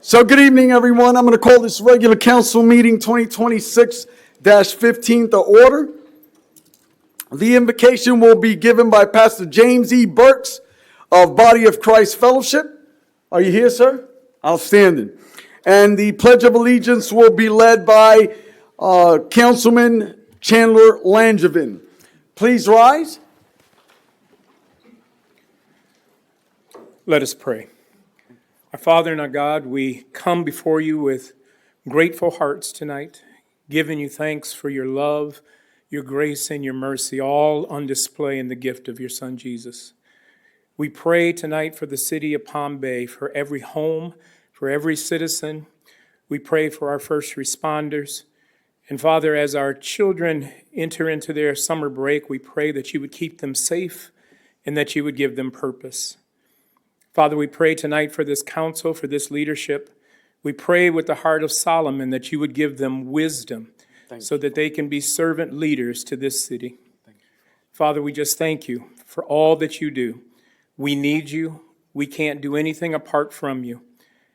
So good evening, everyone. I'm going to call this regular council meeting 2026-15 to order. The invocation will be given by Pastor James E. Burks of Body of Christ Fellowship. Are you here, sir? Outstanding. And the Pledge of Allegiance will be led by Councilman Chandler Langevin. Please rise. Let us pray. Our Father and our God, we come before you with grateful hearts tonight, giving you thanks for your love, your grace, and your mercy, all on display in the gift of your Son, Jesus. We pray tonight for the city of Palm Bay, for every home, for every citizen. We pray for our first responders. And Father, as our children enter into their summer break, we pray that you would keep them safe and that you would give them purpose. Father, we pray tonight for this council, for this leadership. We pray with the heart of Solomon that you would give them wisdom so that they can be servant leaders to this city. Father, we just thank you for all that you do. We need you. We can't do anything apart from you.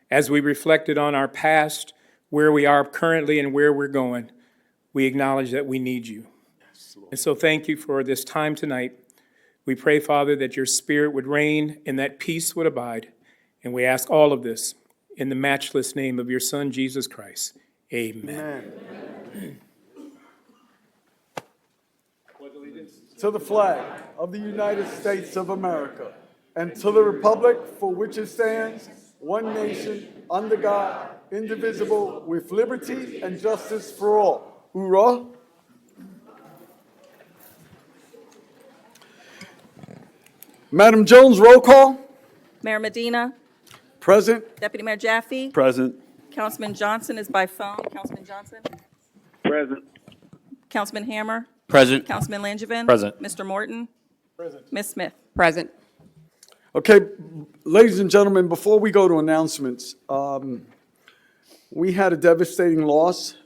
As we reflected on our past, where we are currently and where we're going, we acknowledge that we need you. And so thank you for this time tonight. We pray, Father, that your Spirit would reign and that peace would abide. And we ask all of this in the matchless name of your Son, Jesus Christ. Amen. Amen. To the flag of the United States of America and to the republic for which it stands, one nation, under God, indivisible, with liberty and justice for all. Hoorah! Madam Jones, roll call. Mayor Medina. Present. Deputy Mayor Jaffe. Present. Councilman Johnson is by phone. Councilman Johnson. Present. Councilman Hammer. Present. Councilman Langevin. Present. Mr. Morton. Present. Ms. Smith. Present. Okay, ladies and gentlemen, before we go to announcements, we had a devastating loss.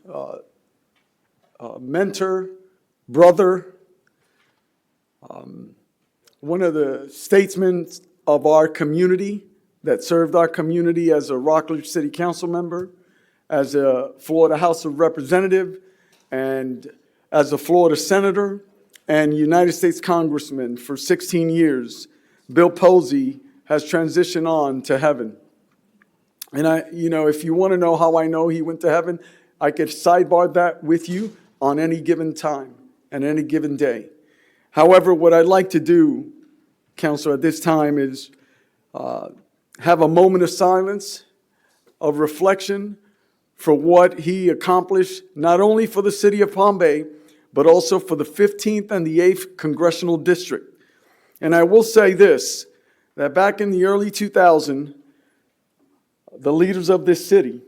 Mentor, brother, one of the statesmen of our community that served our community as a Rockledge City Council member, as a Florida House of Representative, and as a Florida Senator and United States Congressman for 16 years. Bill Posey has transitioned on to heaven. And if you want to know how I know he went to heaven, I could sidebar that with you on any given time and any given day. However, what I'd like to do, Councilor, at this time is have a moment of silence, of reflection for what he accomplished, not only for the city of Palm Bay, but also for the 15th and the 8th Congressional District. And I will say this, that back in the early 2000s, the leaders of this city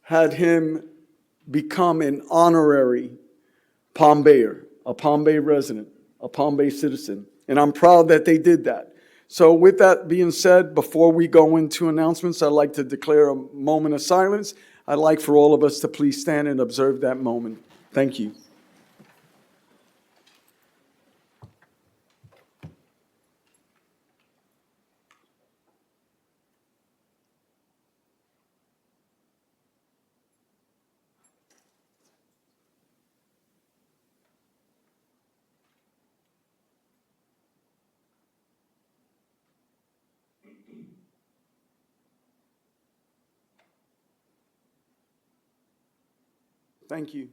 had him become an honorary Palm Bayer, a Palm Bay resident, a Palm Bay citizen. And I'm proud that they did that. So with that being said, before we go into announcements, I'd like to declare a moment of silence. I'd like for all of us to please stand and observe that moment. Thank you. Thank you.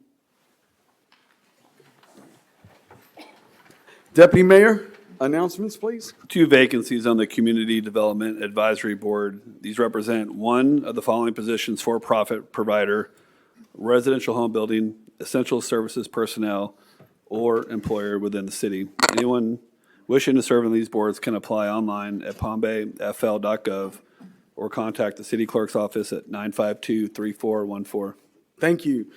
Deputy Mayor, announcements, please. 2 vacancies on the Community Development Advisory Board. These represent one of the following positions: for-profit provider, residential home building, essential services personnel, or employer within the city. Anyone wishing to serve on these boards can apply online at palmbayfl.gov or contact the city clerk's office at 952-3414. Thank you.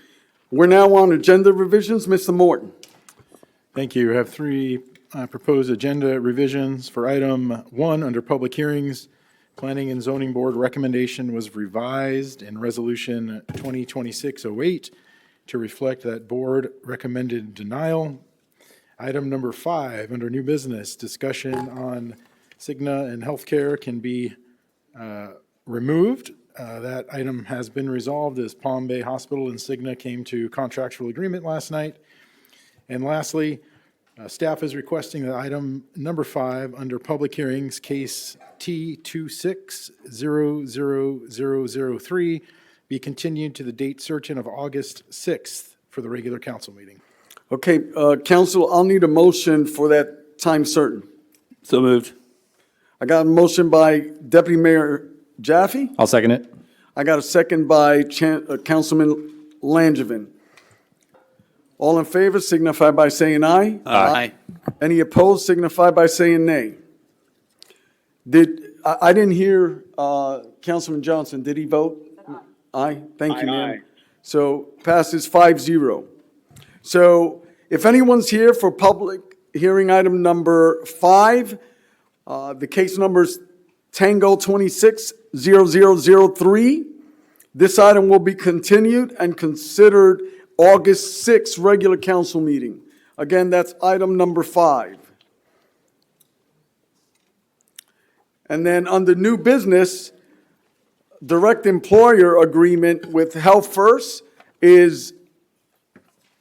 We're now on agenda revisions. Mr. Morton. Thank you. I have 3 proposed agenda revisions. For item 1, under public hearings, Planning and Zoning Board recommendation was revised in Resolution 2026-08 to reflect that board recommended denial. Item number 5, under new business, discussion on Cigna and healthcare can be removed. That item has been resolved as Palm Bay Hospital and Cigna came to contractual agreement last night. And lastly, staff is requesting that item number 5 under public hearings, case T26000003, be continued to the date certain of August 6th for the regular council meeting. Okay, council, I'll need a motion for that time certain. So moved. I got a motion by Deputy Mayor Jaffe. I'll second it. I got a second by Councilman Langevin. All in favor signify by saying aye. Aye. Any opposed signify by saying nay. I didn't hear Councilman Johnson. Did he vote? Aye. Thank you, ma'am. So passes 5-0. So if anyone's here for public hearing item number 5, the case number is Tango 260003. This item will be continued and considered August 6th regular council meeting. Again, that's item number 5. And then under new business, direct employer agreement with Health First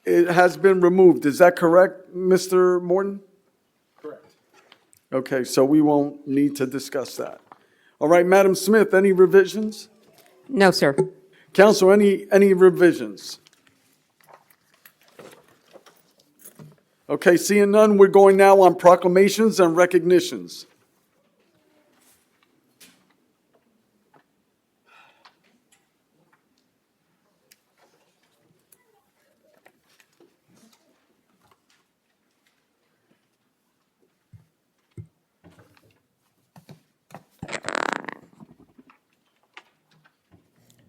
it has been removed. Is that correct, Mr. Morton? Correct. Okay, so we won't need to discuss that. All right, Madam Smith, any revisions? No, sir. Council, any revisions? Okay, seeing none, we're going now on proclamations and recognitions.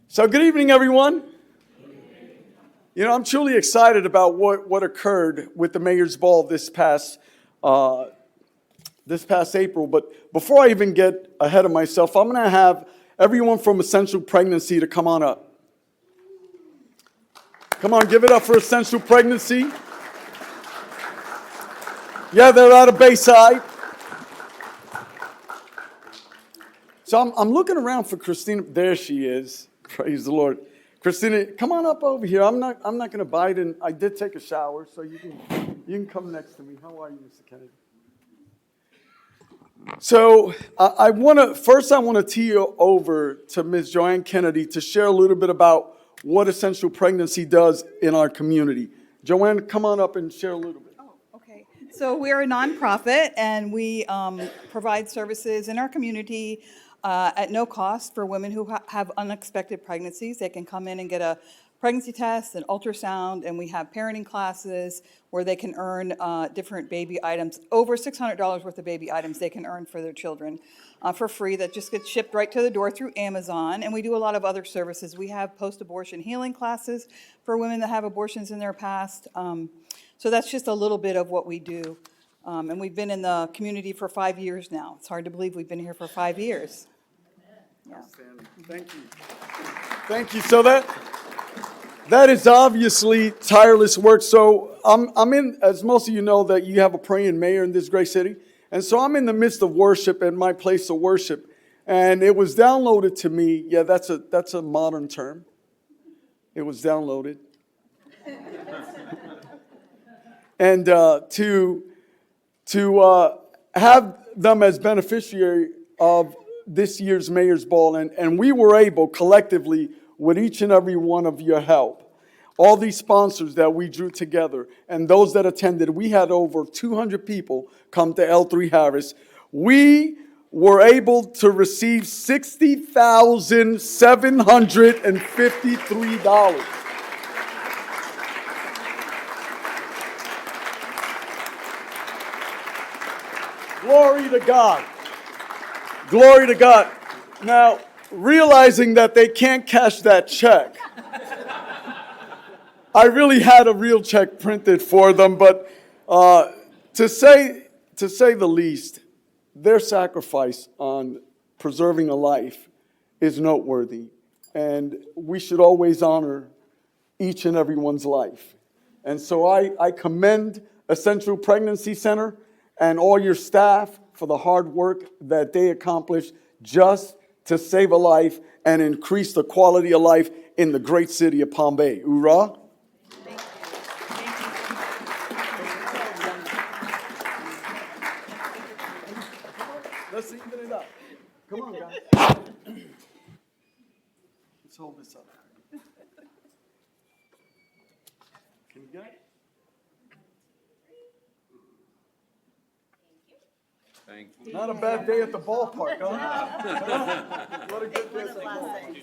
So good evening, everyone. You know, I'm truly excited about what occurred with the Mayor's Ball this past April. But before I even get ahead of myself, I'm going to have everyone from Essential Pregnancy to come on up. Come on, give it up for Essential Pregnancy. Yeah, they're out of Bayside. So I'm looking around for Christina. There she is. Praise the Lord. Christina, come on up over here. I'm not going to bite, and I did take a shower, so you can come next to me. How are you, Mr. Kennedy? So I want to tee you over to Ms. Joanne Kennedy to share a little bit about what Essential Pregnancy does in our community. Joanne, come on up and share a little bit. Oh, okay. So we're a nonprofit, and we provide services in our community at no cost for women who have unexpected pregnancies. They can come in and get a pregnancy test, an ultrasound, and we have parenting classes where they can earn different baby items, over $600 worth of baby items they can earn for their children for free. That just gets shipped right to the door through Amazon. And we do a lot of other services. We have post-abortion healing classes for women that have abortions in their past. So that's just a little bit of what we do. And we've been in the community for 5 years now. It's hard to believe we've been here for 5 years. Yeah. Thank you. Thank you. So that is obviously tireless work. So I'm in, as most of you know, that you have a praying mayor in this great city. And so I'm in the midst of worship at my place of worship. And it was downloaded to me. Yeah, that's a modern term. It was downloaded. And to have them as beneficiary of this year's Mayor's Ball, and we were able collectively with each and every one of your help, all these sponsors that we drew together and those that attended, we had over 200 people come to L3 Harris. We were able to receive $60,753. Glory to God. Glory to God. Now, realizing that they can't cash that check, I really had a real check printed for them, but to say the least, their sacrifice on preserving a life is noteworthy, and we should always honor each and everyone's life. And so I commend Essential Pregnancy Center and all your staff for the hard work that they accomplished just to save a life and increase the quality of life in the great city of Palm Bay. Hoorah! Let's even it up. Come on, guys. Let's hold this up. Can you get it? Thank you. Not a bad day at the ballpark, huh? What a good day at the ballpark. Thank you.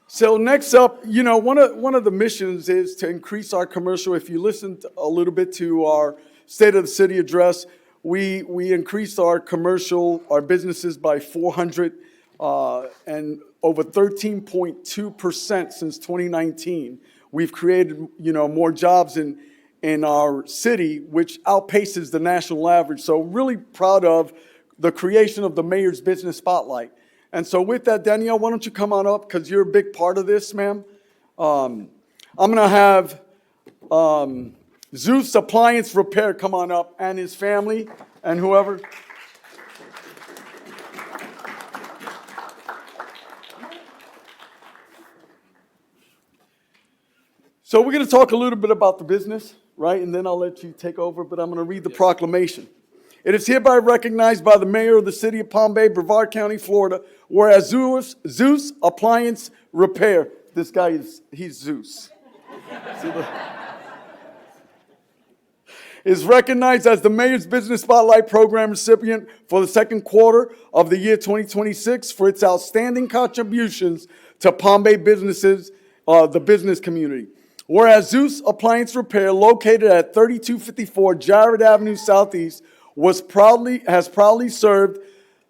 So next up, one of the missions is to increase our commercial. If you listened a little bit to our State of the City address, we increased our commercial, our businesses by 400 and over 13.2% since 2019. We've created, more jobs in our city, which outpaces the national average. So really proud of the creation of the Mayor's Business Spotlight. And so with that, Danielle, why don't you come on up, because you're a big part of this, ma'am. I'm going to have Zeus Appliance Repair come on up, and his family, and whoever. So we're going to talk a little bit about the business, right? And then I'll let you take over, but I'm going to read the proclamation. It is hereby recognized by the mayor of the city of Palm Bay, Brevard County, Florida, whereas Zeus Appliance Repair, this guy he's Zeus, is recognized as the Mayor's Business Spotlight Program recipient for the second quarter of the year 2026 for its outstanding contributions to Palm Bay businesses, the business community. Whereas Zeus Appliance Repair, located at 3254 Jared Avenue Southeast, has proudly served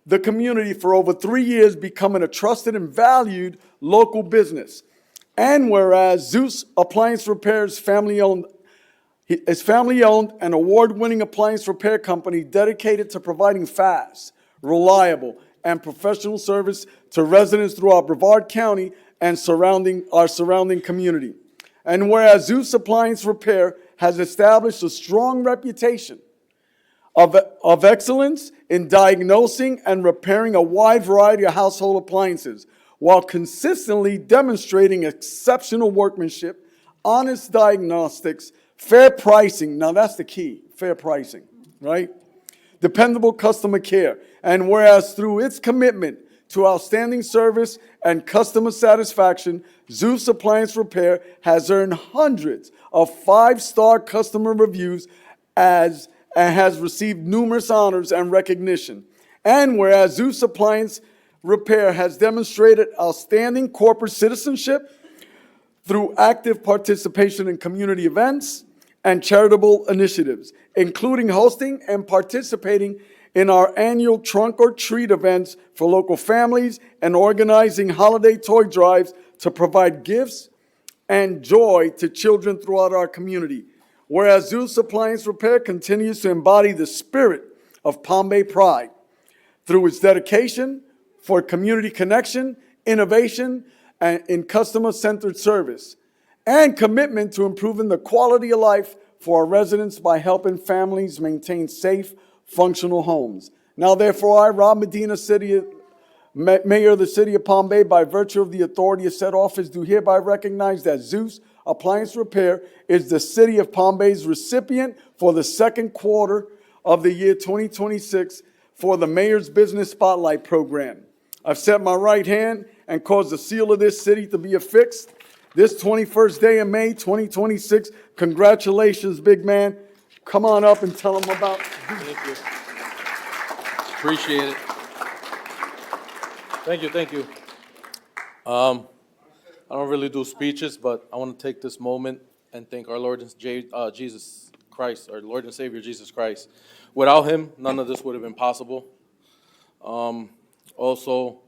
the community for over 3 years, becoming a trusted and valued local business. And whereas Zeus Appliance Repair is family-owned and award-winning appliance repair company dedicated to providing fast, reliable, and professional service to residents throughout Brevard County and our surrounding community. And whereas Zeus Appliance Repair has established a strong reputation of excellence in diagnosing and repairing a wide variety of household appliances, while consistently demonstrating exceptional workmanship, honest diagnostics, fair pricing. Now that's the key, fair pricing, right? Dependable customer care. And whereas through its commitment to outstanding service and customer satisfaction, Zeus Appliance Repair has earned hundreds of 5-star customer reviews and has received numerous honors and recognition. And whereas Zeus Appliance Repair has demonstrated outstanding corporate citizenship through active participation in community events and charitable initiatives, including hosting and participating in our annual trunk or treat events for local families and organizing holiday toy drives to provide gifts and joy to children throughout our community. Whereas Zeus Appliance Repair continues to embody the spirit of Palm Bay pride through its dedication for community connection, innovation, and in customer-centered service, and commitment to improving the quality of life for our residents by helping families maintain safe, functional homes. Now, therefore, I, Rob Medina, Mayor of the City of Palm Bay, by virtue of the authority of said office, do hereby recognize that Zeus Appliance Repair is the City of Palm Bay's recipient for the second quarter of the year 2026 for the Mayor's Business Spotlight Program. I've set my right hand and caused the seal of this city to be affixed this 21st day of May 2026. Congratulations, big man. Come on up and tell them about. Thank you. Appreciate it. Thank you. I don't really do speeches, but I want to take this moment and thank our Lord and Jesus Christ, our Lord and Savior Jesus Christ. Without him, none of this would have been possible. Also,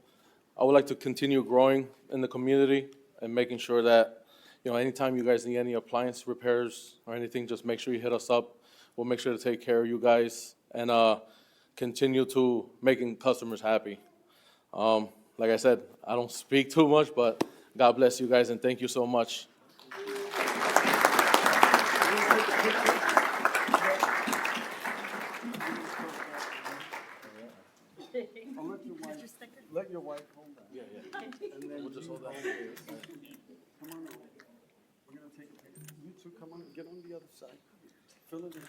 I would like to continue growing in the community and making sure that, anytime you guys need any appliance repairs or anything, just make sure you hit us up. We'll make sure to take care of you guys and continue to making customers happy. Like I said, I don't speak too much, but God bless you guys and thank you so much. Let your wife hold that. Yeah. And then We'll just hold that. come on over. We're gonna take a picture. You two, come on, get on the other side. Fill it in.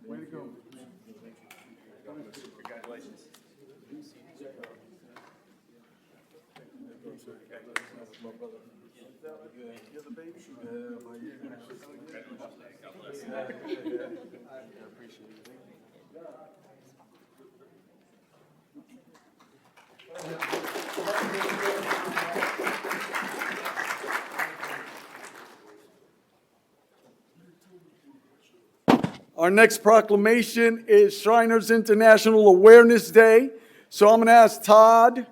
Way to go. Congratulations. You're the baby? Our next proclamation is Shriners International Awareness Day. So I'm going to ask Todd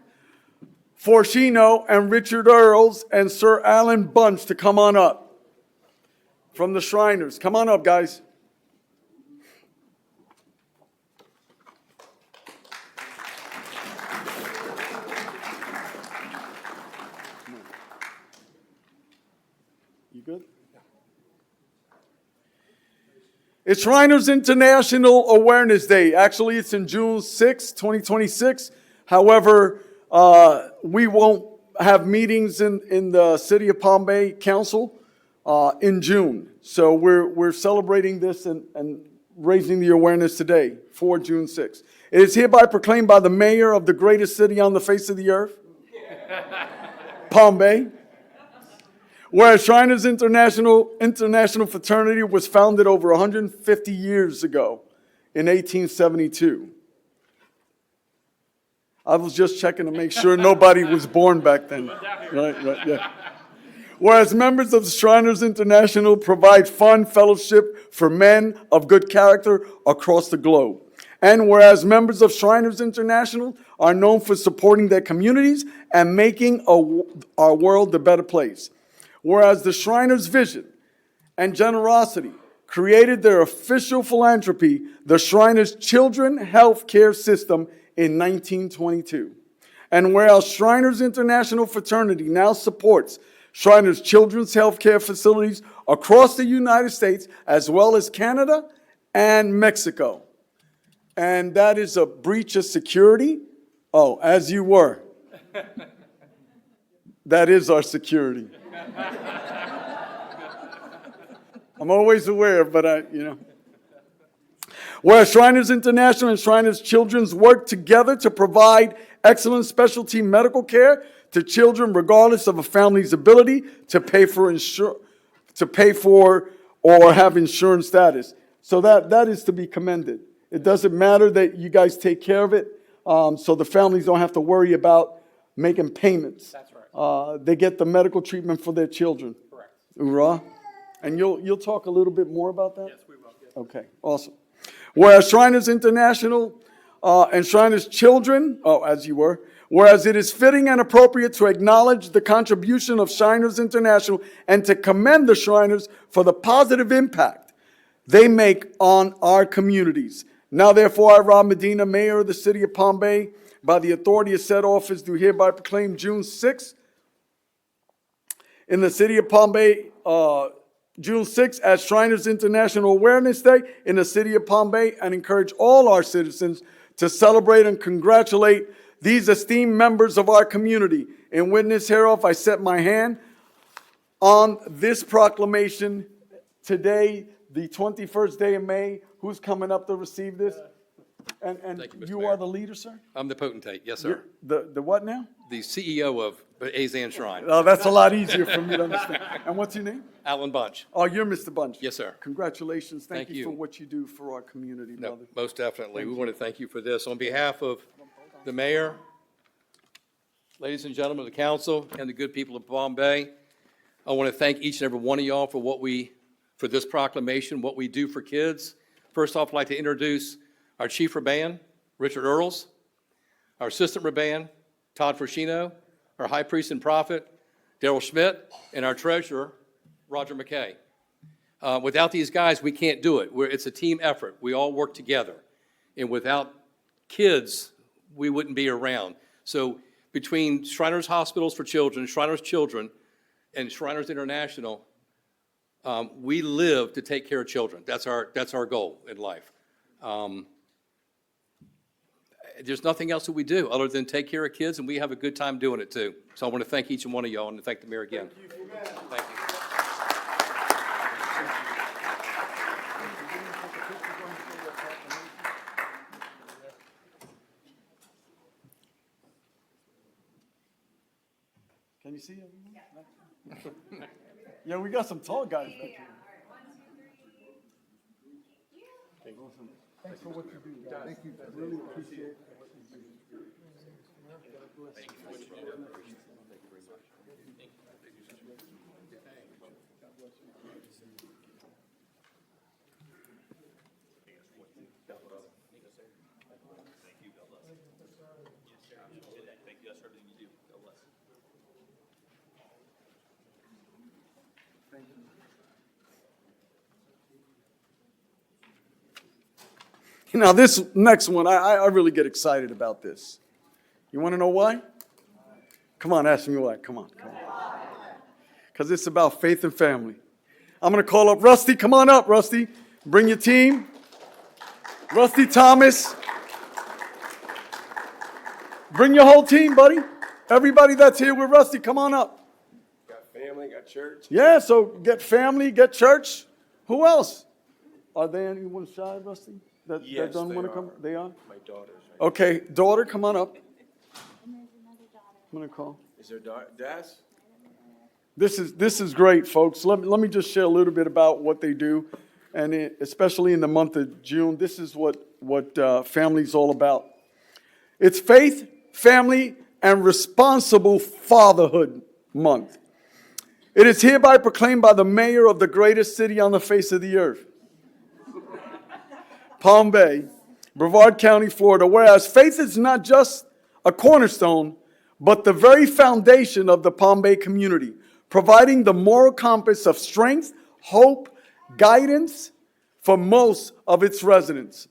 Forshino and Richard Earls and Sir Alan Bunch to come on up from the Shriners. Come on up, guys. You good? It's Shriners International Awareness Day. Actually, it's in June 6, 2026. However, we won't have meetings in the City of Palm Bay Council in June. So we're celebrating this and raising the awareness today for June 6th. It is hereby proclaimed by the mayor of the greatest city on the face of the earth, Palm Bay. Whereas Shriners International Fraternity was founded over 150 years ago in 1872. I was just checking to make sure nobody was born back then. Right, yeah. Whereas members of the Shriners International provide fun fellowship for men of good character across the globe. And whereas members of Shriners International are known for supporting their communities and making our world a better place. Whereas the Shriners' vision and generosity created their official philanthropy, the Shriners Children Health Care System, in 1922. And whereas Shriners International Fraternity now supports Shriners Children's Health Care facilities across the United States, as well as Canada and Mexico. And that is a breach of security. Oh, as you were. That is our security. I'm always aware, but Whereas Shriners International and Shriners Children's work together to provide excellent specialty medical care to children regardless of a family's ability to pay for or have insurance status. So that is to be commended. It doesn't matter that you guys take care of it, so the families don't have to worry about making payments. That's right. They get the medical treatment for their children. Correct. Hoorah. And you'll talk a little bit more about that? Yes, we will. Yes. Okay, awesome. Whereas Shriners International and Shriners Children, as you were, whereas it is fitting and appropriate to acknowledge the contribution of Shriners International and to commend the Shriners for the positive impact they make on our communities. Now, therefore, I, Rob Medina, Mayor of the City of Palm Bay, by the authority of said office, do hereby proclaim June 6th in the City of Palm Bay, June 6th as Shriners International Awareness Day in the City of Palm Bay, and encourage all our citizens to celebrate and congratulate these esteemed members of our community. In witness hereof, I set my hand on this proclamation today, the 21st day of May. Who's coming up to receive this? And Thank you, Mr. you Mayor. are the leader, sir? I'm the potentate, yes, sir. The what now? The CEO of Azan Shrine, Oh, that's a lot easier for me to understand. And what's your name? Alan Bunch. Oh, you're Mr. Bunch. Yes, sir. Congratulations. Thank Thank you for you. what you do for our community, No, brother. most definitely. We want to thank you for this. On behalf of the mayor, ladies and gentlemen of the council, and the good people of Palm Bay, I want to thank each and every one of y'all for this proclamation, what we do for kids. First off, I'd like to introduce our Chief Rebban, Richard Earls, our Assistant Rebban, Todd Frashino, our High Priest and Prophet, Daryl Schmidt, and our Treasurer, Roger McKay. Without these guys, we can't do it. It's a team effort. We all work together. And without kids, we wouldn't be around. So between Shriners Hospitals for Children, Shriners Children, and Shriners International, we live to take care of children. That's our goal in life. There's nothing else that we do other than take care of kids, and we have a good time doing it too. So I want to thank each and one of y'all and thank the mayor again. Thank you. Can you see everyone? Yeah, we got some tall guys back here. Thanks for what you do, guys. Thank you. Really appreciate it. Now, this next one, I really get excited about this. You want to know why? Come on, ask me why. Come on. Because it's about faith and family. I'm going to call up Rusty. Come on up, Rusty. Bring your team. Rusty Thomas. Bring your whole team, buddy. Everybody that's here with Rusty, come on up. Got family, got church. Yeah, so get family, get church. Who else? Are there anyone shy, Rusty? That Yes, don't they want to are. come? They are? My daughter's right. Okay, daughter, come on up. I'm going to call. Is there Das? This is great, folks. Let me just share a little bit about what they do, and especially in the month of June, this is what family's all about. It's Faith, Family, and Responsible Fatherhood Month. It is hereby proclaimed by the mayor of the greatest city on the face of the earth, Palm Bay, Brevard County, Florida, whereas faith is not just a cornerstone, but the very foundation of the Palm Bay community, providing the moral compass of strength, hope, guidance for most of its residents.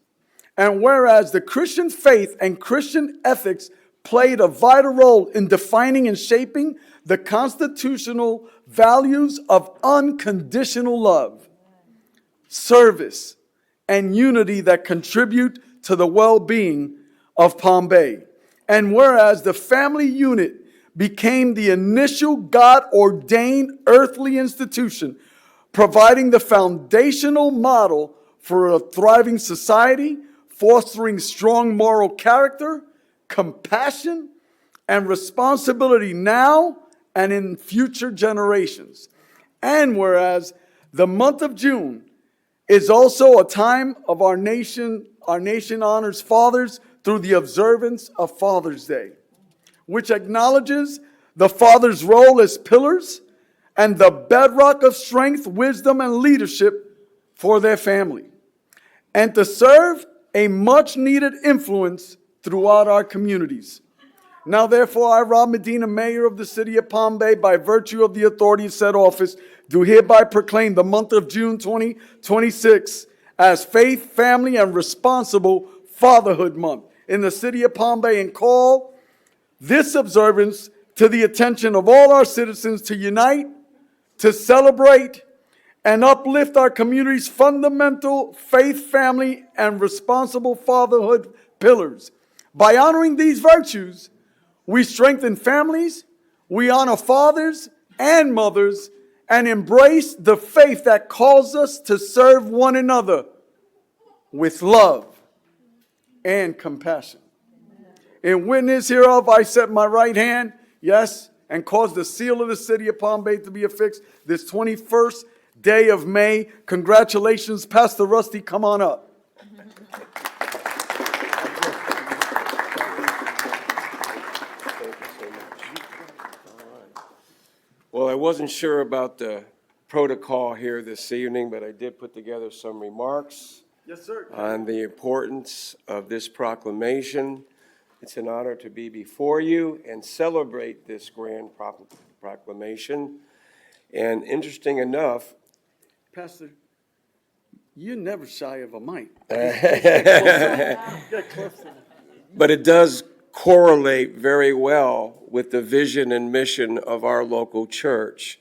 And whereas the Christian faith and Christian ethics played a vital role in defining and shaping the constitutional values of unconditional love, service, and unity that contribute to the well-being of Palm Bay. And whereas the family unit became the initial God-ordained earthly institution, providing the foundational model for a thriving society, fostering strong moral character, compassion, and responsibility now and in future generations. And whereas the month of June is also a time of our nation honors fathers through the observance of Father's Day, which acknowledges the father's role as pillars and the bedrock of strength, wisdom, and leadership for their family, and to serve a much-needed influence throughout our communities. Now, therefore, I, Rob Medina, Mayor of the City of Palm Bay, by virtue of the authority of said office, do hereby proclaim the month of June 2026 as Faith, Family, and Responsible Fatherhood Month in the City of Palm Bay, and call this observance to the attention of all our citizens to unite, to celebrate, and uplift our community's fundamental faith, family, and responsible fatherhood pillars. By honoring these virtues, we strengthen families, we honor fathers and mothers, and embrace the faith that calls us to serve one another with love and compassion. In witness hereof, I set my right hand, yes, and cause the seal of the City of Palm Bay to be affixed this 21st day of May. Congratulations, Pastor Rusty, come on up. Well, I wasn't sure about the protocol here this evening, but I did put together some remarks Yes, sir. on the importance of this proclamation. It's an honor to be before you and celebrate this grand proclamation. And interesting enough, Pastor, you're never shy of a mic. but it does correlate very well with the vision and mission of our local church.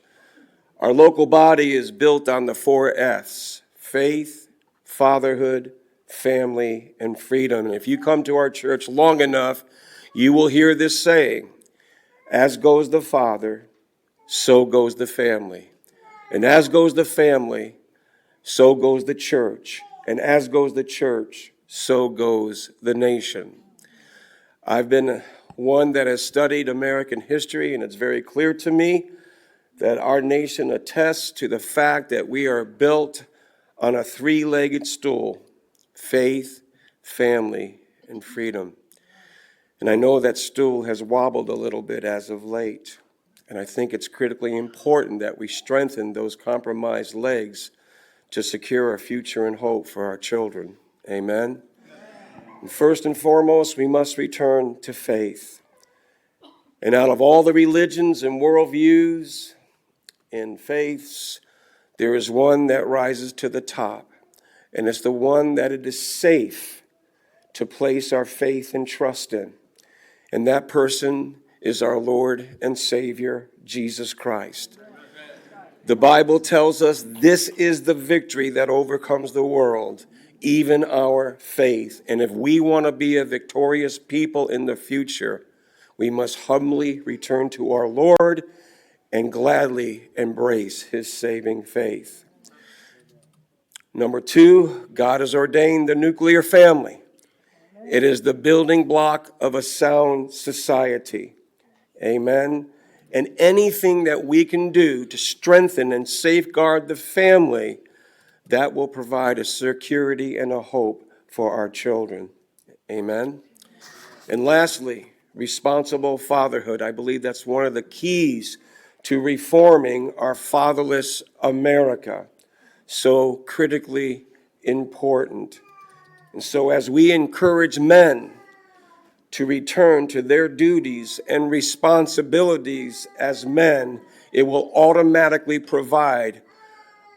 Our local body is built on the 4 F's: faith, fatherhood, family, and freedom. And if you come to our church long enough, you will hear this saying: as goes the father, so goes the family. And as goes the family, so goes the church. And as goes the church, so goes the nation. I've been one that has studied American history, and it's very clear to me that our nation attests to the fact that we are built on a 3-legged stool: faith, family, and freedom. And I know that stool has wobbled a little bit as of late, and I think it's critically important that we strengthen those compromised legs to secure a future and hope for our children. Amen? And first and foremost, we must return to faith. And out of all the religions and worldviews and faiths, there is one that rises to the top, and it's the one that it is safe to place our faith and trust in. And that person is our Lord and Savior, Jesus Christ. The Bible tells us this is the victory that overcomes the world, even our faith. And if we want to be a victorious people in the future, we must humbly return to our Lord and gladly embrace his saving faith. Number 2, God has ordained the nuclear family. It is the building block of a sound society. Amen. And anything that we can do to strengthen and safeguard the family, that will provide a security and a hope for our children. Amen. And lastly, responsible fatherhood. I believe that's one of the keys to reforming our fatherless America. So critically important. And so as we encourage men to return to their duties and responsibilities as men, it will automatically provide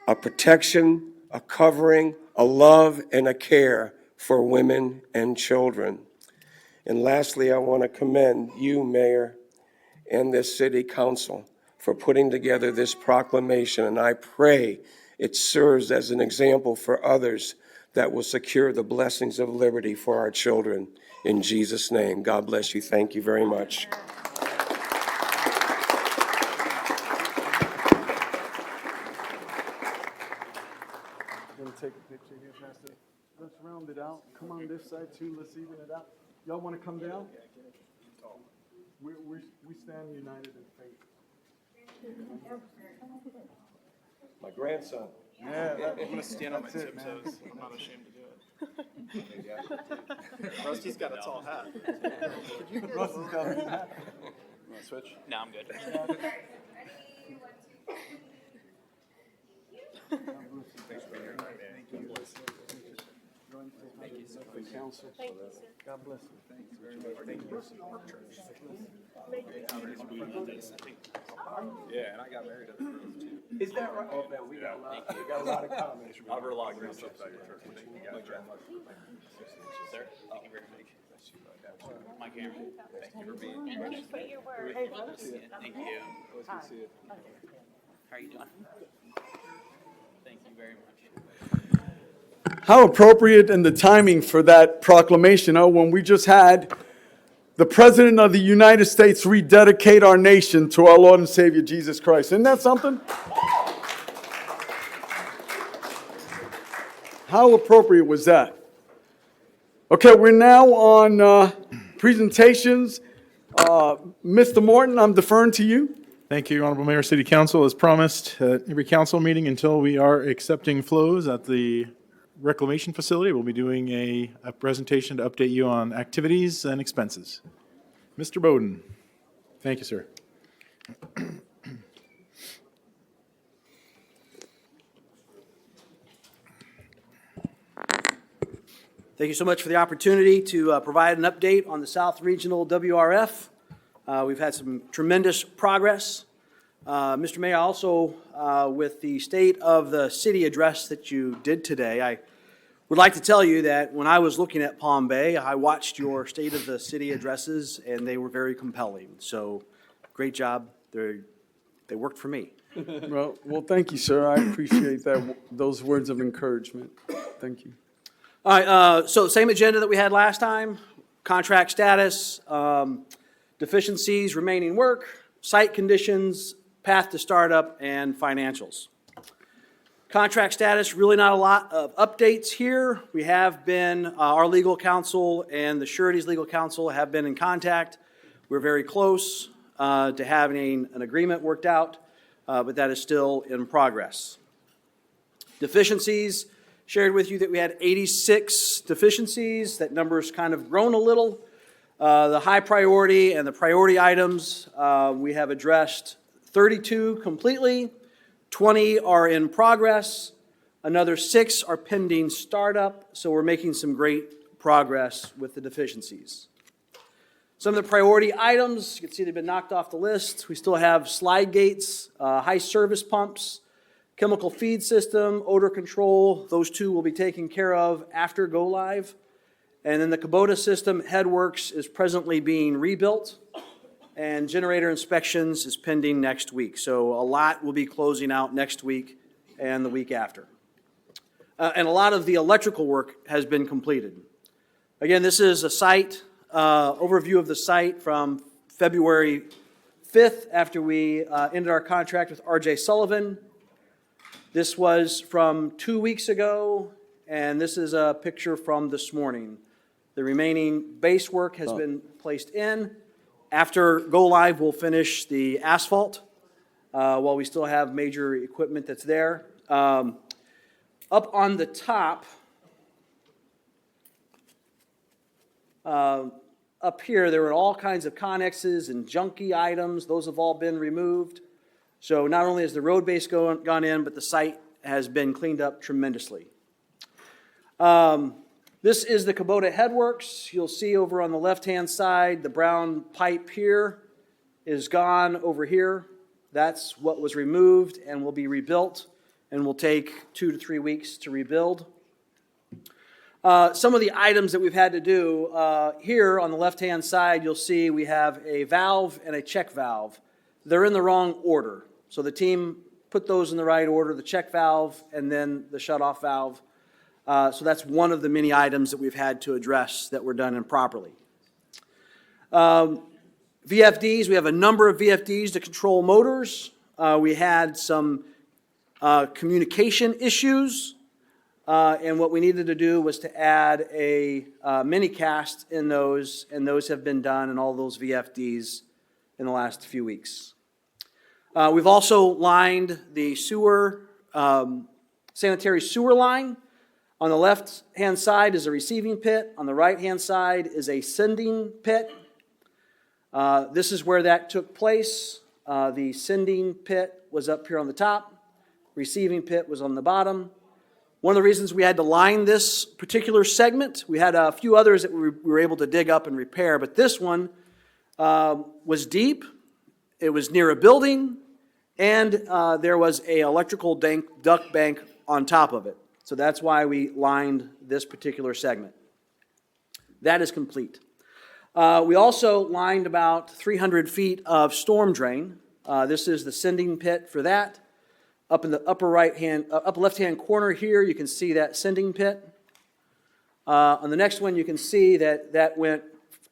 a protection, a covering, a love, and a care for women and children. And lastly, I want to commend you, Mayor, and this city council for putting together this proclamation. And I pray it serves as an example for others that will secure the blessings of liberty for our children. In Jesus' name, God bless you. Thank you very much. Gonna take a picture here, Pastor. Let's round it out. Come on this side too. Let's even it out. Y'all want to come down? We stand united in faith. My grandson. Yeah, I'm gonna stand on my tiptoes. I'm not ashamed to do it. Rusty's got a tall hat. Russell's got his hat. You wanna switch? No, I'm good. Council. God bless you. Yeah, and I got married at the girls too. Is that right? Oh, man, we got a lot of comments. I've heard a lot of great stuff about your church. Sir, thank you very much. My camera. Thank you for being here. Thank you. Hi. How are you doing? Thank you very much. How appropriate and the timing for that proclamation, when we just had the President of the United States rededicate our nation to our Lord and Savior, Jesus Christ. Isn't that something? How appropriate was that? Okay, we're now on presentations. Mr. Morton, I'm deferring to you. Thank you, Honorable Mayor, City Council. As promised, at every council meeting until we are accepting flows at the reclamation facility, we'll be doing a presentation to update you on activities and expenses. Mr. Bowden. Thank you, sir. Thank you so much for the opportunity to provide an update on the South Regional WRF. We've had some tremendous progress. Mr. Mayor, also with the State of the City address that you did today, I would like to tell you that when I was looking at Palm Bay, I watched your State of the City addresses, and they were very compelling. So, great job. They worked for me. Well, thank you, sir. I appreciate those words of encouragement. Thank you. All right, so same agenda that we had last time, contract status, deficiencies, remaining work, site conditions, path to startup, and financials. Contract status, really not a lot of updates here. We have been, our legal counsel and the surety's legal counsel have been in contact. We're very close to having an agreement worked out, but that is still in progress. Deficiencies, shared with you that we had 86 deficiencies. That number's kind of grown a little. The high priority and the priority items, we have addressed 32 completely, 20 are in progress, another 6 are pending startup, so we're making some great progress with the deficiencies. Some of the priority items, you can see they've been knocked off the list. We still have slide gates, high service pumps, chemical feed system, odor control. Those 2 will be taken care of after go live. And then the Kubota system headworks is presently being rebuilt, and generator inspections is pending next week. So a lot will be closing out next week and the week after. And a lot of the electrical work has been completed. Again, this is a site overview of the site from February 5th after we ended our contract with R.J. Sullivan. This was from 2 weeks ago, and this is a picture from this morning. The remaining base work has been placed in. After go live, we'll finish the asphalt while we still have major equipment that's there. Up on the top, up here, there were all kinds of connexes and junky items. Those have all been removed. So not only has the road base gone in, but the site has been cleaned up tremendously. This is the Kubota headworks. You'll see over on the left-hand side, the brown pipe here is gone over here. That's what was removed and will be rebuilt and will take 2 to 3 weeks to rebuild. Some of the items that we've had to do, here on the left-hand side, you'll see we have a valve and a check valve. They're in the wrong order. So the team put those in the right order, the check valve and then the shutoff valve. So that's one of the many items that we've had to address that were done improperly. VFDs, we have a number of VFDs to control motors. We had some communication issues, and what we needed to do was to add a mini cast in those, and those have been done in all those VFDs in the last few weeks. We've also lined the sewer, sanitary sewer line. On the left-hand side is a receiving pit. On the right-hand side is a sending pit. This is where that took place. The sending pit was up here on the top. Receiving pit was on the bottom. One of the reasons we had to line this particular segment, we had a few others that we were able to dig up and repair, but this one was deep. It was near a building, and there was an electrical duct bank on top of it. So that's why we lined this particular segment. That is complete. We also lined about 300 feet of storm drain. This is the sending pit for that. Up in the upper left-hand corner here, you can see that sending pit. On the next one, you can see that that went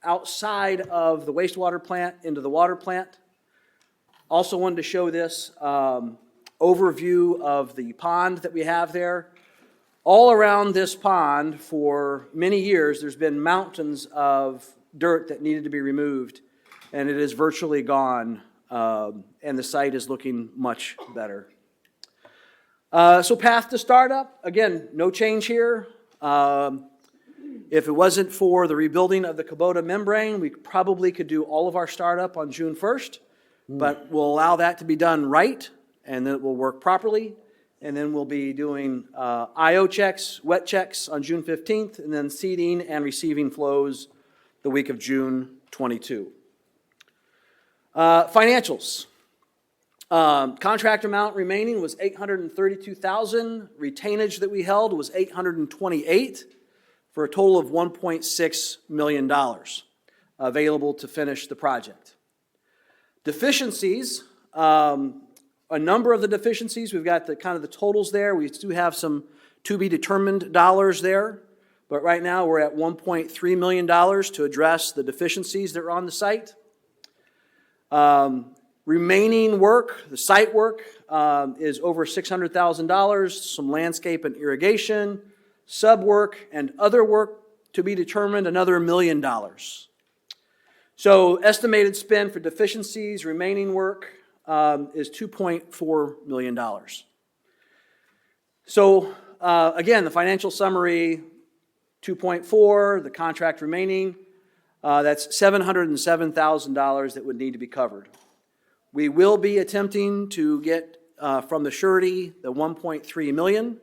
outside of the wastewater plant into the water plant. Also wanted to show this overview of the pond that we have there. All around this pond for many years, there's been mountains of dirt that needed to be removed, and it is virtually gone, and the site is looking much better. So path to startup, again, no change here. If it wasn't for the rebuilding of the Kubota membrane, we probably could do all of our startup on June 1st, but we'll allow that to be done right, and then it will work properly. And then we'll be doing IO checks, wet checks on June 15th, and then seeding and receiving flows the week of June 22. Financials. Contract amount remaining was $832,000. Retainage that we held was $828,000 for a total of $1.6 million available to finish the project. Deficiencies. A number of the deficiencies, we've got the kind of the totals there. We do have some to be determined dollars there, but right now we're at $1.3 million to address the deficiencies that are on the site. Remaining work, the site work, is over $600,000, some landscape and irrigation, sub work, and other work to be determined, another $1 million. So estimated spend for deficiencies, remaining work, is $2.4 million. So again, the financial summary, 2.4, the contract remaining, that's $707,000 that would need to be covered. We will be attempting to get from the surety the $1.3 million.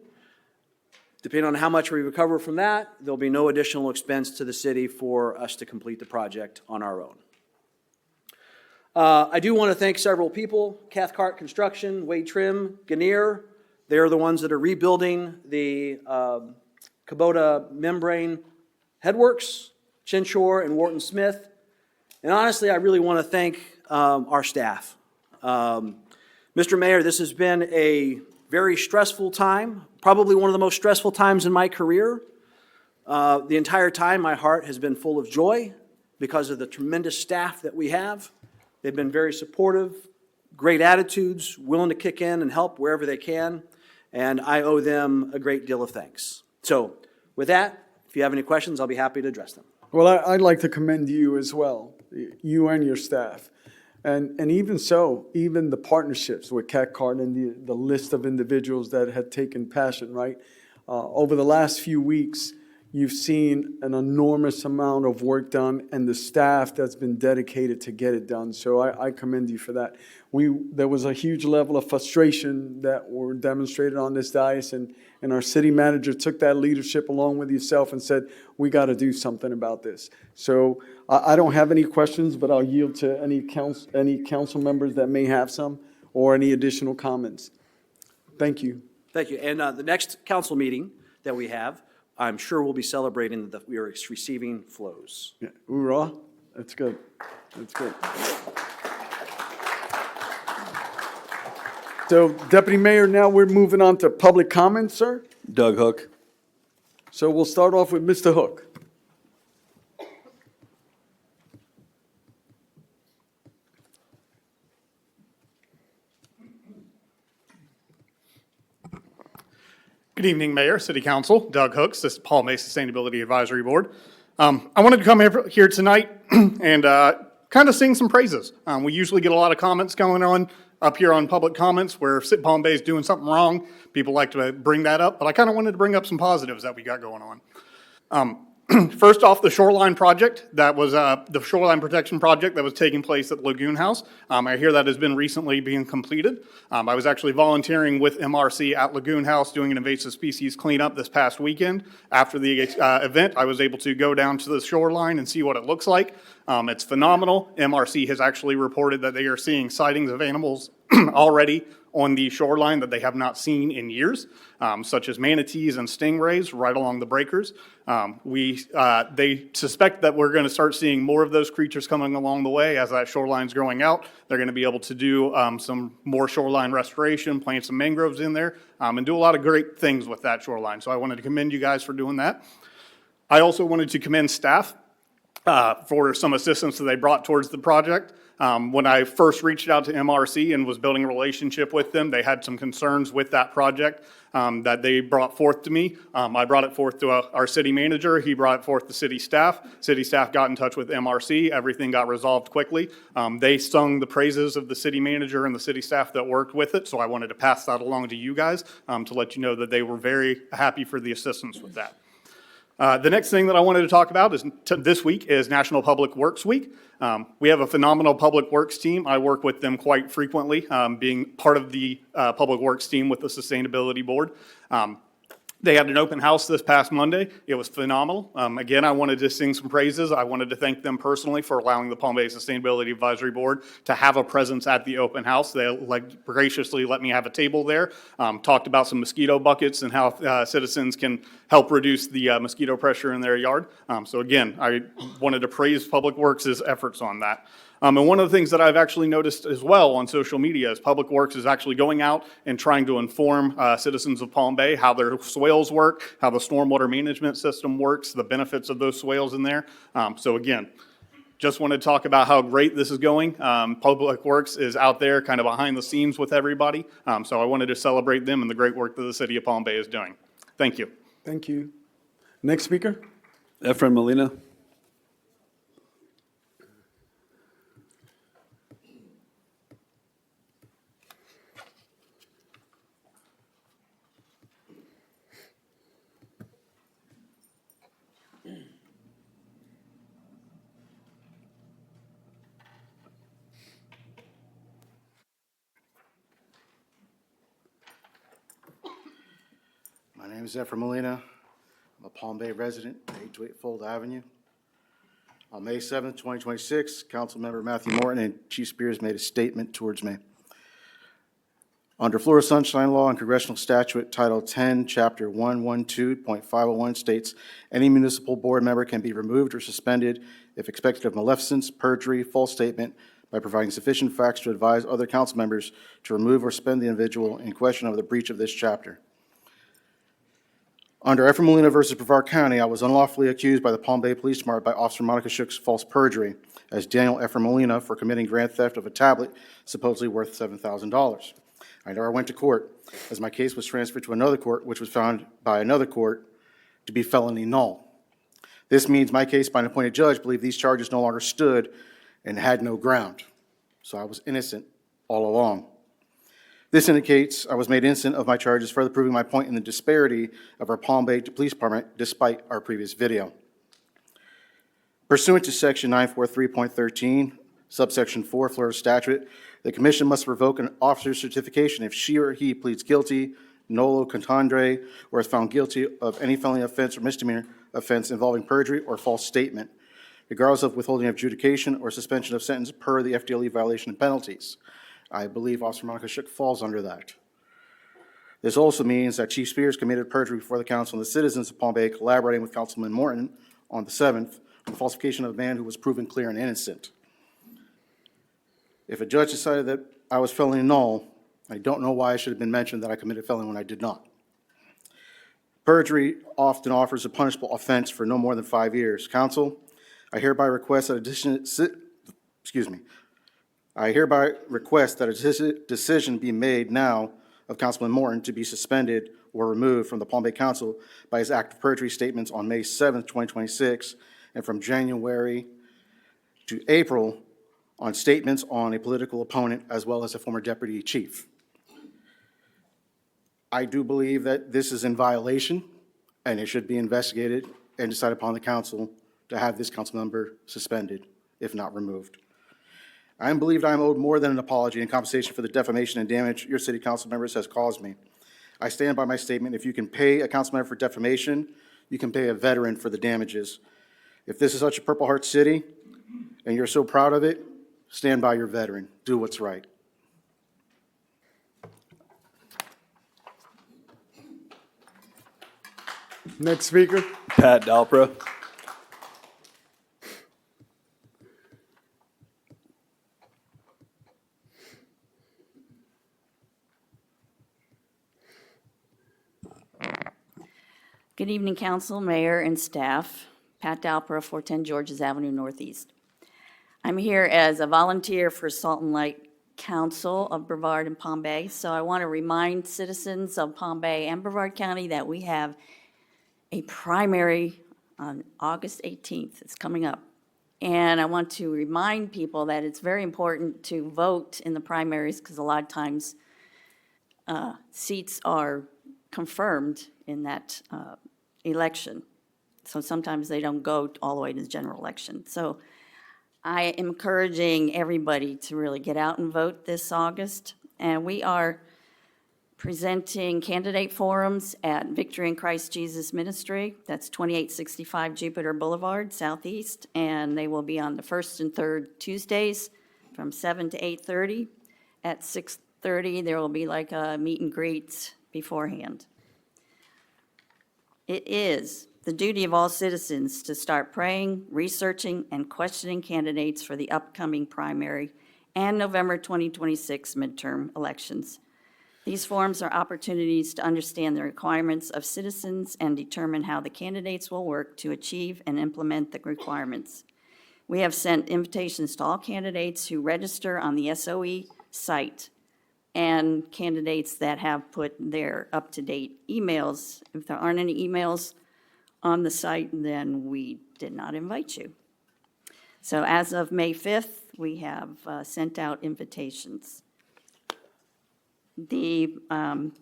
Depending on how much we recover from that, there'll be no additional expense to the city for us to complete the project on our own. I do want to thank several people, Cathcart Construction, Wade Trim, Ganeer. They're the ones that are rebuilding the Kubota membrane headworks, Chinshore and Wharton Smith. And honestly, I really want to thank our staff. Mr. Mayor, this has been a very stressful time, probably one of the most stressful times in my career. The entire time, my heart has been full of joy because of the tremendous staff that we have. They've been very supportive, great attitudes, willing to kick in and help wherever they can, and I owe them a great deal of thanks. So with that, if you have any questions, I'll be happy to address them. Well, I'd like to commend you as well, you and your staff. And even so, even the partnerships with Cathcart and the list of individuals that had taken passion, right? Over the last few weeks, you've seen an enormous amount of work done and the staff that's been dedicated to get it done. So I commend you for that. There was a huge level of frustration that were demonstrated on this dais, and our city manager took that leadership along with yourself and said, we got to do something about this. So I don't have any questions, but I'll yield to any council members that may have some or any additional comments. Thank you. Thank you. And the next council meeting that we have, I'm sure we'll be celebrating that we are receiving flows. Yeah. Hoorah. That's good. That's good. So, Deputy Mayor, now we're moving on to public comments, sir. Doug Hook. So we'll start off with Mr. Hook. Good evening, Mayor, City Council, Doug Hooks, this is Paul May Sustainability Advisory Board. I wanted to come here tonight and kind of sing some praises. We usually get a lot of comments going on up here on public comments where Palm Bay is doing something wrong. People like to bring that up, but I kind of wanted to bring up some positives that we got going on. First off, the shoreline project, that was the shoreline protection project that was taking place at Lagoon House. I hear that has been recently being completed. I was actually volunteering with MRC at Lagoon House doing an invasive species cleanup this past weekend. After the event, I was able to go down to the shoreline and see what it looks like. It's phenomenal. MRC has actually reported that they are seeing sightings of animals already on the shoreline that they have not seen in years, such as manatees and stingrays right along the breakers. They suspect that we're going to start seeing more of those creatures coming along the way as that shoreline's growing out. They're going to be able to do some more shoreline restoration, plant some mangroves in there, and do a lot of great things with that shoreline. So I wanted to commend you guys for doing that. I also wanted to commend staff for some assistance that they brought towards the project. When I first reached out to MRC and was building a relationship with them, they had some concerns with that project that they brought forth to me. I brought it forth to our city manager. He brought it forth to city staff. City staff got in touch with MRC. Everything got resolved quickly. They sung the praises of the city manager and the city staff that worked with it, so I wanted to pass that along to you guys to let you know that they were very happy for the assistance with that. The next thing that I wanted to talk about is this week is National Public Works Week. We have a phenomenal public works team. I work with them quite frequently, being part of the public works team with the Sustainability Board. They had an open house this past Monday. It was phenomenal. Again, I wanted to sing some praises. I wanted to thank them personally for allowing the Palm Bay Sustainability Advisory Board to have a presence at the open house. They graciously let me have a table there, talked about some mosquito buckets and how citizens can help reduce the mosquito pressure in their yard. So again, I wanted to praise Public Works' efforts on that. And one of the things that I've actually noticed as well on social media is Public Works is actually going out and trying to inform citizens of Palm Bay how their swales work, how the stormwater management system works, the benefits of those swales in there. So again, just wanted to talk about how great this is going. Public Works is out there kind of behind the scenes with everybody. So I wanted to celebrate them and the great work that the city of Palm Bay is doing. Thank you. Thank you. Next speaker? Efren Molina. My name is Efren Molina. I'm a Palm Bay resident, 828 Fold Avenue. On May 7th, 2026, Councilmember Matthew Morton and Chief Spears made a statement towards me. Under Florida Sunshine Law and Congressional Statute Title 10, Chapter 112.501 states, any municipal board member can be removed or suspended if expected of maleficence, perjury, false statement, by providing sufficient facts to advise other council members to remove or suspend the individual in question of the breach of this chapter. Under Efren Molina versus Brevard County, I was unlawfully accused by the Palm Bay Police Department by Officer Monica Shook's false perjury as Daniel Efren Molina for committing grand theft of a tablet supposedly worth $7,000. I never went to court, as my case was transferred to another court, which was found by another court to be felony null. This means my case by an appointed judge believed these charges no longer stood and had no ground. So I was innocent all along. This indicates I was made innocent of my charges, further proving my point in the disparity of our Palm Bay Police Department despite our previous video. Pursuant to Section 943.13, subsection 4, Florida statute, the commission must revoke an officer's certification if she or he pleads guilty, nolo contendere, or is found guilty of any felony offense or misdemeanor offense involving perjury or false statement, regardless of withholding of adjudication or suspension of sentence per the FDLE violation and penalties. I believe Officer Monica Shook falls under that. This also means that Chief Spears committed perjury before the council and the citizens of Palm Bay, collaborating with Councilman Morton on the 7th on falsification of a man who was proven clear and innocent. If a judge decided that I was felony null, I don't know why I should have been mentioned that I committed felony when I did not. Perjury often offers a punishable offense for no more than 5 years. Council, I hereby request that a decision be made now of Councilman Morton to be suspended or removed from the Palm Bay Council by his act of perjury statements on May 7th, 2026, and from January to April on statements on a political opponent as well as a former deputy chief. I do believe that this is in violation and it should be investigated and decided upon the council to have this council member suspended, if not removed. I am believed I am owed more than an apology and compensation for the defamation and damage your city council members has caused me. I stand by my statement. If you can pay a council member for defamation, you can pay a veteran for the damages. If this is such a Purple Heart city and you're so proud of it, stand by your veteran. Do what's right. Next speaker? Pat Dalpra. Good evening, council, mayor, and staff. Pat Dalpera, 410 Georges Avenue Northeast. I'm here as a volunteer for Salt and Light Council of Brevard and Palm Bay, so I want to remind citizens of Palm Bay and Brevard County that we have a primary on August 18th. It's coming up. And I want to remind people that it's very important to vote in the primaries because a lot of times seats are confirmed in that election. So sometimes they don't go all the way to the general election. So I am encouraging everybody to really get out and vote this August. And we are presenting candidate forums at Victory in Christ Jesus Ministry. That's 2865 Jupiter Boulevard, Southeast. And they will be on the first and third Tuesdays from 7 to 8:30. At 6:30, there will be like a meet and greet beforehand. It is the duty of all citizens to start praying, researching, and questioning candidates for the upcoming primary and November 2026 midterm elections. These forums are opportunities to understand the requirements of citizens and determine how the candidates will work to achieve and implement the requirements. We have sent invitations to all candidates who register on the SOE site and candidates that have put their up-to-date emails. If there aren't any emails on the site, then we did not invite you. So as of May 5th, we have sent out invitations. The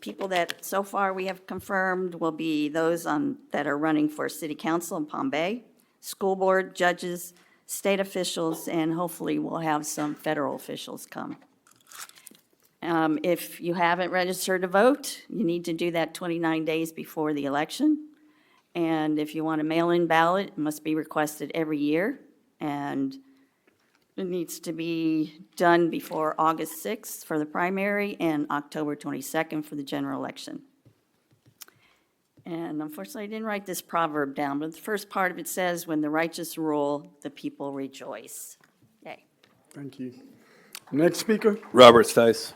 people that so far we have confirmed will be those that are running for city council in Palm Bay, school board, judges, state officials, and hopefully we'll have some federal officials come. If you haven't registered to vote, you need to do that 29 days before the election. And if you want a mail-in ballot, it must be requested every year. And it needs to be done before August 6th for the primary and October 22nd for the general election. And unfortunately, I didn't write this proverb down, but the first part of it says, when the righteous rule, the people rejoice. Yay. Thank you. Next speaker. Robert Stice.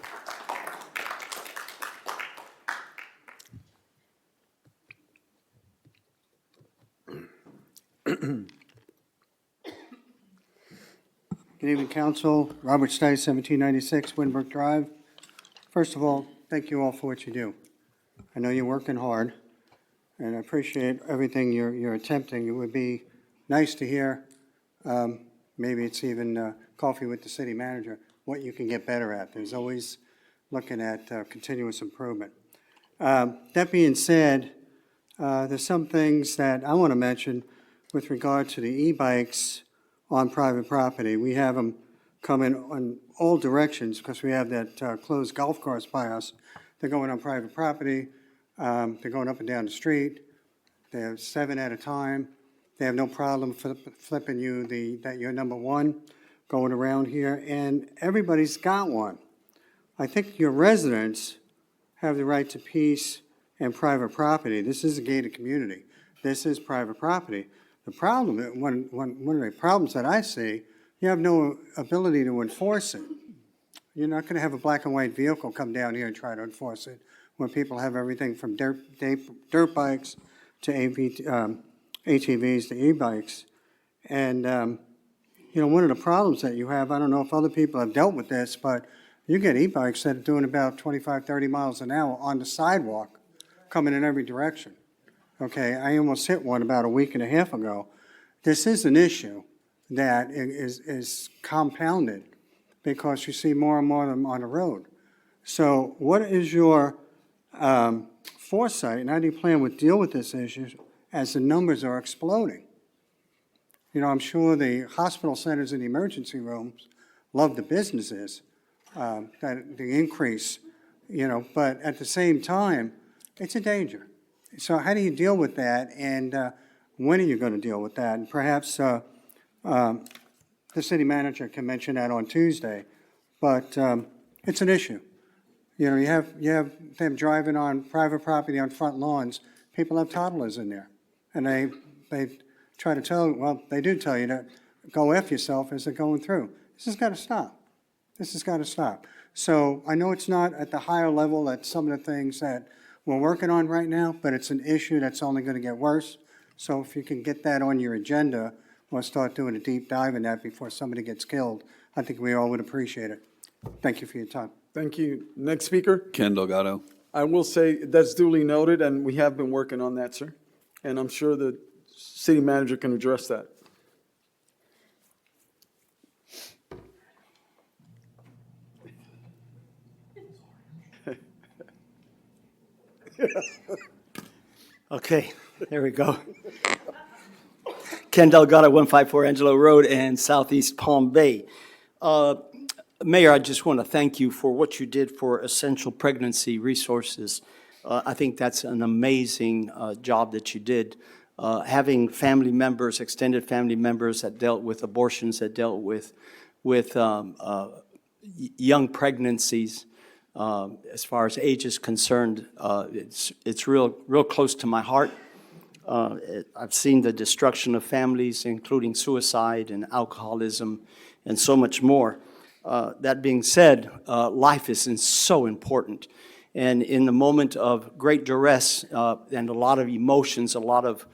Good evening, Council. Robert Stice, 1796 Winbrook Drive. First of all, thank you all for what you do. I know you're working hard, and I appreciate everything you're attempting. It would be nice to hear, maybe it's even coffee with the city manager, what you can get better at. There's always looking at continuous improvement. That being said, there's some things that I want to mention with regard to the e-bikes on private property. We have them coming on all directions because we have that closed golf course by us. They're going on private property. They're going up and down the street. They have 7 at a time. They have no problem flipping you that you're number one going around here, and everybody's got one. I think your residents have the right to peace and private property. This is a gated community. This is private property. The problem, one of the problems that I see, you have no ability to enforce it. You're not going to have a black and white vehicle come down here and try to enforce it when people have everything from dirt bikes to ATVs to e-bikes. And, one of the problems that you have, I don't know if other people have dealt with this, but you get e-bikes that are doing about 25, 30 miles an hour on the sidewalk, coming in every direction. Okay, I almost hit one about a week and a half ago. This is an issue that is compounded because you see more and more of them on the road. So what is your foresight, and how do you plan to deal with this issue as the numbers are exploding? I'm sure the hospital centers and the emergency rooms love the businesses, that the increase, but at the same time, it's a danger. So how do you deal with that, and when are you going to deal with that? And perhaps the city manager can mention that on Tuesday, but it's an issue. You have them driving on private property on front lawns. People have toddlers in there, and they try to they do tell you to go F yourself as they're going through. This has got to stop. This has got to stop. So I know it's not at the higher level that some of the things that we're working on right now, but it's an issue that's only going to get worse. So if you can get that on your agenda, we'll start doing a deep dive in that before somebody gets killed. I think we all would appreciate it. Thank you for your time. Thank you. Next speaker. Ken Delgado. I will say that's duly noted, and we have been working on that, sir. And I'm sure the city manager can address that. Okay, there we go. Ken Delgado, 154 Angelo Road in Southeast Palm Bay. Mayor, I just want to thank you for what you did for Essential Pregnancy Resources. I think that's an amazing job that you did. Having family members, extended family members that dealt with abortions, that dealt with young pregnancies, as far as age is concerned, it's real close to my heart. I've seen the destruction of families, including suicide and alcoholism and so much more. That being said, life is so important. And in the moment of great duress and a lot of emotions, a lot of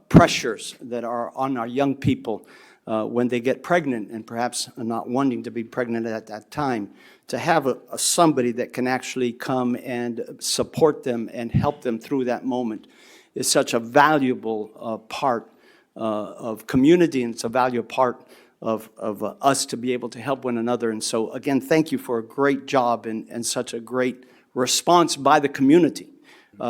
pressures that are on our young people when they get pregnant and perhaps not wanting to be pregnant at that time, to have somebody that can actually come and support them and help them through that moment is such a valuable part of community, and it's a valuable part of us to be able to help one another. And so, again, thank you for a great job and such a great response by the community.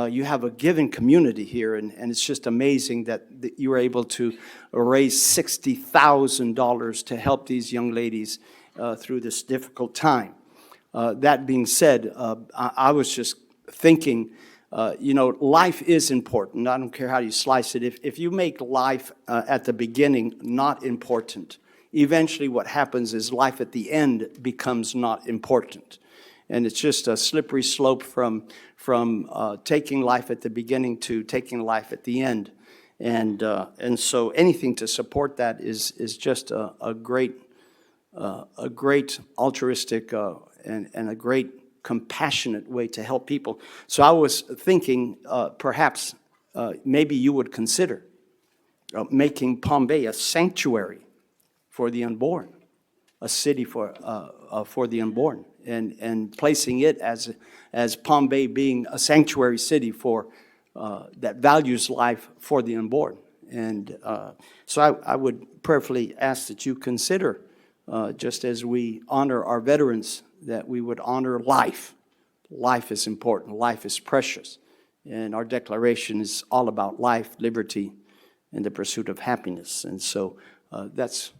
You have a given community here, and it's just amazing that you were able to raise $60,000 to help these young ladies through this difficult time. That being said, I was just thinking, life is important. I don't care how you slice it. If you make life at the beginning not important, eventually what happens is life at the end becomes not important. And it's just a slippery slope from taking life at the beginning to taking life at the end. And so anything to support that is just a great altruistic and a great compassionate way to help people. So I was thinking perhaps maybe you would consider making Palm Bay a sanctuary for the unborn, a city for the unborn, and placing it as Palm Bay being a sanctuary city for that values life for the unborn. And so I would prayerfully ask that you consider, just as we honor our veterans, that we would honor life. Life is important. Life is precious. And our declaration is all about life, liberty, and the pursuit of happiness. And so that's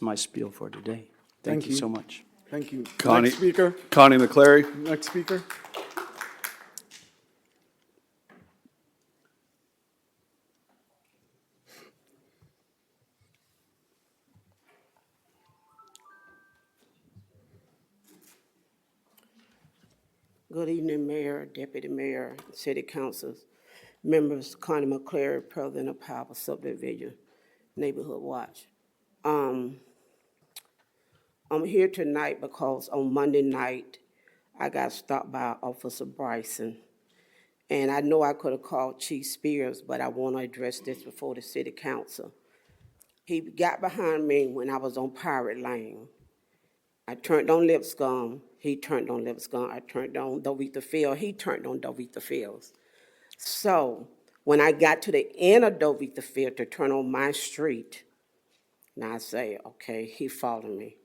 my spiel for today. Thank you so much. Thank you. Connie, Next speaker. Connie McClary. Next speaker. Good evening, Mayor, Deputy Mayor, City Councils, members, Connie McClary, President of Power Subdivision Neighborhood Watch. I'm here tonight because on Monday night, I got stopped by Officer Bryson. And I know I could have called Chief Spears, but I want to address this before the City Council. He got behind me when I was on Pirate Lane. I turned on Lipscomb, he turned on Lipscomb. I turned on Dovita Field, he turned on Dovita Fields. So when I got to the end of Dovita Field to turn on my street, now I say, okay, he followed me.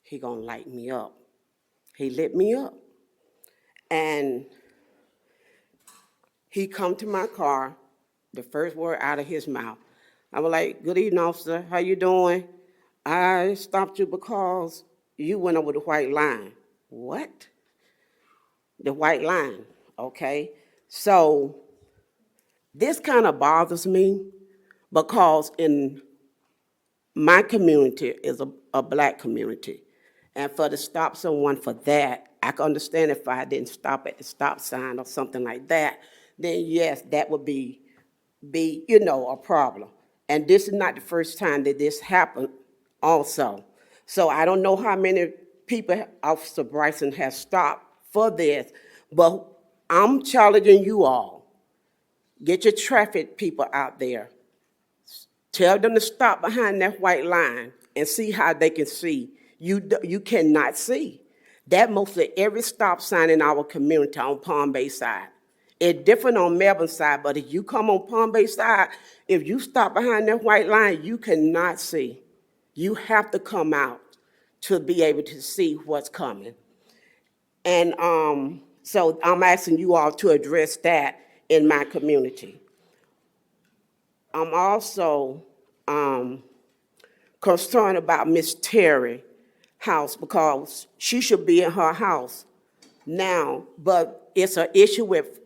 He gonna light me up. He lit me up. And he come to my car, the first word out of his mouth. I was like, good evening, officer, how you doing? I stopped you because you went over the white line. What? The white line, okay? So this kind of bothers me because in my community is a black community. And for to stop someone for that, I can understand if I didn't stop at the stop sign or something like that, then yes, that would be a problem. And this is not the first time that this happened also. So I don't know how many people Officer Bryson has stopped for this, but I'm challenging you all. Get your traffic people out there. Tell them to stop behind that white line and see how they can see. You cannot see. That mostly every stop sign in our community on Palm Bay side. It's different on Melbourne side, but if you come on Palm Bay side, if you stop behind that white line, you cannot see. You have to come out to be able to see what's coming. And so I'm asking you all to address that in my community. I'm also concerned about Miss Terry house because she should be in her house now, but it's an issue with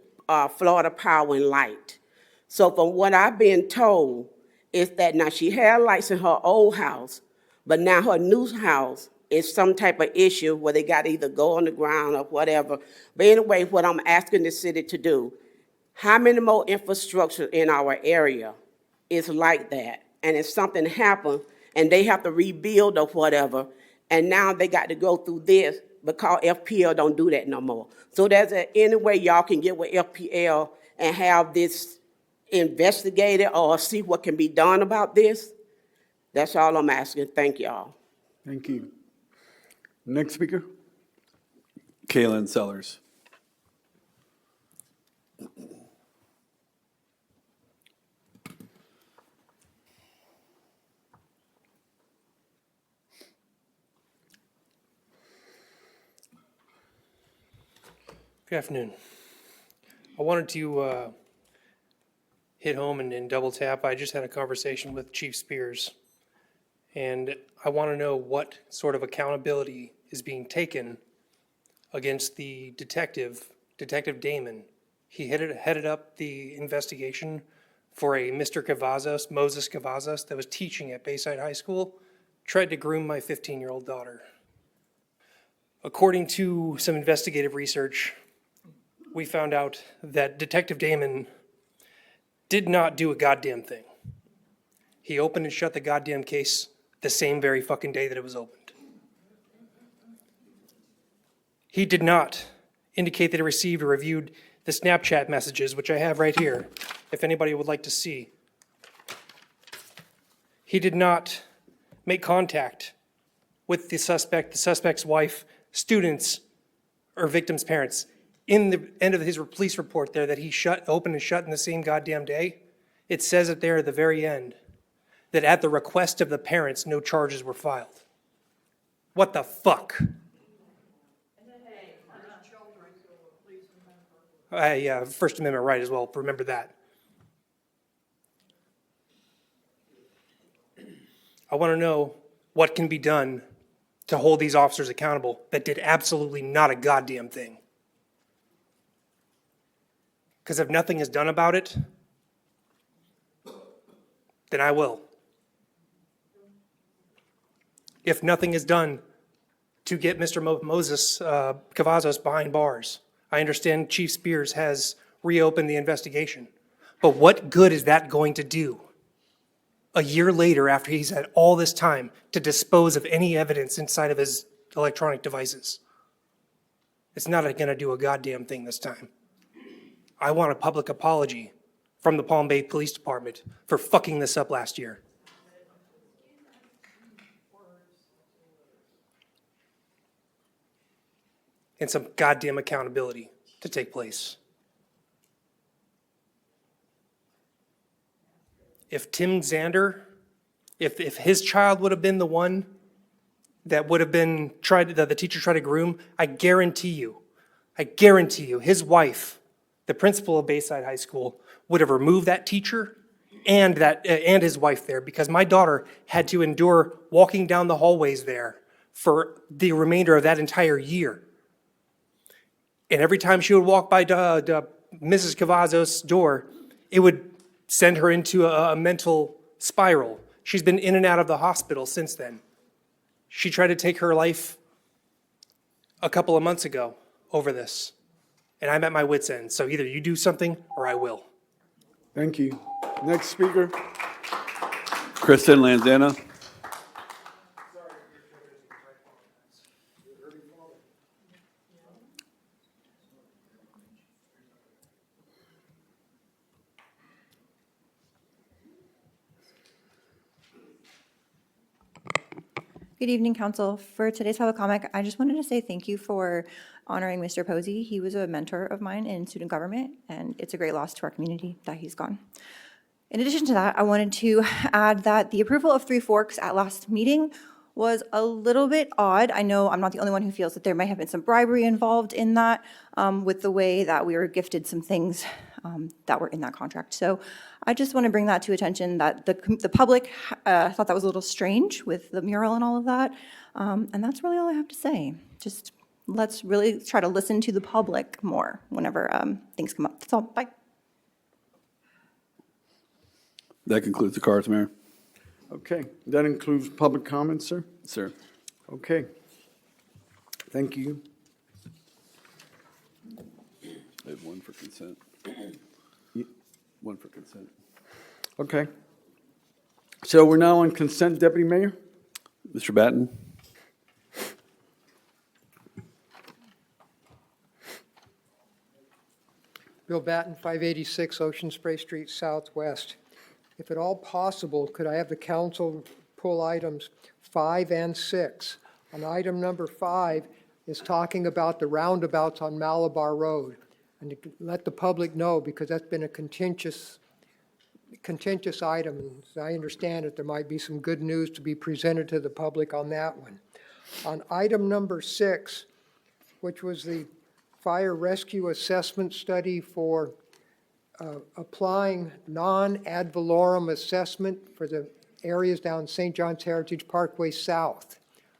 Florida Power and Light. So from what I've been told, is that now she had lights in her old house, but now her new house is some type of issue where they got to either go on the ground or whatever. But anyway, what I'm asking the city to do, how many more infrastructure in our area is like that? And if something happens and they have to rebuild or whatever, and now they got to go through this because FPL don't do that no more. So there's any way y'all can get with FPL and have this investigated or see what can be done about this? That's all I'm asking. Thank y'all. Thank you. Next speaker. Kaylin Sellers. Good afternoon. I wanted to hit home and double tap. I just had a conversation with Chief Spears, and I want to know what sort of accountability is being taken against the Detective Damon. He headed up the investigation for a Mr. Cavazos, Moses Cavazos, that was teaching at Bayside High School, tried to groom my 15-year-old daughter. According to some investigative research, we found out that Detective Damon did not do a goddamn thing. He opened and shut the goddamn case the same very fucking day that it was opened. He did not indicate that he received or reviewed the Snapchat messages, which I have right here, if anybody would like to see. He did not make contact with the suspect's wife, students, or victim's parents. In the end of his police report there that he opened and shut in the same goddamn day, it says it there at the very end that at the request of the parents, no charges were filed. What the fuck? Yeah, First Amendment right as well, remember that. I want to know what can be done to hold these officers accountable that did absolutely not a goddamn thing. Because if nothing is done about it, then I will. If nothing is done to get Mr. Moses Cavazos behind bars, I understand Chief Spears has reopened the investigation. But what good is that going to do a year later after he's had all this time to dispose of any evidence inside of his electronic devices? It's not going to do a goddamn thing this time. I want a public apology from the Palm Bay Police Department for fucking this up last year. And some goddamn accountability to take place. If Tim Zander, if his child would have been the one that would have been that the teacher tried to groom, I guarantee you, his wife, the principal of Bayside High School, would have removed that teacher and his wife there, because my daughter had to endure walking down the hallways there for the remainder of that entire year. And every time she would walk by Mrs. Cavazos' door, it would send her into a mental spiral. She's been in and out of the hospital since then. She tried to take her life a couple of months ago over this. And I'm at my wit's end. So either you do something or I will. Thank you. Next speaker. Kristen Lanzana. Good evening, Council. For today's public comment, I just wanted to say thank you for honoring Mr. Posey. He was a mentor of mine in student government, and it's a great loss to our community that he's gone. In addition to that, I wanted to add that the approval of Three Forks at last meeting was a little bit odd. I know I'm not the only one who feels that there may have been some bribery involved in that with the way that we were gifted some things that were in that contract. So I just want to bring that to attention, that the public thought that was a little strange with the mural and all of that. And that's really all I have to say. Just let's really try to listen to the public more whenever things come up. That's all. Bye. That concludes the cards, Mayor. Okay, that includes public comments, sir? Sir. Okay. Thank you. I have one for consent. One for consent. Okay. So we're now on consent, Deputy Mayor? Mr. Batten? Bill Batten, 586 Ocean Spray Street Southwest. If at all possible, could I have the council pull items 5 and 6? On item number 5 is talking about the roundabouts on Malabar Road. And to let the public know, because that's been a contentious item. And as I understand it, there might be some good news to be presented to the public on that one. On item number 6, which was the fire rescue assessment study for applying non-ad valorem assessment for the areas down St. John's Heritage Parkway South.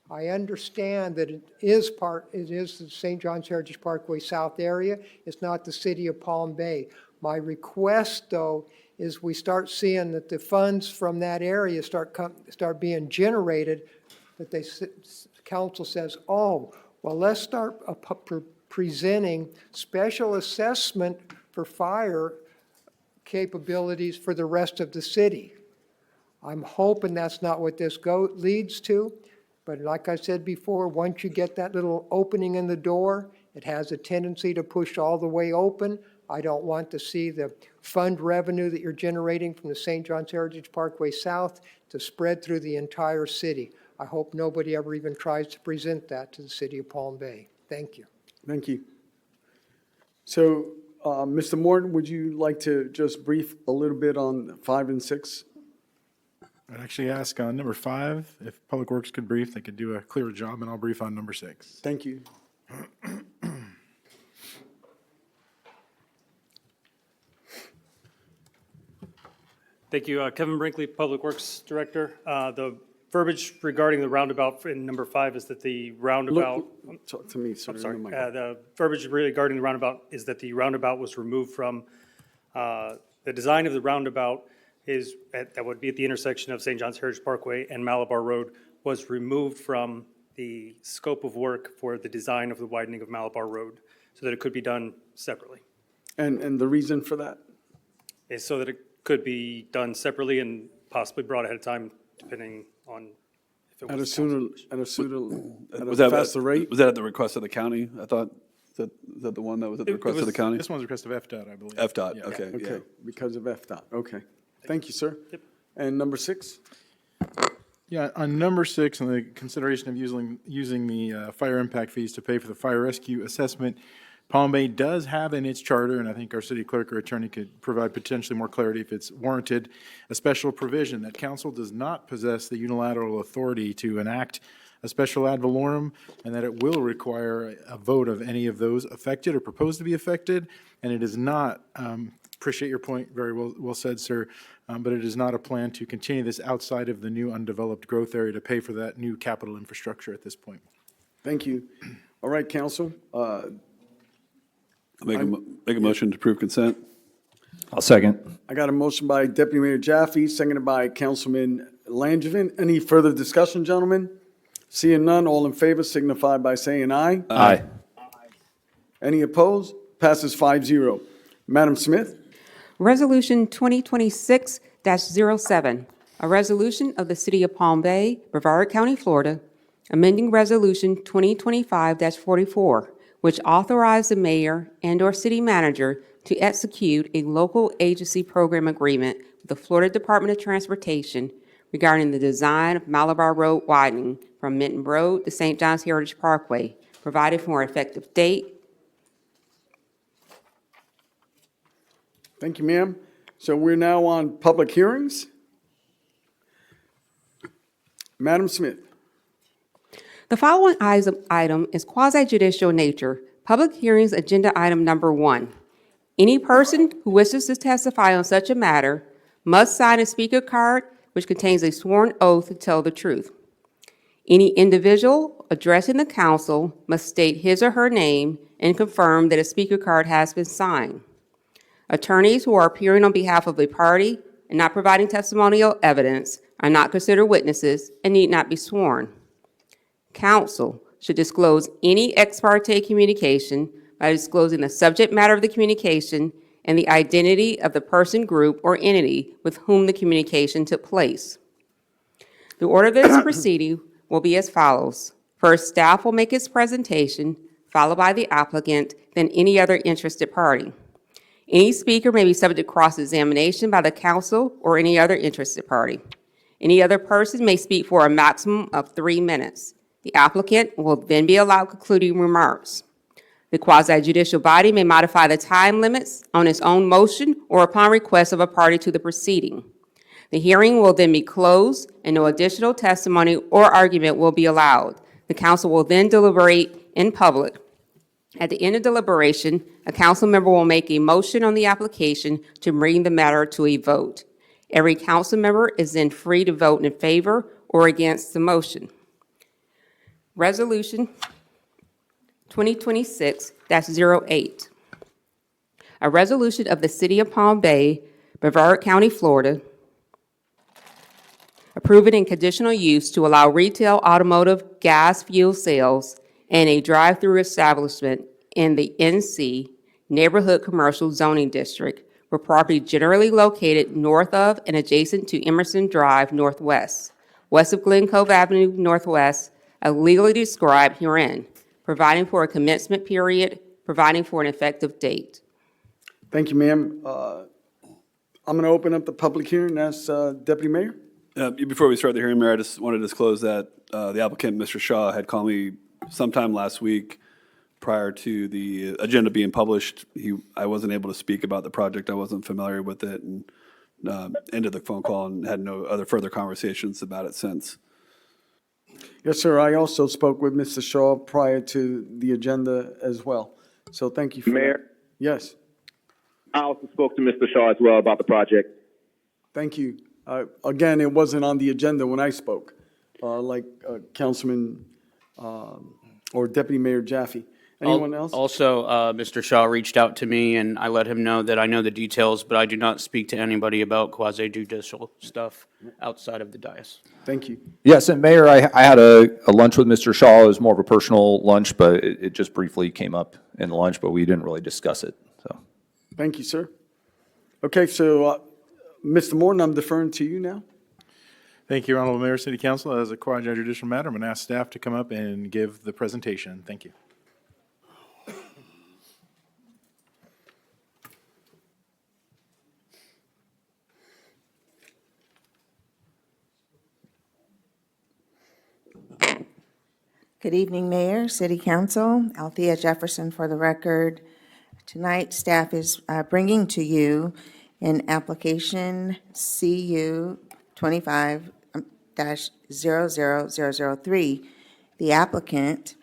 I understand that it is the St. John's Heritage Parkway South area. It's not the city of Palm Bay. My request, though, is we start seeing that the funds from that area start being generated, that council says, oh, well, let's start presenting special assessment for fire capabilities for the rest of the city. I'm hoping that's not what this leads to, but like I said before, once you get that little opening in the door, it has a tendency to push all the way open. I don't want to see the fund revenue that you're generating from the St. John's Heritage Parkway South to spread through the entire city. I hope nobody ever even tries to present that to the city of Palm Bay. Thank you. Thank you. So, Mr. Morton, would you like to just brief a little bit on 5 and 6? I'd actually ask on number 5, if Public Works could brief, they could do a clearer job, and I'll brief on number 6. Thank you. Thank you. Kevin Brinkley, Public Works Director. The verbiage regarding the roundabout in number 5 is that the roundabout. Talk to me, sir. I'm sorry. The verbiage regarding the roundabout is that the roundabout was removed from, the design of the roundabout is, that would be at the intersection of St. John's Heritage Parkway and Malabar Road, was removed from the scope of work for the design of the widening of Malabar Road, so that it could be done separately. And the reason for that? Is so that it could be done separately and possibly brought ahead of time, depending on if it was. At a faster rate? Was that at the request of the county? I thought, is that the one that was at the request of the county? This one's a request of FDOT, I believe. FDOT, Yeah. okay, yeah. Okay, because of FDOT, okay. Thank you, sir. Yep. And number 6? Yeah, on number 6, on the consideration of using the fire impact fees to pay for the fire rescue assessment, Palm Bay does have in its charter, and I think our city clerk or attorney could provide potentially more clarity if it's warranted, a special provision that council does not possess the unilateral authority to enact a special ad valorem, and that it will require a vote of any of those affected or proposed to be affected, and it is not, appreciate your point, very well said, sir, but it is not a plan to continue this outside of the new undeveloped growth area to pay for that new capital infrastructure at this point. Thank you. All right, council. Make a motion to approve consent. I'll second. I got a motion by Deputy Mayor Jaffe, seconded by Councilman Langevin. Any further discussion, gentlemen? Seeing none, all in favor signify by saying aye. Aye. Any opposed? Passes 5-0. Madam Smith? Resolution 2026-07, a resolution of the City of Palm Bay, Brevard County, Florida, amending Resolution 2025-44, which authorized the mayor and/or city manager to execute a local agency program agreement with the Florida Department of Transportation regarding the design of Malabar Road widening from Minton Road to St. John's Heritage Parkway, provided for an effective date. Thank you, ma'am. So we're now on public hearings. Madam Smith. The following item is quasi-judicial nature. Public hearings, agenda item number 1. Any person who wishes to testify on such a matter must sign a speaker card which contains a sworn oath to tell the truth. Any individual addressing the council must state his or her name and confirm that a speaker card has been signed. Attorneys who are appearing on behalf of a party and not providing testimonial evidence are not considered witnesses and need not be sworn. Counsel should disclose any ex parte communication by disclosing the subject matter of the communication and the identity of the person, group, or entity with whom the communication took place. The order of this proceeding will be as follows. First, staff will make its presentation, followed by the applicant, then any other interested party. Any speaker may be subject to cross-examination by the council or any other interested party. Any other person may speak for a maximum of 3 minutes. The applicant will then be allowed concluding remarks. The quasi-judicial body may modify the time limits on its own motion or upon request of a party to the proceeding. The hearing will then be closed and no additional testimony or argument will be allowed. The council will then deliberate in public. At the end of deliberation, a council member will make a motion on the application to bring the matter to a vote. Every council member is then free to vote in favor or against the motion. Resolution 2026-08. A resolution of the City of Palm Bay, Brevard County, Florida, approving in conditional use to allow retail automotive gas fuel sales and a drive-through establishment in the NC Neighborhood Commercial Zoning District for property generally located north of and adjacent to Emerson Drive Northwest, west of Glencove Avenue Northwest, as legally described herein, providing for a commencement period, providing for an effective date. Thank you, ma'am. I'm going to open up the public hearing. That's Deputy Mayor. Before we start the hearing, Mayor, I just wanted to disclose that the applicant, Mr. Shaw, had called me sometime last week prior to the agenda being published. I wasn't able to speak about the project. I wasn't familiar with it, and ended the phone call and had no other further conversations about it since. Yes, sir. I also spoke with Mr. Shaw prior to the agenda as well. So thank you for Mayor? that. Yes, I also spoke to Mr. Shaw as well about the project. thank you. Again, it wasn't on the agenda when I spoke, like Councilman or Deputy Mayor Jaffe. Anyone else? Also, Mr. Shaw reached out to me, and I let him know that I know the details, but I do not speak to anybody about quasi-judicial stuff outside of the dais. Thank you. Yes, and Mayor, I had a lunch with Mr. Shaw. It was more of a personal lunch, but it just briefly came up in lunch, but we didn't really discuss it, so. Thank you, sir. Okay, so Mr. Morton, I'm deferring to you now. Thank you, Honorable Mayor, City Council. As a quasi-judicial matter, I'm going to ask staff to come up and give the presentation. Thank you. Good evening, Mayor, City Council. Althea Jefferson for the record. Tonight, staff is bringing to you an application CU 25-00003. The applicant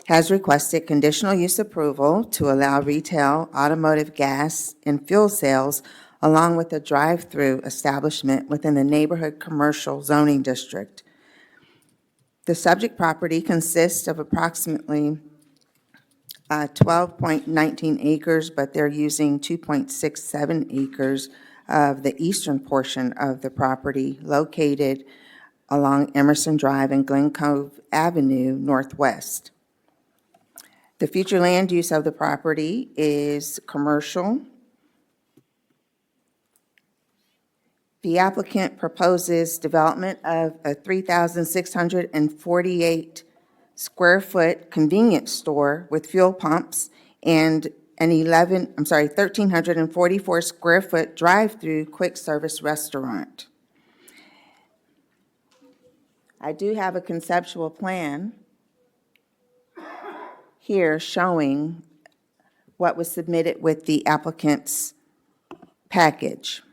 has requested conditional use approval to allow retail automotive gas and fuel sales along with a drive-through establishment within the neighborhood commercial zoning district. The subject property consists of approximately 12.19 acres, but they're using 2.67 acres of the eastern portion of the property located along Emerson Drive and Glencove Avenue Northwest. The future land use of the property is commercial. The applicant proposes development of a 3,648 square foot convenience store with fuel pumps and an 1,344 square foot drive-through quick service restaurant. I do have a conceptual plan here showing what was submitted with the applicant's package.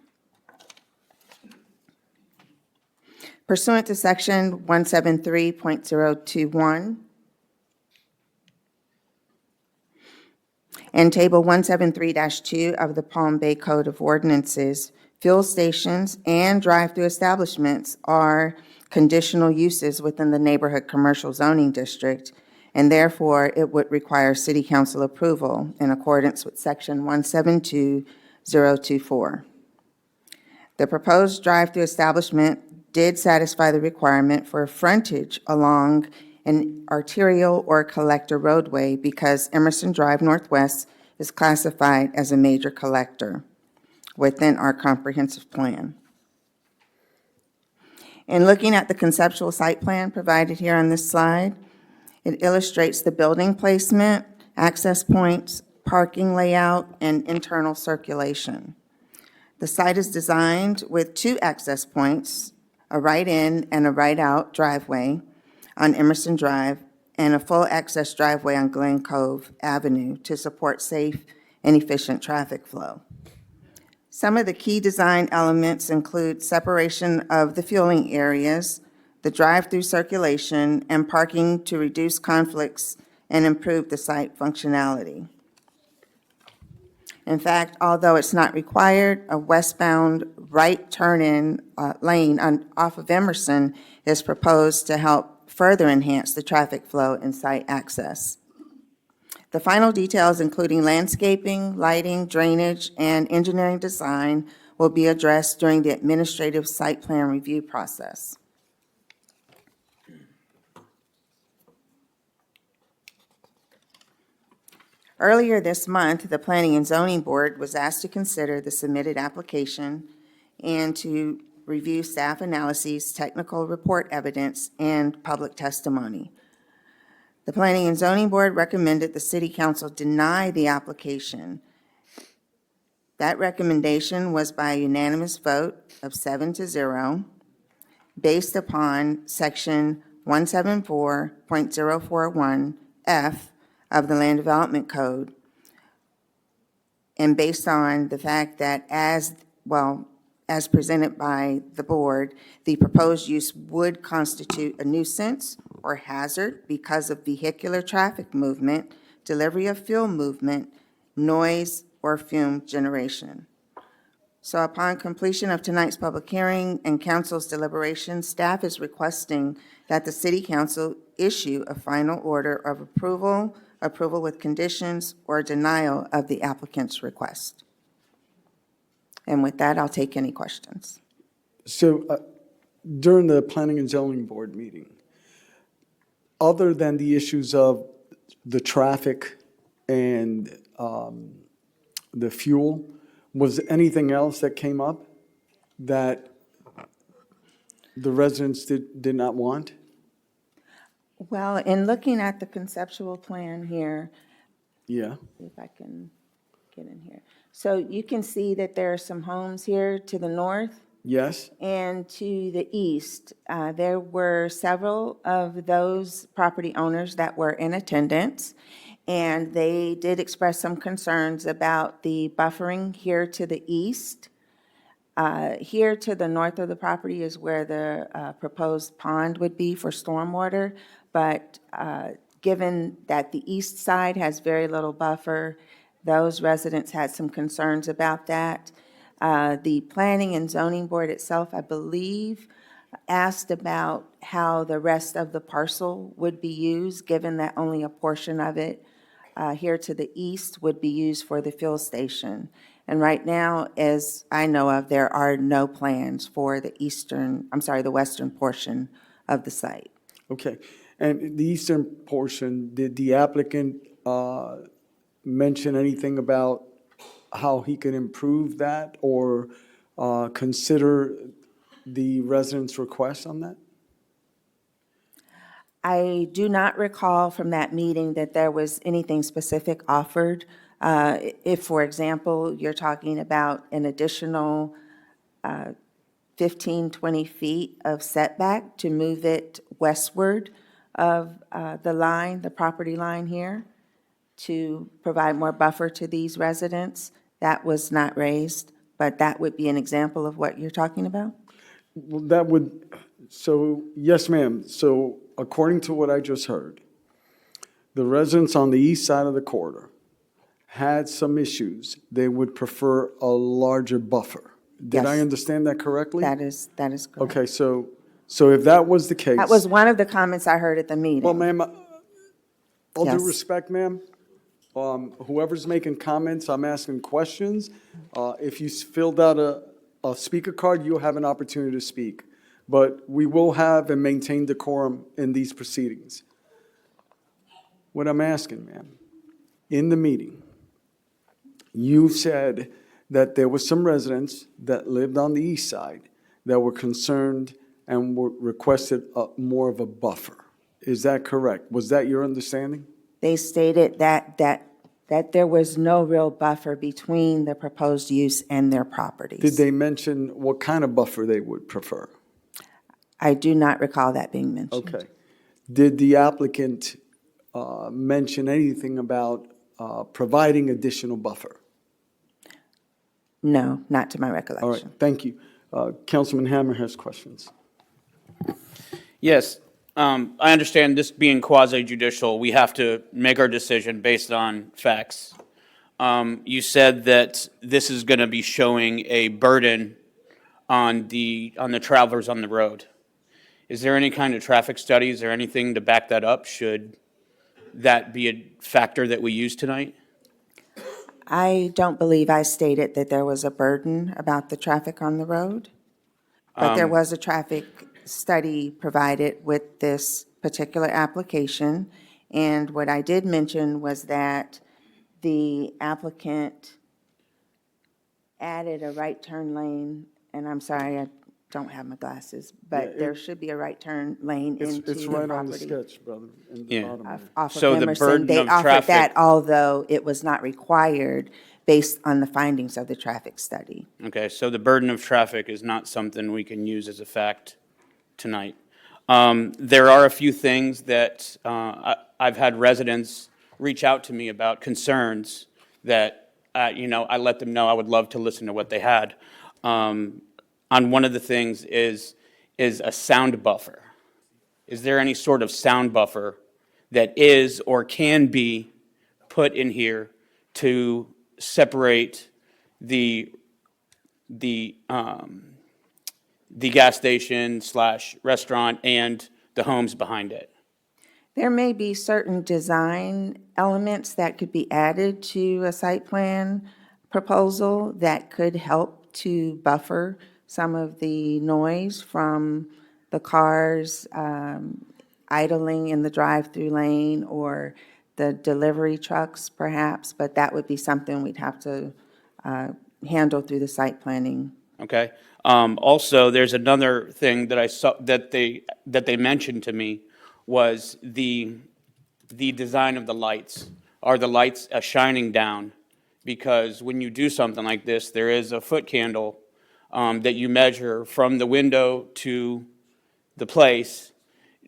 Pursuant to Section 173.021, In Table 173-2 of the Palm Bay Code of Ordinances, fuel stations and drive-through establishments are conditional uses within the neighborhood commercial zoning district, and therefore it would require city council approval in accordance with section 172024. The proposed drive-through establishment did satisfy the requirement for frontage along an arterial or collector roadway because Emerson Drive Northwest is classified as a major collector within our comprehensive plan. In looking at the conceptual site plan provided here on this slide, it illustrates the building placement, access points, parking layout, and internal circulation. The site is designed with 2 access points, a right-in and a right-out driveway on Emerson Drive, and a full access driveway on Glencove Avenue to support safe and efficient traffic flow. Some of the key design elements include separation of the fueling areas, the drive-through circulation, and parking to reduce conflicts and improve the site functionality. In fact, although it's not required, a westbound right turn-in lane off of Emerson is proposed to help further enhance the traffic flow and site access. The final details, including landscaping, lighting, drainage, and engineering design, will be addressed during the administrative site plan review process. Earlier this month, the Planning and Zoning Board was asked to consider the submitted application and to review staff analyses, technical report evidence, and public testimony. The Planning and Zoning Board recommended the City Council deny the application. That recommendation was by a unanimous vote of 7-0, based upon Section 174.041F of the Land Development Code, and based on the fact that as presented by the board, the proposed use would constitute a nuisance or hazard because of vehicular traffic movement, delivery of fuel movement, noise, or fume generation. So upon completion of tonight's public hearing and council's deliberation, staff is requesting that the City Council issue a final order of approval with conditions, or denial of the applicant's request. And with that, I'll take any questions. So during the Planning and Zoning Board meeting, other than the issues of the traffic and the fuel, was anything else that came up that the residents did not want? Well, in looking at the conceptual plan here, Yeah. if I can get in here. So you can see that there are some homes here to the north Yes? and to the east. There were several of those property owners that were in attendance, and they did express some concerns about the buffering here to the east. Here to the north of the property is where the proposed pond would be for stormwater, but given that the east side has very little buffer, those residents had some concerns about that. The Planning and Zoning Board itself, I believe, asked about how the rest of the parcel would be used, given that only a portion of it here to the east would be used for the fuel station. And right now, as I know of, there are no plans for the western portion of the site. Okay. And the eastern portion, did the applicant mention anything about how he could improve that or consider the residents' request on that? I do not recall from that meeting that there was anything specific offered. If, for example, you're talking about an additional 15, 20 feet of setback to move it westward of the property line here, to provide more buffer to these residents, that was not raised, but that would be an example of what you're talking about? Well, yes, ma'am. So according to what I just heard, the residents on the east side of the corridor had some issues, they would prefer a larger buffer. Did I Yes. understand that correctly? That is correct. Okay, so if that was the case. That was one of the comments I heard at the meeting. Well, ma'am, all due Yes. respect, ma'am, whoever's making comments, I'm asking questions. If you filled out a speaker card, you'll have an opportunity to speak. But we will have and maintain decorum in these proceedings. What I'm asking, ma'am, in the meeting, you said that there were some residents that lived on the east side that were concerned and requested more of a buffer. Is that correct? Was that your understanding? They stated that there was no real buffer between the proposed use and their properties. Did they mention what kind of buffer they would prefer? I do not recall that being mentioned. Okay. Did the applicant mention anything about providing additional buffer? No, not to my recollection. All right, thank you. Councilman Hammer has questions. Yes, I understand this being quasi-judicial, we have to make our decision based on facts. You said that this is going to be showing a burden on the travelers on the road. Is there any kind of traffic studies or anything to back that up? Should that be a factor that we use tonight? I don't believe I stated that there was a burden about the traffic on the road, but there was a traffic study provided with this particular application. And what I did mention was that the applicant added a right turn lane, and I'm sorry, I don't have my glasses, but there should be a right turn lane into the It's right on the property. sketch, brother. in the Yeah. bottom there. Off So of the Emerson, burden they of offered traffic- that, although it was not required based on the findings of the traffic study. Okay, so the burden of traffic is not something we can use as a fact tonight. There are a few things that I've had residents reach out to me about concerns that, I let them know I would love to listen to what they had. On one of the things is a sound buffer. Is there any sort of sound buffer that is or can be put in here to separate the gas station / restaurant and the homes behind it? There may be certain design elements that could be added to a site plan proposal that could help to buffer some of the noise from the cars idling in the drive-through lane or the delivery trucks perhaps, but that would be something we'd have to handle through the site planning. Okay. Also, there's another thing that I saw that they mentioned to me was the design of the lights. Are the lights shining down? Because when you do something like this, there is a foot candle that you measure from the window to the place.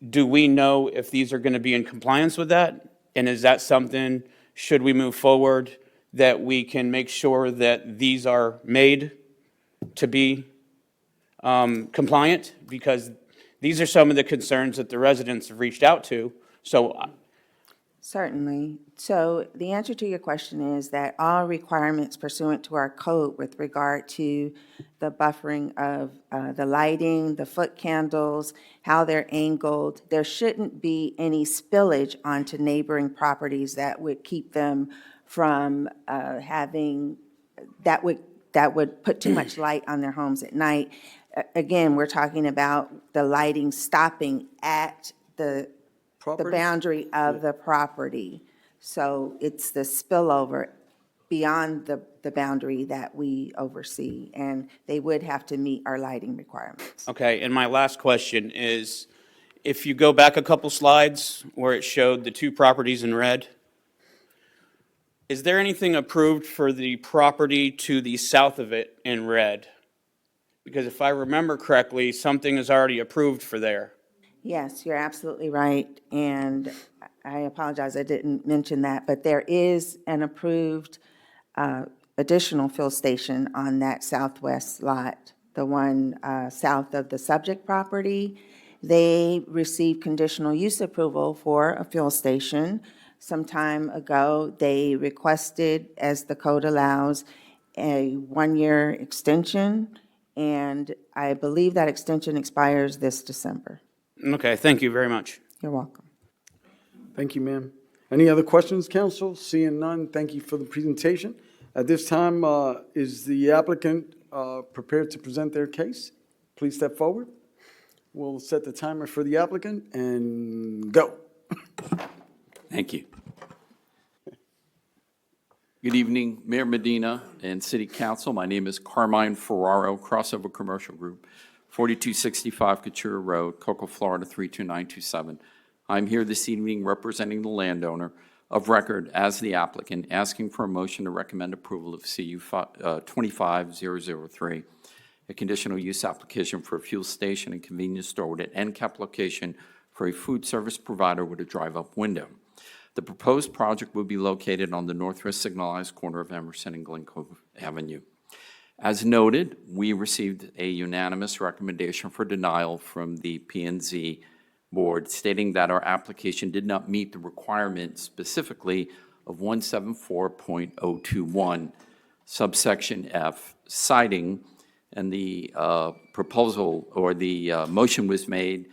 Do we know if these are going to be in compliance with that? And is that something, should we move forward, that we can make sure that these are made to be compliant? Because these are some of the concerns that the residents have reached out to. So Certainly. So the answer to your question is that all requirements pursuant to our code with regard to the buffering of the lighting, the foot candles, how they're angled, there shouldn't be any spillage onto neighboring properties that would keep them from that would put too much light on their homes at night. Again, we're talking about the lighting stopping at the boundary of the property. So it's the spillover beyond the boundary that we oversee, and they would have to meet our lighting requirements. okay, and my last question is, if you go back a couple slides where it showed the two properties in red, is there anything approved for the property to the south of it in red? Because if I remember correctly, something is already approved for there. Yes, you're absolutely right, and I apologize, I didn't mention that, but there is an approved additional fuel station on that southwest lot, the one south of the subject property. They received conditional use approval for a fuel station, some time ago. They requested, as the code allows, a one-year extension, and I believe that extension expires this December. Okay, thank you very much. You're welcome. Thank you, ma'am. Any other questions, council? Seeing none, thank you for the presentation. At this time, is the applicant prepared to present their case? Please step forward. We'll set the timer for the applicant and go. Thank you. Good evening, Mayor Medina and City Council. My name is Carmine Ferraro, Crossover Commercial Group, 4265 Couture Road, Cocoa, Florida, 32927. I'm here this evening representing the landowner of record as the applicant, asking for a motion to recommend approval of CU 25003, a conditional use application for a fuel station and convenience store with an end cap location for a food service provider with a drive-up window. The proposed project will be located on the northwest signalized corner of Emerson and Glencove Avenue. As noted, we received a unanimous recommendation for denial from the P&Z board stating that our application did not meet the requirement specifically of 174.021 subsection F, citing, and the proposal or the motion was made,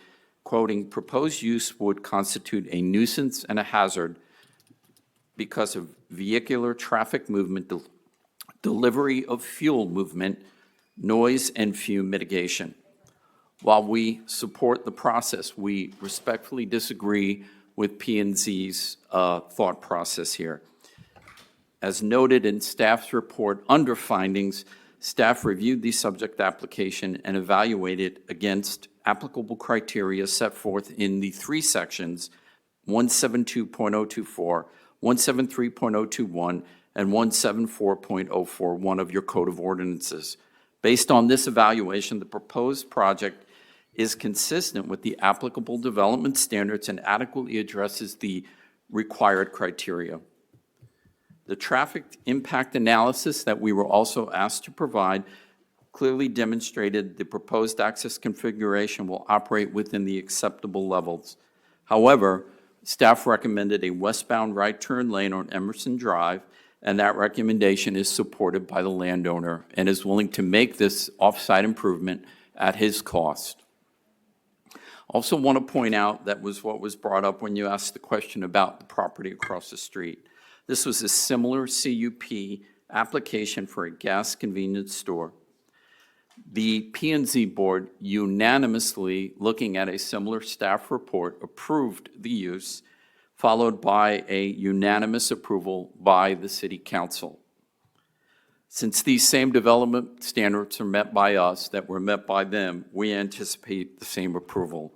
quoting, proposed use would constitute a nuisance and a hazard because of vehicular traffic movement, delivery of fuel movement, noise, and fume mitigation. While we support the process, we respectfully disagree with P&Z's thought process here. As noted in staff's report under findings, staff reviewed the subject application and evaluated against applicable criteria set forth in the three sections, 172.024, 173.021, and 174.041 of your Code of Ordinances. Based on this evaluation, the proposed project is consistent with the applicable development standards and adequately addresses the required criteria. The traffic impact analysis that we were also asked to provide clearly demonstrated the proposed access configuration will operate within the acceptable levels. However, staff recommended a westbound right turn lane on Emerson Drive, and that recommendation is supported by the landowner and is willing to make this off-site improvement at his cost. Also want to point out that was what was brought up when you asked the question about the property across the street. This was a similar CUP application for a gas convenience store. The P&Z board unanimously, looking at a similar staff report, approved the use, followed by a unanimous approval by the City Council. Since these same development standards are met by us that were met by them, we anticipate the same approval.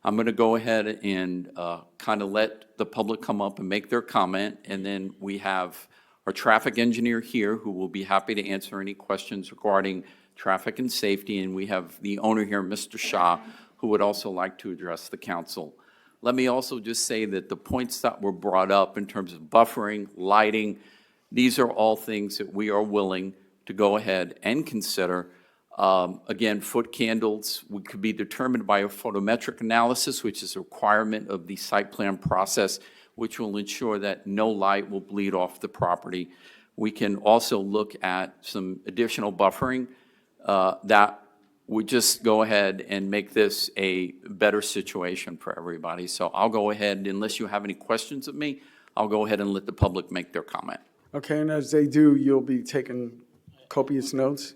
I'm going to go ahead and kind of let the public come up and make their comment, and then we have our traffic engineer here who will be happy to answer any questions regarding traffic and safety, and we have the owner here, Mr. Shah, who would also like to address the council. Let me also just say that the points that were brought up in terms of buffering, lighting, these are all things that we are willing to go ahead and consider. Again, foot candles could be determined by a photometric analysis, which is a requirement of the site plan process, which will ensure that no light will bleed off the property. We can also look at some additional buffering that would just go ahead and make this a better situation for everybody. So I'll go ahead, unless you have any questions of me, I'll go ahead and let the public make their comment. Okay, and as they do, you'll be taking copious notes?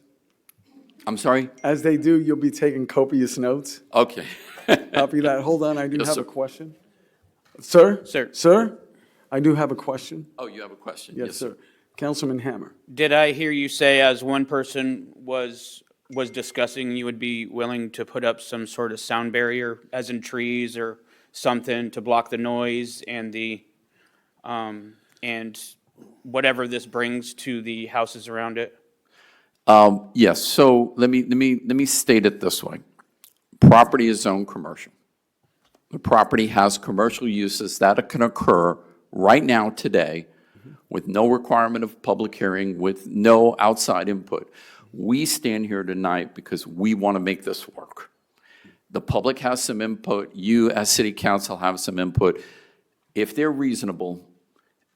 I'm sorry? As they do, you'll be taking copious notes? Okay. Copy that. Hold on, I do Yes, have sir. a question. Sir? Sir. Sir? I do have a question. Oh, you have a question? Yes, sir. Councilman Hammer. Did I hear you say, as one person was discussing, you would be willing to put up some sort of sound barrier, as in trees or something, to block the noise and and whatever this brings to the houses around it? Yes, so let me state it this way. Property is zoned commercial. The property has commercial uses that can occur right now today with no requirement of public hearing, with no outside input. We stand here tonight because we want to make this work. The public has some input. You, as City Council, have some input. If they're reasonable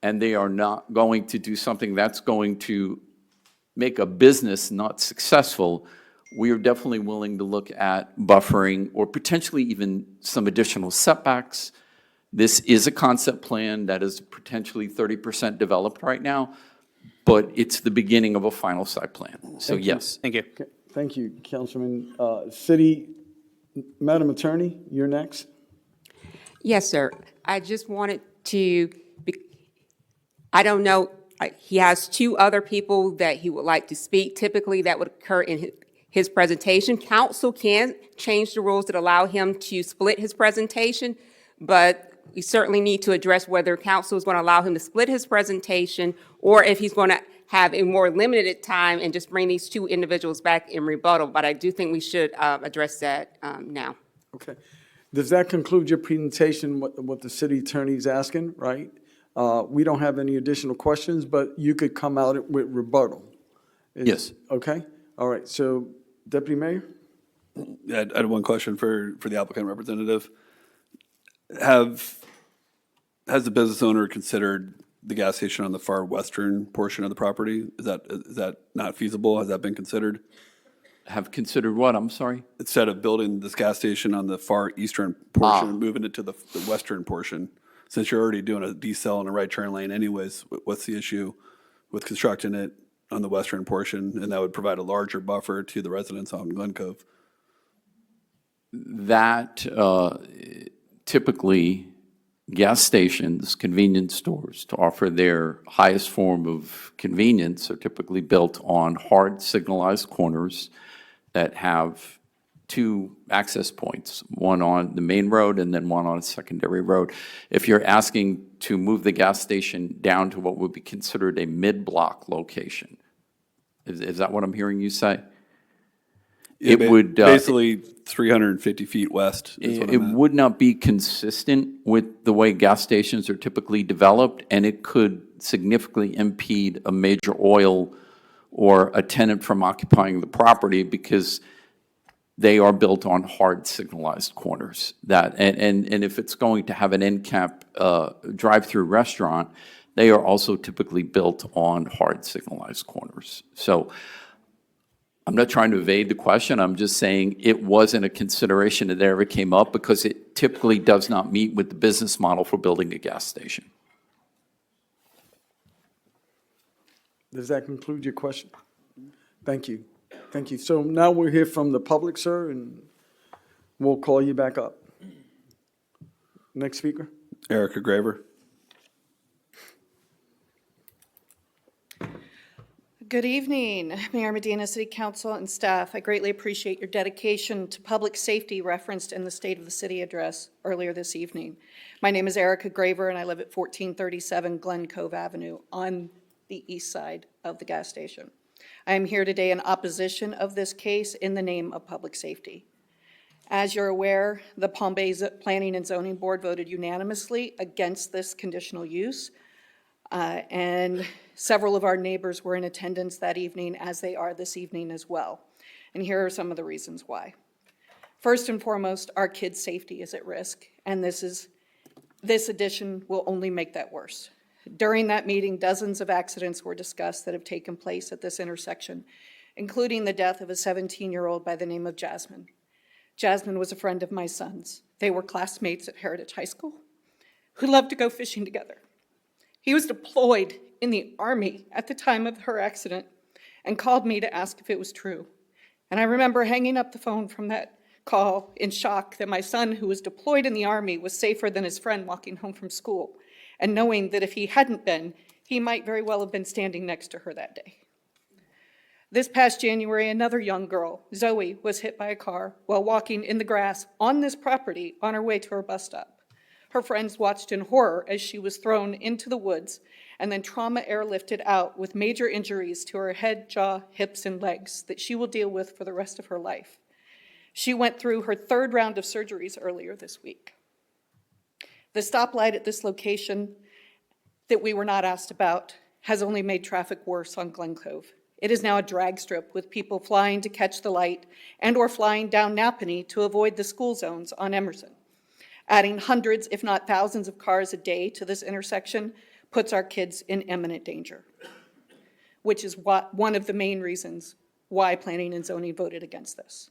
and they are not going to do something that's going to make a business not successful, we are definitely willing to look at buffering or potentially even some additional setbacks. This is a concept plan that is potentially 30% developed right now, but it's the beginning of a final site plan. So Thank you. yes. Thank you. Thank you, Councilman. Madam Attorney, you're next. Yes, sir. I just wanted to, I don't know, he has two other people that he would like to speak. Typically, that would occur in his presentation. Council can change the rules that allow him to split his presentation, but we certainly need to address whether council is going to allow him to split his presentation or if he's going to have a more limited time and just bring these two individuals back in rebuttal. But I do think we should address that now. Okay. Does that conclude your presentation, what the city attorney is asking, right? We don't have any additional questions, but you could come out with rebuttal. Yes. Okay. All right. So, Deputy Mayor? I had one question for the applicant representative. Has the business owner considered the gas station on the far western portion of the property? Is that not feasible? Has that been considered? Have considered what? I'm sorry? Instead of building this gas station on the far eastern portion, moving it to the western portion, since you're already doing a decel and a right turn lane anyways, what's the issue with constructing it on the western portion? And that would provide a larger buffer to the residents on Glencove. That typically gas stations, convenience stores, to offer their highest form of convenience are typically built on hard signalized corners that have two access points, one on the main road and then one on a secondary road. If you're asking to move the gas station down to what would be considered a mid-block location, is that what I'm hearing you say? Yeah, It would basically 350 feet west. Is what it I'm at. would not be consistent with the way gas stations are typically developed, and it could significantly impede a major oil or a tenant from occupying the property because they are built on hard signalized corners. And if it's going to have an end cap drive-through restaurant, they are also typically built on hard signalized corners. So I'm not trying to evade the question. I'm just saying it wasn't a consideration that ever came up because it typically does not meet with the business model for building a gas station. Does that conclude your question? Thank you. Thank you. So now we'll hear from the public, sir, and we'll call you back up. Next speaker. Erica Graver. Good evening, Mayor Medina, City Council, and staff. I greatly appreciate your dedication to public safety referenced in the State of the City address earlier this evening. My name is Erica Graver, and I live at 1437 Glencove Avenue on the east side of the gas station. I am here today in opposition of this case in the name of public safety. As you're aware, the Palm Bay Planning and Zoning Board voted unanimously against this conditional use, and several of our neighbors were in attendance that evening, as they are this evening as well. And here are some of the reasons why. First and foremost, our kids' safety is at risk, and this addition will only make that worse. During that meeting, dozens of accidents were discussed that have taken place at this intersection, including the death of a 17-year-old by the name of Jasmine. Jasmine was a friend of my son's. They were classmates at Heritage High School who loved to go fishing together. He was deployed in the Army at the time of her accident and called me to ask if it was true. And I remember hanging up the phone from that call in shock that my son, who was deployed in the Army, was safer than his friend walking home from school, and knowing that if he hadn't been, he might very well have been standing next to her that day. This past January, another young girl, Zoe, was hit by a car while walking in the grass on this property on her way to her bus stop. Her friends watched in horror as she was thrown into the woods and then trauma airlifted out with major injuries to her head, jaw, hips, and legs that she will deal with for the rest of her life. She went through her third round of surgeries earlier this week. The stoplight at this location that we were not asked about has only made traffic worse on Glencove. It is now a drag strip with people flying to catch the light and or flying down Napanee to avoid the school zones on Emerson. Adding hundreds, if not thousands, of cars a day to this intersection puts our kids in imminent danger, which is one of the main reasons why Planning and Zoning voted against this.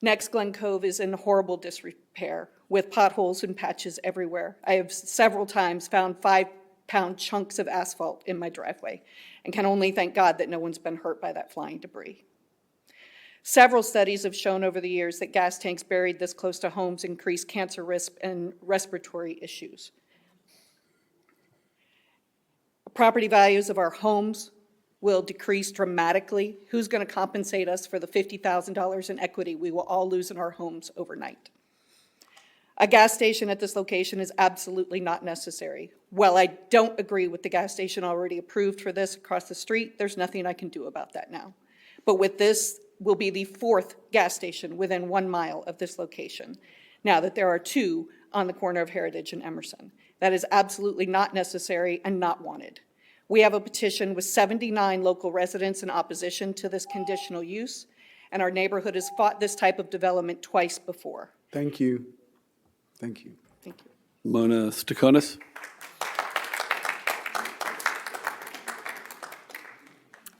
Next, Glencove is in horrible disrepair with potholes and patches everywhere. I have several times found 5-pound chunks of asphalt in my driveway and can only thank God that no one's been hurt by that flying debris. Several studies have shown over the years that gas tanks buried this close to homes increase cancer risk and respiratory issues. Property values of our homes will decrease dramatically. Who's going to compensate us for the $50,000 in equity we will all lose in our homes overnight? A gas station at this location is absolutely not necessary. While I don't agree with the gas station already approved for this across the street, there's nothing I can do about that now. But with this, will be the 4th gas station within 1 mile of this location, now that there are 2 on the corner of Heritage and Emerson. That is absolutely not necessary and not wanted. We have a petition with 79 local residents in opposition to this conditional use, and our neighborhood has fought this type of development twice before. Thank you. Thank you. Thank you. Mona Stakonis.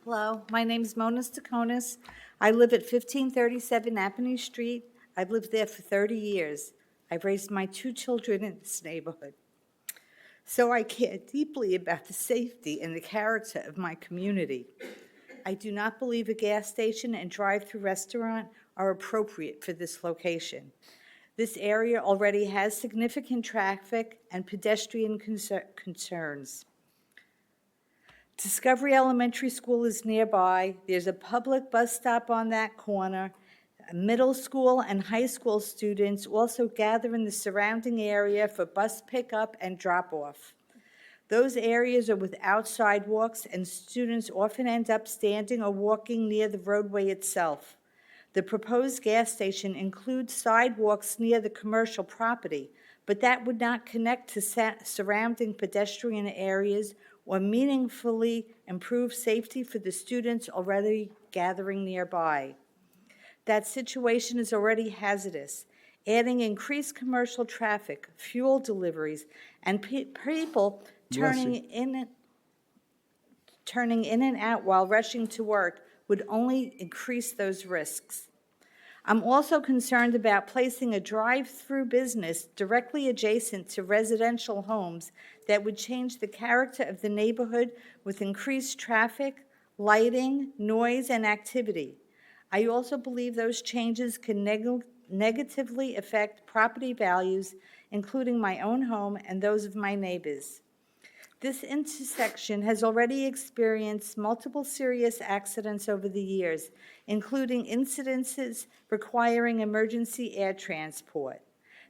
Hello, my name is Mona Stakonis. I live at 1537 Appanee Street. I've lived there for 30 years. I've raised my 2 children in this neighborhood. So I care deeply about the safety and the character of my community. I do not believe a gas station and drive-through restaurant are appropriate for this location. This area already has significant traffic and pedestrian concerns. Discovery Elementary School is nearby. There's a public bus stop on that corner. Middle school and high school students also gather in the surrounding area for bus pickup and drop-off. Those areas are without sidewalks, and students often end up standing or walking near the roadway itself. The proposed gas station includes sidewalks near the commercial property, but that would not connect to surrounding pedestrian areas or meaningfully improve safety for the students already gathering nearby. That situation is already hazardous. Adding increased commercial traffic, fuel deliveries, and people turning in and out while rushing to work would only increase those risks. I'm also concerned about placing a drive-through business directly adjacent to residential homes that would change the character of the neighborhood with increased traffic, lighting, noise, and activity. I also believe those changes can negatively affect property values, including my own home and those of my neighbors. This intersection has already experienced multiple serious accidents over the years, including incidences requiring emergency air transport.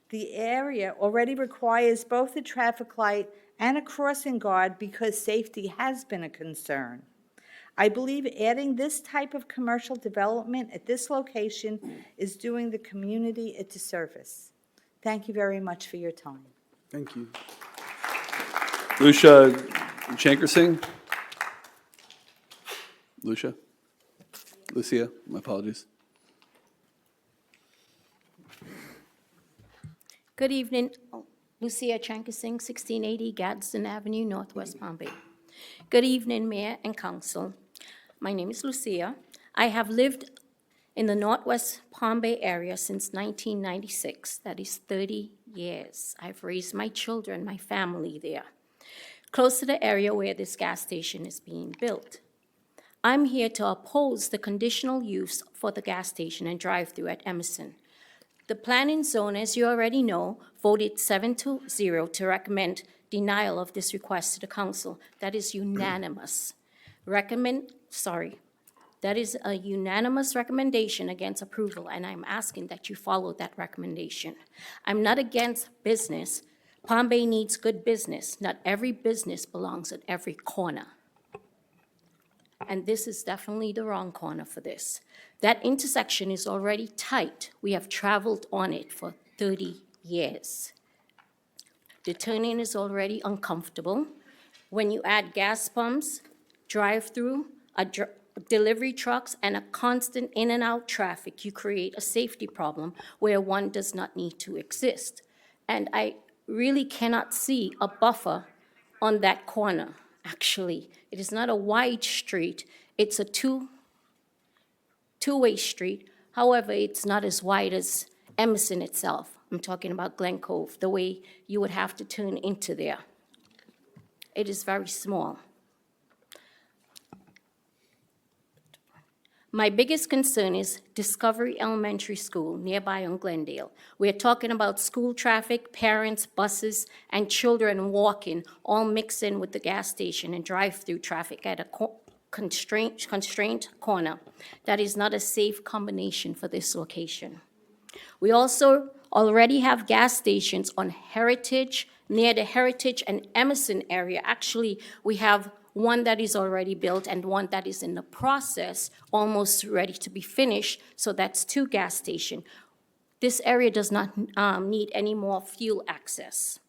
The area already requires both a traffic light and a crossing guard because safety has been a concern. I believe adding this type of commercial development at this location is doing the community a disservice. Thank you very much for your time. Thank you. Lucia Shankersing. Lucia, my apologies. Good evening. Lucia Chankasing, 1680 Gadsden Avenue, Northwest Palm Bay. Good evening, Mayor and Council. My name is Lucia. I have lived in the Northwest Palm Bay area since 1996. That is 30 years. I've raised my children, my family there, close to the area where this gas station is being built. I'm here to oppose the conditional use for the gas station and drive-through at Emerson. The planning zone, as you already know, voted 7-0 to recommend denial of this request to the council. That is unanimous. That is a unanimous recommendation against approval, and I'm asking that you follow that recommendation. I'm not against business. Palm Bay needs good business. Not every business belongs at every corner. And this is definitely the wrong corner for this. That intersection is already tight. We have traveled on it for 30 years. The turning is already uncomfortable. When you add gas pumps, drive-through, delivery trucks, and a constant in and out traffic, you create a safety problem where one does not need to exist. And I really cannot see a buffer on that corner, actually. It is not a wide street, it's a two-way street. However, it's not as wide as Emerson itself. I'm talking about Glencove, the way you would have to turn into there. It is very small. My biggest concern is Discovery Elementary School nearby on Glendale. We're talking about school traffic, parents, buses, and children walking, all mixed in with the gas station and drive-through traffic at a constrained corner. That is not a safe combination for this location. We also already have gas stations on Heritage, near the Heritage and Emerson area. Actually, we have one that is already built and one that is in the process, almost ready to be finished, so that's 2 gas stations. This area does not need any more fuel access.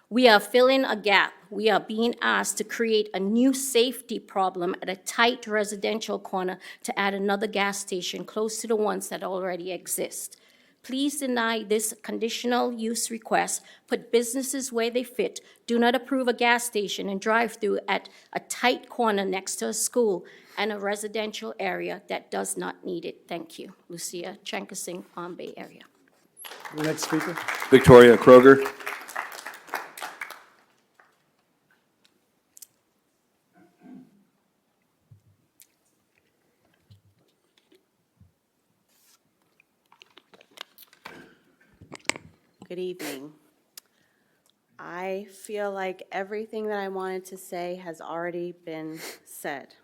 We are filling a gap. We are being asked to create a new safety problem at a tight residential corner to add another gas station close to the ones that already exist. Please deny this conditional use request, put businesses where they fit, do not approve a gas station and drive-through at a tight corner next to a school and a residential area that does not need it. Thank you. Lucia Chankasing, Palm Bay area. The next speaker. Victoria Kroger. Good evening. I feel like everything that I wanted to say has already been said.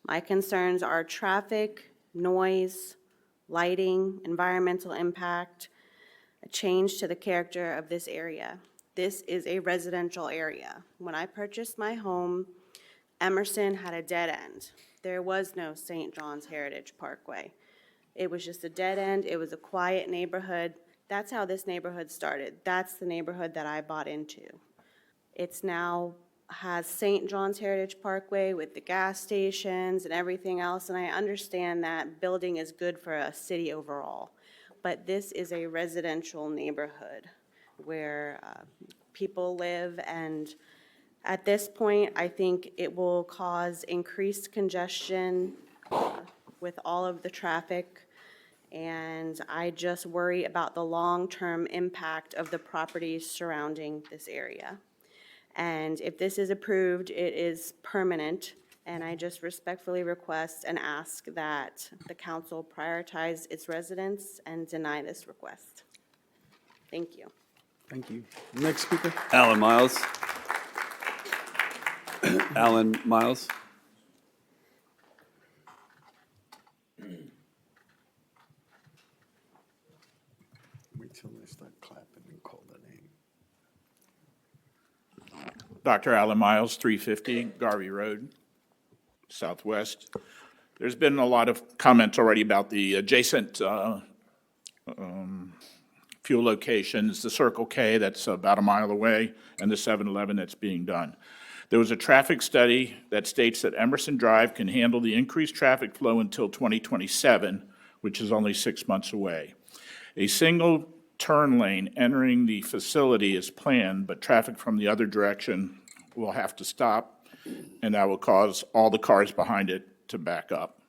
My concerns are traffic, noise, lighting, environmental impact, a change to the character of this area. This is a residential area. When I purchased my home, Emerson had a dead end. There was no St. John's Heritage Parkway. It was just a dead end. It was a quiet neighborhood. That's how this neighborhood started. That's the neighborhood that I bought into. It's now has St. John's Heritage Parkway with the gas stations and everything else, and I understand that building is good for a city overall. But this is a residential neighborhood where people live, and at this point, I think it will cause increased congestion with all of the traffic. And I just worry about the long-term impact of the properties surrounding this area. And if this is approved, it is permanent, and I just respectfully request and ask that the council prioritize its residents and deny this request. Thank you. Thank you. Next speaker. Alan Miles. Alan Miles. Wait till they start clapping and call the name. Dr. Alan Miles, 350 Garvey Road, Southwest. There's been a lot of comments already about the adjacent fuel locations, the Circle K that's about a mile away, and the 7-Eleven that's being done. There was a traffic study that states that Emerson Drive can handle the increased traffic flow until 2027, which is only 6 months away. A single turn lane entering the facility is planned, but traffic from the other direction will have to stop, and that will cause all the cars behind it to back up.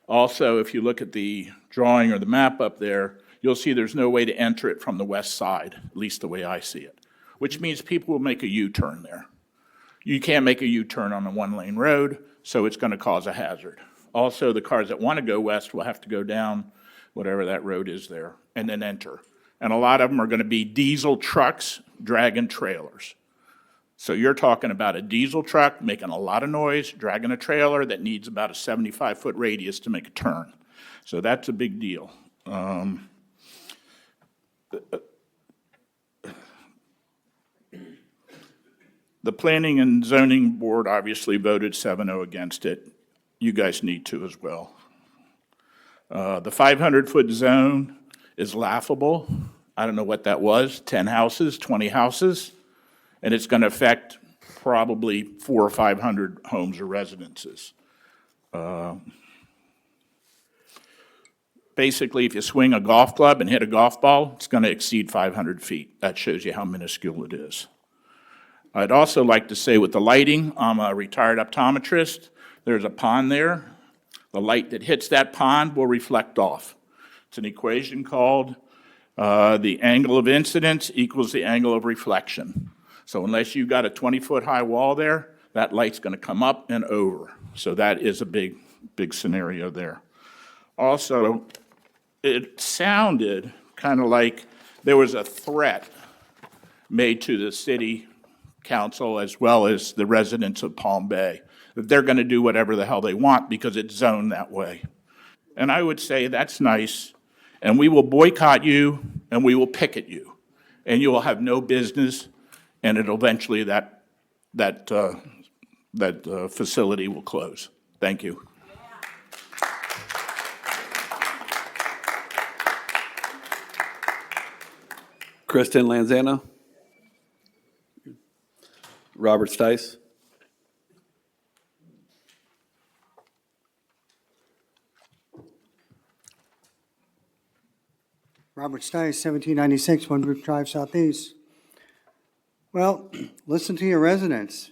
Also, if you look at the drawing or the map up there, you'll see there's no way to enter it from the west side, at least the way I see it, which means people will make a U-turn there. You can't make a U-turn on a one-lane road, so it's going to cause a hazard. Also, the cars that want to go west will have to go down whatever that road is there and then enter. And a lot of them are going to be diesel trucks dragging trailers. So you're talking about a diesel truck making a lot of noise, dragging a trailer that needs about a 75-foot radius to make a turn. So that's a big deal. The Planning and Zoning Board obviously voted 7-0 against it. You guys need to as well. The 500-foot zone is laughable. I don't know what that was, 10 houses, 20 houses, and it's going to affect probably 400 or 500 homes or residences. Basically, if you swing a golf club and hit a golf ball, it's going to exceed 500 feet. That shows you how minuscule it is. I'd also like to say with the lighting, I'm a retired optometrist. There's a pond there. The light that hits that pond will reflect off. It's an equation called the angle of incidence equals the angle of reflection. So unless you've got a 20-foot high wall there, that light's going to come up and over. So that is a big, big scenario there. Also, it sounded kind of like there was a threat made to the city council as well as the residents of Palm Bay, that they're going to do whatever the hell they want because it's zoned that way. And I would say that's nice, and we will boycott you, and we will picket you, and you will have no business, and it'll eventually that facility will close. Thank you. Kristen Lanzana. Robert Stice. Robert Stice, 1796 One Brook Drive Southeast. Well, listen to your residents.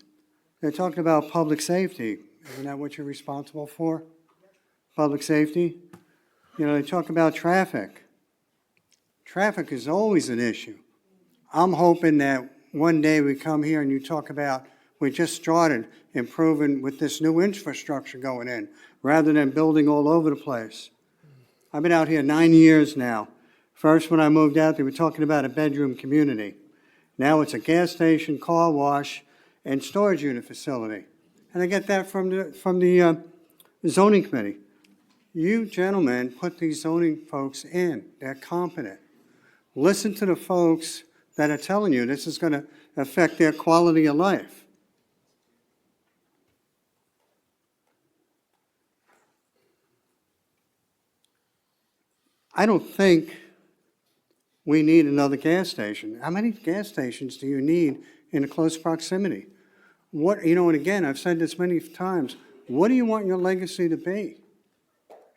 They're talking about public safety. Isn't that what you're responsible for? Public safety? You know, they talk about traffic. Traffic is always an issue. I'm hoping that one day we come here and you talk about, we just started improving with this new infrastructure going in, rather than building all over the place. I've been out here 9 years now. First, when I moved out, they were talking about a bedroom community. Now it's a gas station, car wash, and storage unit facility. And I get that from the zoning committee. You gentlemen put these zoning folks in. They're competent. Listen to the folks that are telling you this is going to affect their quality of life. I don't think we need another gas station. How many gas stations do you need in a close proximity? What, you know, and again, I've said this many times, what do you want your legacy to be?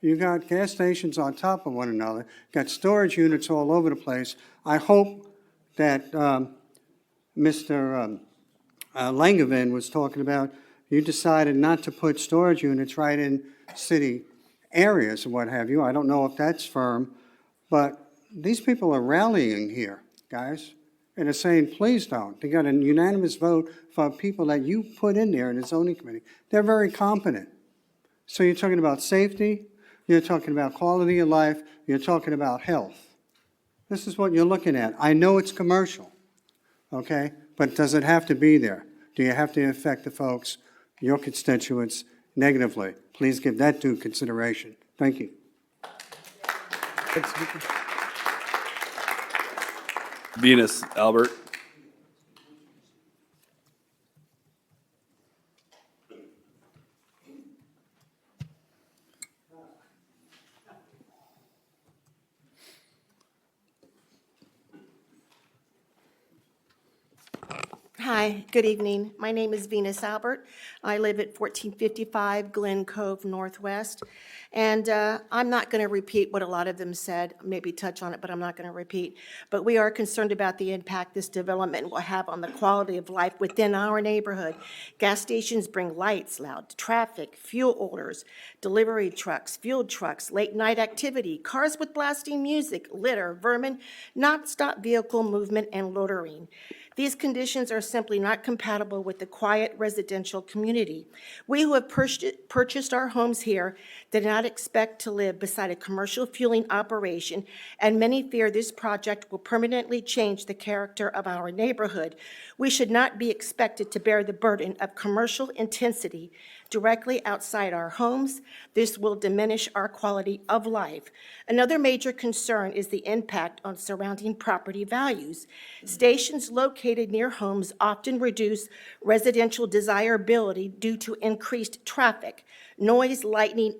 You got gas stations on top of one another, got storage units all over the place. I hope that Mr. Langevin was talking about, you decided not to put storage units right in city areas and what have you. I don't know if that's firm, but these people are rallying here, guys, and are saying, please don't. They got a unanimous vote for people that you put in there in the zoning committee. They're very competent. So you're talking about safety, you're talking about quality of life, you're talking about health. This is what you're looking at. I know it's commercial, okay, but does it have to be there? Do you have to affect the folks, your constituents, negatively? Please give that due consideration. Thank you. Venus Albert. Hi, good evening. My name is Venus Albert. I live at 1455 Glencove Northwest. And I'm not going to repeat what a lot of them said, maybe touch on it, but I'm not going to repeat. But we are concerned about the impact this development will have on the quality of life within our neighborhood. Gas stations bring lights, loud traffic, fuel odors, delivery trucks, field trucks, late night activity, cars with blasting music, litter, vermin, non-stop vehicle movement, and loitering. These conditions are simply not compatible with the quiet residential community. We who have purchased our homes here did not expect to live beside a commercial fueling operation, and many fear this project will permanently change the character of our neighborhood. We should not be expected to bear the burden of commercial intensity directly outside our homes. This will diminish our quality of life. Another major concern is the impact on surrounding property values. Stations located near homes often reduce residential desirability due to increased traffic, noise, lighting,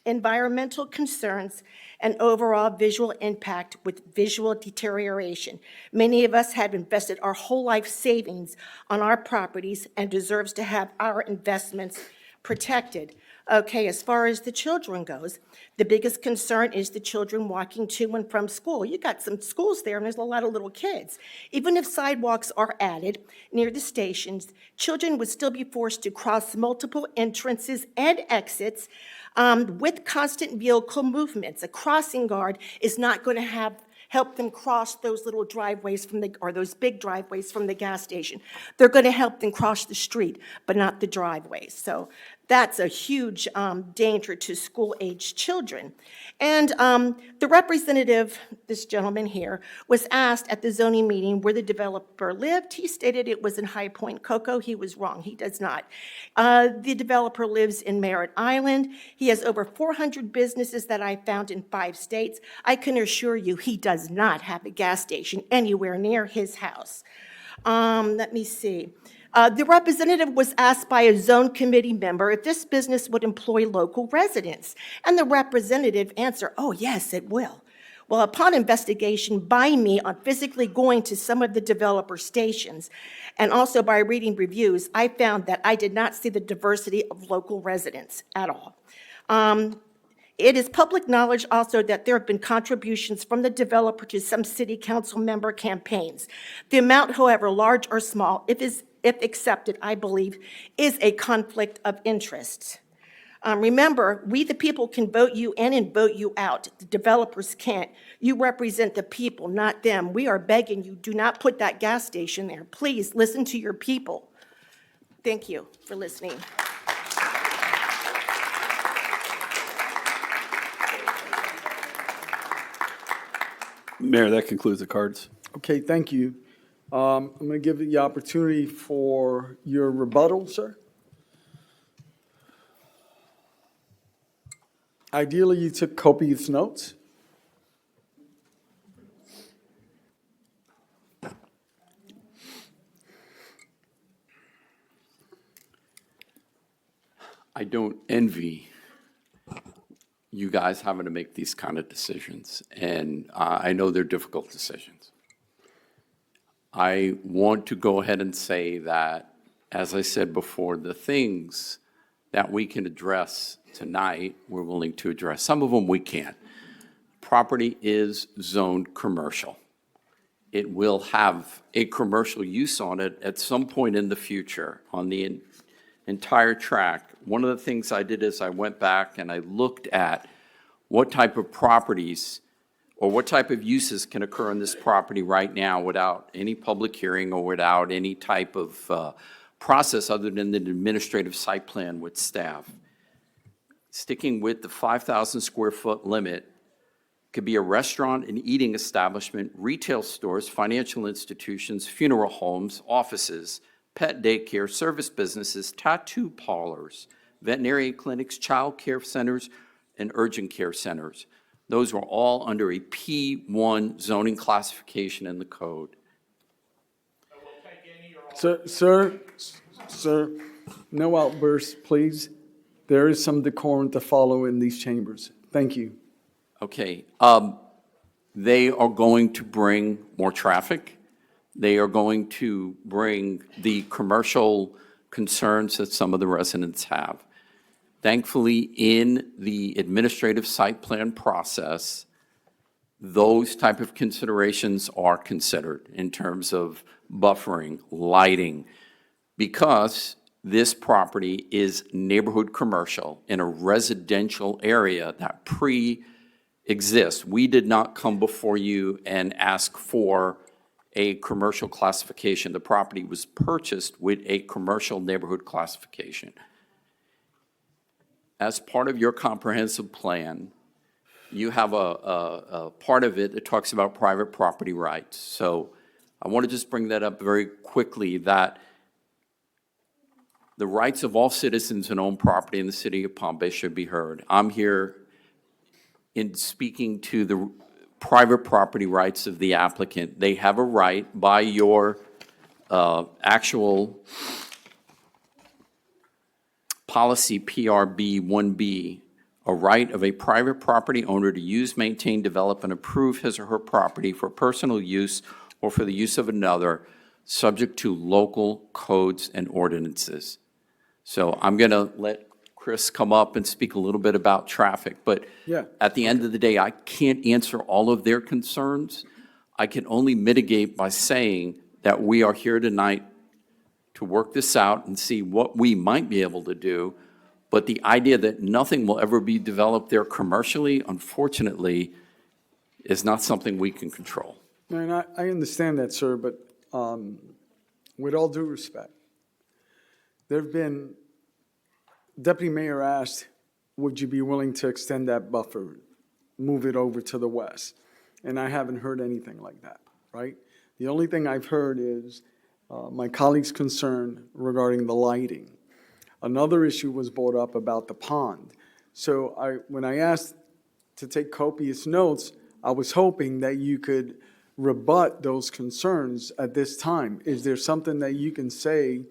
environmental concerns, and overall visual impact with visual deterioration. Many of us have invested our whole life savings on our properties and deserves to have our investments protected. Okay, as far as the children goes, the biggest concern is the children walking to and from school. You got some schools there, and there's a lot of little kids. Even if sidewalks are added near the stations, children would still be forced to cross multiple entrances and exits with constant vehicle movements. A crossing guard is not going to help them cross those little driveways or those big driveways from the gas station. They're going to help them cross the street, but not the driveways. So that's a huge danger to school-aged children. And the representative, this gentleman here, was asked at the zoning meeting where the developer lived. He stated it was in High Point, Cocoa. He was wrong. He does not. The developer lives in Merritt Island. He has over 400 businesses that I found in 5 states. I can assure you he does not have a gas station anywhere near his house. Let me see. The representative was asked by a zone committee member if this business would employ local residents, and the representative answered, "Oh, yes, it will." Well, upon investigation by me on physically going to some of the developer stations, and also by reading reviews, I found that I did not see the diversity of local residents at all. It is public knowledge also that there have been contributions from the developer to some city council member campaigns. The amount, however, large or small, if accepted, I believe, is a conflict of interest. Remember, we the people can vote you in and vote you out. The developers can't. You represent the people, not them. We are begging you, do not put that gas station there. Please listen to your people. Thank you for listening. Mayor, that concludes the cards. Okay, thank you. I'm going to give you the opportunity for your rebuttal, sir. Ideally, you took copious notes. I don't envy you guys having to make these kind of decisions, and I know they're difficult decisions. I want to go ahead and say that, as I said before, the things that we can address tonight, we're willing to address. Some of them we can't. Property is zoned commercial. It will have a commercial use on it at some point in the future on the entire tract. One of the things I did is I went back and I looked at what type of properties or what type of uses can occur on this property right now without any public hearing or without any type of process other than the administrative site plan with staff. Sticking with the 5,000 square foot limit, could be a restaurant, an eating establishment, retail stores, financial institutions, funeral homes, offices, pet daycare, service businesses, tattoo parlors, veterinary clinics, child care centers, and urgent care centers. Those were all under a P1 zoning classification in the code. Sir, no outbursts, please. There is some decorum to follow in these chambers. Thank you. Okay. They are going to bring more traffic. They are going to bring the commercial concerns that some of the residents have. Thankfully, in the administrative site plan process, those type of considerations are considered in terms of buffering, lighting, because this property is neighborhood commercial in a residential area that pre-exists. We did not come before you and ask for a commercial classification. The property was purchased with a commercial neighborhood classification. As part of your comprehensive plan, you have a part of it that talks about private property rights. So I want to just bring that up very quickly, that the rights of all citizens who own property in the city of Palm Bay should be heard. I'm here in speaking to the private property rights of the applicant. They have a right by your actual policy PRB 1B, a right of a private property owner to use, maintain, develop, and improve his or her property for personal use or for the use of another, subject to local codes and ordinances. So I'm going to let Chris come up and speak a little bit about traffic, but Yeah. at the end of the day, I can't answer all of their concerns. I can only mitigate by saying that we are here tonight to work this out and see what we might be able to do. But the idea that nothing will ever be developed there commercially, unfortunately, is not something we can control. And I understand that, sir, but with all due respect, there've been, Deputy Mayor asked, would you be willing to extend that buffer, move it over to the west? And I haven't heard anything like that, right? The only thing I've heard is my colleague's concern regarding the lighting. Another issue was brought up about the pond. So when I asked to take copious notes, I was hoping that you could rebut those concerns at this time. Is there something that you can say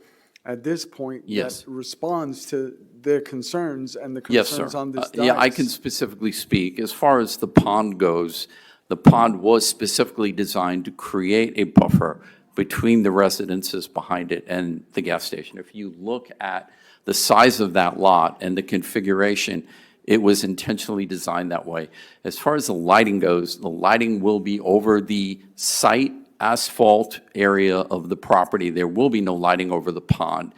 at this point Yes. that responds to their concerns and the Yes, sir. concerns on this dais? Yeah, I can specifically speak. As far as the pond goes, the pond was specifically designed to create a buffer between the residences behind it and the gas station. If you look at the size of that lot and the configuration, it was intentionally designed that way. As far as the lighting goes, the lighting will be over the site asphalt area of the property. There will be no lighting over the pond.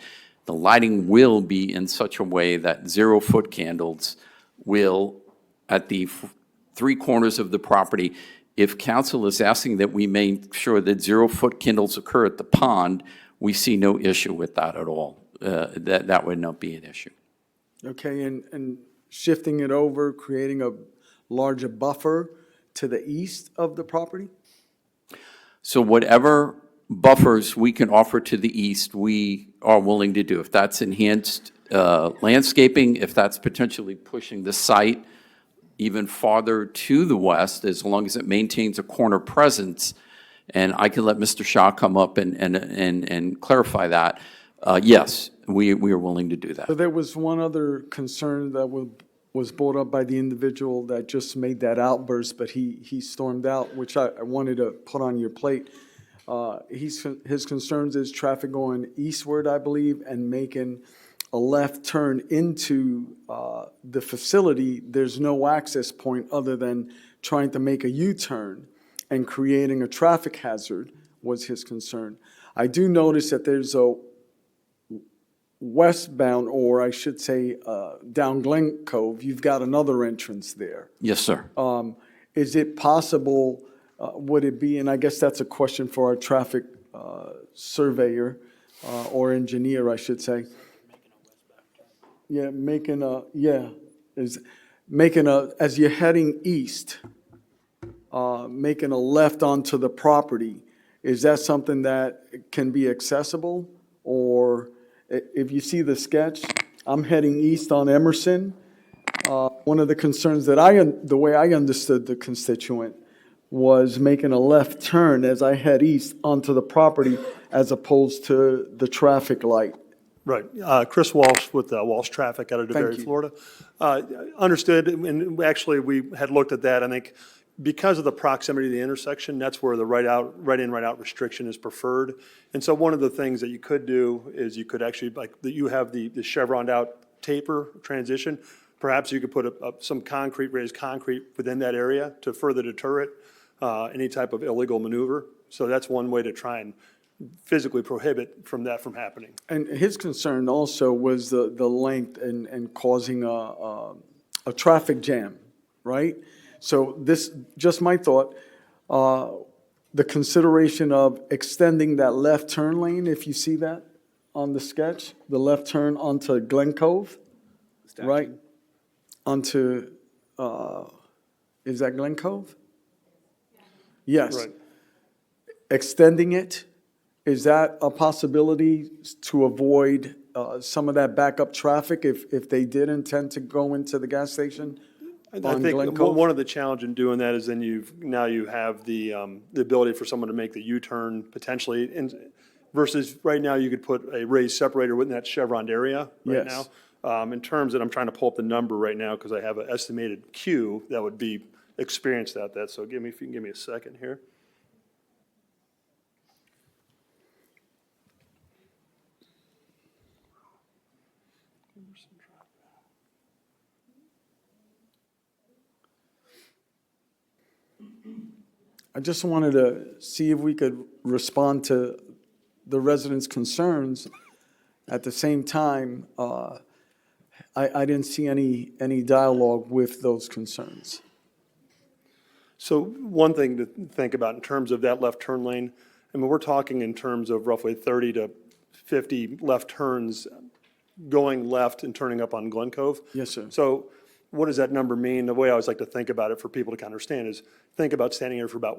The lighting will be in such a way that 0-foot candles will, at the three corners of the property, if council is asking that we make sure that 0-foot candles occur at the pond, we see no issue with that at all. That would not be an issue. Okay, and shifting it over, creating a larger buffer to the east of the property? So whatever buffers we can offer to the east, we are willing to do. If that's enhanced landscaping, if that's potentially pushing the site even farther to the west, as long as it maintains a corner presence, and I can let Mr. Shah come up and clarify that, yes, we are willing to do that. So there was one other concern that was brought up by the individual that just made that outburst, but he stormed out, which I wanted to put on your plate. His concerns is traffic going eastward, I believe, and making a left turn into the facility. There's no access point other than trying to make a U-turn and creating a traffic hazard was his concern. I do notice that there's a westbound, or I should say down Glencove, you've got another entrance there. Yes, sir. Is it possible, would it be, and I guess that's a question for our traffic surveyor or engineer, I should say. Yeah, as you're heading east, making a left onto the property, is that something that can be accessible? Or if you see the sketch, I'm heading east on Emerson. One of the concerns that the way I understood the constituent was making a left turn as I head east onto the property as opposed to the traffic light. Right. Chris Walsh with Walsh Traffic out of DeBerry, Florida. Understood, and actually, we had looked at that. I think because of the proximity to the intersection, that's where the right-in, right-out restriction is preferred. And so one of the things that you could do is you could actually, you have the chevroned out taper transition. Perhaps you could put some raised concrete within that area to further deter it, any type of illegal maneuver. So that's one way to try and physically prohibit that from happening. And his concern also was the length and causing a traffic jam, right? So this, just my thought, the consideration of extending that left turn lane, if you see that on the sketch, the left turn onto Glencove, right? Onto, is that Glencove? Yes. Right. Extending it, is that a possibility to avoid some of that backup traffic if they did intend to go into the gas station? I think one of the challenge in doing that is then you have the ability for someone to make the U-turn potentially, versus right now you could put a raised separator within that chevroned area right Yes. now. In terms that I'm trying to pull up the number right now because I have an estimated queue that would be experienced at that. So if you can give me a second here. I just wanted to see if we could respond to the residents' concerns. At the same time, I didn't see any dialogue with those concerns. So one thing to think about in terms of that left turn lane, I mean, we're talking in terms of roughly 30 to 50 left turns going left and turning up on Glencove. Yes, sir. So what does that number mean? The way I always like to think about it for people to kind of understand is think about standing here for about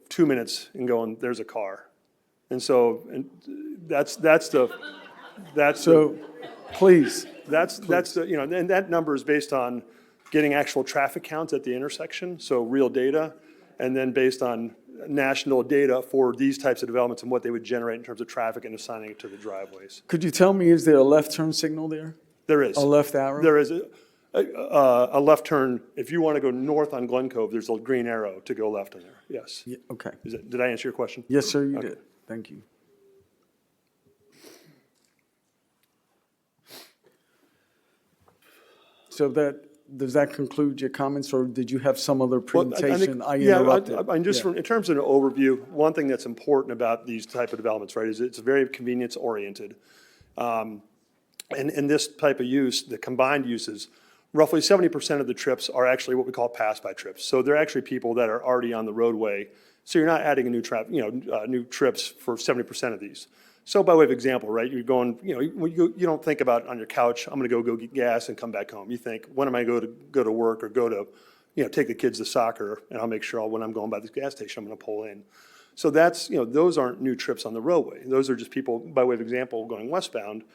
2 minutes and going, there's a car. And so please. That's the, you know, and that number is based on getting actual traffic counts at the intersection, so real data, and then based on national data for these types of developments and what they would generate in terms of traffic and assigning it to the driveways. Could you tell me, is there a left turn signal there? There is. A left arrow? There is a left turn. If you want to go north on Glencove, there's a green arrow to go left on there, yes. Yeah, okay. Did I answer your question? Yes, sir, you Okay. did. Thank you. So does that conclude your comments, or did you have some other presentation? I interrupted. In terms of an overview, one thing that's important about these type of developments, right, is it's very convenience oriented. And in this type of use, the combined uses, roughly 70% of the trips are actually what we call pass-by trips. So they're actually people that are already on the roadway. So you're not adding a new trips for 70% of these. So by way of example, right, you're going, you don't think about on your couch, I'm going to go get gas and come back home. You think, when am I going to go to work or go to, take the kids to soccer, and I'll make sure when I'm going by this gas station, I'm going to pull in. So that's, those aren't new trips on the roadway. Those are just people, by way of example, going westbound.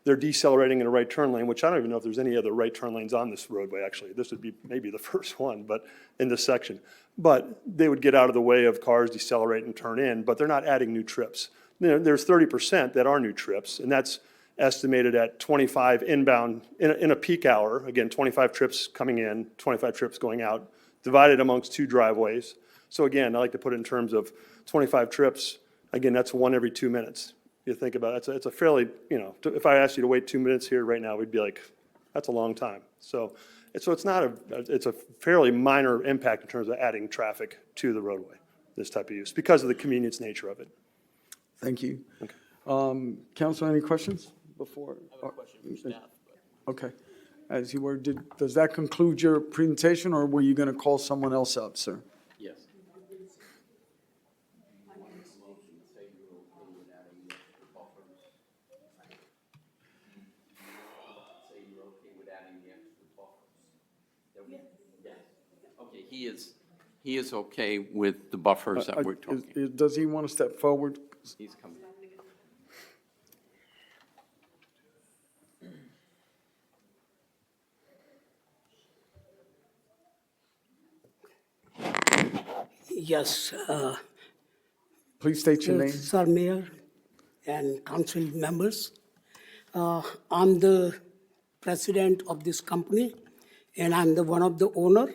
They're decelerating in a right turn lane, which I don't even know if there's any other right turn lanes on this roadway, actually. This would be maybe the first one, but in this section. But they would get out of the way of cars, decelerate and turn in, but they're not adding new trips. There's 30% that are new trips, and that's estimated at 25 inbound in a peak hour. Again, 25 trips coming in, 25 trips going out, divided amongst 2 driveways. So again, I like to put it in terms of 25 trips. Again, that's 1 every 2 minutes. You think about it, it's a fairly, if I asked you to wait 2 minutes here right now, we'd be like, that's a long time. So it's a fairly minor impact in terms of adding traffic to the roadway, this type of use, because of the convenience nature of it. Thank you. Okay. Council, any questions before? I have a question for staff. Okay. As you were, does that conclude your presentation, or were you going to call someone else up, sir? Yes. Okay, he is okay with the buffers that we're talking. Does he want to step forward? He's coming. Yes. Please state your name. Sir Mayor and council members. I'm the president of this company, and I'm one of the owner.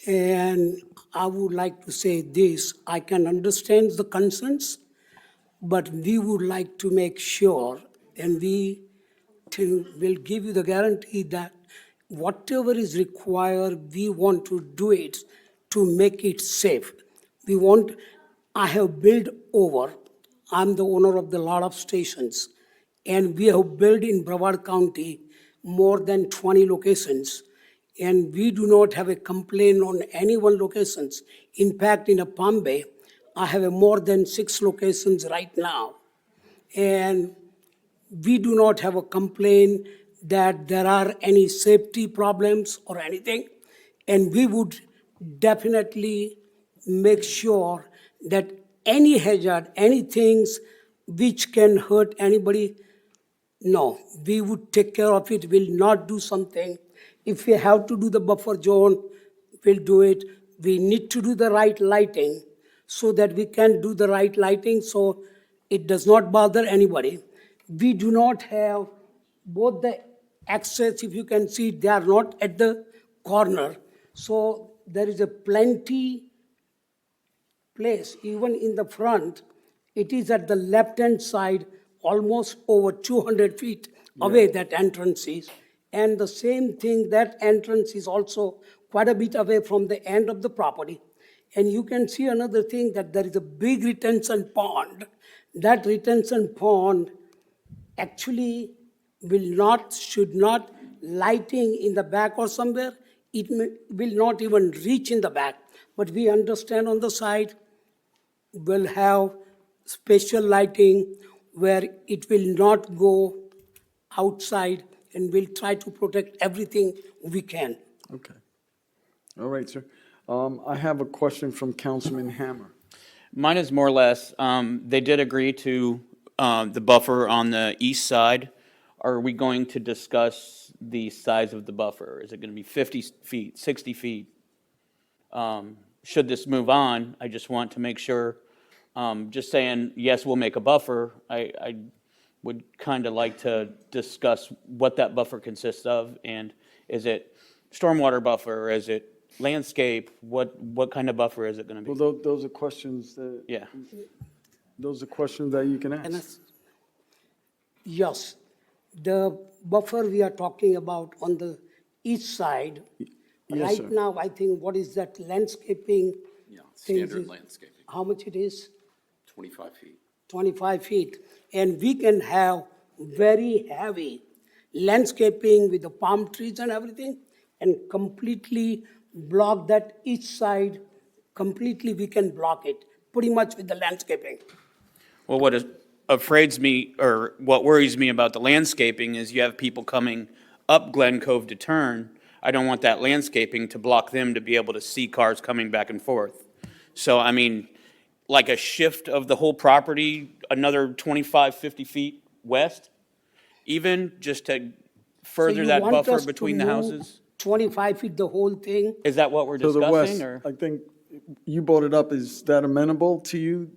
And I would like to say this, I can understand the concerns, but we would like to make sure, and we will give you the guarantee that whatever is required, we want to do it to make it safe. I have built I'm the owner of the lot of stations, and we have built in Brevard County more than 20 locations. And we do not have a complaint on any one locations. In fact, in Palm Bay, I have more than 6 locations right now. And we do not have a complaint that there are any safety problems or anything. And we would definitely make sure that any hazard, any things which can hurt anybody, no, we would take care of it. We'll not do something. If we have to do the buffer zone, we'll do it. We need to do the right lighting so that we can do the right lighting so it does not bother anybody. We do not have both the access, if you can see, they are not at the corner. So there is a plenty place, even in the front. It is at the left-hand side, almost over 200 feet away that entrance is. And the same thing, that entrance is also quite a bit away from the end of the property. And you can see another thing, that there is a big retention pond. That retention pond actually should not lighting in the back or somewhere. It will not even reach in the back. But we understand on the side, will have special lighting where it will not go outside, and we'll try to protect everything we can. Okay. All right, sir. I have a question from Councilman Hammer. Mine is more or less, they did agree to the buffer on the east side. Are we going to discuss the size of the buffer? Is it going to be 50 feet, 60 feet? Should this move on, I just want to make sure, just saying, yes, we'll make a buffer, I would kind of like to discuss what that buffer consists of, and is it stormwater buffer, is it landscape, what kind of buffer is it going to be? Well, those are questions that. Yeah. Those are questions that you can ask. Yes, the buffer we are talking about on the east side. Yes, Right sir. now, I think, what is that landscaping? Yeah, things standard is- landscaping, How much it is? 25 feet. 25 feet. And we can have very heavy landscaping with the palm trees and everything, and completely block that each side. Completely, we can block it, pretty much with the landscaping. Well, what afraids me, or what worries me about the landscaping is you have people coming up Glen Cove to turn. I don't want that landscaping to block them to be able to see cars coming back and forth. So, I mean, like a shift of the whole property, another 25, 50 feet west, even just to further So you that want buffer us to between the move houses? 25 feet, the whole thing? Is that what we're To the west, discussing, or? I think you brought it up. Is that amenable to you,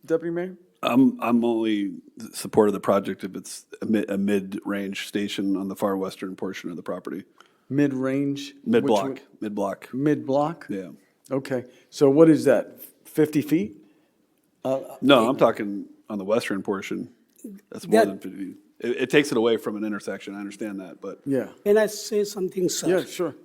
Deputy Mayor? I'm only support of the project if it's a mid-range station on the far western portion of the property. Mid-range? Mid-block, Which mid-block. one? Mid-block? Yeah. Okay, so what is that, 50 feet? No, I'm talking on the western portion. That's more than 50 feet. It takes it away from an intersection, I understand that, but. Yeah. Can I say something, sir? Yeah, sure.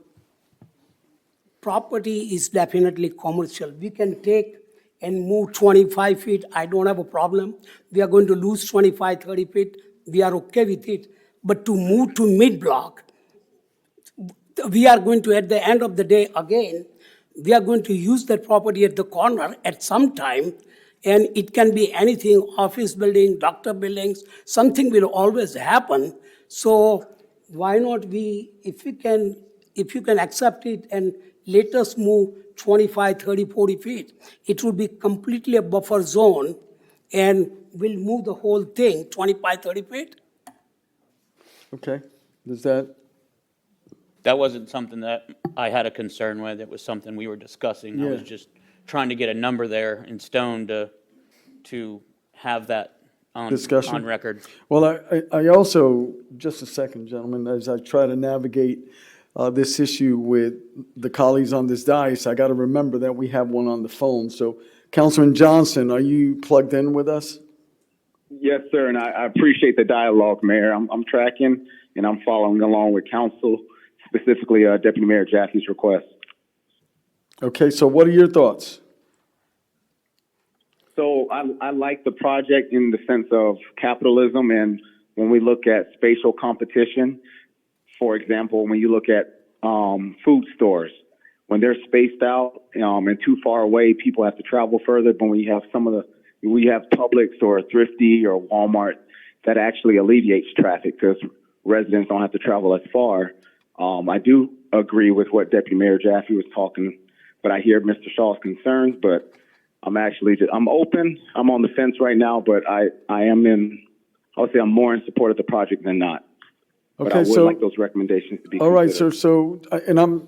Property is definitely commercial. We can take and move 25 feet, I don't have a problem. We are going to lose 25, 30 feet, we are okay with it. But to move to mid-block, we are going to, at the end of the day, again, we are going to use that property at the corner at some time, and it can be anything, office building, doctor buildings, something will always happen. So why not if you can accept it and let us move 25, 30, 40 feet, it will be completely a buffer zone, and we'll move the whole thing 25, 30 feet. Okay, does that, That wasn't something that I had a concern with. It was something we were discussing. I was Yeah. just trying to get a number there in stone to have that Discussion. on record. well, I also, just a second, gentlemen, as I try to navigate this issue with the colleagues on this dais, I got to remember that we have one on the phone. So Councilman Johnson, are you plugged in with us? Yes, sir, and I appreciate the dialogue, Mayor. I'm tracking and I'm following along with council, specifically Deputy Mayor Jaffe's request. Okay, so what are your thoughts? So I like the project in the sense of capitalism, and when we look at spatial competition, for example, when you look at food stores, when they're spaced out and too far away, people have to travel further. But when you have we have Publix or Thrifty or Walmart, that actually alleviates traffic because residents don't have to travel as far. I do agree with what Deputy Mayor Jaffe was talking, but I hear Mr. Shaw's concerns, but I'm open. I'm on the fence right now, but I would say I'm more in support of the project than not. But I Okay, would so, like those recommendations to be all right, considered. sir, so, and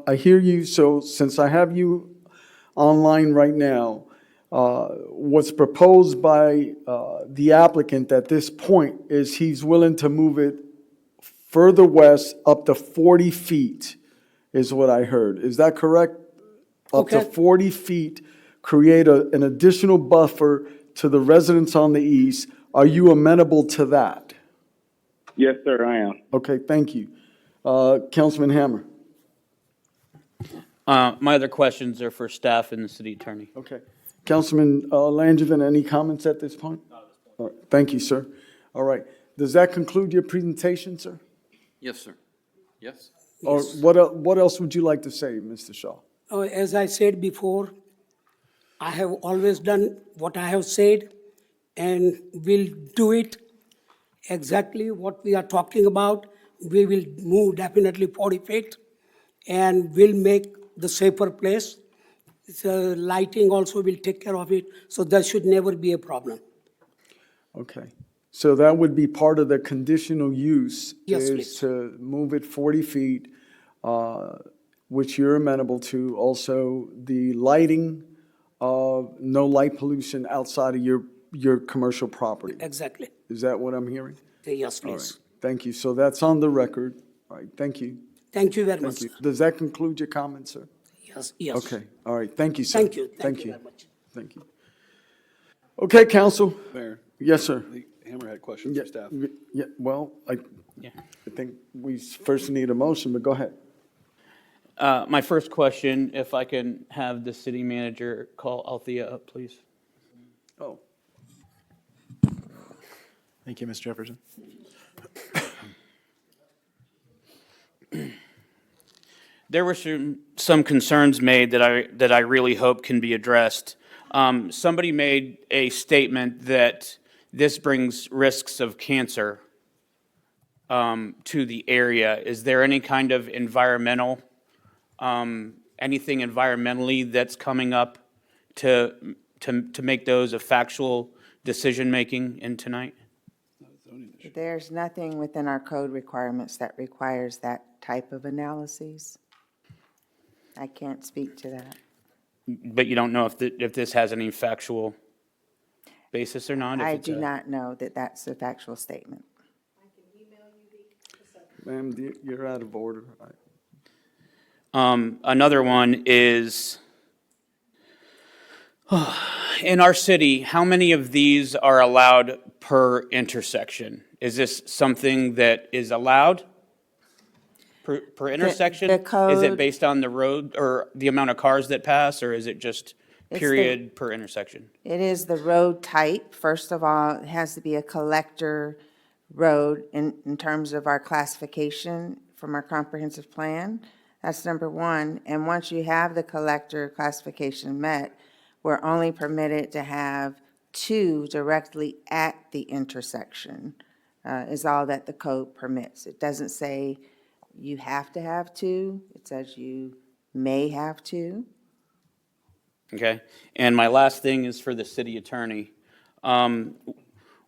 I hear you, so since I have you online right now, what's proposed by the applicant at this point is he's willing to move it further west up to 40 feet, is what I heard. Is that correct? Up to Okay. 40 feet, create an additional buffer to the residents on the east. Are you amenable to that? Yes, sir, I am. Okay, thank you. Councilman Hammer. My other questions are for staff and the city attorney. Okay. Councilman Langevin, any comments at this point? All right. Thank you, sir. All right. Does that conclude your presentation, sir? Yes, sir. Yes? Or what else would you like to say, Mr. Shaw? As I said before, I have always done what I have said and will do it exactly what we are talking about. We will move definitely 40 feet and will make the safer place. So lighting also will take care of it, so that should never be a problem. Okay. So that would be part of the conditional use? Yes, is please. to move it 40 feet, which you're amenable to. Also, the lighting, no light pollution outside of your commercial property. Exactly. Is that what I'm hearing? Yes, All right. please. Thank you. So that's on the record. All right. Thank you. Thank you very Thank much. you. Does that conclude your comments, sir? Yes, yes. Okay. All right. Thank you, sir. Thank you. Thank you very much. Thank you. Okay, council. Mayor, Yes, sir. the Hammer had questions Yeah, for staff. yeah, well, I Yeah. think we first need a motion, but go ahead. My first question, if I can have the city manager call Althea up, please. Oh. Thank you, Ms. Jefferson. There were some concerns made that I really hope can be addressed. Somebody made a statement that this brings risks of cancer to the area. Is there any kind of environmental, anything environmentally that's coming up to make those a factual decision-making in tonight? There's nothing within our code requirements that requires that type of analyses. I can't speak to that. But you don't know if this has any factual basis or not? If I it's do a- not know that that's a factual statement. Ma'am, you're out of order. Another one is, in our city, how many of these are allowed per intersection? Is this something that is allowed per intersection? the Is it code- based on the road or the amount of cars that pass, or is it just It's period per intersection? It is the road type. First of all, it has to be a collector road in terms of our classification from our comprehensive plan. That's number one. And once you have the collector classification met, we're only permitted to have two directly at the intersection, is all that the code permits. It doesn't say you have to have two. It says you may have two. Okay, and my last thing is for the city attorney.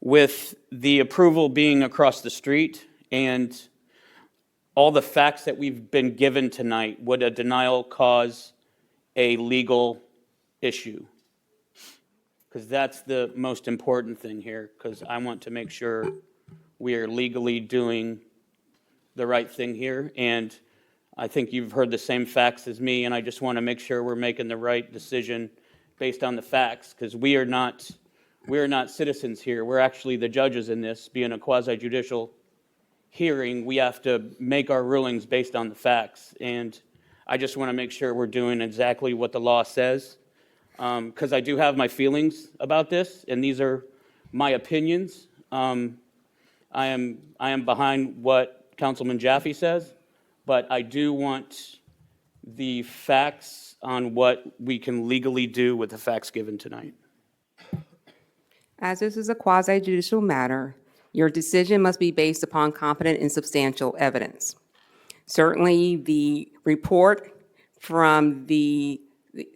With the approval being across the street and all the facts that we've been given tonight, would a denial cause a legal issue? Because that's the most important thing here, because I want to make sure we are legally doing the right thing here. And I think you've heard the same facts as me, and I just want to make sure we're making the right decision based on the facts, because we are not citizens here. We're actually the judges in this. Being a quasi-judicial hearing, we have to make our rulings based on the facts. And I just want to make sure we're doing exactly what the law says, because I do have my feelings about this, and these are my opinions. I am behind what Councilman Jaffe says, but I do want the facts on what we can legally do with the facts given tonight. As this is a quasi-judicial matter, your decision must be based upon competent and substantial evidence. Certainly, the report from the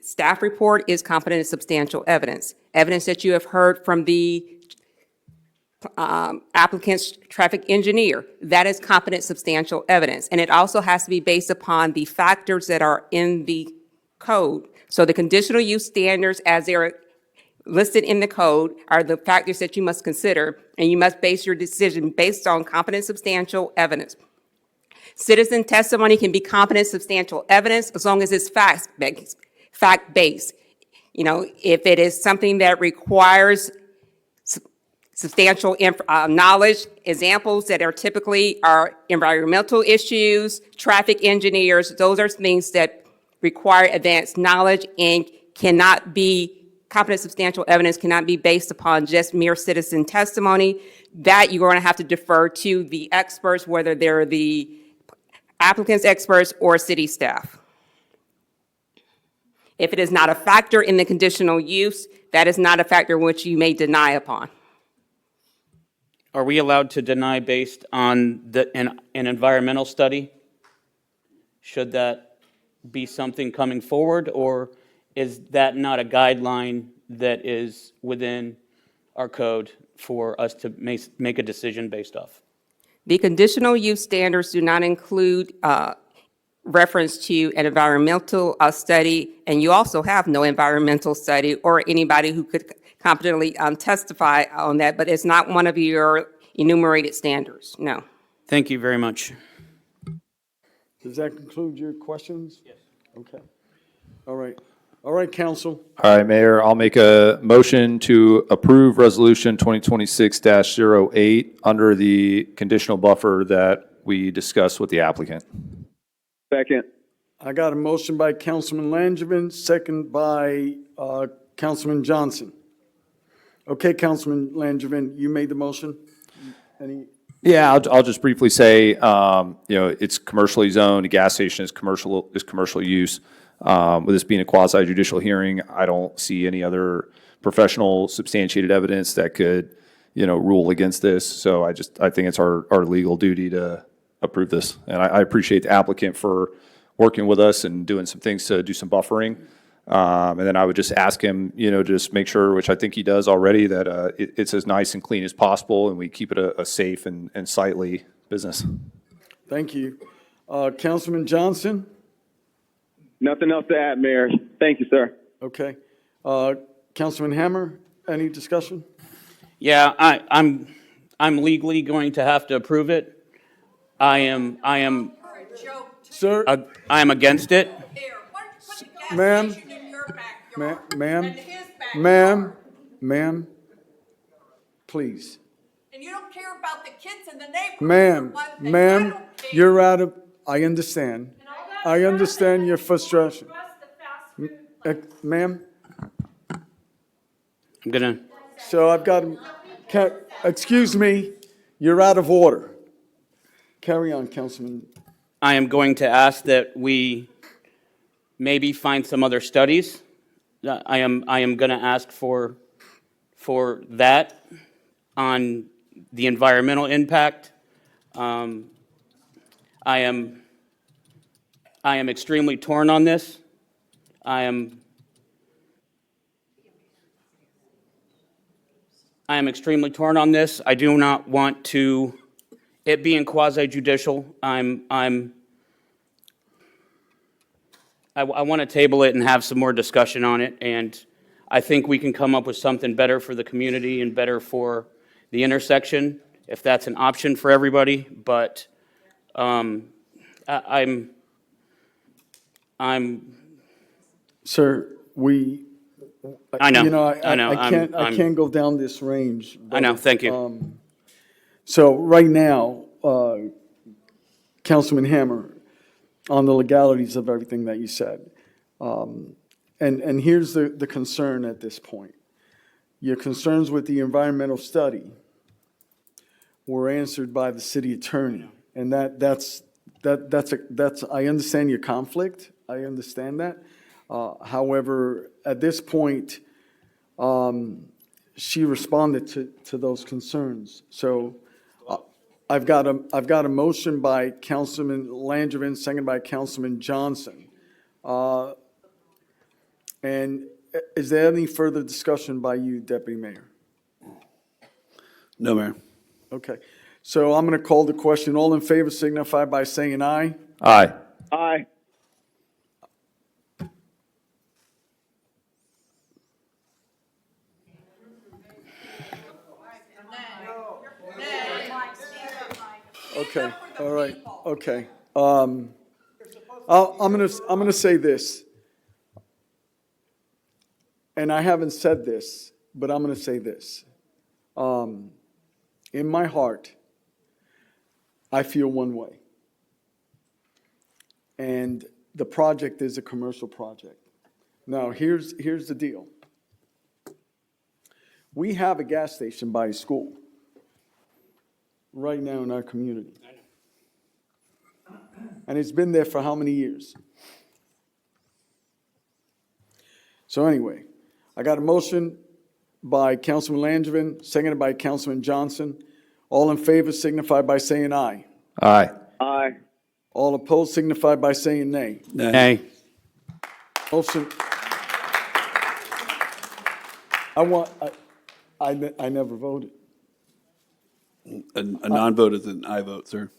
staff report is competent and substantial evidence. Evidence that you have heard from the applicant's traffic engineer, that is competent, substantial evidence. And it also has to be based upon the factors that are in the code. So the conditional use standards, as they're listed in the code, are the factors that you must consider, and you must base your decision based on competent, substantial evidence. Citizen testimony can be competent, substantial evidence as long as it's fact-based. You know, if it is something that requires substantial knowledge, examples that are typically are environmental issues, traffic engineers, those are things that require advanced knowledge and cannot be, competent substantial evidence cannot be based upon just mere citizen testimony. That you're going to have to defer to the experts, whether they're the applicant's experts or city staff. If it is not a factor in the conditional use, that is not a factor which you may deny upon. Are we allowed to deny based on an environmental study? Should that be something coming forward, or is that not a guideline that is within our code for us to make a decision based off? The conditional use standards do not include reference to an environmental study, and you also have no environmental study or anybody who could competently testify on that, but it's not one of your enumerated standards, no. Thank you very much. Does that conclude your questions? Yes. Okay. All right. All right, council. All right, Mayor, I'll make a motion to approve Resolution 2026-08 under the conditional buffer that we discussed with the applicant. Second. I got a motion by Councilman Langevin, second by Councilman Johnson. Okay, Councilman Langevin, you made the motion. Any? Yeah, I'll just briefly say, it's commercially zoned, a gas station is commercial use. With this being a quasi judicial hearing, I don't see any other professional substantiated evidence that could, rule against this. So I think it's our legal duty to approve this. And I appreciate the applicant for working with us and doing some things to do some buffering. And then I would just ask him, just make sure, which I think he does already, that it's as nice and clean as possible and we keep it a safe and sightly business. Thank you. Councilman Johnson? Nothing else to add, Mayor. Thank you, sir. Okay. Councilman Hammer, any discussion? Yeah, I'm legally going to have to approve it. I am Sir? I am against it. Ma'am, ma'am, please. And you don't care about the kids in the neighborhood. Ma'am, you're out of, I understand. I understand your frustration. Ma'am? I'm gonna. So I've got, excuse me, you're out of order. Carry on, Councilman. I am going to ask that we maybe find some other studies. I am going to ask for that on the environmental impact. I am extremely torn on this. I am extremely torn on this. I do not want it being quasi-judicial. I want to table it and have some more discussion on it, and I think we can come up with something better for the community and better for the intersection, if that's an option for everybody, but I'm. Sir, I know. I can't go down this range. I know, thank you. So right now, Councilman Hammer, on the legalities of everything that you said, and here's the concern at this point. Your concerns with the environmental study were answered by the city attorney, and that's I understand your conflict. I understand that. However, at this point, she responded to those concerns. So I've got a motion by Councilman Langevin, second by Councilman Johnson. And is there any further discussion by you, Deputy Mayor? No, Mayor. Okay. So I'm going to call the question. All in favor signify by saying aye. Aye. Aye. Okay, all right, okay. I'm gonna say this, and I haven't said this, but I'm gonna say this. In my heart, I feel one way. And the project is a commercial project. Now, here's the deal. We have a gas station by a school right now in our community. And it's been there for how many years? So anyway, I got a motion by Councilman Langevin, seconded by Councilman Johnson. All in favor signify by saying aye. Aye. Aye. All opposed signify by saying nay. Nay. Motion. I never voted. A non-vote is an aye vote, sir.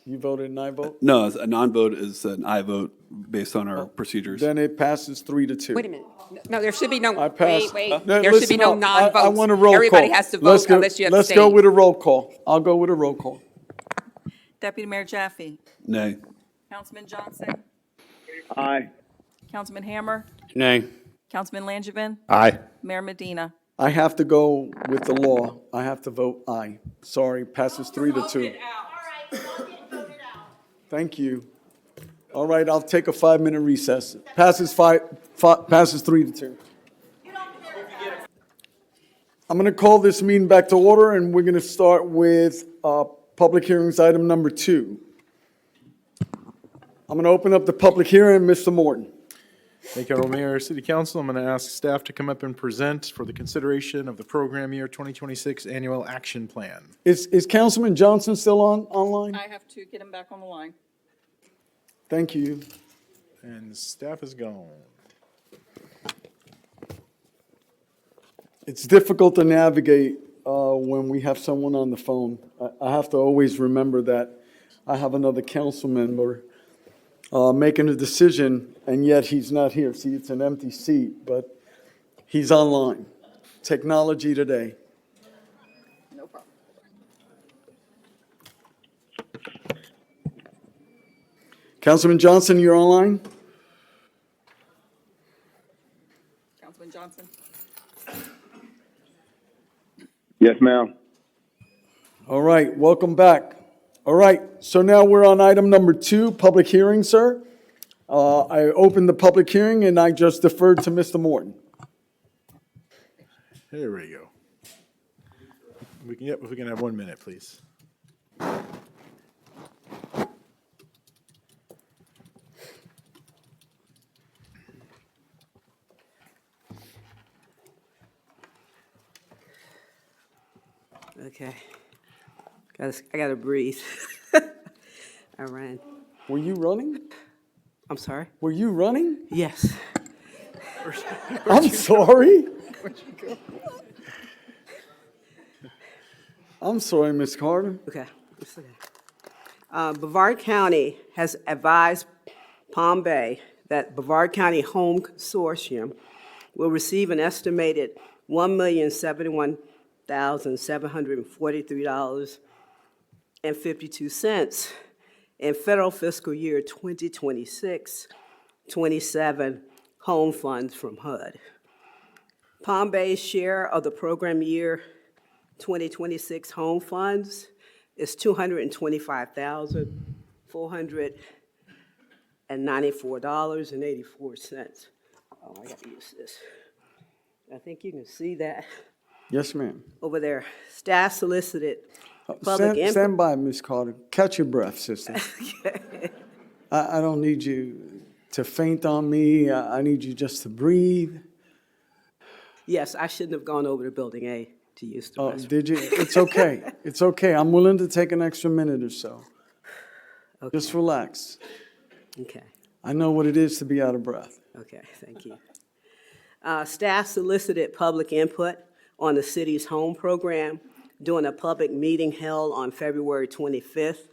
You voted and I vote? No, a non-vote is an aye vote based on our procedures. Then it passes 3-2. Wait a minute. No, there should be no, I passed. wait. No, There should be listen no up. non-votes. I want a roll call. Everybody has to vote unless you abstain. Let's go with a roll call. I'll go with a roll call. Deputy Mayor Jaffe. Nay. Councilman Johnson. Aye. Councilman Hammer. Nay. Councilman Langevin. Aye. Mayor Medina. I have to go with the law. I have to vote aye. Sorry, passes 3-2. Thank you. All right, I'll take a 5-minute recess. Passes 3-2. I'm going to call this meeting back to order, and we're going to start with public hearings item number 2. I'm going to open up the public hearing. Mr. Morton. Thank you, Honorable Mayor, City Council. I'm going to ask staff to come up and present for the consideration of the program year 2026 annual action plan. Is Councilman Johnson still online? I have to get him back on the line. Thank you. And staff is gone. It's difficult to navigate when we have someone on the phone. I have to always remember that I have another council member making a decision, and yet he's not here. See, it's an empty seat, but he's online. Technology today. No problem. Councilman Johnson, you're online? Councilman Johnson. Yes, ma'am. All right, welcome back. All right, so now we're on item number 2, public hearing, sir. I opened the public hearing and I just deferred to Mr. Morton. There we go. If we can have 1 minute, please. Okay. I gotta breathe. I ran. Were you running? I'm sorry? Were you running? Yes. I'm sorry. I'm sorry, Ms. Carter. Okay. It's okay. Brevard County has advised Palm Bay that Brevard County Home Consortium will receive an estimated $1,071,743.52 in federal fiscal year 2026-27 home funds from HUD. Palm Bay's share of the program year 2026 home funds is $225,494.84. Oh, I gotta use this. I think you can see that Yes, ma'am. over there. Staff solicited public input. Stand by, Ms. Carter. Catch your breath, sister. I don't need you to faint on me. I need you just to breathe. Yes, I shouldn't have gone over to Building A to use the Oh, restroom. did you? It's okay. It's okay. I'm willing to take an extra minute or so. Just relax. Okay. I know what it is to be out of breath. Okay, thank you. Staff solicited public input on the city's home program during a public meeting held on February 25th,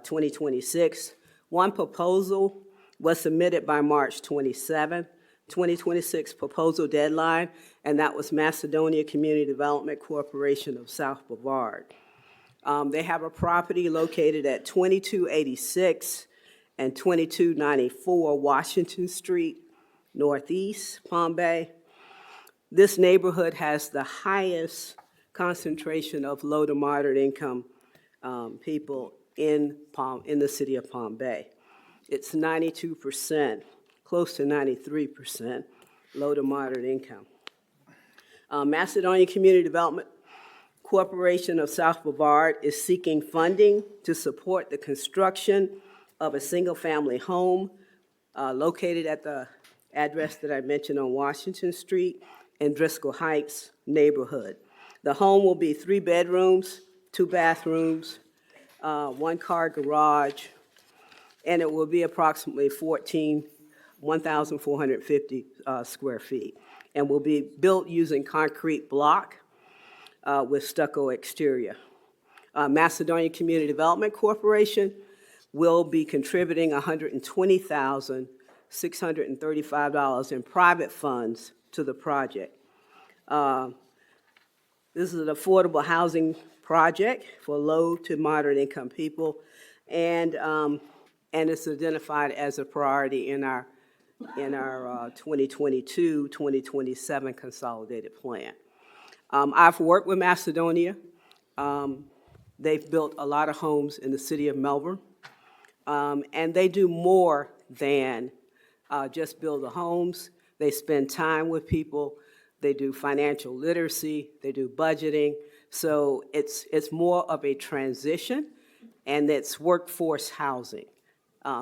2026. One proposal was submitted by March 27th, 2026 proposal deadline, and that was Macedonia Community Development Corporation of South Brevard. They have a property located at 2286 and 2294 Washington Street, Northeast Palm Bay. This neighborhood has the highest concentration of low to moderate income people in the city of Palm Bay. It's 92%, close to 93%, low to moderate income. Macedonia Community Development Corporation of South Brevard is seeking funding to support the construction of a single-family home located at the address that I mentioned on Washington Street in Driscoll Heights neighborhood. The home will be 3 bedrooms, 2 bathrooms, 1-car garage, and it will be approximately 1,450 square feet, and will be built using concrete block with stucco exterior. Macedonia Community Development Corporation will be contributing $120,635 in private funds to the project. This is an affordable housing project for low to moderate income people, and it's identified as a priority in our 2022-2027 consolidated plan. I've worked with Macedonia. They've built a lot of homes in the city of Melbourne, and they do more than just build the homes. They spend time with people. They do financial literacy. They do budgeting. So it's more of a transition, and it's workforce housing.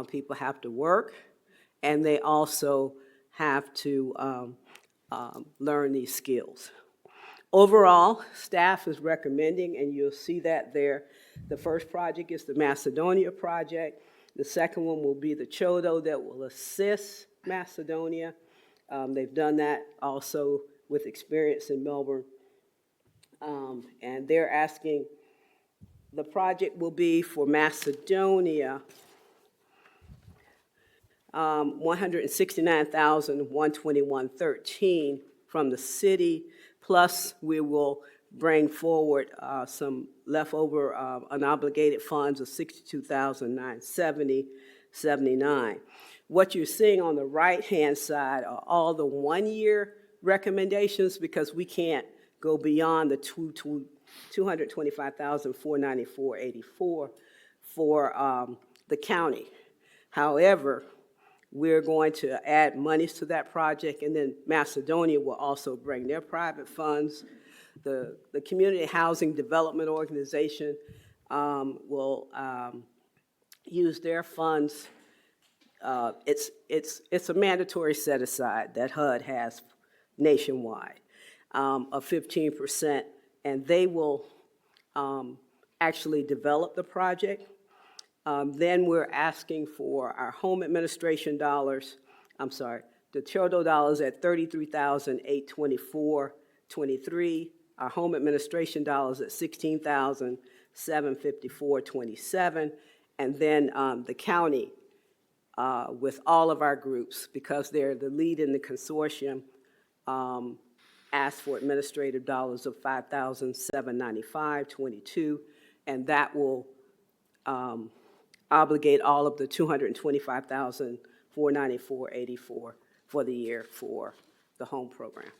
People have to work, and they also have to learn these skills. Overall, staff is recommending, and you'll see that there, the first project is the Macedonia project. The second one will be the Chodo that will assist Macedonia. They've done that also with experience in Melbourne. And they're asking, the project will be for Macedonia, $169,121.13 from the city, plus we will bring forward some leftover unobligated funds of $62,970.79. What you're seeing on the right-hand side are all the one-year recommendations, because we can't go beyond the $225,494.84 for the county. However, we're going to add monies to that project, and then Macedonia will also bring their private funds. The Community Housing Development Organization will use their funds. It's a mandatory set-aside that HUD has nationwide of 15%, and they will actually develop the project. Then we're asking for our home administration dollars, the Chodo dollars at $33,824.23, our home administration dollars at $16,754.27, and then the county with all of our groups, because they're the lead in the consortium, asked for administrative dollars of $5,795.22, and that will obligate all of the $225,494.84 for the year for the home program.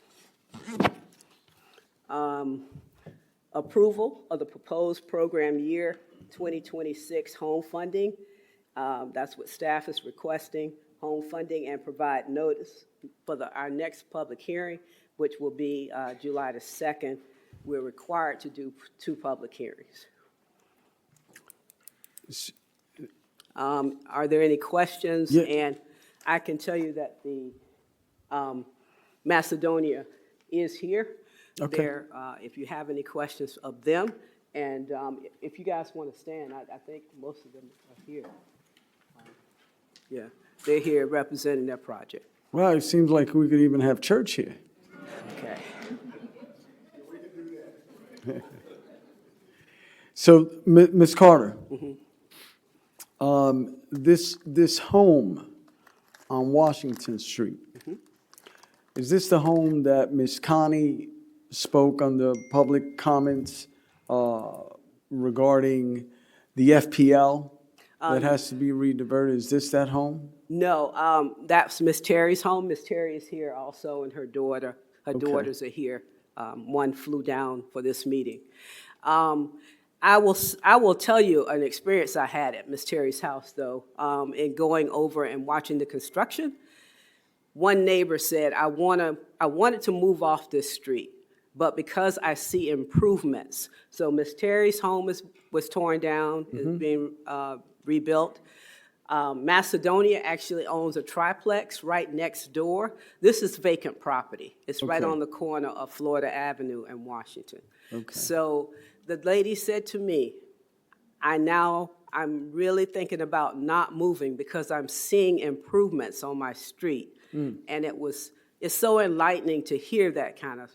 Approval of the proposed program year 2026 home funding. That's what staff is requesting, home funding, and provide notice for our next public hearing, which will be July the 2nd. We're required to do 2 public hearings. Are there any questions? Yeah. And I can tell you that the Macedonia is here. Okay. There, if you have any questions of them, and if you guys want to stand, I think most of them are here. Yeah, they're here representing their project. Well, it seems like we could even have church here. Okay. So, Ms. Carter, this home on Washington Street, is this the home that Ms. Connie spoke on the public comments regarding the FPL that has to be rediverted? Is this that home? No, that's Miss Terry's home. Miss Terry is here also, and her daughter. Her daughters are here. One flew down for this meeting. I will tell you an experience I had at Miss Terry's house, though, in going over and watching the construction. One neighbor said, I wanted to move off this street, but because I see improvements. So Miss Terry's home was torn down, is being rebuilt. Macedonia actually owns a triplex right next door. This is vacant property. It's right Okay. on the corner of Florida Avenue and Washington. Okay. So the lady said to me, I'm really thinking about not moving because I'm seeing improvements on my street. And it's so enlightening to hear that kind of,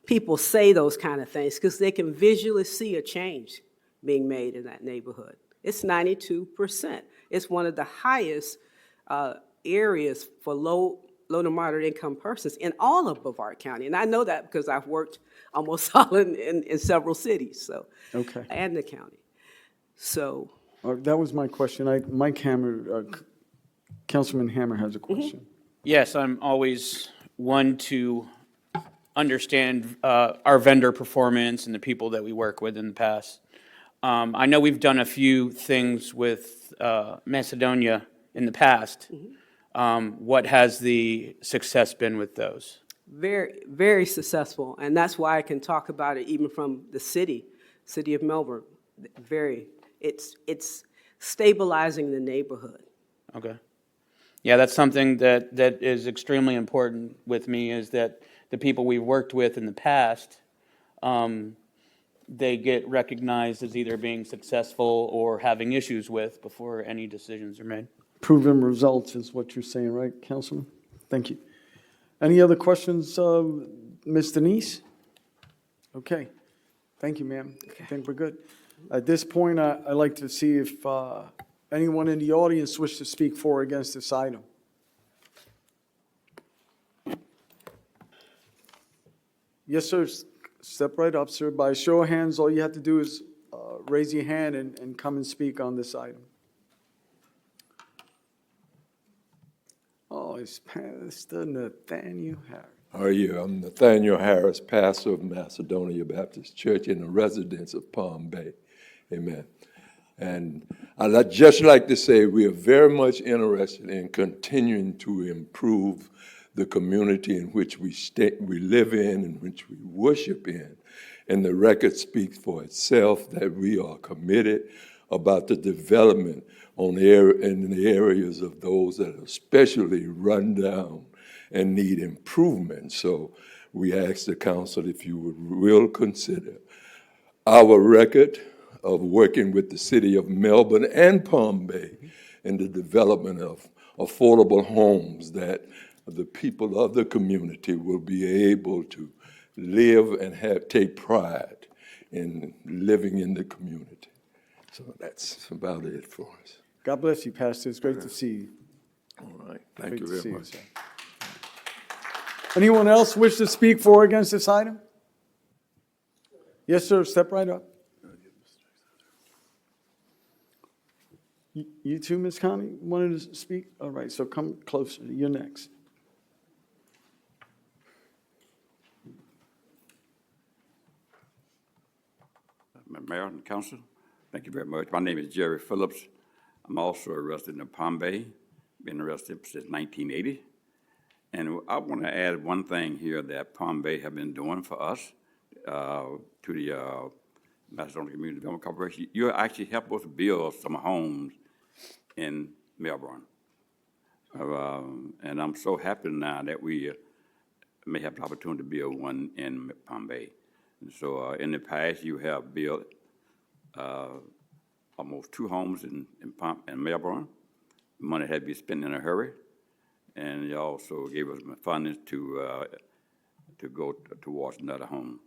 people say those kind of things because they can visually see a change being made in that neighborhood. It's 92%. It's one of the highest areas for low to moderate income persons in all of Brevard County. And I know that because I've worked almost all in several cities, so, Okay. and the county. So, That was my question. Mike Hammer, Councilman Hammer has a question. Yes, I'm always one to understand our vendor performance and the people that we work with in the past. I know we've done a few things with Macedonia in the past. What has the success been with those? very, very successful, and that's why I can talk about it even from the city of Melbourne. It's stabilizing the neighborhood. Okay. Yeah, that's something that is extremely important with me, is that the people we've worked with in the past, they get recognized as either being successful or having issues with before any decisions are made. Proven results is what you're saying, right, Councilman? Thank you. Any other questions, Ms. Denise? Okay. Thank you, ma'am. I think we're good. At this point, I'd like to see if anyone in the audience wishes to speak for or against this item. Yes, sir. Step right up, sir. By show of hands, all you have to do is raise your hand and come and speak on this item. Oh, it's Pastor Nathaniel Harris. How are you? I'm Nathaniel Harris, pastor of Macedonia Baptist Church in the residence of Palm Bay. Amen. And I'd just like to say we are very much interested in continuing to improve the community in which we live in which we worship in. And the record speaks for itself that we are committed about the development in the areas of those that are especially run down and need improvement. So we ask the council if you will consider our record of working with the city of Melbourne and Palm Bay in the development of affordable homes that the people of the community will be able to live and take pride in living in the community. So that's about it for us. God bless you, Pastor. It's great to see you. All right. Thank you very much. Anyone else wish to speak for or against this item? Yes, sir. Step right up. You too, Ms. Connie, wanted to speak? All right, so come closer. You're next. Mayor and Council, thank you very much. My name is Jerry Phillips. I'm also a resident of Palm Bay, been a resident since 1980. And I want to add one thing here that Palm Bay have been doing for us, to the Macedonia Community Development Corporation. You actually helped us build some homes in Melbourne. And I'm so happy now that we may have the opportunity to build one in Palm Bay. And so in the past, you have built almost 2 homes in Melbourne. Money had to be spent in a hurry. And you also gave us funding to go towards another home.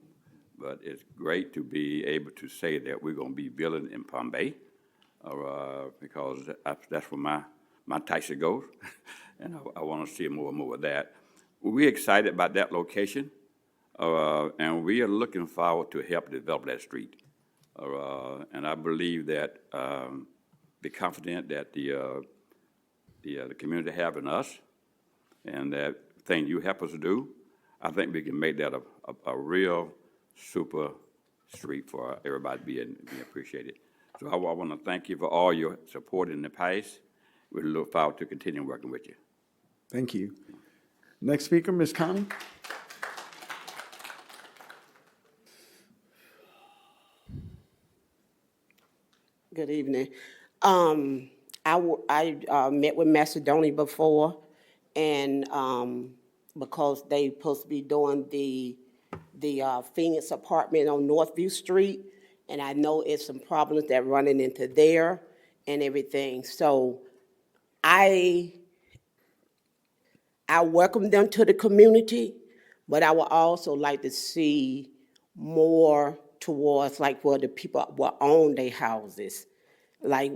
But it's great to be able to say that we're going to be building in Palm Bay, because that's where my taxi goes, and I want to see more and more of that. We're excited about that location, and we are looking forward to help develop that street. And I believe that, be confident that the community have in us, and that thing you help us to do, I think we can make that a real super street for everybody being appreciated. So I want to thank you for all your support in the past. We look forward to continuing working with you. Thank you. Next speaker, Ms. Connie. Good evening. I met with Macedonia before, and because they supposed to be doing the Phoenix apartment on Northview Street, and I know it's some problems that running into there and everything. So I welcome them to the community, but I would also like to see more towards like where the people will own their houses, like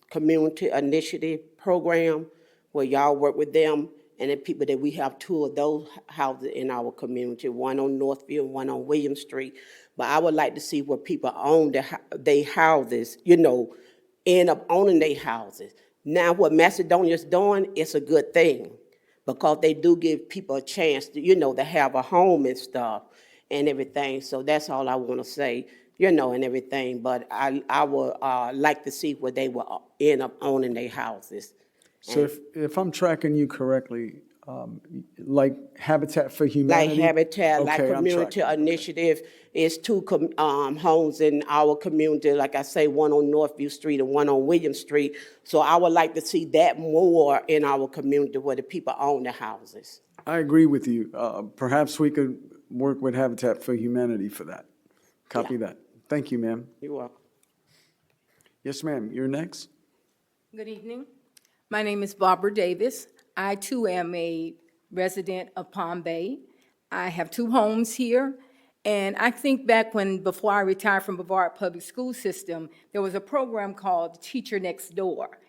community initiative program where y'all work with them, and the people that we have two of those houses in our community, one on Northview and one on William Street. But I would like to see where people own their houses, end up owning their houses. Now what Macedonia's doing is a good thing, because they do give people a chance to, to have a home and stuff and everything. So that's all I want to say, and everything. But I would like to see where they will end up owning their houses. So if I'm tracking you correctly, like Habitat for Humanity? Like Habitat, like Okay, I'm Community tracking. Initiative, is two homes in our community, like I say, one on Northview Street and one on William Street. So I would like to see that more in our community where the people own the houses. I agree with you. Perhaps we could work with Habitat for Humanity for that. Copy that. Thank you, ma'am. You're welcome. Yes, ma'am. You're next. Good evening. My name is Barbara Davis. I, too, am a resident of Palm Bay. I have two homes here, and I think back before I retired from Brevard Public School System, there was a program called Teacher Next Door,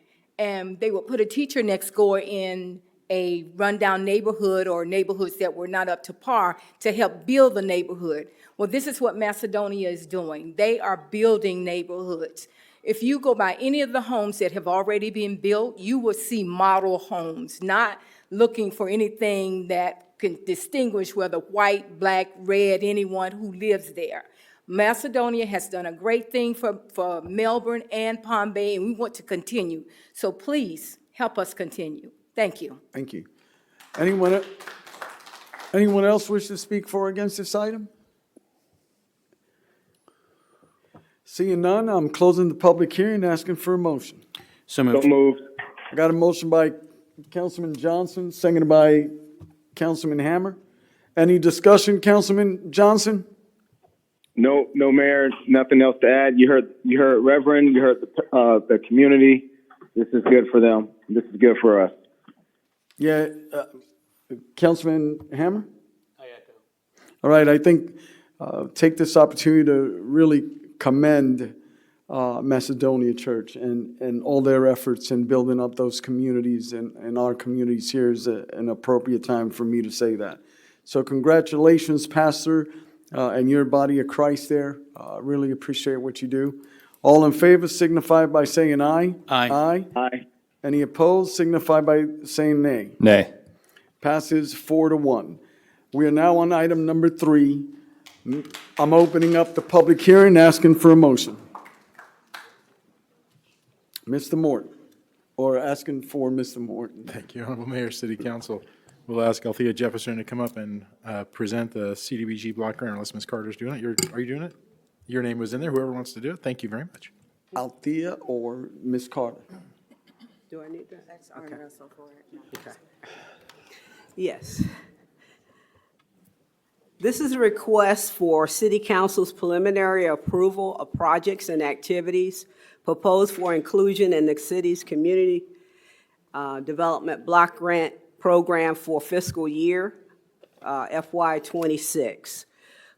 and they would put a teacher next door in a rundown neighborhood or neighborhoods that were not up to par to help build the neighborhood. Well, this is what Macedonia is doing. They are building neighborhoods. If you go by any of the homes that have already been built, you will see model homes, not looking for anything that can distinguish whether white, black, red, anyone who lives there. Macedonia has done a great thing for Melbourne and Palm Bay, and we want to continue. So please help us continue. Thank you. Thank you. Anyone else wish to speak for or against this item? Seeing none, I'm closing the public hearing, asking for a motion. So moved. So moved. I got a motion by Councilman Johnson, seconded by Councilman Hammer. Any discussion, Councilman Johnson? No, Mayor, nothing else to add. You heard Reverend, you heard the community. This is good for them. This is good for us. Yeah, Councilman Hammer? All right, I think take this opportunity to really commend Macedonia Church and all their efforts in building up those communities, and our communities here is an appropriate time for me to say that. So congratulations, Pastor, and your body of Christ there. Really appreciate what you do. All in favor signify by saying aye. Aye. Aye. Any opposed signify by saying nay. Nay. Passes 4-1. We are now on item number 3. I'm opening up the public hearing, asking for a motion. Mr. Morton, or asking for Mr. Morton. Thank you, Honorable Mayor, City Council. We'll ask Althea Jefferson to come up and present the CDBG block grant, unless Ms. Carter's doing it. Are you doing it? Your name was in there, whoever wants to do it. Thank you very much. Althea or Ms. Carter? Do I need that? That's arm wrestle for it. Okay. Yes. This is a request for City Council's preliminary approval of projects and activities proposed for inclusion in the city's community development block grant program for fiscal year FY '26.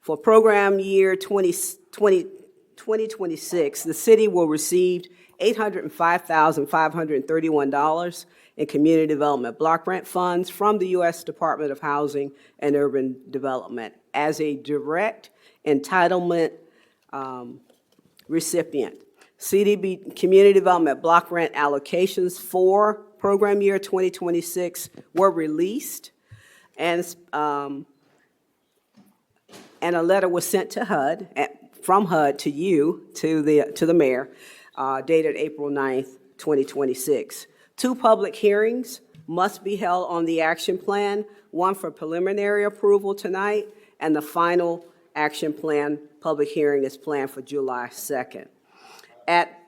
For program year 2026, the city will receive $805,531 in community development block grant funds from the U.S. Department of Housing and Urban Development as a direct entitlement recipient. CDB Community Development Block Grant allocations for program year 2026 were released, and a letter was sent to HUD from HUD to you, to the mayor, dated April 9th, 2026. 2 public hearings must be held on the action plan, one for preliminary approval tonight, and the final action plan public hearing is planned for July 2nd. At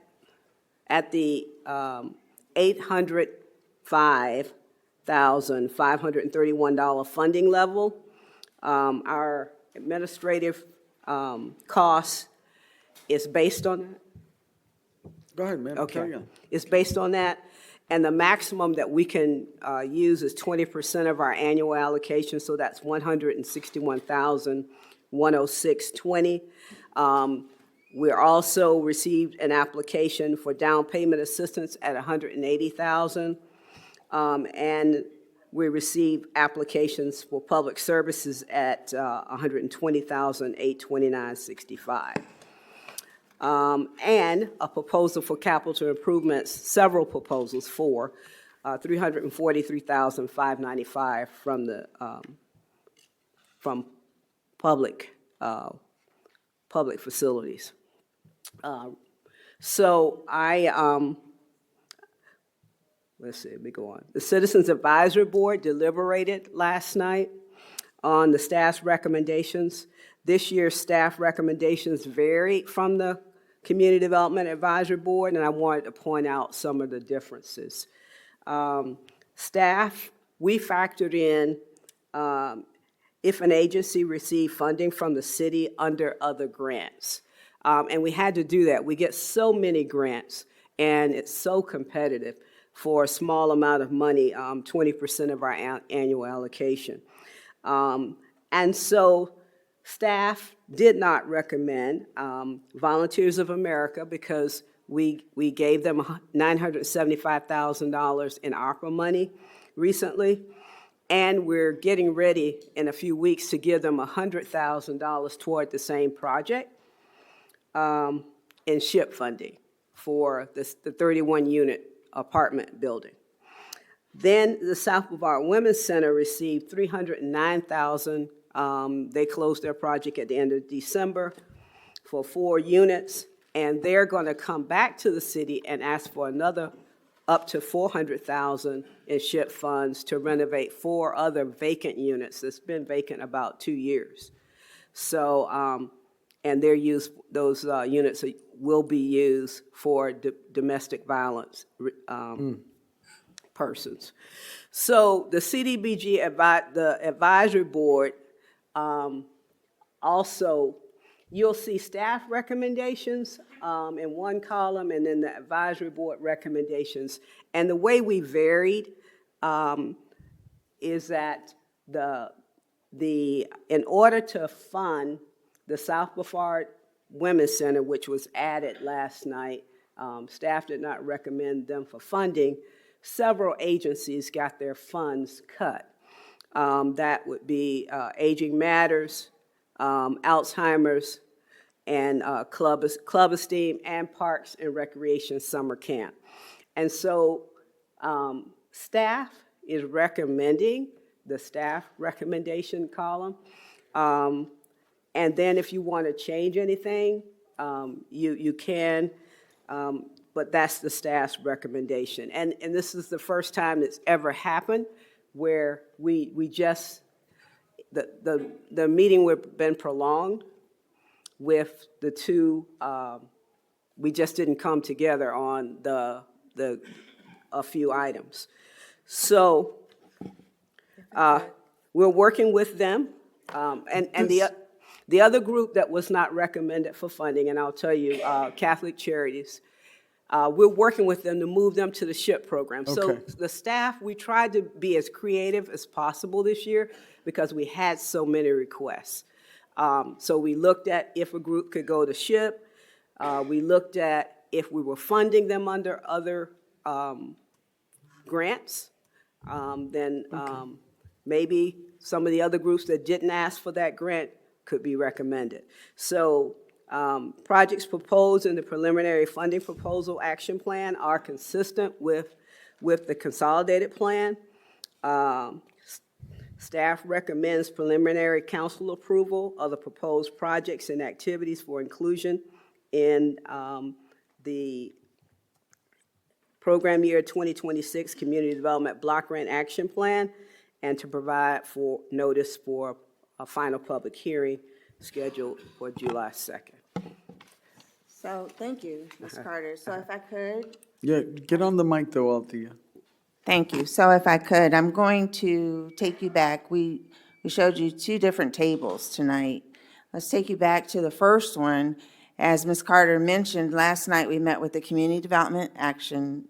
the $805,531 funding level, our administrative costs is based on that. Go ahead, ma'am. Okay. Carry on. It's based on that, and the maximum that we can use is 20% of our annual allocation, so that's $161,106.20. We also received an application for down payment assistance at $180,000, and we received applications for public services at $120,829.65. And a proposal for capital improvements, several proposals for $343,595 from public facilities. So let's see, let me go on. The Citizens Advisory Board deliberated last night on the staff's recommendations. This year's staff recommendations varied from the Community Development Advisory Board, and I wanted to point out some of the differences. Staff, we factored in if an agency received funding from the city under other grants. And we had to do that. We get so many grants, and it's so competitive for a small amount of money, 20% of our annual allocation. And so staff did not recommend Volunteers of America because we gave them $975,000 in ARPA money recently, and we're getting ready in a few weeks to give them $100,000 toward the same project in SHIP funding for the 31-unit apartment building. Then the South Boulevard Women's Center received $309,000. They closed their project at the end of December for 4 units, and they're going to come back to the city and ask for another up to $400,000 in SHIP funds to renovate 4 other vacant units that's been vacant about 2 years. So, and those units will be used for domestic violence persons. So the CDBG, the advisory board, also, you'll see staff recommendations in one column and then the advisory board recommendations. And the way we varied is that in order to fund the South Boulevard Women's Center, which was added last night, staff did not recommend them for funding. Several agencies got their funds cut. That would be Aging Matters, Alzheimer's, and Club Esteem, and Parks and Recreation Summer Camp. And so staff is recommending the staff recommendation column. And then if you want to change anything, you can, but that's the staff's recommendation. And this is the first time that's ever happened where we just, the meeting would been prolonged with the two, we just didn't come together on a few items. So we're working with them, and the other group that was not recommended for funding, and I'll tell you, Catholic Charities, we're working with them to move them to the SHIP program. Okay. So the staff, we tried to be as creative as possible this year because we had so many requests. So we looked at if a group could go to SHIP. We looked at if we were funding them under other grants, then maybe some of the other groups that didn't ask for that grant could be recommended. So projects proposed in the preliminary funding proposal action plan are consistent with the consolidated plan. Staff recommends preliminary council approval of the proposed projects and activities for inclusion in the Program Year 2026 Community Development Block Grant Action Plan, and to provide for notice for a final public hearing scheduled for July 2nd. So, thank you, Ms. Carter. So if I could, Yeah, get on the mic though, Althea. thank you. So if I could, I'm going to take you back. We showed you two different tables tonight. Let's take you back to the first one. As Ms. Carter mentioned, last night we met with the Community Development Action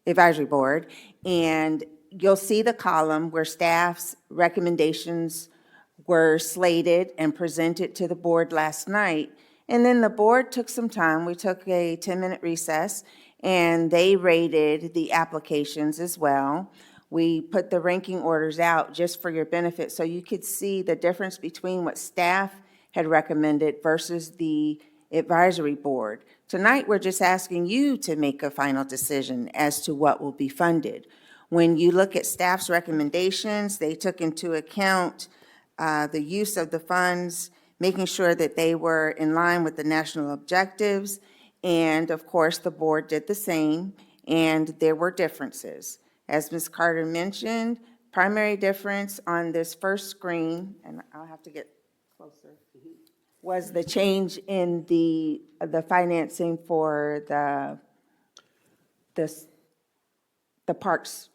Advisory Board, and you'll see the column where staff's recommendations were slated and presented to the board last night. And then the board took some time. We took a 10-minute recess, and they rated the applications as well. We put the ranking orders out just for your benefit so you could see the difference between what staff had recommended versus the advisory board. Tonight, we're just asking you to make a final decision as to what will be funded. When you look at staff's recommendations, they took into account the use of the funds, making sure that they were in line with the national objectives, and of course, the board did the same, and there were differences. As Ms. Carter mentioned, primary difference on this first screen, and I'll have to get closer, was the change in the financing for the parks.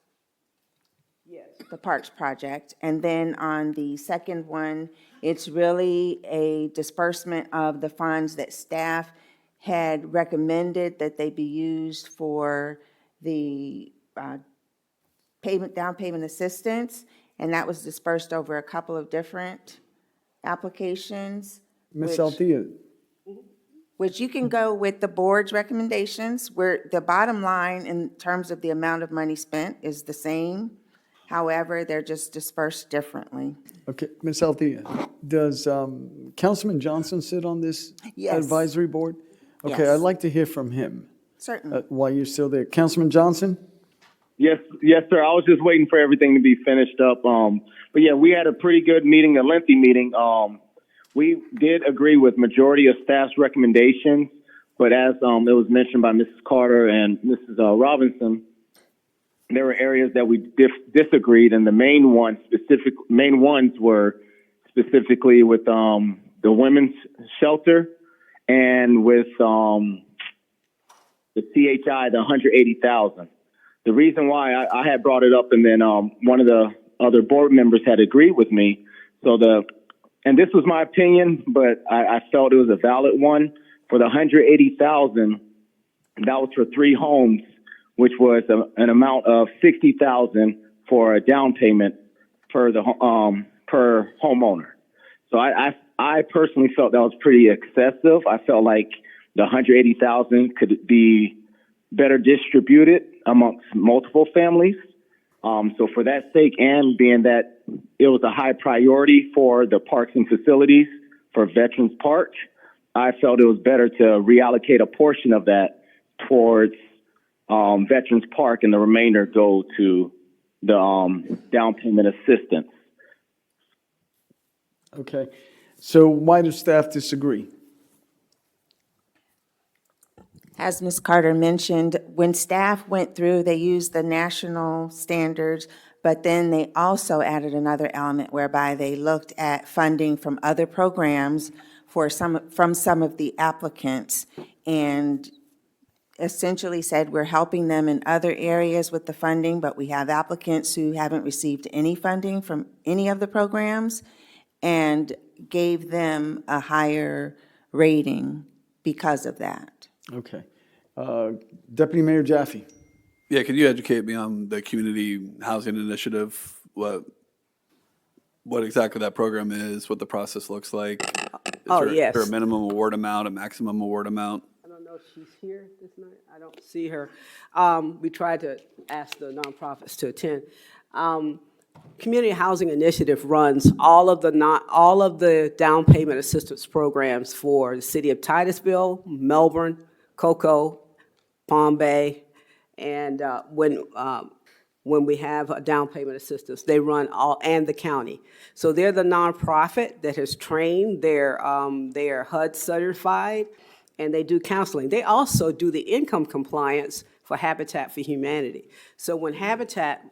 Yes. The parks project. And then on the second one, it's really a disbursement of the funds that staff had recommended that they be used for the down payment assistance, and that was dispersed over a couple of different applications. Ms. Althea, Which you can go with the board's recommendations, where the bottom line in terms of the amount of money spent is the same. However, they're just dispersed differently. okay, Ms. Althea, does Councilman Johnson sit on this Yes. advisory board? Okay, Yes. I'd like to hear from him Certainly. while you're still there. Councilman Johnson? Yes, sir. I was just waiting for everything to be finished up. But yeah, we had a pretty good meeting, a lengthy meeting. We did agree with majority of staff's recommendations, but as it was mentioned by Mrs. Carter and Mrs. Robinson, there were areas that we disagreed, and the main ones were specifically with the women's shelter and with the CHI, the $180,000. The reason why I had brought it up, and then one of the other board members had agreed with me. And this was my opinion, but I felt it was a valid one. For the $180,000, that was for 3 homes, which was an amount of $60,000 for a down payment per homeowner. So I personally felt that was pretty excessive. I felt like the $180,000 could be better distributed amongst multiple families. So for that sake, and being that it was a high priority for the parks and facilities for Veterans Park, I felt it was better to reallocate a portion of that towards Veterans Park, and the remainder go to the down payment assistance. Okay, so why does staff disagree? As Ms. Carter mentioned, when staff went through, they used the national standards, but then they also added another element whereby they looked at funding from other programs from some of the applicants, and essentially said we're helping them in other areas with the funding, but we have applicants who haven't received any funding from any of the programs, and gave them a higher rating because of that. Okay. Deputy Mayor Jaffe? Yeah, could you educate me on the Community Housing Initiative? What exactly that program is, what the process looks like? Yes. Is there a minimum award amount, a maximum award amount? I don't know if she's here this night. I don't see her. We tried to ask the nonprofits to attend. Community Housing Initiative runs all of the down payment assistance programs for the city of Titusville, Melbourne, Cocoa, Palm Bay, and when when we have a down payment assistance. They run all, and the county. So they're the nonprofit that has trained, they're HUD certified, and they do counseling. They also do the income compliance for Habitat for Humanity. So when Habitat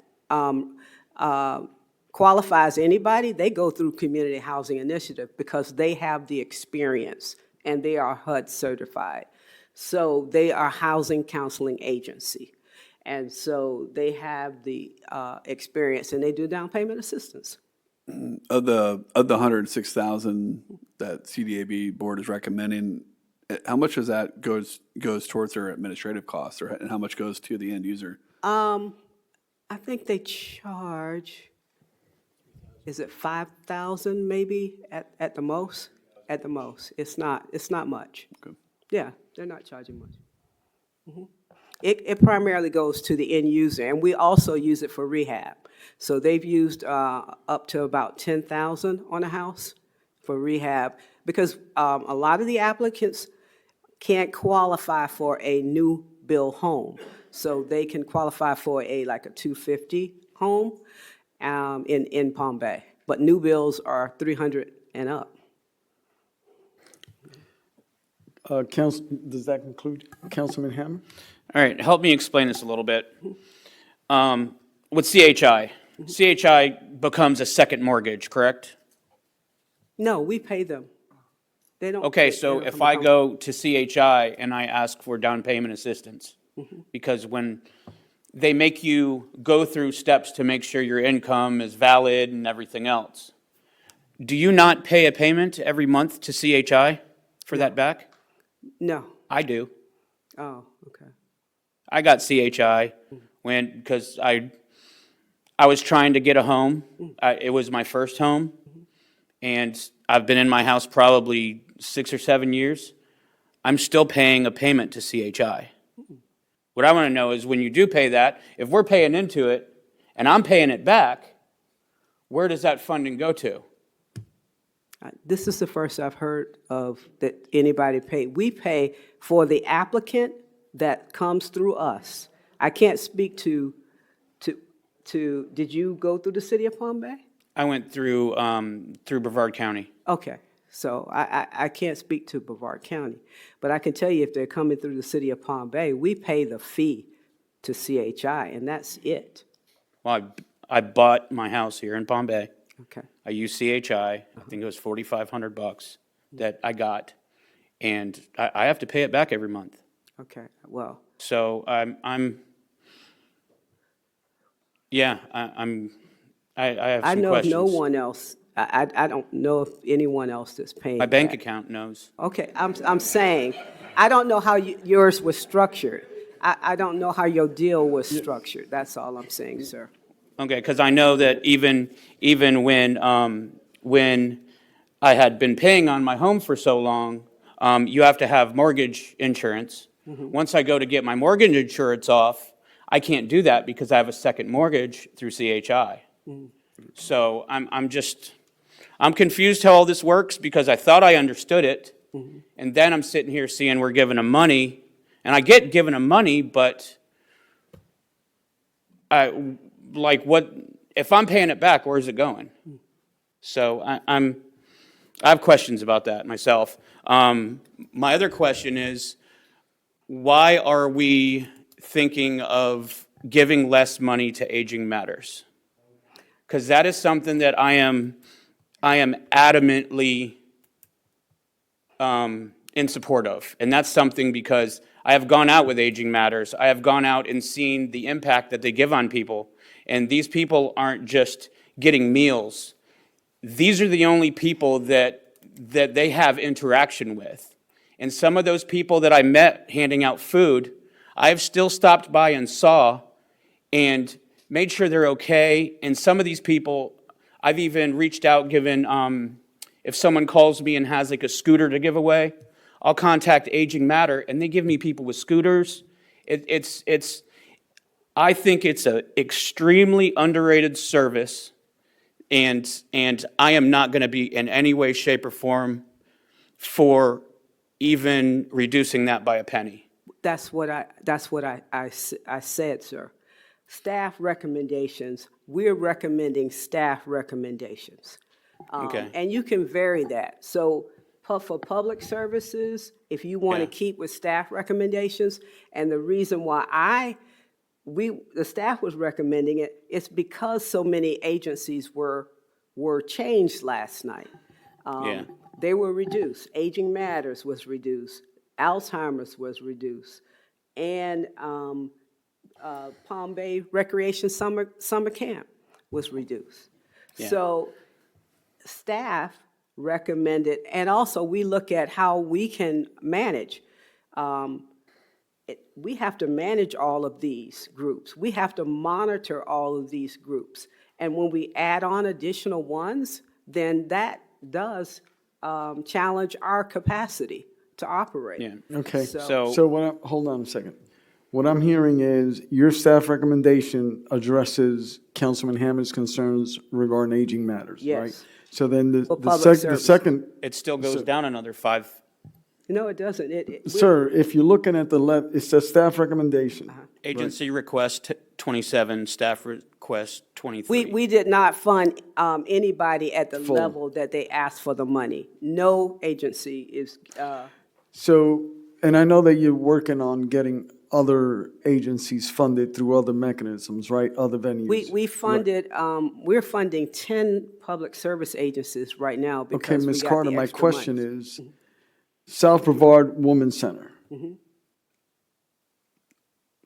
qualifies anybody, they go through Community Housing Initiative because they have the experience and they are HUD certified. So they are housing counseling agency. And so they have the experience and they do down payment assistance. Of the 106,000 that CDAB board is recommending, how much of that goes towards their administrative costs, and how much goes to the end user? I think they charge, is it 5,000 maybe at the most? At the most. It's not much. Okay. Yeah, they're not charging much. Mhm. It primarily goes to the end user, and we also use it for rehab. So they've used up to about 10,000 on a house for rehab, because a lot of the applicants can't qualify for a new build home. So they can qualify for like a 250 home in Palm Bay. But new builds are 300 and up. Council, does that conclude? Councilman Hammer? All right, help me explain this a little bit. With CHI, CHI becomes a second mortgage, correct? No, we pay them. They don't. Okay, they so don't if come I down. go to CHI and I ask for down payment assistance, because when they make you go through steps to make sure your income is valid and everything else, do you not pay a payment every month to CHI for that back? No. I do. Oh, okay. I got CHI because I was trying to get a home. It was my first home, and I've been in my house probably 6 or 7 years. I'm still paying a payment to CHI. What I want to know is when you do pay that, if we're paying into it and I'm paying it back, where does that funding go to? This is the first I've heard of that anybody pay. We pay for the applicant that comes through us. I can't speak to, did you go through the city of Palm Bay? I went through Brevard County. Okay, so I can't speak to Brevard County, but I can tell you if they're coming through the city of Palm Bay, we pay the fee to CHI, and that's it. Well, I bought my house here in Palm Bay. Okay. I used CHI. I think it was $4,500 that I got, and I have to pay it back every month. Okay, well. So I have I some know questions. of no one else, I don't know of anyone else that's paying My bank that. account knows. Okay, I'm saying, I don't know how yours was structured. I don't know how your deal was structured. That's all I'm saying, sir. Okay, because I know that even when I had been paying on my home for so long, you have to have mortgage insurance. Once I go to get my mortgage insurance off, I can't do that because I have a second mortgage through CHI. So I'm confused how all this works because I thought I understood it, and then I'm sitting here seeing we're giving them money, and I get given them money, but what if I'm paying it back? Where's it going? So I have questions about that myself. My other question is, why are we thinking of giving less money to Aging Matters? Because that is something that I am adamantly in support of, and that's something because I have gone out with Aging Matters. I have gone out and seen the impact that they give on people, and these people aren't just getting meals. These are the only people that they have interaction with. And some of those people that I met handing out food, I've still stopped by and saw and made sure they're okay. And some of these people, I've even reached out, given, if someone calls me and has like a scooter to give away, I'll contact Aging Matter, and they give me people with scooters. I think it's an extremely underrated service, and I am not going to be in any way, shape, or form for even reducing that by a penny. That's what I said, sir. staff recommendations, we're recommending staff recommendations. Okay. And you can vary that. So for public services, if you want to Yeah. keep with staff recommendations, and the reason why the staff was recommending it, it's because so many agencies were changed last night. Yeah. They were reduced. Aging Matters was reduced. Alzheimer's was reduced. And Palm Bay Recreation Summer Camp was reduced. Yeah. So staff recommended, and also we look at how we can manage. We have to manage all of these groups. We have to monitor all of these groups. And when we add on additional ones, then that does challenge our capacity to operate. Yeah. Okay, So- so hold on a second. What I'm hearing is your staff recommendation addresses Councilman Hammond's concerns regarding aging matters, right? Yes. So then For the public service. second, It still goes down another 5. No, it doesn't. sir, if you're looking at the left, it says staff recommendation. Agency request 27, staff request 23. We did not fund anybody at the Full. level that they asked for the money. No agency is, So, and I know that you're working on getting other agencies funded through other mechanisms, right? Other venues. we funded, we're funding 10 public service agencies right now Okay, because we Ms. got Carter, the my extra question money. is, South Brevard Women's Center. Mhm.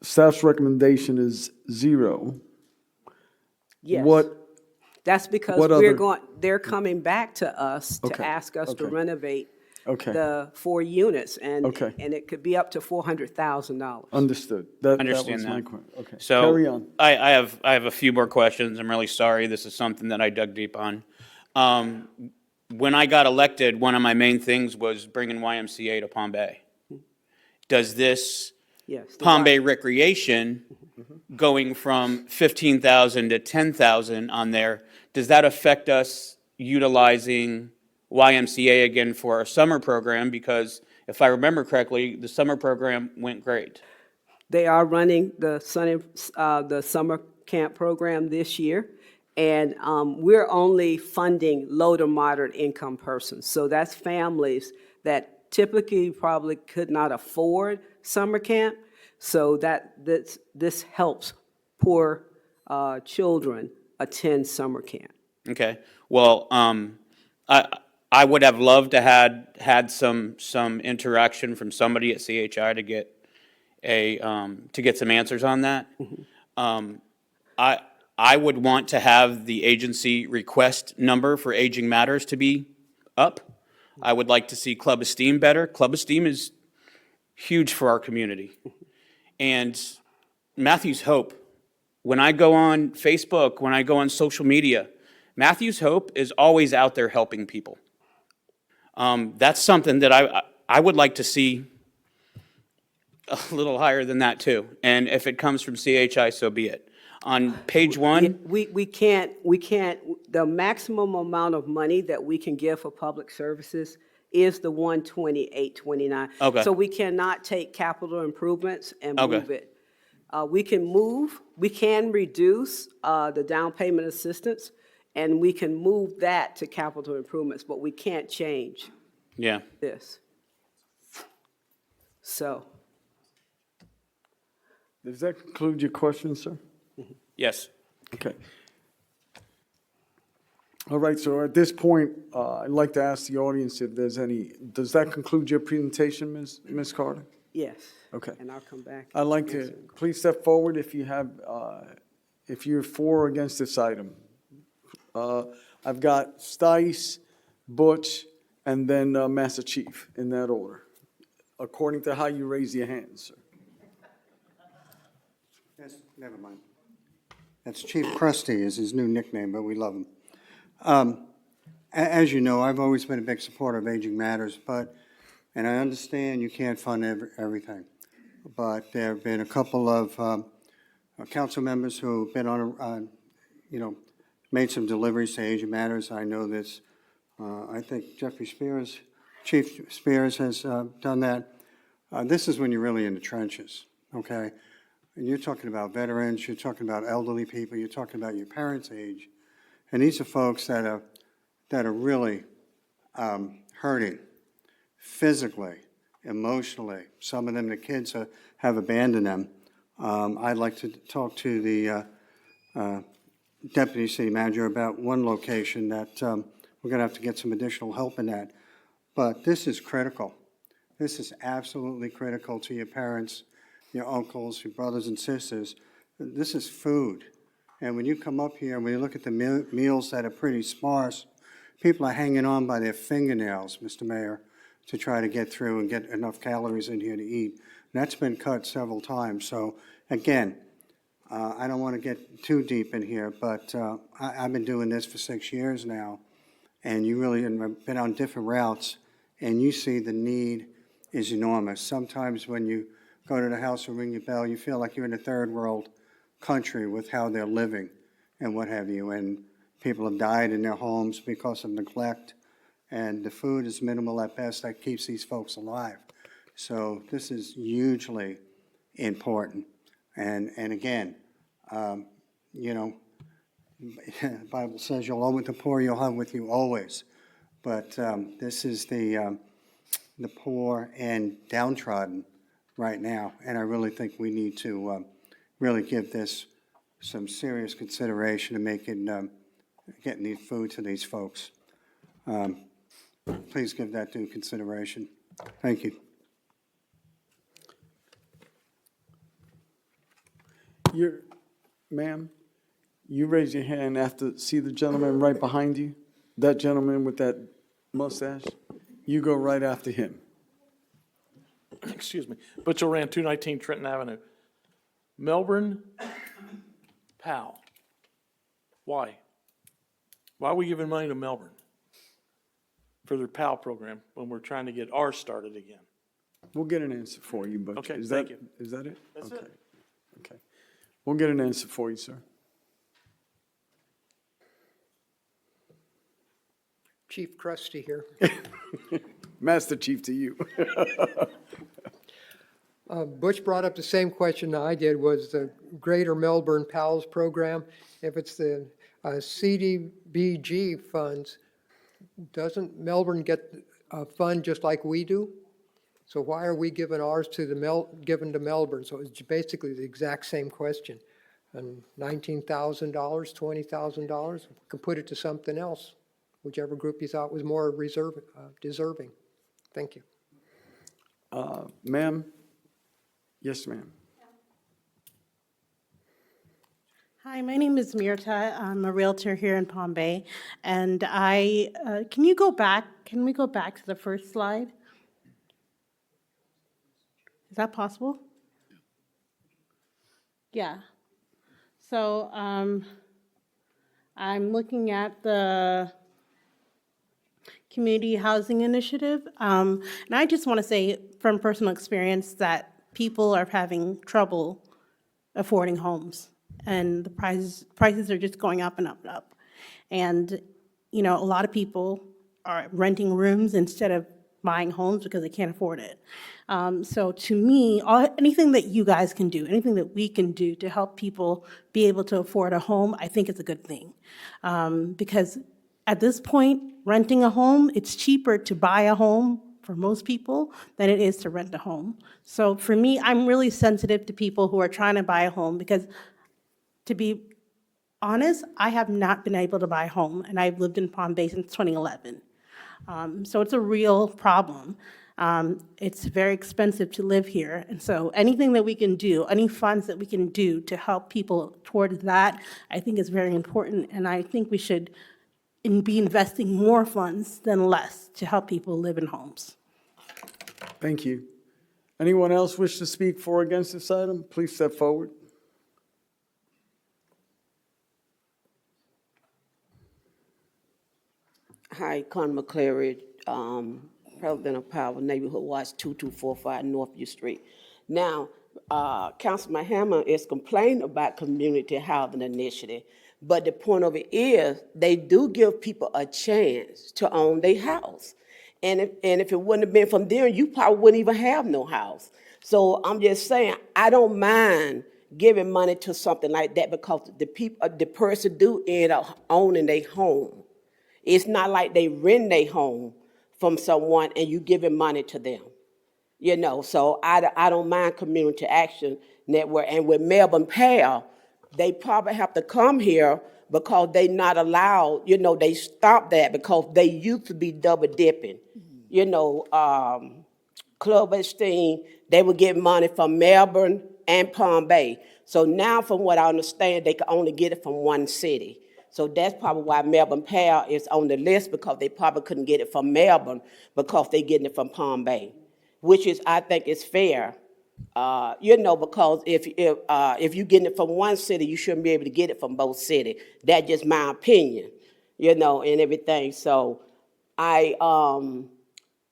Staff's recommendation is 0. Yes. What, That's because what we're other- going, they're coming back to us to Okay, ask us to okay. renovate Okay. the 4 units, and Okay. it could be up to $400,000. understood. That Understand was my that. question. Okay, So carry on. I have a few more questions. I'm really sorry. This is something that I dug deep on. When I got elected, one of my main things was bringing YMCA to Palm Bay. Does this Yes. the Palm Y- Bay Recreation going from 15,000 to 10,000 on there, does that affect us utilizing YMCA again for our summer program? Because if I remember correctly, the summer program went great. They are running the summer camp program this year, and we're only funding low to moderate income persons. So that's families that typically probably could not afford summer camp. So this helps poor children attend summer camp. Okay, well, I would have loved to had some interaction from somebody at CHI to get some answers on that. I would want to have the agency request number for Aging Matters to be up. I would like to see Club Esteem better. Club Esteem is huge for our community. And Matthew's Hope, when I go on Facebook, when I go on social media, Matthew's Hope is always out there helping people. That's something that I would like to see a little higher than that too. And if it comes from CHI, so be it. On page 1, We can't, the maximum amount of money that we can give for public services is the 128.29. Okay. So we cannot take capital improvements and Okay. move it. We can reduce the down payment assistance, and we can move that to capital improvements, but we can't change yeah. this. So, Does that conclude your question, sir? Yes. Okay. All right, so at this point, I'd like to ask the audience if there's any, does that conclude your presentation, Ms. Carter? yes. Okay. And I'll come back. I'd like to, please step forward if you have, if you're for or against this item. I've got Stice, Butch, and then Master Chief, in that order, according to how you raise your hands, sir. Yes, never mind. That's Chief Krusty is his new nickname, but we love him. As you know, I've always been a big supporter of Aging Matters, and I understand you can't fund everything. But there have been a couple of council members who have been on, made some deliveries to Aging Matters. I know this. I think Chief Spears has done that. This is when you're really in the trenches, okay? and you're talking about veterans, you're talking about elderly people, you're talking about your parents' age, and these are folks that are really hurting physically, emotionally. Some of them, the kids have abandoned them. I'd like to talk to the deputy city manager about one location that we're going to have to get some additional help in that. But this is critical. This is absolutely critical to your parents, your uncles, your brothers and sisters. This is food. And when you come up here and when you look at the meals that are pretty sparse, people are hanging on by their fingernails, Mr. Mayor, to try to get through and get enough calories in here to eat. And that's been cut several times. So again, I don't want to get too deep in here, but I've been doing this for 6 years now, and you really have been on different routes, and you see the need is enormous. Sometimes when you go to the house and ring your bell, you feel like you're in a third world country with how they're living and what have you, and people have died in their homes because of neglect, and the food is minimal at best that keeps these folks alive. So this is hugely important. And again, you know, the Bible says you'll owe with the poor, you'll have with you always. But this is the poor and downtrodden right now, and I really think we need to really give this some serious consideration to making getting the food to these folks. Please give that due consideration. Thank you. Ma'am, you raise your hand after, see the gentleman right behind you? That gentleman with that mustache? You go right after him. Excuse me, Butch Oran, 219 Trenton Avenue. Melbourne, Powell. Why? Why are we giving money to Melbourne for their PAL program when we're trying to get ours started again? We'll get an answer for you, but Okay, is thank that, you. is that it? That's Okay. it. Okay. We'll get an answer for you, sir. Chief Krusty here. Master Chief to you. Butch brought up the same question I did, was the Greater Melbourne PALS program. If it's the CDBG funds, doesn't Melbourne get a fund just like we do? So why are we giving ours to given to Melbourne? So it's basically the exact same question. And $19,000, $20,000, can put it to something else, whichever group you thought was more deserving. Thank you. Ma'am? Yes, ma'am. Hi, my name is Mirta. I'm a realtor here in Palm Bay. And can we go back to the first slide? Is that possible? Yeah. So I'm looking at the community housing initiative. And I just want to say from personal experience that people are having trouble affording homes. And the prices are just going up and up and up. And, you know, a lot of people are renting rooms instead of buying homes because they can't afford it. So to me, anything that you guys can do, anything that we can do to help people be able to afford a home, I think it's a good thing. Because at this point, renting a home, it's cheaper to buy a home for most people than it is to rent a home. So for me, I'm really sensitive to people who are trying to buy a home because, to be honest, I have not been able to buy a home, and I've lived in Palm Bay since 2011. So it's a real problem. It's very expensive to live here, and so anything that we can do, any funds that we can do to help people towards that, I think is very important, and I think we should be investing more funds than less to help people live in homes. Thank you. Anyone else wish to speak for or against this item? Please step forward. Hi, Con McCleary, President of Power Neighborhood Watch 2245 Northview Street. Now, Councilman Hammer is complaining about community housing initiative, but the point of it is they do give people a chance to own their house. And if it wouldn't have been from them, you probably wouldn't even have no house. So I'm just saying, I don't mind giving money to something like that because the person do end up owning their home. It's not like they rent their home from someone and you giving money to them. So I don't mind Community Action Network. And with Melbourne Pale, they probably have to come here because they not allowed, they stopped that because they used to be double dipping. Club Esteem, they would get money from Melbourne and Palm Bay. So now, from what I understand, they can only get it from one city. So that's probably why Melbourne Pale is on the list, because they probably couldn't get it from Melbourne because they're getting it from Palm Bay, which is, I think, is fair. Because if you're getting it from one city, you shouldn't be able to get it from both cities. That's just my opinion, and everything. So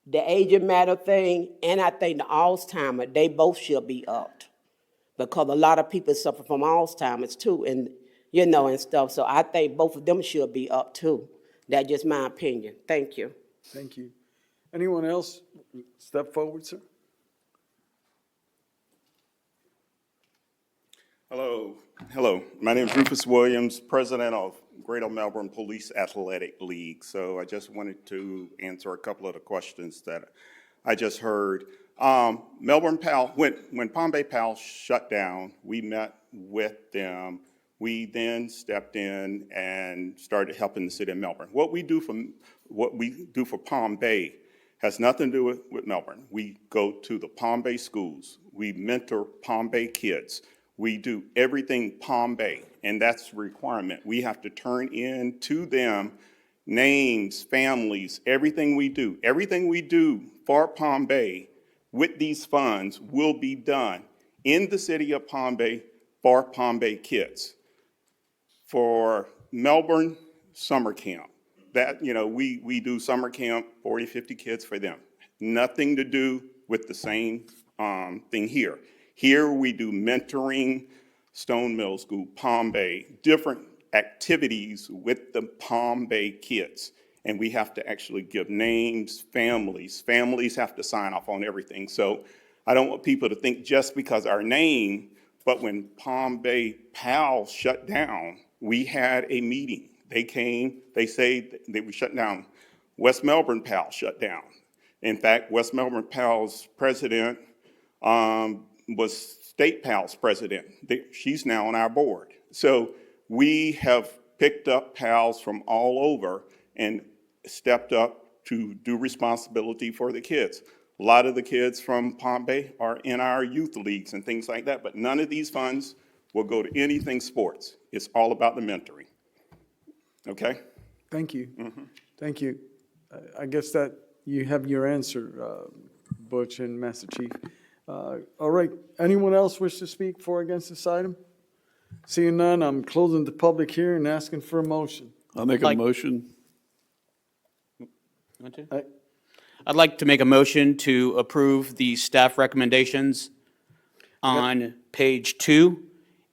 the agent matter thing, and I think the Alzheimer, they both should be upped, because a lot of people suffer from Alzheimer's too, and and stuff. So I think both of them should be up too. That's just my opinion. Thank you. Thank you. Anyone else? Step forward, sir. Hello. My name is Rufus Williams, president of Greater Melbourne Police Athletic League. So I just wanted to answer a couple of the questions that I just heard. Melbourne PAL, when Palm Bay PAL shut down, we met with them. We then stepped in and started helping the city of Melbourne. What we do for Palm Bay has nothing to do with Melbourne. We go to the Palm Bay schools. We mentor Palm Bay kids. We do everything Palm Bay, and that's a requirement. We have to turn in to them names, families, everything we do. Everything we do for Palm Bay with these funds will be done in the city of Palm Bay for Palm Bay kids. For Melbourne summer camp, we do summer camp, 40, 50 kids for them. Nothing to do with the same thing here. Here we do mentoring, Stone Middle School, Palm Bay, different activities with the Palm Bay kids. And we have to actually give names, families. Families have to sign off on everything. So I don't want people to think just because our name, but when Palm Bay PAL shut down, we had a meeting. They came, they said they were shut down. West Melbourne PAL shut down. In fact, West Melbourne PAL's president was State PAL's president. She's now on our board. So we have picked up PALs from all over and stepped up to do responsibility for the kids. A lot of the kids from Palm Bay are in our youth leagues and things like that, but none of these funds will go to anything sports. It's all about the mentoring. Okay? Thank you. Thank you. I guess that you have your answer, Butch and Master Chief. All right. Anyone else wish to speak for or against this item? Seeing none, I'm closing the public hearing and asking for a motion. I'll make a motion. I'd like to make a motion to approve the staff recommendations on page 2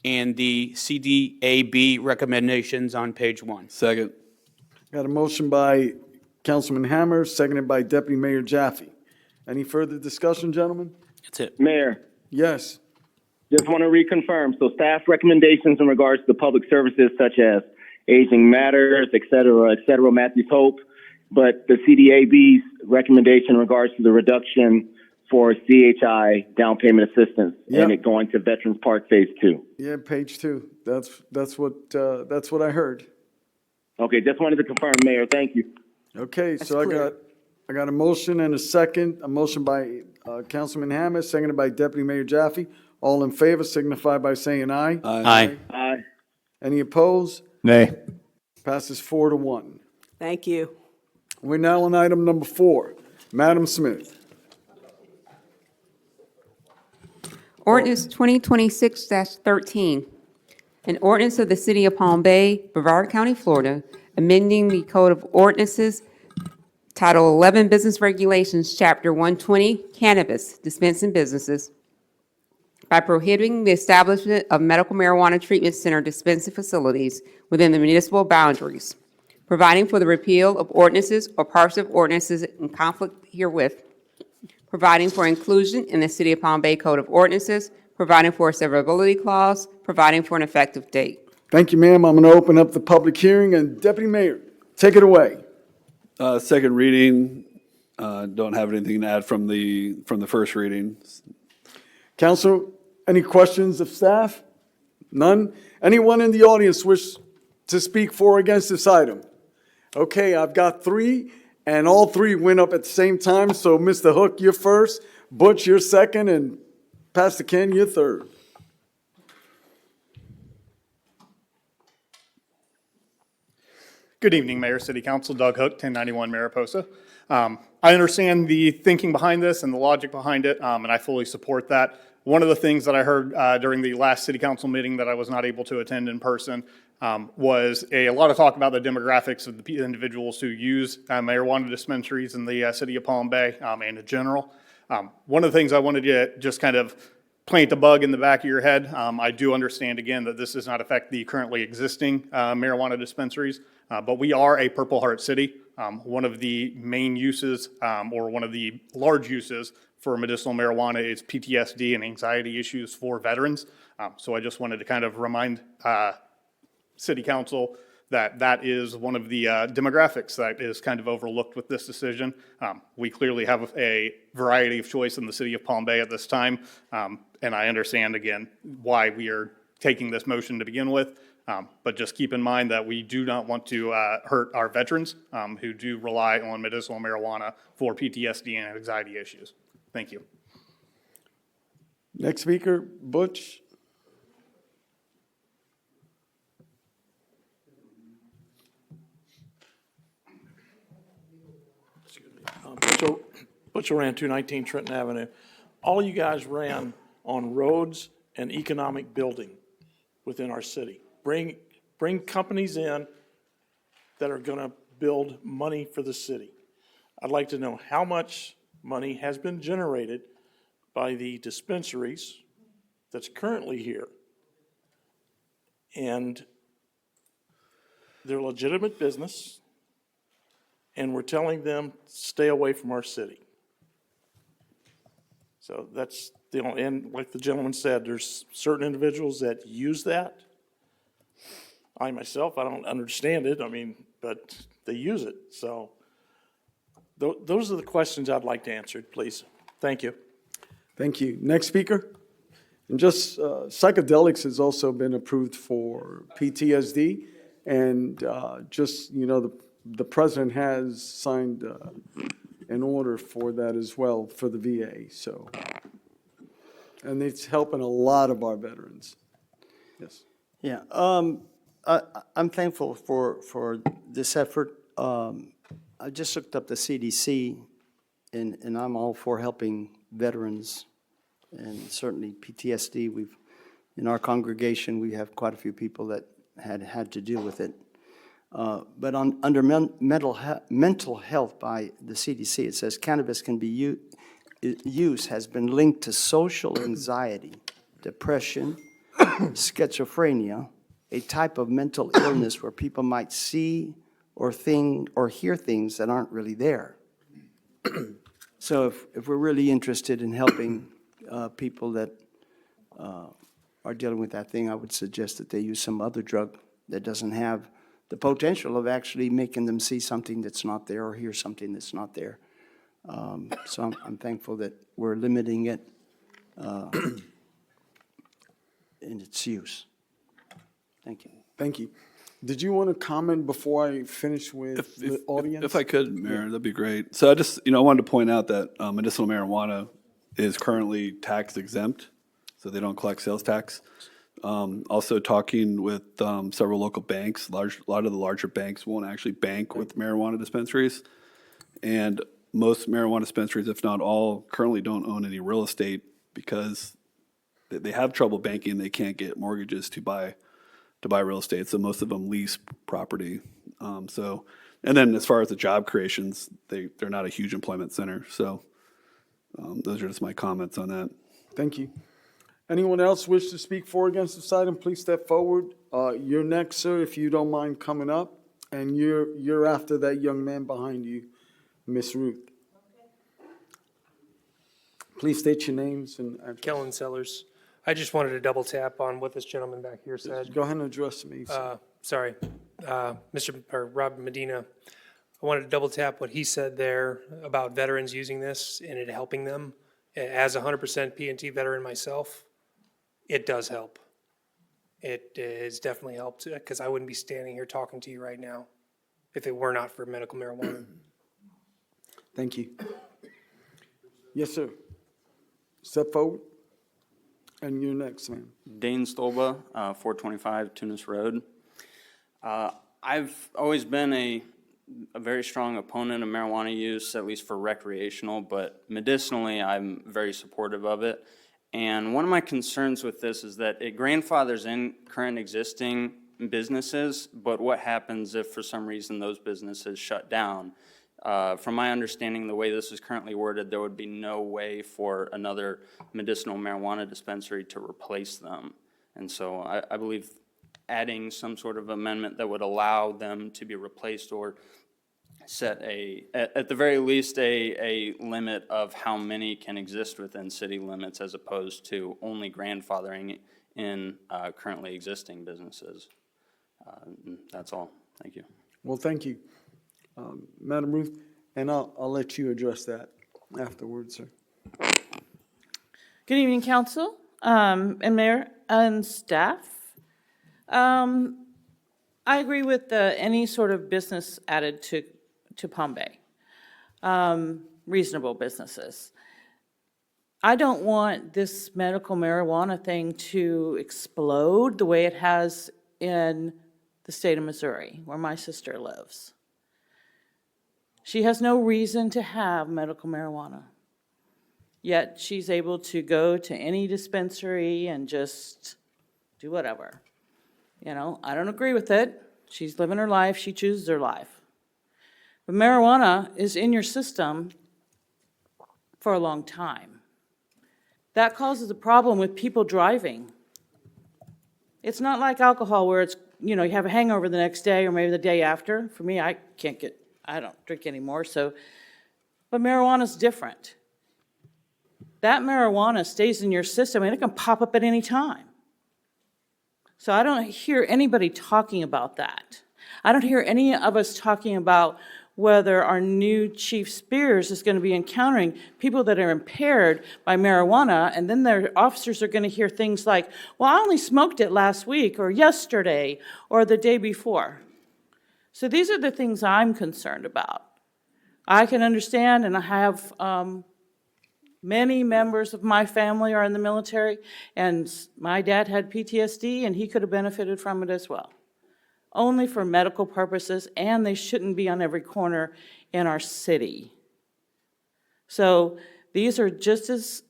and the CDAB recommendations on page 1. Second. Got a motion by Councilman Hammer, seconded by Deputy Mayor Jaffe. Any further discussion, gentlemen? That's it. Mayor, Yes. just want to reconfirm. So staff recommendations in regards to public services such as Aging Matters, et cetera, Matthew's Hope, but the CDAB's recommendation in regards to the reduction for CHI down payment assistance and it going to Veterans Park Phase 2. Yeah, page 2. That's what I heard. Okay, just wanted to confirm, Mayor. Thank you. Okay, so I got a motion and a second. A motion by Councilman Hammer, seconded by Deputy Mayor Jaffe. All in favor signify by saying aye. Aye. Aye. Any opposed? Nay. Passes 4-1. Thank you. We're now on item number 4. Madam Smith. Ordinance 2026-13, an ordinance of the City of Palm Bay, Brevard County, Florida, amending the Code of Ordinances, Title 11 Business Regulations, Chapter 120, Cannabis, Dispensing Businesses, by prohibiting the establishment of medical marijuana treatment center dispensing facilities within the municipal boundaries, providing for the repeal of ordinances or parts of ordinances in conflict herewith, providing for inclusion in the City of Palm Bay Code of Ordinances, providing for a severability clause, providing for an effective date. Thank you, ma'am. I'm going to open up the public hearing, and Deputy Mayor, take it away. Second reading, don't have anything to add from the first reading. Council, any questions of staff? None? Anyone in the audience wish to speak for or against this item? Okay, I've got three, and all three went up at the same time. So, Mr. Hook, you're first, Butch, you're second, and Pastor Ken, you're third. Good evening, Mayor, City Council, Doug Hook, 1091 Mariposa. I understand the thinking behind this and the logic behind it, and I fully support that. One of the things that I heard during the last City Council meeting that I was not able to attend in person was a lot of talk about the demographics of the individuals who use marijuana dispensaries in the city of Palm Bay and in general. One of the things I wanted to just kind of plant a bug in the back of your head. I do understand, again, that this does not affect the currently existing marijuana dispensaries, but we are a Purple Heart city. One of the main uses, or one of the large uses for medicinal marijuana is PTSD and anxiety issues for veterans. So I just wanted to kind of remind City Council that that is one of the demographics that is kind of overlooked with this decision. We clearly have a variety of choice in the city of Palm Bay at this time, and I understand, again, why we are taking this motion to begin with, but just keep in mind that we do not want to hurt our veterans who do rely on medicinal marijuana for PTSD and anxiety issues. Thank you. Next speaker, Butch. Butch ran 219 Trenton Avenue. All you guys ran on roads and economic building within our city. Bring companies in that are going to build money for the city. I'd like to know how much money has been generated by the dispensaries that's currently here. And they're legitimate business, and we're telling them, stay away from our city. So that's the only, and like the gentleman said, there's certain individuals that use that. I myself, I don't understand it, but they use it. So those are the questions I'd like to answer, please. Thank you. Thank you. Next speaker. And just psychedelics has also been approved for PTSD, and the president has signed an order for that as well for the VA. So, and it's helping a lot of our veterans. Yes. Yeah. I'm thankful for this effort. I just looked up the CDC, and I'm all for helping veterans, and certainly PTSD. In our congregation, we have quite a few people that had to deal with it. But under mental health by the CDC, it says cannabis can be use has been linked to social anxiety, depression, schizophrenia, a type of mental illness where people might see or hear things that aren't really there. So if we're really interested in helping people that are dealing with that thing, I would suggest that they use some other drug that doesn't have the potential of actually making them see something that's not there or hear something that's not there. So I'm thankful that we're limiting it in its use. Thank you. Thank you. Did you want to comment before I finish with the audience? If I could, Mayor, that'd be great. So I just, I wanted to point out that medicinal marijuana is currently tax exempt, so they don't collect sales tax. Also talking with several local banks, a lot of the larger banks won't actually bank with marijuana dispensaries. And most marijuana dispensaries, if not all, currently don't own any real estate because they have trouble banking. They can't get mortgages to buy real estate, so most of them lease property. And then as far as the job creations, they're not a huge employment center. So those are just my comments on that. Thank you. Anyone else wish to speak for or against this item, please step forward. You're next, sir, if you don't mind coming up. And you're after that young man behind you, Miss Ruth. Please state your names and address. Kellen Sellers. I just wanted to double tap on what this gentleman back here said. Go ahead and address me. sir. Sorry, Rob Medina. I wanted to double tap what he said there about veterans using this and it helping them. As a 100% P&T veteran myself, it does help. It has definitely helped because I wouldn't be standing here talking to you right now if it were not for medical marijuana. Thank you. Yes, sir. Step forward. And you're next, ma'am. Dane Stolba, 425 Tunis Road. I've always been a very strong opponent of marijuana use, at least for recreational, but medicinally, I'm very supportive of it. And one of my concerns with this is that it grandfathers in current existing businesses, but what happens if for some reason those businesses shut down? From my understanding, the way this is currently worded, there would be no way for another medicinal marijuana dispensary to replace them. And so I believe adding some sort of amendment that would allow them to be replaced or set at the very least, a limit of how many can exist within city limits as opposed to only grandfathering in currently existing businesses. That's all. Thank you. Well, thank you, Madam Ruth, and I'll let you address that afterwards, sir. Good evening, council, and mayor and staff. I agree with any sort of business added to Palm Bay, reasonable businesses. I don't want this medical marijuana thing to explode the way it has in the state of Missouri, where my sister lives. She has no reason to have medical marijuana, yet she's able to go to any dispensary and just do whatever. You know, I don't agree with it. She's living her life. She chooses her life. But marijuana is in your system for a long time. That causes a problem with people driving. It's not like alcohol where it's, you know, you have a hangover the next day or maybe the day after. For me, I don't drink anymore, so, but marijuana's different. That marijuana stays in your system and it can pop up at any time. So I don't hear anybody talking about that. I don't hear any of us talking about whether our new Chief Spears is going to be encountering people that are impaired by marijuana, and then their officers are going to hear things like, well, I only smoked it last week or yesterday or the day before. So these are the things I'm concerned about. I can understand, and I have many members of my family are in the military, and my dad had PTSD, and he could have benefited from it as well. Only for medical purposes, and they shouldn't be on every corner in our city. So these are just as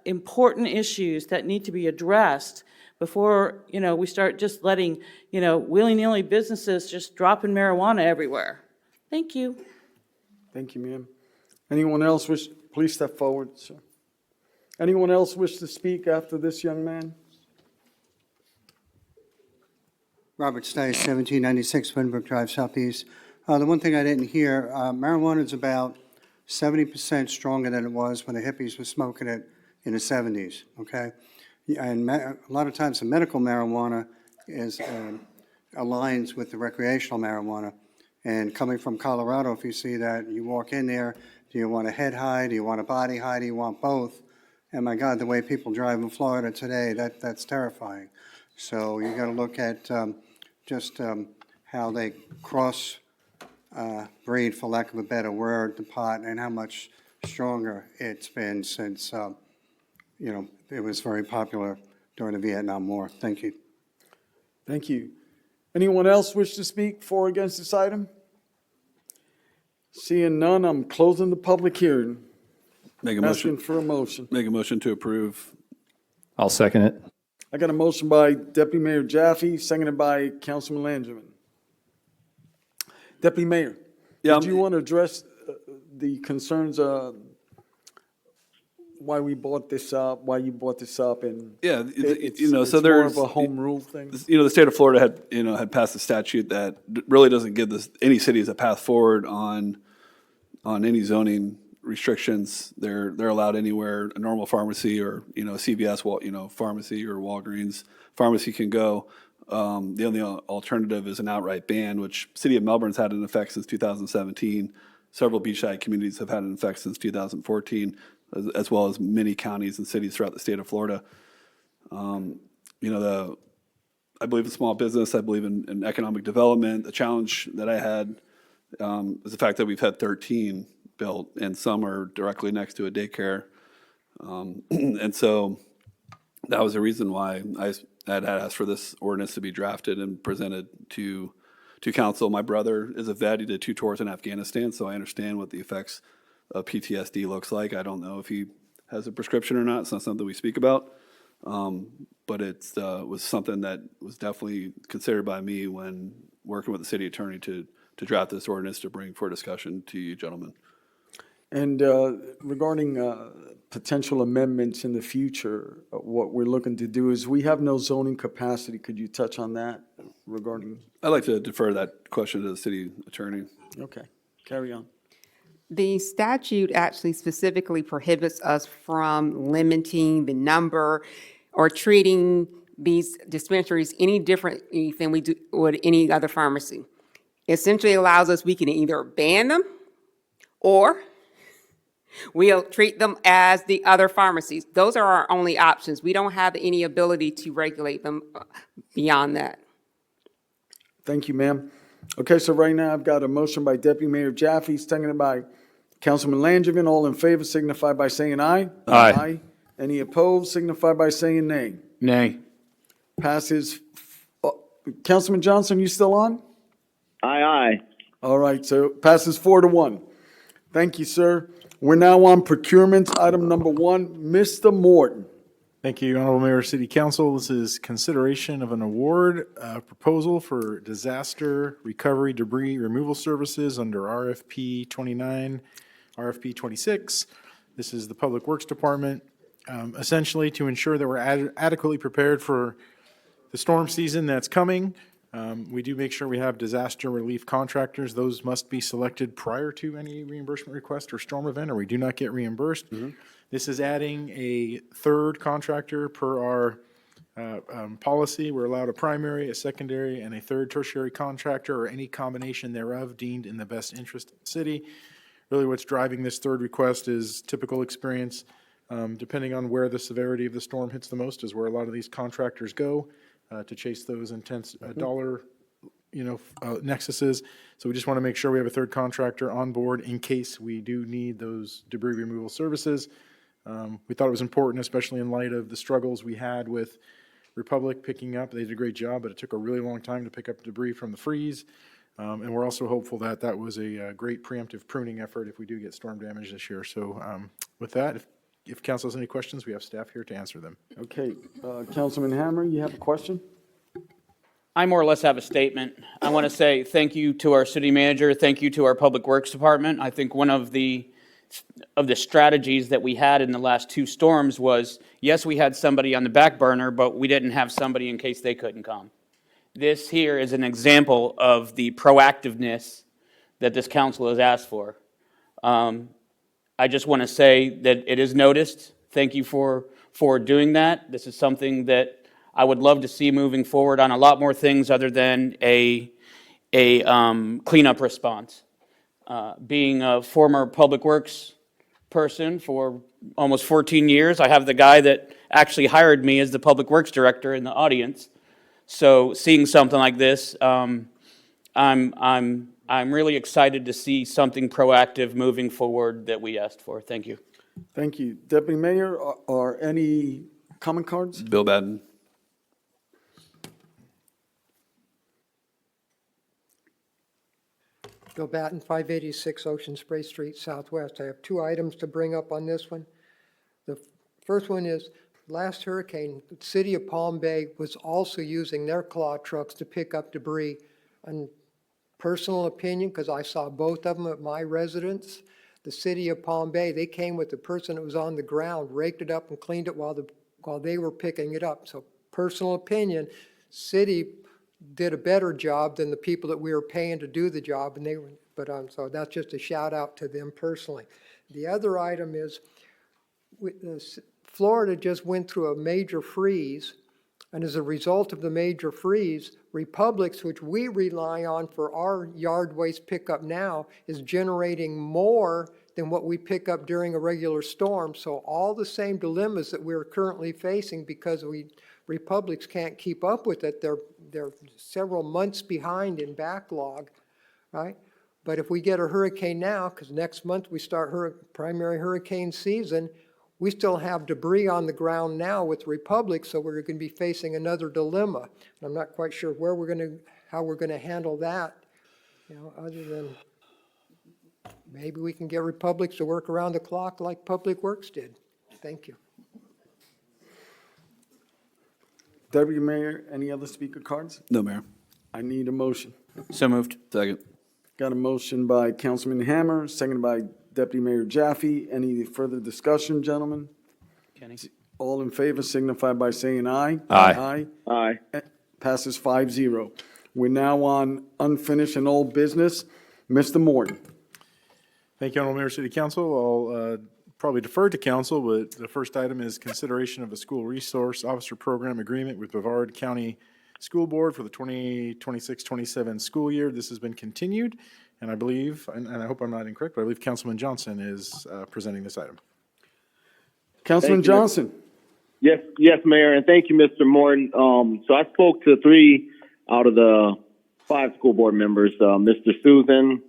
important issues that need to be addressed before, you know, we start just letting, you know, willy-nilly businesses just dropping marijuana everywhere. Thank you. Thank you, ma'am. Anyone else wish, please step forward, sir. Anyone else wish to speak after this young man? Robert Stice, 1796 Winbrook Drive, Southeast. The one thing I didn't hear, marijuana is about 70% stronger than it was when the hippies were smoking it in the 70s, okay? And a lot of times the medical marijuana is aligns with the recreational marijuana. And coming from Colorado, if you see that, you walk in there, do you want a head high, do you want a body high, do you want both? And my God, the way people drive in Florida today, that's terrifying. So you got to look at how they cross breed, for lack of a better word, the pot, and how much stronger it's been since, you know, it was very popular during the Vietnam War. Thank you. Thank you. Anyone else wish to speak for or against this item? Seeing none, I'm closing the public hearing. Make a motion. Asking for a motion. Make a motion to approve. I'll second it. I got a motion by Deputy Mayor Jaffe, seconded by Councilman Langevin. Deputy Mayor, did you want to address the concerns why we brought this up, why you brought this up, and Yeah, it's, you know, it's so more there's of a home rule thing? You know, the state of Florida had passed a statute that really doesn't give any cities a path forward on any zoning restrictions. They're allowed anywhere a normal pharmacy or, you know, CVS, pharmacy or Walgreens pharmacy can go. The only alternative is an outright ban, which City of Melbourne's had in effect since 2017. Several beachside communities have had in effect since 2014, as well as many counties and cities throughout the state of Florida. I believe in small business. I believe in economic development. The challenge that I had is the fact that we've had 13 built, and some are directly next to a daycare. And so that was the reason why I had asked for this ordinance to be drafted and presented to council. My brother is a vet. He did 2 tours in Afghanistan, so I understand what the effects of PTSD looks like. I don't know if he has a prescription or not. It's not something we speak about. But it was something that was definitely considered by me when working with the city attorney to draft this ordinance to bring for discussion to you gentlemen. And regarding potential amendments in the future, what we're looking to do is we have no zoning capacity. Could you touch on that regarding? I'd like to defer that question to the city attorney. Okay, carry on. The statute actually specifically prohibits us from limiting the number or treating these dispensaries any differently than we do would any other pharmacy. Essentially allows us, we can either ban them or we'll treat them as the other pharmacies. Those are our only options. We don't have any ability to regulate them beyond that. Thank you, ma'am. Okay, so right now I've got a motion by Deputy Mayor Jaffe, seconded by Councilman Langevin. All in favor signify by saying aye. Aye. Any opposed signify by saying nay. Nay. Passes. Councilman Johnson, you still on? Aye, aye. All right, so passes 4-1. Thank you, sir. We're now on procurement, item number 1. Mr. Morton. Thank you, Honorable Mayor, City Council. This is consideration of an award proposal for disaster recovery debris removal services under RFP 29, RFP 26. This is the Public Works Department, essentially to ensure that we're adequately prepared for the storm season that's coming. We do make sure we have disaster relief contractors. Those must be selected prior to any reimbursement request or storm event, or we do not get reimbursed. This is adding a third contractor per our policy. We're allowed a primary, a secondary, and a third tertiary contractor, or any combination thereof deemed in the best interest of the city. Really what's driving this third request is typical experience. Depending on where the severity of the storm hits the most is where a lot of these contractors go to chase those intense dollar nexuses. So we just want to make sure we have a third contractor on board in case we do need those debris removal services. We thought it was important, especially in light of the struggles we had with Republic picking up. They did a great job, but it took a really long time to pick up debris from the freeze. And we're also hopeful that that was a great preemptive pruning effort if we do get storm damage this year. So with that, if council has any questions, we have staff here to answer them. Okay, Councilman Hammer, you have a question? I more or less have a statement. I want to say thank you to our city manager, thank you to our Public Works Department. I think one of the strategies that we had in the last 2 storms was, yes, we had somebody on the back burner, but we didn't have somebody in case they couldn't come. This here is an example of the proactiveness that this council has asked for. I just want to say that it is noticed. Thank you for doing that. This is something that I would love to see moving forward on a lot more things other than a cleanup response. Being a former public works person for almost 14 years, I have the guy that actually hired me as the public works director in the audience. So seeing something like this, I'm really excited to see something proactive moving forward that we asked for. Thank you. Thank you. Deputy Mayor, are any comment cards? Bill Baden. Bill Batten, 586 Ocean Spray Street, Southwest. I have 2 items to bring up on this one. The first one is, last hurricane, the city of Palm Bay was also using their claw trucks to pick up debris. And personal opinion, because I saw both of them at my residence, the city of Palm Bay, they came with the person that was on the ground, raked it up and cleaned it while they were picking it up. So personal opinion, city did a better job than the people that we were paying to do the job, and so that's just a shout out to them personally. The other item is, Florida just went through a major freeze, and as a result of the major freeze, Republics, which we rely on for our yard waste pickup now, is generating more than what we pick up during a regular storm. So all the same dilemmas that we're currently facing because Republics can't keep up with it, they're several months behind in backlog, right? But if we get a hurricane now, because next month we start primary hurricane season, we still have debris on the ground now with Republic, so we're going to be facing another dilemma. And I'm not quite sure how we're going to handle that, other than maybe we can get Republics to work around the clock like Public Works did. Thank you. Deputy Mayor, any other speaker cards? No, Mayor. I need a motion. So moved. Second. Got a motion by Councilman Hammer, seconded by Deputy Mayor Jaffe. Any further discussion, gentlemen? Kenny? All in favor signify by saying aye. Aye. Aye. Passes 5-0. We're now on unfinished and old business. Mr. Morton. Thank you, Honorable Mayor, City Council. I'll probably defer to council, but the first item is consideration of a school resource officer program agreement with Brevard County School Board for the 2026-27 school year. This has been continued, and I believe, and I hope I'm not incorrect, but I believe Councilman Johnson is presenting this item. Councilman Johnson. Yes, Mayor, and thank you, Mr. Morton. So I spoke to 3 out of the 5 school board members, Mr. Susan,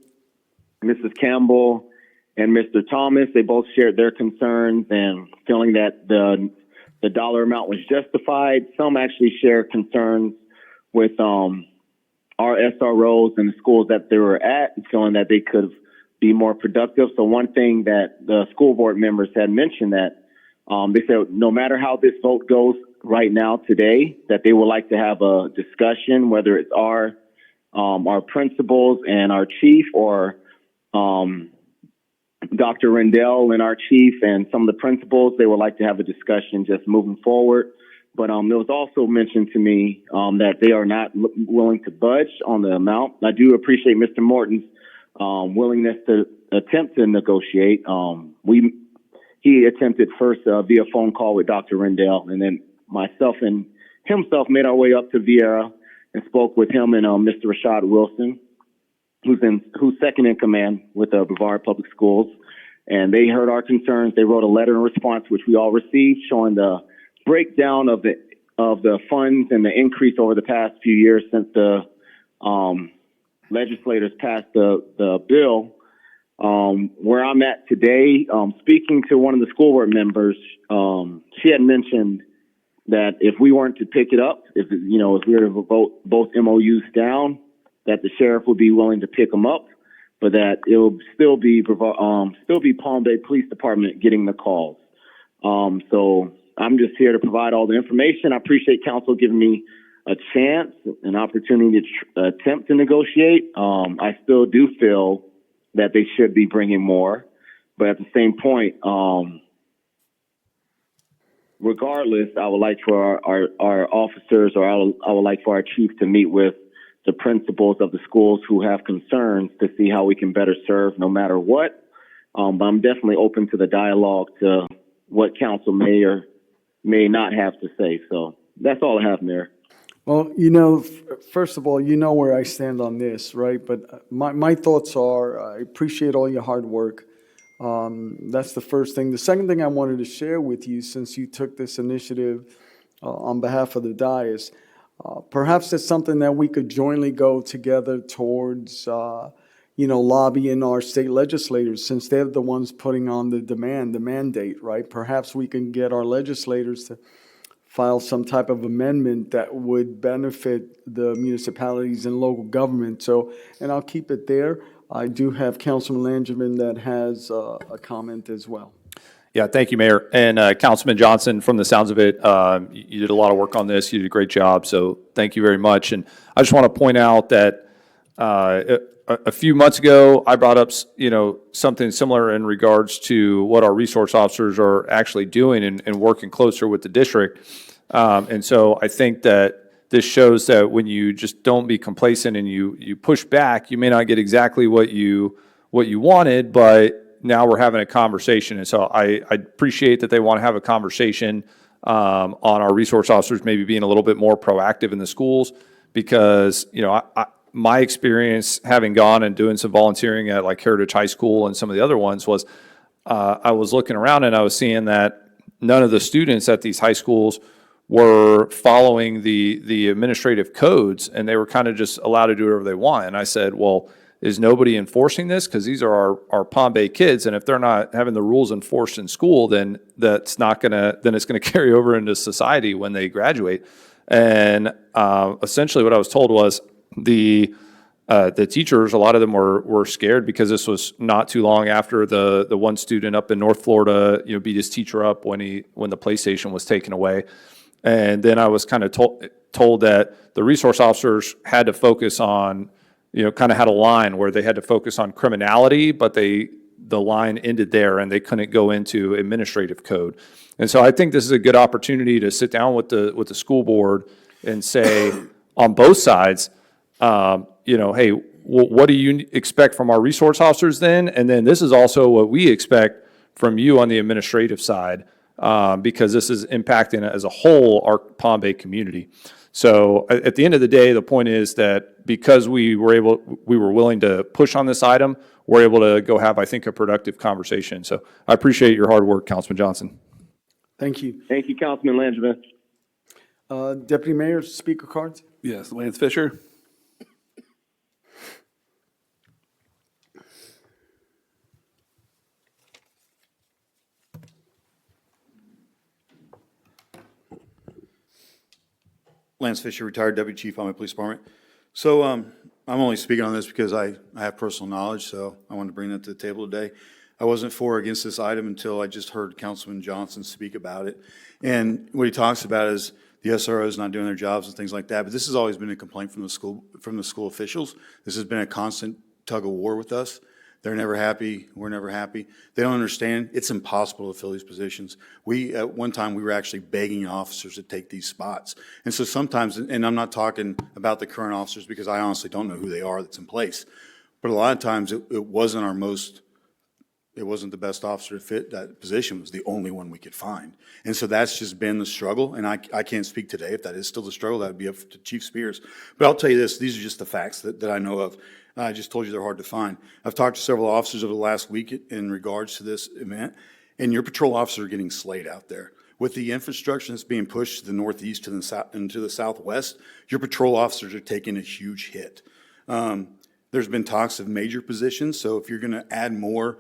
Mrs. Campbell, and Mr. Thomas. They both shared their concerns and feeling that the dollar amount was justified. Some actually share concerns with our SROs and the schools that they were at, feeling that they could be more productive. So one thing that the school board members had mentioned that they said no matter how this vote goes right now today, that they would like to have a discussion, whether it's our principals and our chief or Dr. Rendell and our chief and some of the principals. They would like to have a discussion just moving forward. But it was also mentioned to me that they are not willing to budge on the amount. I do appreciate Mr. Morton's willingness to attempt to negotiate. He attempted first via phone call with Dr. Rendell, and then myself and himself made our way up to Vieira and spoke with him and Mr. Rashad Wilson, who's second in command with Brevard Public Schools. And they heard our concerns. They wrote a letter in response, which we all received, showing the breakdown of the funds and the increase over the past few years since the legislators passed the bill. Where I'm at today, speaking to one of the school board members, she had mentioned that if we weren't to pick it up, if we were to vote both MOUs down, that the sheriff would be willing to pick them up, but that it will still be Palm Bay Police Department getting the calls. So I'm just here to provide all the information. I appreciate council giving me a chance, an opportunity to attempt to negotiate. I still do feel that they should be bringing more, but at the same point, regardless, I would like for our officers, or I would like for our chief to meet with the principals of the schools who have concerns to see how we can better serve no matter what. But I'm definitely open to the dialogue to what council may or may not have to say. So that's all I have, Mayor. Well, first of all, where I stand on this, right? But my thoughts are, I appreciate all your hard work. That's the first thing. The second thing I wanted to share with you, since you took this initiative on behalf of the dais, perhaps it's something that we could jointly go together towards, lobbying our state legislators, since they're the ones putting on the mandate, right? Perhaps we can get our legislators to file some type of amendment that would benefit the municipalities and local government. So, and I'll keep it there. I do have Councilman Langevin that has a comment as well. Yeah, thank you, Mayor. And Councilman Johnson, from the sounds of it, you did a lot of work on this. You did a great job, so thank you very much. And I just want to point out that a few months ago, I brought up, something similar in regards to what our resource officers are actually doing and working closer with the district. And so I think that this shows that when you just don't be complacent and you push back, you may not get exactly what you wanted, but now we're having a conversation. And so I appreciate that they want to have a conversation on our resource officers maybe being a little bit more proactive in the schools, because, you know, my experience having gone and doing some volunteering at like Heritage High School and some of the other ones was I was looking around and I was seeing that none of the students at these high schools were following the administrative codes, and they were kind of just allowed to do whatever they want. And I said, well, is nobody enforcing this? Because these are our Palm Bay kids, and if they're not having the rules enforced in school, then it's gonna carry over into society when they graduate. And essentially what I was told was the teachers, a lot of them were scared, because this was not too long after the one student up in North Florida, you know, beat his teacher up when the PlayStation was taken away. And then I was kind of told that the resource officers had to focus on, you know, kind of had a line where they had to focus on criminality, but the line ended there and they couldn't go into administrative code. And so I think this is a good opportunity to sit down with the school board and say, on both sides, you know, hey, what do you expect from our resource officers then? And then this is also what we expect from you on the administrative side, because this is impacting as a whole our Palm Bay community. So at the end of the day, the point is that because we were willing to push on this item, we're able to go have, I think, a productive conversation. So I appreciate your hard work, Councilman Johnson. Thank you. Thank you, Councilman Langevin. Deputy Mayor, speaker cards? Yes, Lance Fisher. Lance Fisher, retired Deputy Chief on my police department. So I'm only speaking on this because I have personal knowledge, so I wanted to bring that to the table today. I wasn't for or against this item until I just heard Councilman Johnson speak about it. And what he talks about is the SROs not doing their jobs and things like that. But this has always been a complaint from the school officials. This has been a constant tug of war with us. They're never happy. We're never happy. They don't understand. It's impossible to fill these positions. At one time, we were actually begging officers to take these spots. And so sometimes, and I'm not talking about the current officers because I honestly don't know who they are that's in place, but a lot of times it wasn't the best officer to fit that position. It was the only one we could find. And so that's just been the struggle. And I can't speak today if that is still the struggle. That would be up to Chief Spears. But I'll tell you this, these are just the facts that I know of. I just told you they're hard to find. I've talked to several officers over the last week in regards to this event, and your patrol officers are getting slayed out there. With the infrastructure that's being pushed to the northeast and to the southwest, your patrol officers are taking a huge hit. There's been talks of major positions, so if you're going to add more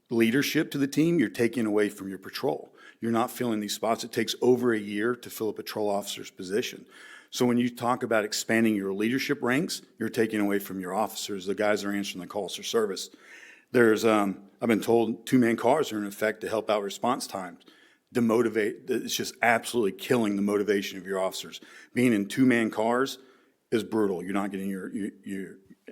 leadership to the team, you're taking away from your patrol. You're not filling these spots. It takes over a year to fill a patrol officer's position. So when you talk about expanding your leadership ranks, you're taking away from your officers, the guys that are answering the calls for service. There's, I've been told 2-man cars are in effect to help out response times. It's just absolutely killing the motivation of your officers. Being in 2-man cars is brutal. You're not getting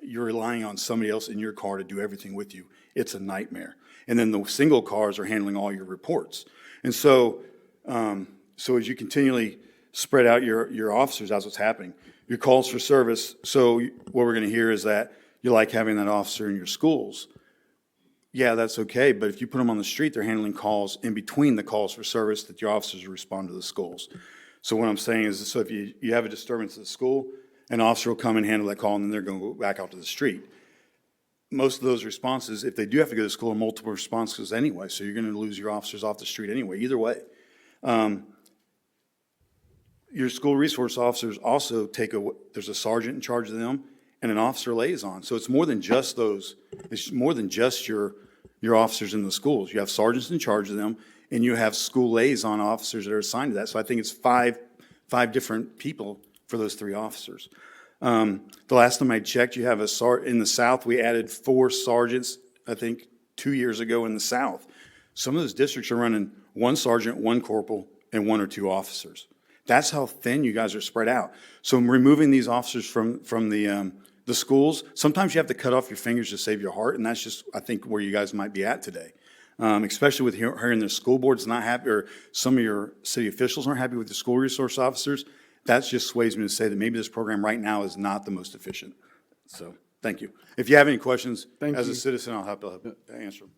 you're relying on somebody else in your car to do everything with you. It's a nightmare. And then the single cars are handling all your reports. And so, as you continually spread out your officers, that's what's happening. Your calls for service, so what we're going to hear is that you like having that officer in your schools. Yeah, that's okay, but if you put them on the street, they're handling calls in between the calls for service that your officers respond to the schools. So what I'm saying is, so if you have a disturbance at the school, an officer will come and handle that call, and then they're going to go back out to the street. Most of those responses, if they do have to go to school, are multiple responses anyway, so you're going to lose your officers off the street anyway, either way. Your school resource officers also there's a sergeant in charge of them and an officer liaison. So it's more than just those, it's more than just your officers in the schools. You have sergeants in charge of them, and you have school liaison officers that are assigned to that. So I think it's five different people for those 3 officers. The last time I checked, you have in the South, we added 4 sergeants, I think 2 years ago in the South. Some of those districts are running 1 sergeant, 1 corporal, and 1 or 2 officers. That's how thin you guys are spread out. So removing these officers from the schools, sometimes you have to cut off your fingers to save your heart, and that's just, I think, where you guys might be at today. Especially with hearing the school board's not happy, or some of your city officials aren't happy with the school resource officers. That just sways me to say that maybe this program right now is not the most efficient. So, thank you. If you have any questions, as a citizen, I'll help answer them.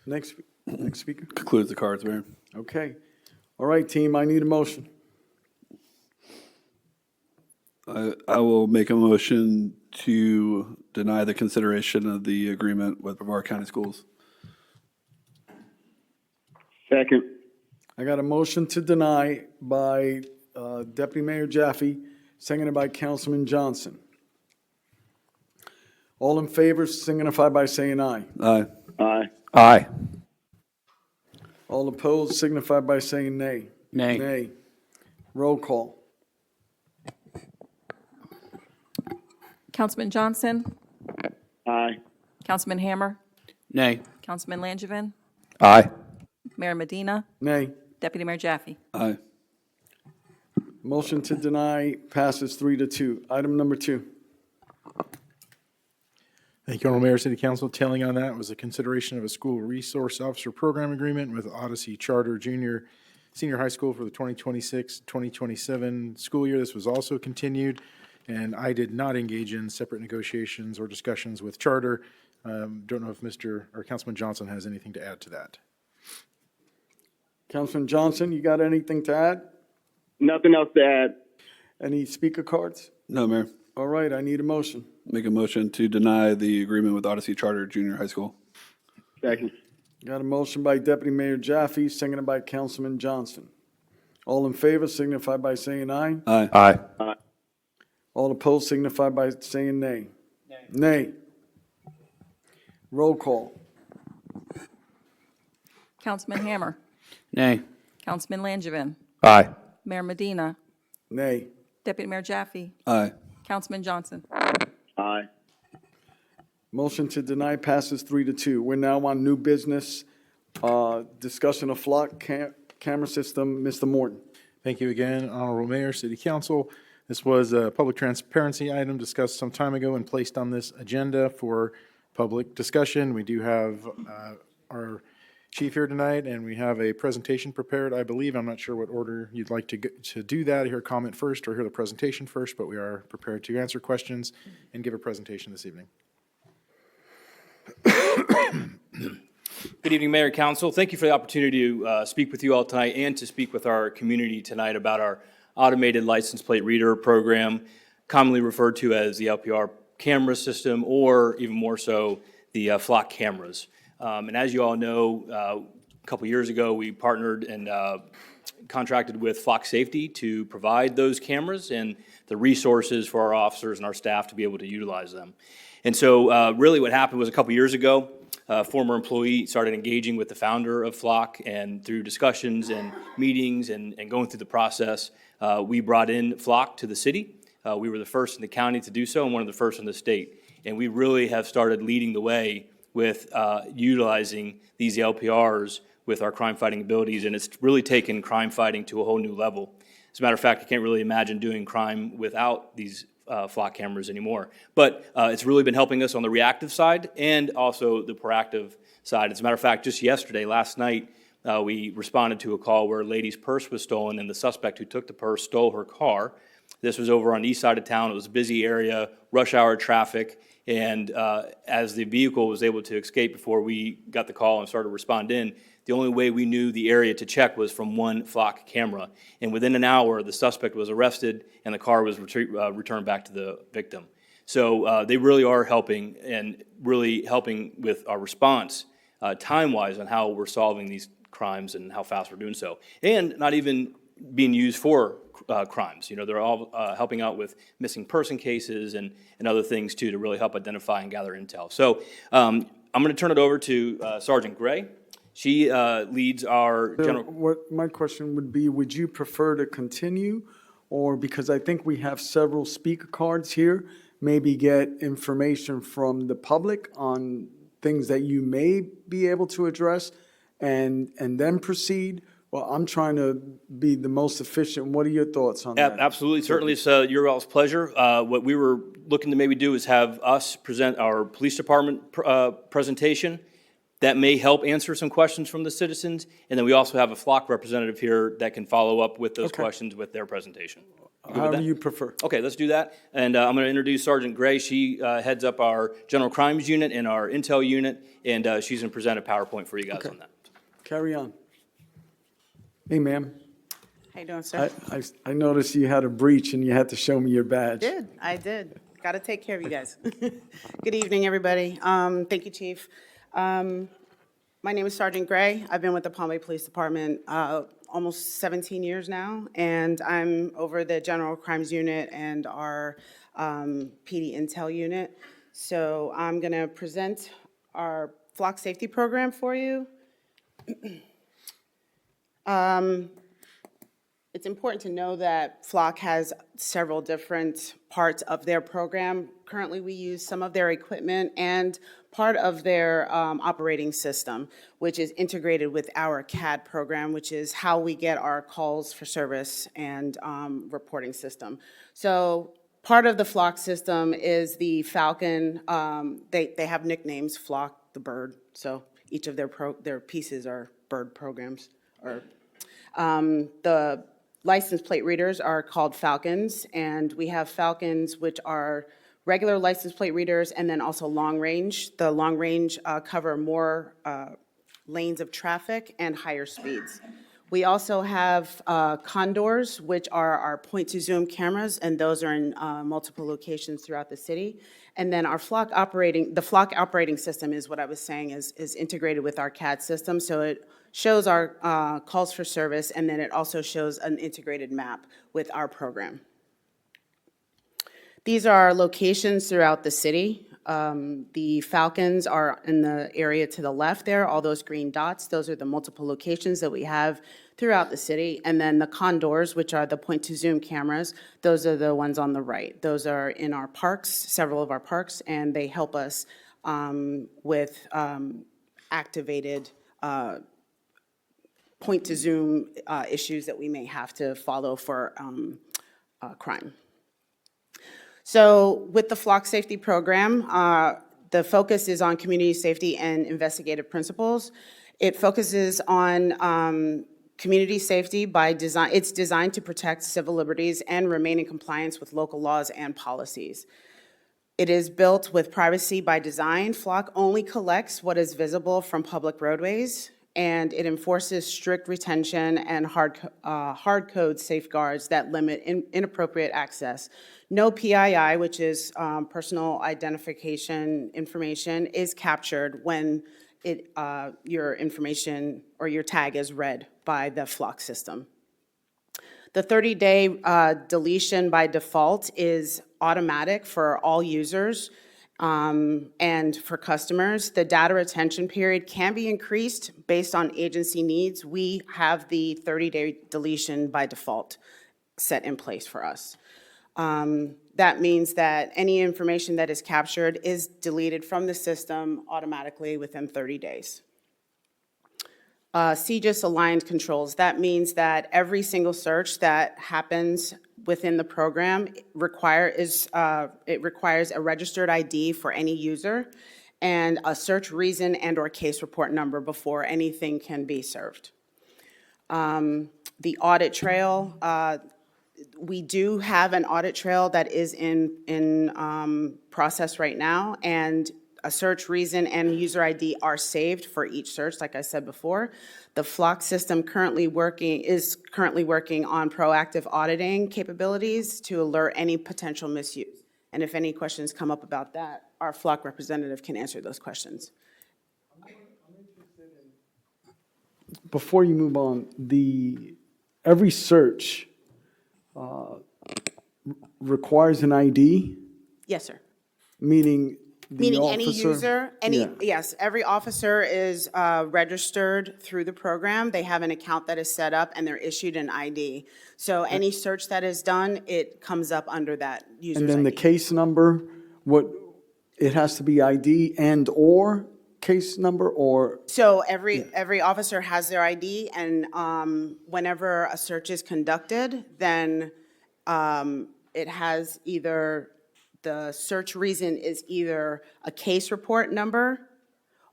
Next speaker. Concludes the cards, Mayor. Okay. All right, team, I need a motion. I will make a motion to deny the consideration of the agreement with Brevard County Schools. Second. I got a motion to deny by Deputy Mayor Jaffe, seconded by Councilman Johnson. All in favor signify by saying aye. Aye. Aye. Aye. All opposed signify by saying nay. Nay. Nay. Roll call. Councilman Johnson, Aye. Councilman Hammer, Nay. Councilman Langevin, Aye. Mayor Medina, Nay. Deputy Mayor Jaffe. Aye. Motion to deny passes 3-2. Item number 2. Thank you, Honorable Mayor, City Council. Tailing on that was a consideration of a school resource officer program agreement with Odyssey Charter Senior High School for the 2026-2027 school year. This was also continued, and I did not engage in separate negotiations or discussions with Charter. Don't know if Mr. or Councilman Johnson has anything to add to that. Councilman Johnson, you got anything to add? Nothing else to add. Any speaker cards? No, Mayor. All right, I need a motion. Make a motion to deny the agreement with Odyssey Charter Junior High School. Second. Got a motion by Deputy Mayor Jaffe, seconded by Councilman Johnson. All in favor signify by saying aye. Aye. Aye. Aye. All opposed signify by saying nay. Nay. Roll call. Councilman Hammer, Nay. Councilman Langevin, Aye. Mayor Medina, Nay. Deputy Mayor Jaffe, Aye. Councilman Johnson. Aye. Motion to deny passes 3-2. We're now on new business, discussion of flock camera system. Mr. Morton. Thank you again, Honorable Mayor, City Council. This was a public transparency item discussed some time ago and placed on this agenda for public discussion. We do have our chief here tonight, and we have a presentation prepared, I believe. I'm not sure what order you'd like to do that, hear comment first or hear the presentation first, but we are prepared to answer questions and give a presentation this evening. Good evening, Mayor, Council. Thank you for the opportunity to speak with you all tonight and to speak with our community tonight about our automated license plate reader program, commonly referred to as the LPR camera system, or even more so, the flock cameras. And as you all know, a couple years ago, we partnered and contracted with Flock Safety to provide those cameras and the resources for our officers and our staff to be able to utilize them. And so really what happened was a couple years ago, a former employee started engaging with the founder of Flock, and through discussions and meetings and going through the process, we brought in Flock to the city. We were the first in the county to do so and one of the first in the state. And we really have started leading the way with utilizing these LPRs with our crime-fighting abilities, and it's really taken crime fighting to a whole new level. As a matter of fact, I can't really imagine doing crime without these flock cameras anymore. But it's really been helping us on the reactive side and also the proactive side. As a matter of fact, just yesterday, last night, we responded to a call where a lady's purse was stolen, and the suspect who took the purse stole her car. This was over on the east side of town. It was a busy area, rush hour traffic. And as the vehicle was able to escape before we got the call and started to respond in, the only way we knew the area to check was from one flock camera. And within an hour, the suspect was arrested and the car was returned back to the victim. So they really are helping, and really helping with our response time-wise on how we're solving these crimes and how fast we're doing so. And not even being used for crimes. You know, they're all helping out with missing person cases and other things too, to really help identify and gather intel. So I'm going to turn it over to Sergeant Gray. She leads our general. What my question would be, would you prefer to continue, or because I think we have several speaker cards here, maybe get information from the public on things that you may be able to address and then proceed? Well, I'm trying to be the most efficient. What are your thoughts on that? Absolutely. Certainly, it's your all's pleasure. What we were looking to maybe do is have us present our police department presentation. That may help answer some questions from the citizens. And then we also have a flock representative here that can follow up with those questions with their presentation. You good with However that? you prefer. Okay, let's do that. And I'm going to introduce Sergeant Gray. She heads up our General Crimes Unit and our Intel Unit, and she's going to present a PowerPoint for you guys on that. Carry on. Hey, ma'am. How you doing, sir? I noticed you had a breach and you had to show me your badge. I did. Got to take care of you guys. Good evening, everybody. Thank you, Chief. My name is Sergeant Gray. I've been with the Palm Bay Police Department almost 17 years now, and I'm over the General Crimes Unit and our PD Intel Unit. So I'm going to present our flock safety program for you. It's important to know that Flock has several different parts of their program. Currently, we use some of their equipment and part of their operating system, which is integrated with our CAD program, which is how we get our calls for service and reporting system. So part of the Flock system is the Falcon. They have nicknames, Flock, the bird. So each of their pieces are bird programs. The license plate readers are called Falcons, and we have Falcons which are regular license plate readers and then also long range. The long range cover more lanes of traffic and higher speeds. We also have condors, which are our point-to-zoom cameras, and those are in multiple locations throughout the city. And then the Flock operating system is what I was saying is integrated with our CAD system, so it shows our calls for service, and then it also shows an integrated map with our program. These are our locations throughout the city. The Falcons are in the area to the left there, all those green dots. Those are the multiple locations that we have throughout the city. And then the condors, which are the point-to-zoom cameras, those are the ones on the right. Those are in our parks, several of our parks, and they help us with activated point-to-zoom issues that we may have to follow for crime. So with the Flock Safety Program, the focus is on community safety and investigative principles. It focuses on community safety by design. It's designed to protect civil liberties and remain in compliance with local laws and policies. It is built with privacy by design. Flock only collects what is visible from public roadways, and it enforces strict retention and hard code safeguards that limit inappropriate access. No PII, which is personal identification information, is captured when your information or your tag is read by the Flock system. The 30-day deletion by default is automatic for all users and for customers. The data retention period can be increased based on agency needs. We have the 30-day deletion by default set in place for us. That means that any information that is captured is deleted from the system automatically within 30 days. CGIS aligned controls. That means that every single search that happens within the program requires a registered ID for any user and a search reason and or case report number before anything can be served. The audit trail, we do have an audit trail that is in process right now, and a search reason and user ID are saved for each search, like I said before. The Flock system is currently working on proactive auditing capabilities to alert any potential misuse. And if any questions come up about that, our Flock representative can answer those questions. Before you move on, every search requires an ID, Yes, sir. meaning Meaning any user, Yeah. yes, every officer is registered through the program. They have an account that is set up and they're issued an ID. So any search that is done, it comes up under that user's And then ID. the case number, it has to be ID and or case number, or? So every officer has their ID, and whenever a search is conducted, then it has either, the search reason is either a case report number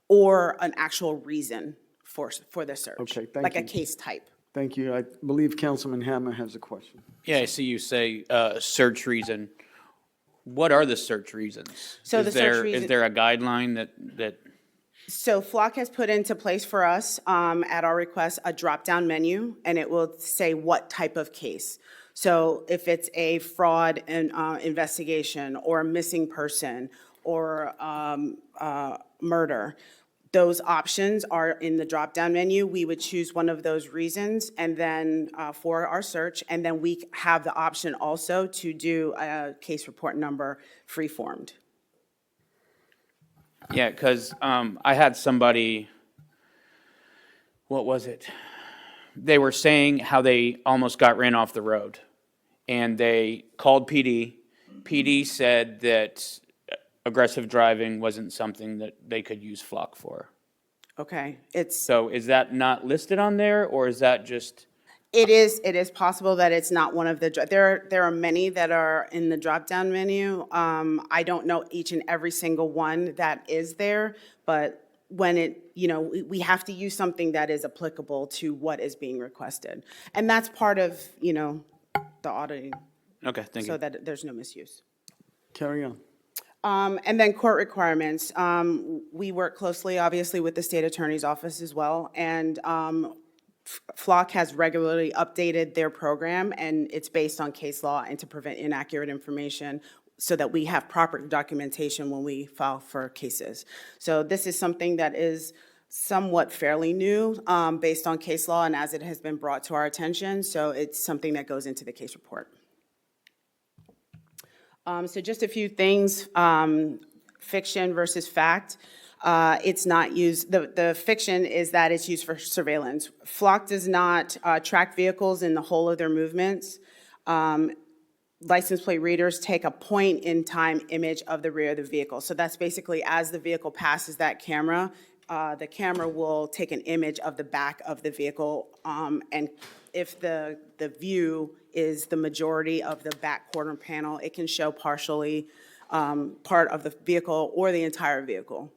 or an actual reason for the search. Okay, thank like you. a case type. Thank you. I believe Councilman Hammer has a question. Yeah, I see you say search reason. What are the search reasons? So the search Is reason- there a guideline that So Flock has put into place for us, at our request, a drop-down menu, and it will say what type of case. So if it's a fraud investigation, or a missing person, or murder, those options are in the drop-down menu. We would choose one of those reasons, and then for our search, and then we have the option also to do a case report number free-formed. Yeah, because I had somebody, what was it? They were saying how they almost got ran off the road. And they called PD. PD said that aggressive driving wasn't something that they could use Flock for. Okay, So is that not listed on there, or is that just? It is possible that it's not one of the, there are many that are in the drop-down menu. I don't know each and every single one that is there, but when we have to use something that is applicable to what is being requested. And that's part of, the auditing, Okay, thank you. so that there's no misuse. Carry on. And then court requirements. We work closely, obviously, with the state attorney's office as well, and Flock has regularly updated their program, and it's based on case law and to prevent inaccurate information so that we have proper documentation when we file for cases. So this is something that is somewhat fairly new based on case law and as it has been brought to our attention. So it's something that goes into the case report. So just a few things, fiction versus fact. It's not used, the fiction is that it's used for surveillance. Flock does not track vehicles in the whole of their movements. License plate readers take a point-in-time image of the rear of the vehicle. So that's basically as the vehicle passes that camera, the camera will take an image of the back of the vehicle. And if the view is the majority of the back quarter panel, it can show partially part of the vehicle or the entire vehicle.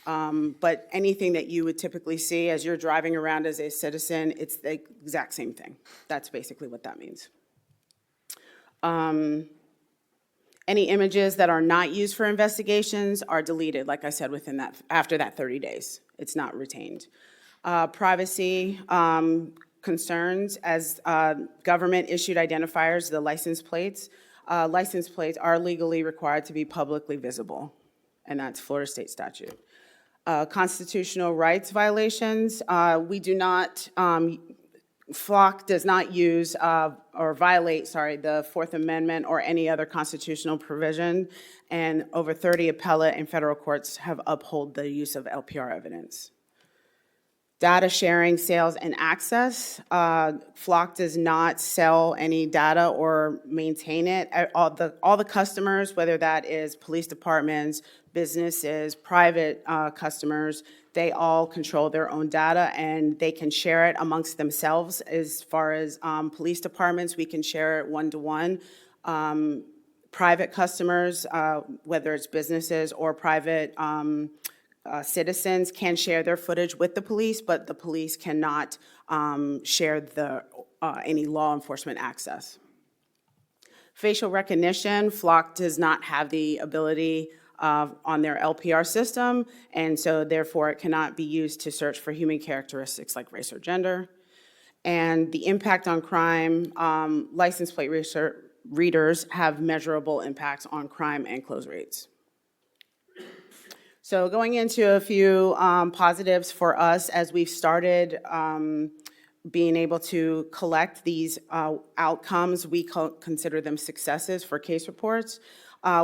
But anything that you would typically see as you're driving around as a citizen, it's the exact same thing. That's basically what that means. Any images that are not used for investigations are deleted, like I said, within that, after that 30 days. It's not retained. Privacy concerns, as government-issued identifiers, the license plates are legally required to be publicly visible, and that's Florida state statute. Constitutional rights violations, we do not, Flock does not use or violate, the Fourth Amendment or any other constitutional provision, and over 30 appellate and federal courts have upheld the use of LPR evidence. Data sharing, sales, and access. Flock does not sell any data or maintain it. All the customers, whether that is police departments, businesses, private customers, they all control their own data and they can share it amongst themselves. As far as police departments, we can share it one-to-one. Private customers, whether it's businesses or private citizens, can share their footage with the police, but the police cannot share any law enforcement access. Facial recognition, Flock does not have the ability on their LPR system, and so therefore it cannot be used to search for human characteristics like race or gender. And the impact on crime, license plate readers have measurable impacts on crime and close rates. So going into a few positives for us as we've started being able to collect these outcomes, we consider them successes for case reports.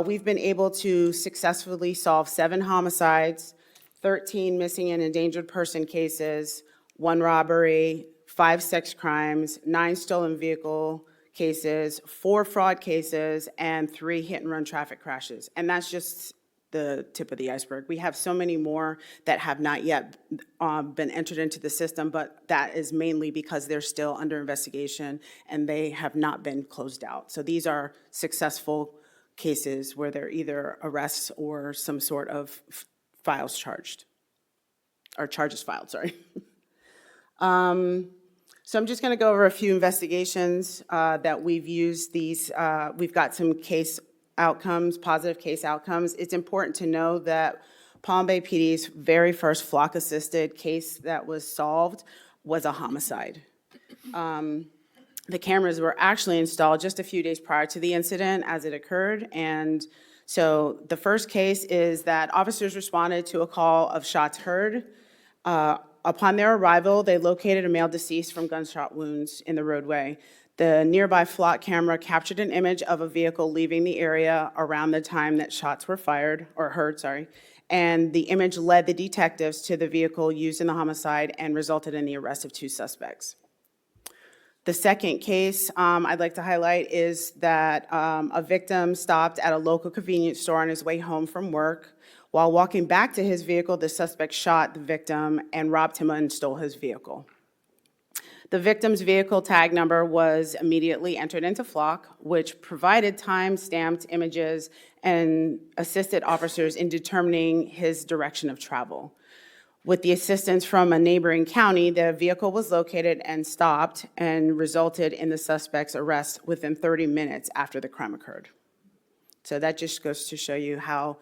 We've been able to successfully solve 7 homicides, 13 missing and endangered person cases, 1 robbery, 5 sex crimes, 9 stolen vehicle cases, 4 fraud cases, and 3 hit-and-run traffic crashes. And that's just the tip of the iceberg. We have so many more that have not yet been entered into the system, but that is mainly because they're still under investigation and they have not been closed out. So these are successful cases where they're either arrests or some sort of charges filed, sorry. So I'm just going to go over a few investigations that we've used these. We've got some case outcomes, positive case outcomes. It's important to know that Palm Bay PD's very first flock-assisted case that was solved was a homicide. The cameras were actually installed just a few days prior to the incident as it occurred. And so the first case is that officers responded to a call of shots heard. Upon their arrival, they located a male deceased from gunshot wounds in the roadway. The nearby flock camera captured an image of a vehicle leaving the area around the time that shots were fired, or heard, sorry. And the image led the detectives to the vehicle used in the homicide and resulted in the arrest of 2 suspects. The second case I'd like to highlight is that a victim stopped at a local convenience store on his way home from work. While walking back to his vehicle, the suspect shot the victim and robbed him and stole his vehicle. The victim's vehicle tag number was immediately entered into Flock, which provided time-stamped images and assisted officers in determining his direction of travel. With the assistance from a neighboring county, the vehicle was located and stopped and resulted in the suspect's arrest within 30 minutes after the crime occurred. So that just goes to show you how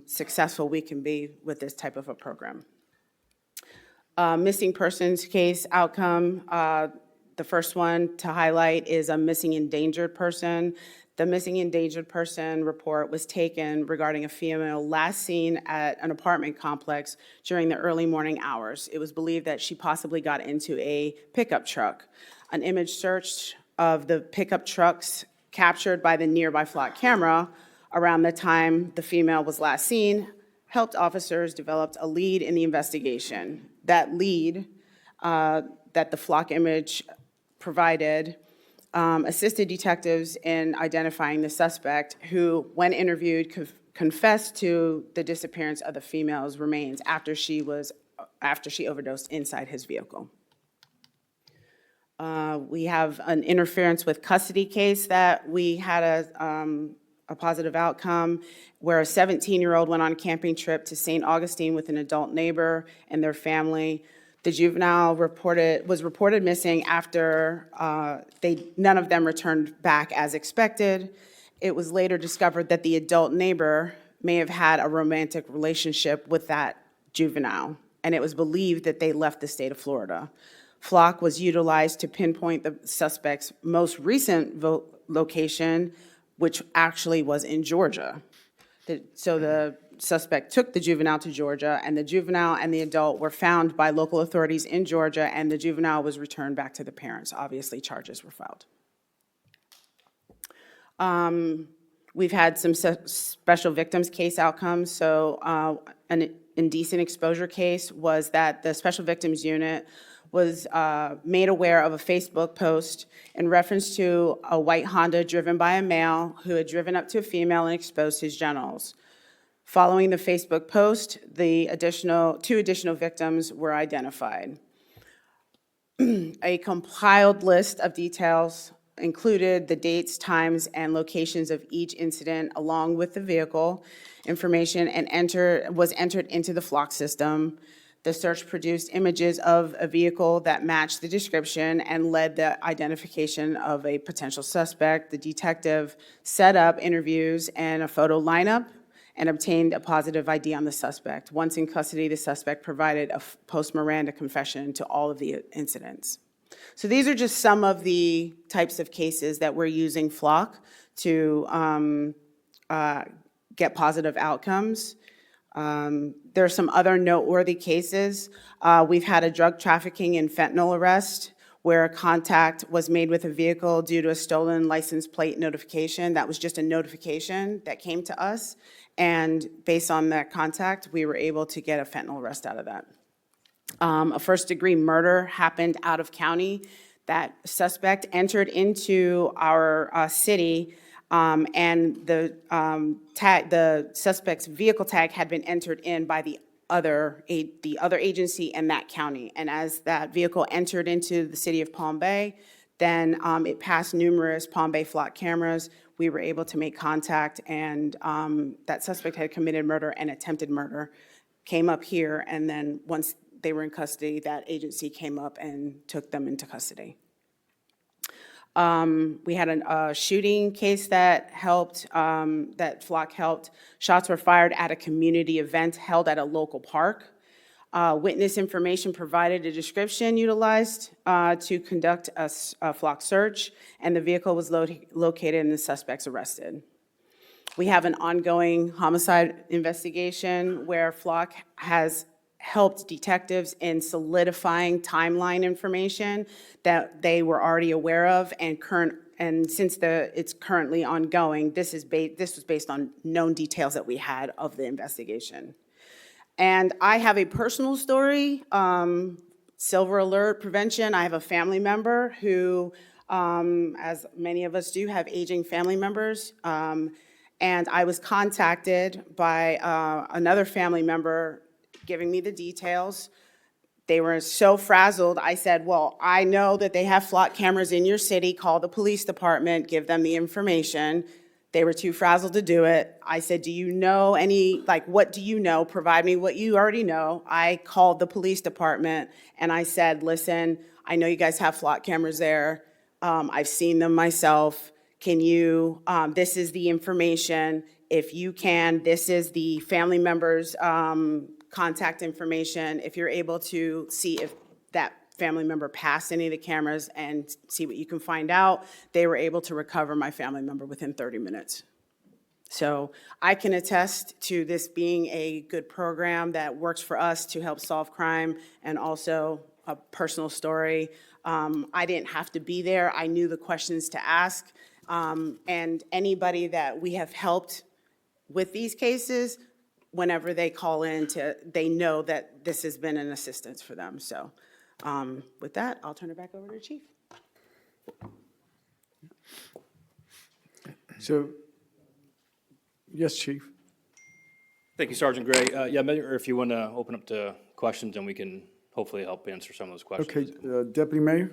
successful we can be with this type of a program. Missing persons case outcome, the first one to highlight is a missing endangered person. The missing endangered person report was taken regarding a female last seen at an apartment complex during the early morning hours. It was believed that she possibly got into a pickup truck. An image search of the pickup trucks captured by the nearby Flock camera around the time the female was last seen helped officers develop a lead in the investigation. That lead that the Flock image provided assisted detectives in identifying the suspect who, when interviewed, confessed to the disappearance of the female's remains after she overdosed inside his vehicle. We have an interference with custody case that we had a positive outcome, where a 17-year-old went on a camping trip to St. Augustine with an adult neighbor and their family. The juvenile was reported missing after none of them returned back as expected. It was later discovered that the adult neighbor may have had a romantic relationship with that juvenile, and it was believed that they left the state of Florida. Flock was utilized to pinpoint the suspect's most recent location, which actually was in Georgia. So the suspect took the juvenile to Georgia, and the juvenile and the adult were found by local authorities in Georgia, and the juvenile was returned back to the parents. Obviously, charges were filed. We've had some special victims case outcomes. So an indecent exposure case was that the special victims unit was made aware of a Facebook post in reference to a white Honda driven by a male who had driven up to a female and exposed his genitals. Following the Facebook post, the two additional victims were identified. A compiled list of details included the dates, times, and locations of each incident, along with the vehicle information, and was entered into the Flock system. The search produced images of a vehicle that matched the description and led the identification of a potential suspect. The detective set up interviews and a photo lineup and obtained a positive ID on the suspect. Once in custody, the suspect provided a post-Miranda confession to all of the incidents. So these are just some of the types of cases that we're using Flock to get positive outcomes. There are some other noteworthy cases. We've had a drug trafficking and fentanyl arrest where a contact was made with a vehicle due to a stolen license plate notification. That was just a notification that came to us. And based on that contact, we were able to get a fentanyl arrest out of that. A first-degree murder happened out of county. That suspect entered into our city, and the suspect's vehicle tag had been entered in by the other agency in that county. And as that vehicle entered into the city of Palm Bay, then it passed numerous Palm Bay Flock cameras. We were able to make contact, and that suspect had committed murder and attempted murder, came up here, and then once they were in custody, that agency came up and took them into custody. We had a shooting case that helped, that Flock helped. Shots were fired at a community event held at a local park. Witness information provided a description utilized to conduct a Flock search, and the vehicle was located and the suspects arrested. We have an ongoing homicide investigation where Flock has helped detectives in solidifying timeline information that they were already aware of, and since it's currently ongoing, this was based on known details that we had of the investigation. And I have a personal story, silver alert prevention. I have a family member who, as many of us do, have aging family members. And I was contacted by another family member giving me the details. They were so frazzled, I said, well, I know that they have Flock cameras in your city. Call the police department, give them the information. They were too frazzled to do it. I said, do you know what do you know? Provide me what you already know. I called the police department and I said, listen, I know you guys have Flock cameras there. I've seen them myself. Can you, this is the information. If you can, this is the family member's contact information. If you're able to see if that family member passed any of the cameras and see what you can find out, they were able to recover my family member within 30 minutes. So I can attest to this being a good program that works for us to help solve crime, and also a personal story. I didn't have to be there. I knew the questions to ask. And anybody that we have helped with these cases, whenever they call in, they know that this has been an assistance for them. So with that, I'll turn it back over to the Chief. So, yes, Chief. Thank you, Sergeant Gray. Yeah, Mayor, if you want to open up to questions, and we can hopefully help answer some of those questions. Okay, Deputy Mayor?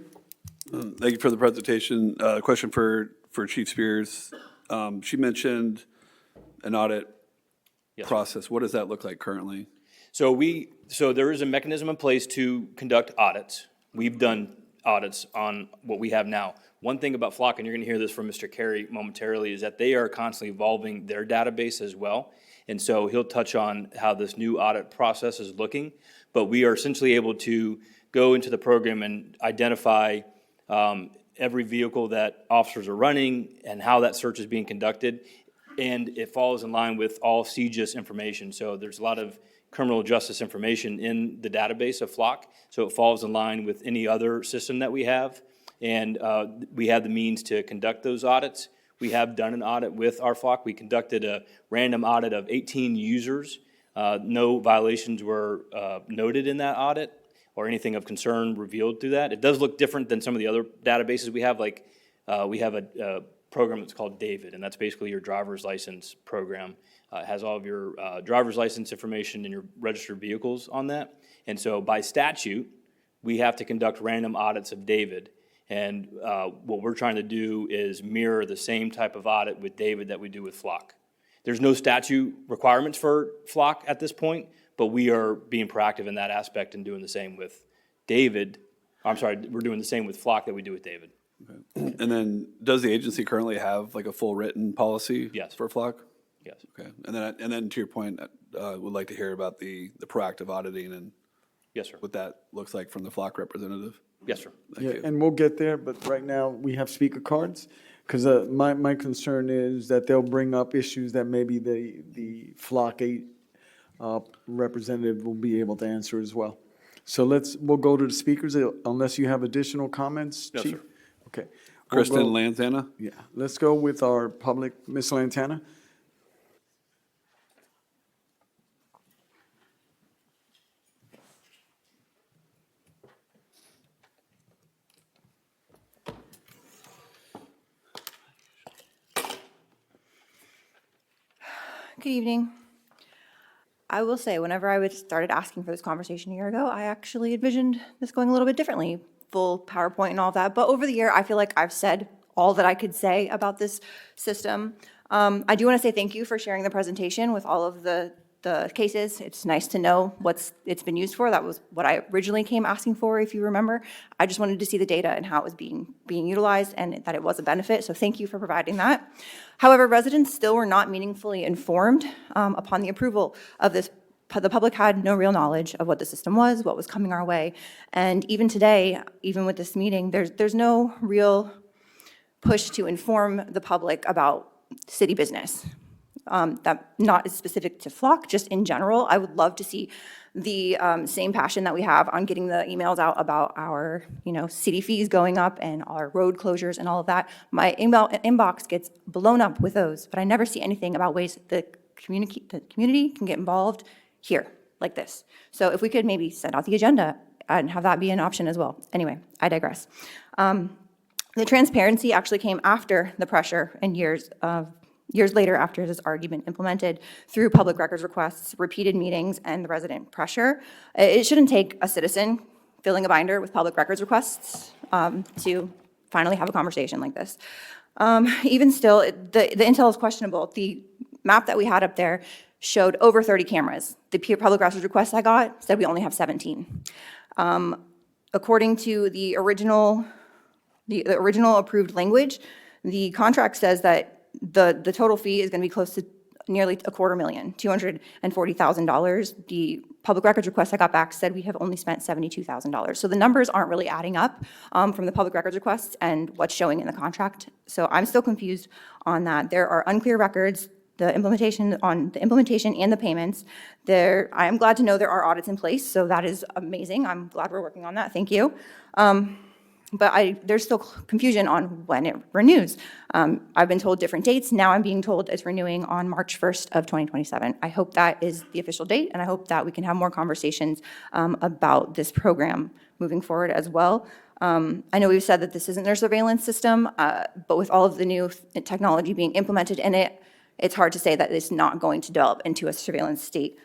Thank you for the presentation. Question for Chief Spears. She mentioned an audit process. What does that look like currently? So there is a mechanism in place to conduct audits. We've done audits on what we have now. One thing about Flock, and you're going to hear this from Mr. Carey momentarily, is that they are constantly evolving their database as well. And so he'll touch on how this new audit process is looking. But we are essentially able to go into the program and identify every vehicle that officers are running and how that search is being conducted. And it falls in line with all CJIS information. So there's a lot of criminal justice information in the database of Flock. So it falls in line with any other system that we have. And we have the means to conduct those audits. We have done an audit with our Flock. We conducted a random audit of 18 users. No violations were noted in that audit or anything of concern revealed through that. It does look different than some of the other databases we have. Like we have a program that's called David, and that's basically your driver's license program. It has all of your driver's license information and your registered vehicles on that. And so by statute, we have to conduct random audits of David. And what we're trying to do is mirror the same type of audit with David that we do with Flock. There's no statute requirements for Flock at this point, but we are being proactive in that aspect and doing the same with David. I'm sorry, we're doing the same with Flock that we do with David. Okay. And then does the agency currently have like a full written policy for Flock? Yes. Okay. And then to your point, would like to hear about the proactive auditing and yes, sir, what that looks like from the Flock representative. Yes, sir. Thank you. And we'll get there, but right now we have speaker cards. Because my concern is that they'll bring up issues that maybe the Flock 8 representative will be able to answer as well. So we'll go to the speakers unless you have additional comments, No, Chief? sir. Okay. Kristen Lanzana? Yeah, let's go with our public, Ms. Lantana. Good evening. I will say, whenever I started asking for this conversation a year ago, I actually envisioned this going a little bit differently, full PowerPoint and all of that. But over the year, I feel like I've said all that I could say about this system. I do want to say thank you for sharing the presentation with all of the the cases. It's nice to know it's been used for. That was what I originally came asking for, if you remember. I just wanted to see the data and how it was being utilized and that it was a benefit, so thank you for providing that. However, residents still were not meaningfully informed upon the approval of this. The public had no real knowledge of what the system was, what was coming our way, and even today, even with this meeting, there's no real push to inform the public about city business. That not is specific to Flock, just in general. I would love to see the same passion that we have on getting the emails out about our, city fees going up and our road closures and all of that. My inbox gets blown up with those, but I never see anything about ways the community can get involved here, like this. So if we could maybe send out the agenda and have that be an option as well. Anyway, I digress. The transparency actually came after the pressure and years later after this argument implemented through public records requests, repeated meetings, and the resident pressure. It shouldn't take a citizen filling a binder with public records requests to finally have a conversation like this. Even still, the intel is questionable. The map that we had up there showed over 30 cameras. The public records request I got said we only have 17. According to the original approved language, the contract says that the total fee is going to be close to nearly $250,000, $240,000. The public records request I got back said we have only spent $72,000. So the numbers aren't really adding up from the public records requests and what's showing in the contract. So I'm still confused on that. There are unclear records. The implementation and the payments. I am glad to know there are audits in place, so that is amazing. I'm glad we're working on that. Thank you. But there's still confusion on when it renews. I've been told different dates. Now I'm being told it's renewing on March 1st of 2027. I hope that is the official date, and I hope that we can have more conversations about this program moving forward as well. I know we've said that this isn't their surveillance system, but with all of the new technology being implemented in it, it's hard to say that it's not going to develop into a surveillance state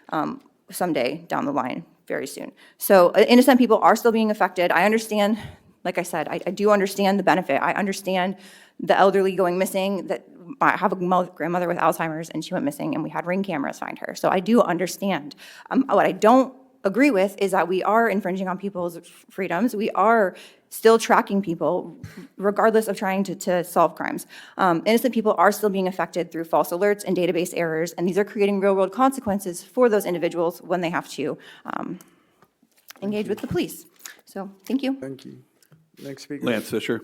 someday down the line very soon. So innocent people are still being affected. I understand, like I said, I do understand the benefit. I understand the elderly going missing. That I have a grandmother with Alzheimer's and she went missing and we had Ring cameras find her. So I do understand. What I don't agree with is that we are infringing on people's freedoms. We are still tracking people regardless of trying to solve crimes. Innocent people are still being affected through false alerts and database errors, and these are creating real-world consequences for those individuals when they have to engage with the police. So, thank you. Thank you. Next speaker. Lance Fisher.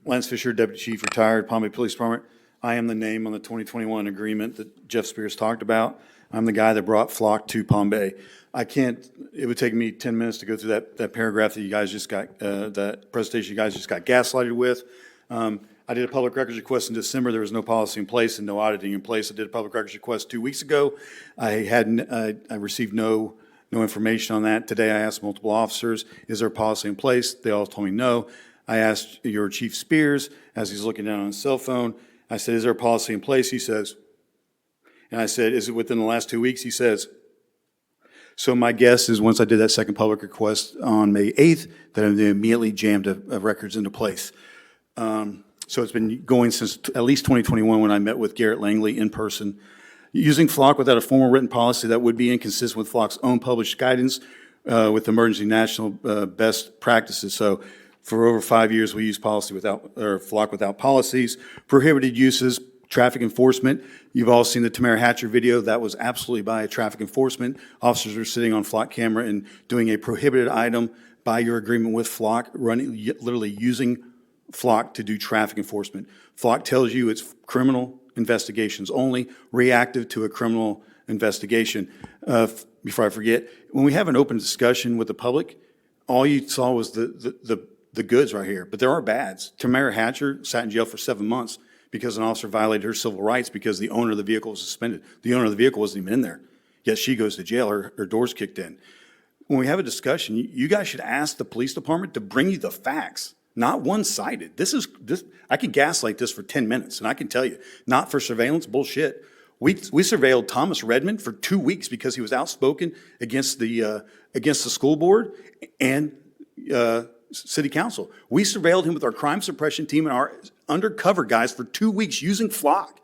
Lance Fisher, Deputy Chief, retired, Palm Bay Police Department. I am the name on the 2021 agreement that Jeff Spears talked about. I'm the guy that brought Flock to Palm Bay. It would take me 10 minutes to go through that paragraph that you guys just got, that presentation you guys just got gaslighted with. I did a public records request in December. There was no policy in place and no auditing in place. I did a public records request 2 weeks ago. I received no information on that. Today I asked multiple officers, is there a policy in place? They all told me no. I asked your Chief Spears, as he's looking down on his cell phone, I said, is there a policy in place? He says, and I said, is it within the last 2 weeks? He says, so my guess is once I did that second public request on May 8th, that they immediately jammed records into place. So it's been going since at least 2021 when I met with Garrett Langley in person. Using Flock without a formal written policy that would be inconsistent with Flock's own published guidance with emergency national best practices. So for over 5 years, we used Flock without policies, prohibited uses, traffic enforcement. You've all seen the Tamara Hatcher video. That was absolutely by a traffic enforcement. Officers were sitting on Flock camera and doing a prohibited item by your agreement with Flock, literally using Flock to do traffic enforcement. Flock tells you it's criminal investigations only, reactive to a criminal investigation. Before I forget, when we have an open discussion with the public, all you saw was the goods right here, but there are bads. Tamara Hatcher sat in jail for 7 months because an officer violated her civil rights because the owner of the vehicle was suspended. The owner of the vehicle wasn't even in there, yet she goes to jail, her door's kicked in. When we have a discussion, you guys should ask the police department to bring you the facts, not one-sided. I could gaslight this for 10 minutes, and I can tell you, not for surveillance, bullshit. We surveilled Thomas Redmond for 2 weeks because he was outspoken against the school board and city council. We surveilled him with our crime suppression team and our undercover guys for 2 weeks using flock.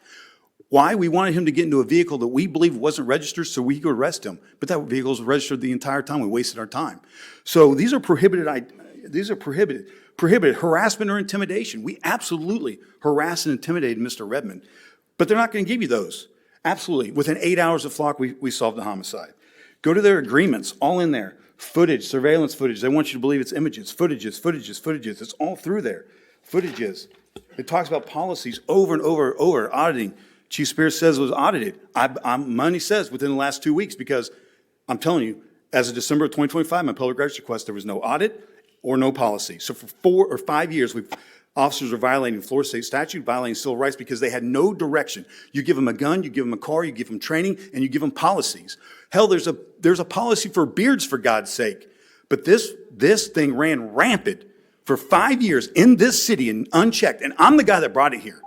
Why? We wanted him to get into a vehicle that we believed wasn't registered so we could arrest him. But that vehicle was registered the entire time. We wasted our time. So these are prohibited harassment or intimidation. We absolutely harassed and intimidated Mr. Redmond. But they're not going to give you those. Absolutely. Within 8 hours of flock, we solved the homicide. Go to their agreements, all in there. Footage, surveillance footage. They want you to believe it's images, footages. It's all through there. Footages. It talks about policies over and over and over, auditing. Chief Spears says it was audited. Money says within the last 2 weeks, because I'm telling you, as of December of 2025, my public records request, there was no audit or no policy. So for 4 or 5 years, officers are violating Florida state statute, violating civil rights because they had no direction. You give them a gun, you give them a car, you give them training, and you give them policies. Hell, there's a policy for beards, for God's sake. But this thing ran rampant for 5 years in this city and unchecked, and I'm the guy that brought it here.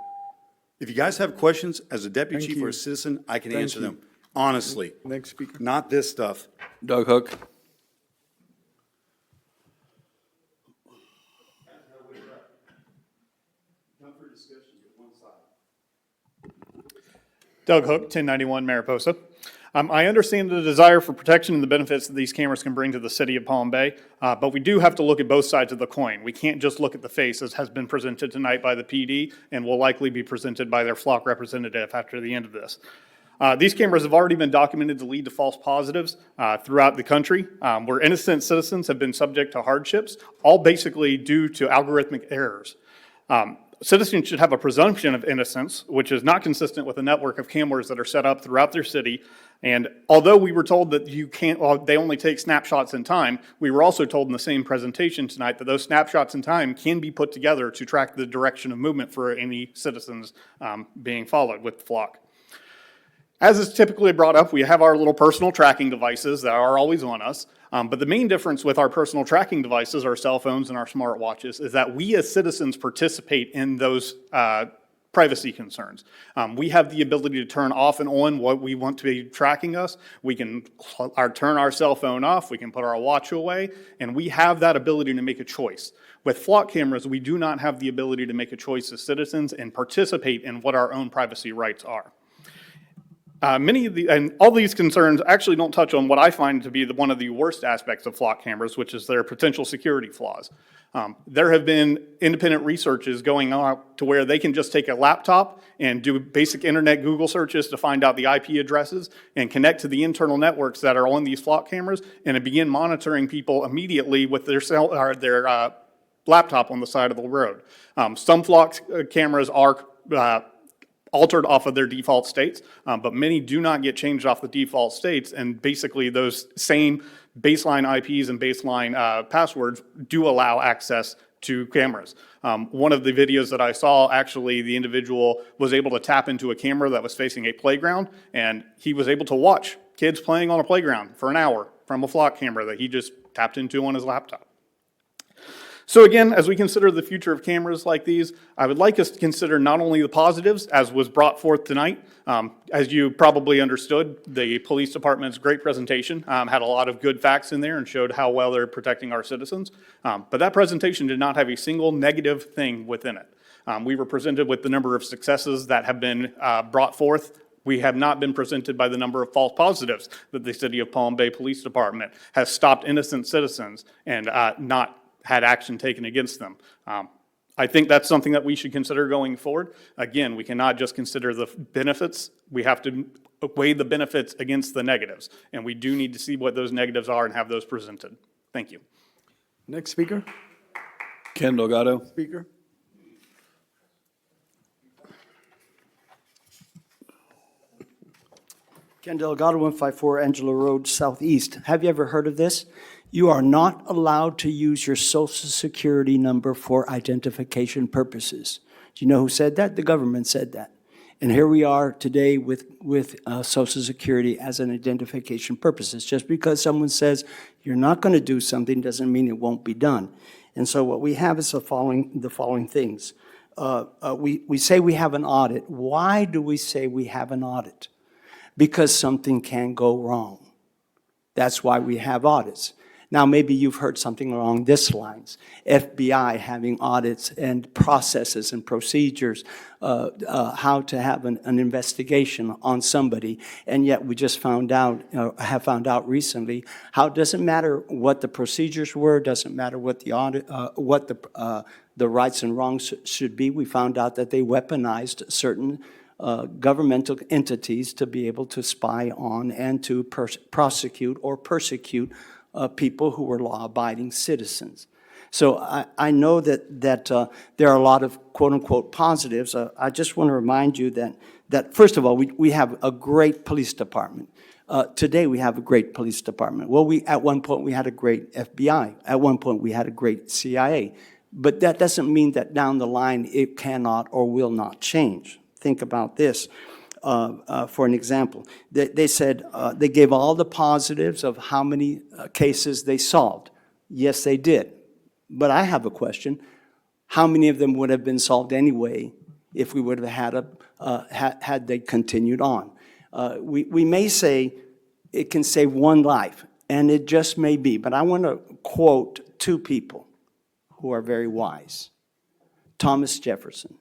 If you guys have questions as a deputy chief or a citizen, I can answer them. Honestly. Next speaker. Not this stuff. Doug Hook. Doug Hook, 1091 Mariposa. I understand the desire for protection and the benefits that these cameras can bring to the city of Palm Bay, but we do have to look at both sides of the coin. We can't just look at the face, as has been presented tonight by the PD and will likely be presented by their flock representative after the end of this. These cameras have already been documented to lead to false positives throughout the country, where innocent citizens have been subject to hardships, all basically due to algorithmic errors. Citizens should have a presumption of innocence, which is not consistent with a network of cameras that are set up throughout their city. And although we were told that they only take snapshots in time, we were also told in the same presentation tonight that those snapshots in time can be put together to track the direction of movement for any citizens being followed with the flock. As is typically brought up, we have our little personal tracking devices that are always on us. But the main difference with our personal tracking devices, our cell phones and our smartwatches, is that we as citizens participate in those privacy concerns. We have the ability to turn off and on what we want to be tracking us. We can turn our cell phone off, we can put our watch away, and we have that ability to make a choice. With flock cameras, we do not have the ability to make a choice as citizens and participate in what our own privacy rights are. All these concerns actually don't touch on what I find to be one of the worst aspects of flock cameras, which is their potential security flaws. There have been independent researches going on to where they can just take a laptop and do basic internet Google searches to find out the IP addresses and connect to the internal networks that are on these flock cameras and begin monitoring people immediately with their laptop on the side of the road. Some flock cameras are altered off of their default states, but many do not get changed off the default states, and basically those same baseline IPs and baseline passwords do allow access to cameras. One of the videos that I saw, actually the individual was able to tap into a camera that was facing a playground, and he was able to watch kids playing on a playground for an hour from a flock camera that he just tapped into on his laptop. So again, as we consider the future of cameras like these, I would like us to consider not only the positives, as was brought forth tonight. As you probably understood, the police department's great presentation had a lot of good facts in there and showed how well they're protecting our citizens. But that presentation did not have a single negative thing within it. We were presented with the number of successes that have been brought forth. We have not been presented by the number of false positives that the City of Palm Bay Police Department has stopped innocent citizens and not had action taken against them. I think that's something that we should consider going forward. Again, we cannot just consider the benefits. We have to weigh the benefits against the negatives. And we do need to see what those negatives are and have those presented. Thank you. Next speaker. Ken Delgado. Speaker. Ken Delgado, 154 Angela Road Southeast. Have you ever heard of this? You are not allowed to use your Social Security number for identification purposes. Do you know who said that? The government said that. And here we are today with Social Security as an identification purposes. Just because someone says you're not going to do something doesn't mean it won't be done. And so what we have is the following things. We say we have an audit. Why do we say we have an audit? Because something can go wrong. That's why we have audits. Now, maybe you've heard something along this lines. FBI having audits and processes and procedures, how to have an investigation on somebody. And yet we just found out, have found out recently, how it doesn't matter what the procedures were, doesn't matter what the audit, what the rights and wrongs should be. We found out that they weaponized certain governmental entities to be able to spy on and to prosecute or persecute people who were law-abiding citizens. So I know that there are a lot of quote-unquote positives. I just want to remind you that first of all, we have a great police department. Today, we have a great police department. Well, at one point, we had a great FBI. At one point, we had a great CIA. But that doesn't mean that down the line, it cannot or will not change. Think about this. For an example, they said they gave all the positives of how many cases they solved. Yes, they did. But I have a question. How many of them would have been solved anyway if we would have had they continued on? We may say it can save one life, and it just may be. But I want to quote two people who are very wise. Thomas Jefferson.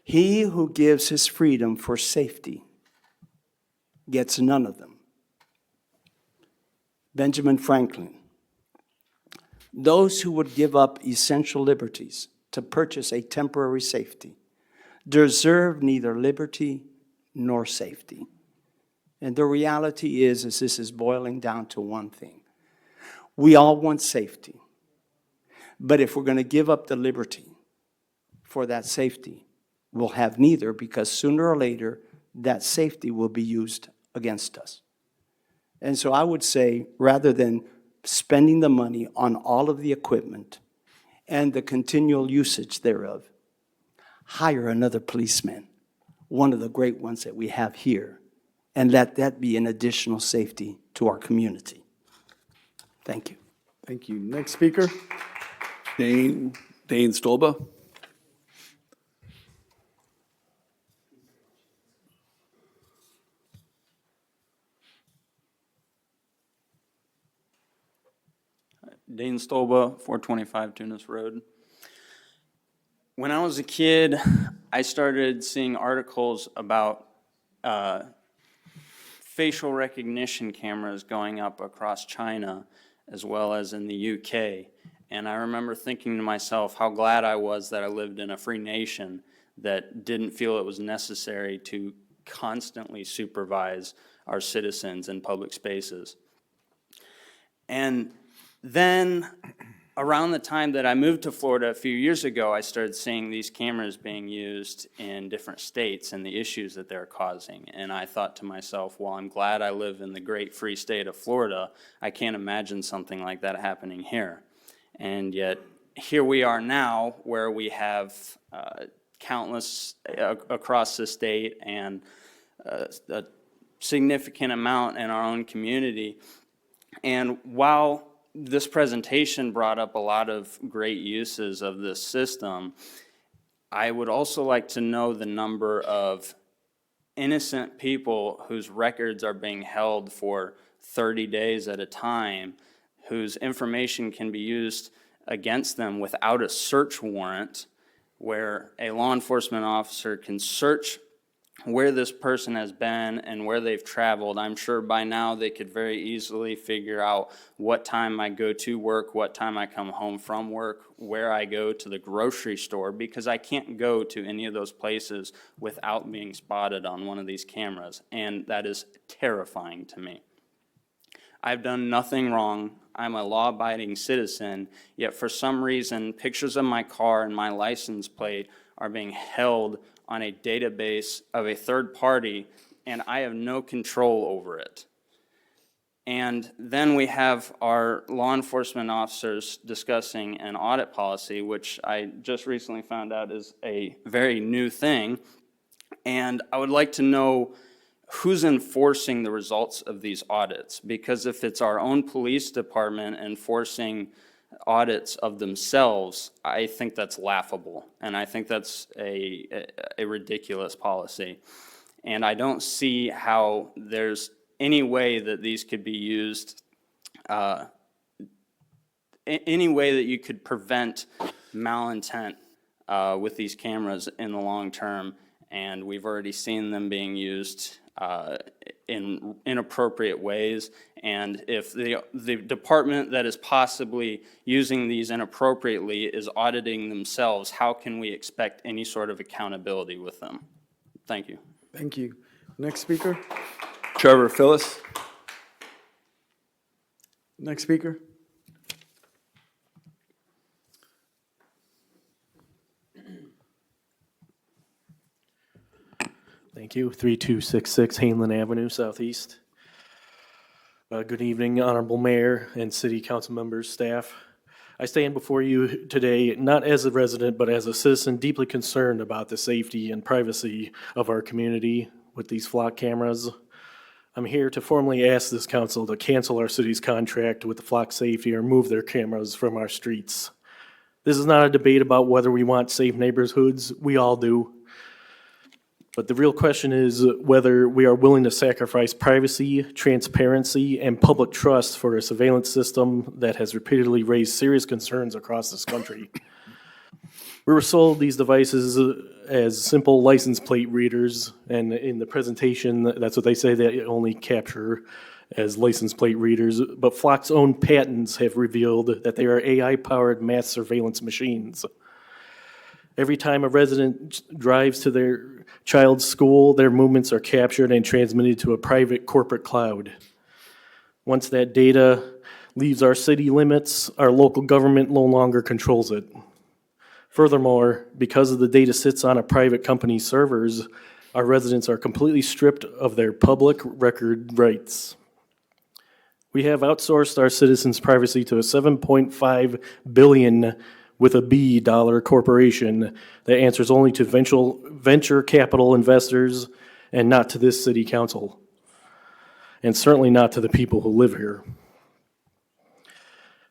He who gives his freedom for safety gets none of them. Benjamin Franklin. Those who would give up essential liberties to purchase a temporary safety deserve neither liberty nor safety. And the reality is this is boiling down to one thing. We all want safety. But if we're going to give up the liberty for that safety, we'll have neither, because sooner or later, that safety will be used against us. And so I would say, rather than spending the money on all of the equipment and the continual usage thereof, hire another policeman, one of the great ones that we have here, and let that be an additional safety to our community. Thank you. Thank you. Next speaker. Dane Stolba. Dane Stolba, 425 Tunis Road. When I was a kid, I started seeing articles about facial recognition cameras going up across China as well as in the UK. And I remember thinking to myself how glad I was that I lived in a free nation that didn't feel it was necessary to constantly supervise our citizens in public spaces. And then around the time that I moved to Florida a few years ago, I started seeing these cameras being used in different states and the issues that they're causing. And I thought to myself, well, I'm glad I live in the great free state of Florida. I can't imagine something like that happening here. And yet, here we are now, where we have countless across the state and a significant amount in our own community. And while this presentation brought up a lot of great uses of this system, I would also like to know the number of innocent people whose records are being held for 30 days at a time, whose information can be used against them without a search warrant, where a law enforcement officer can search where this person has been and where they've traveled. I'm sure by now they could very easily figure out what time I go to work, what time I come home from work, where I go to the grocery store, because I can't go to any of those places without being spotted on one of these cameras, and that is terrifying to me. I've done nothing wrong. I'm a law-abiding citizen, yet for some reason, pictures of my car and my license plate are being held on a database of a third party, and I have no control over it. And then we have our law enforcement officers discussing an audit policy, which I just recently found out is a very new thing. And I would like to know who's enforcing the results of these audits, because if it's our own police department enforcing audits of themselves, I think that's laughable, and I think that's a ridiculous policy. And I don't see how there's any way that these could be used any way that you could prevent malintent with these cameras in the long term, and we've already seen them being used in inappropriate ways. And if the department that is possibly using these inappropriately is auditing themselves, how can we expect any sort of accountability with them? Thank you. Thank you. Next speaker. Trevor Phyllis. Next speaker. Thank you. 3266 Haneland Avenue, Southeast. Good evening, Honorable Mayor and City Council members, staff. I stand before you today not as a resident, but as a citizen deeply concerned about the safety and privacy of our community with these flock cameras. I'm here to formally ask this council to cancel our city's contract with the flock safety or move their cameras from our streets. This is not a debate about whether we want safe neighborhoods. We all do. But the real question is whether we are willing to sacrifice privacy, transparency, and public trust for a surveillance system that has repeatedly raised serious concerns across this country. We were sold these devices as simple license plate readers, and in the presentation, that's what they say they only capture as license plate readers. But Flock's own patents have revealed that they are AI-powered mass surveillance machines. Every time a resident drives to their child's school, their movements are captured and transmitted to a private corporate cloud. Once that data leaves our city limits, our local government no longer controls it. Furthermore, because the data sits on a private company's servers, our residents are completely stripped of their public record rights. We have outsourced our citizens' privacy to a $7.5 billion with a B dollar corporation that answers only to venture capital investors and not to this city council, and certainly not to the people who live here.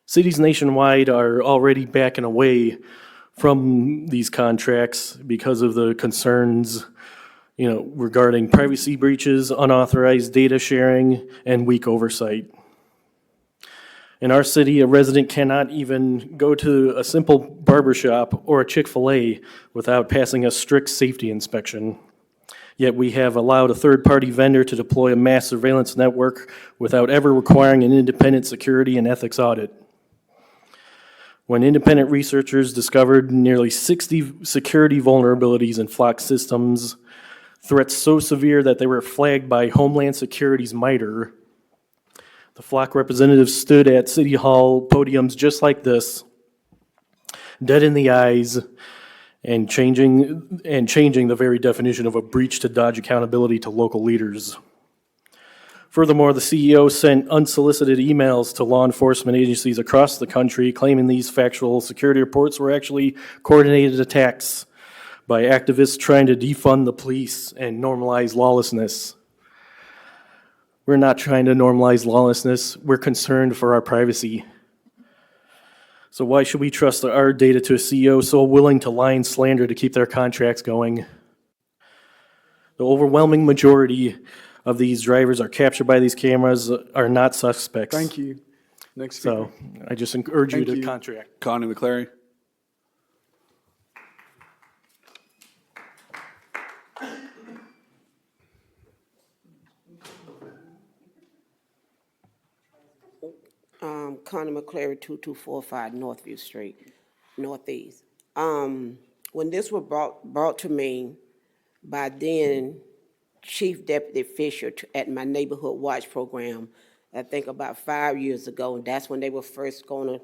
Cities nationwide are already backing away from these contracts because of the concerns, regarding privacy breaches, unauthorized data sharing, and weak oversight. In our city, a resident cannot even go to a simple barber shop or a Chick-fil-A without passing a strict safety inspection. Yet we have allowed a third-party vendor to deploy a mass surveillance network without ever requiring an independent security and ethics audit. When independent researchers discovered nearly 60 security vulnerabilities in Flock systems, threats so severe that they were flagged by Homeland Security's MITRE, the Flock representatives stood at City Hall podiums just like this, dead in the eyes, and changing the very definition of a breach to dodge accountability to local leaders. Furthermore, the CEO sent unsolicited emails to law enforcement agencies across the country claiming these factual security reports were actually coordinated attacks by activists trying to defund the police and normalize lawlessness. We're not trying to normalize lawlessness. We're concerned for our privacy. So why should we trust our data to a CEO so willing to lie and slander to keep their contracts going? The overwhelming majority of these drivers are captured by these cameras are not suspects. Thank you. Next speaker. So I just urge you Thank to you. contract. Connie McClary. Connie McClary, 2245 Northview Street, Northeast. When this was brought to me by then Chief Deputy Fisher at my Neighborhood Watch program, I think about 5 years ago, and that's when they were first gonna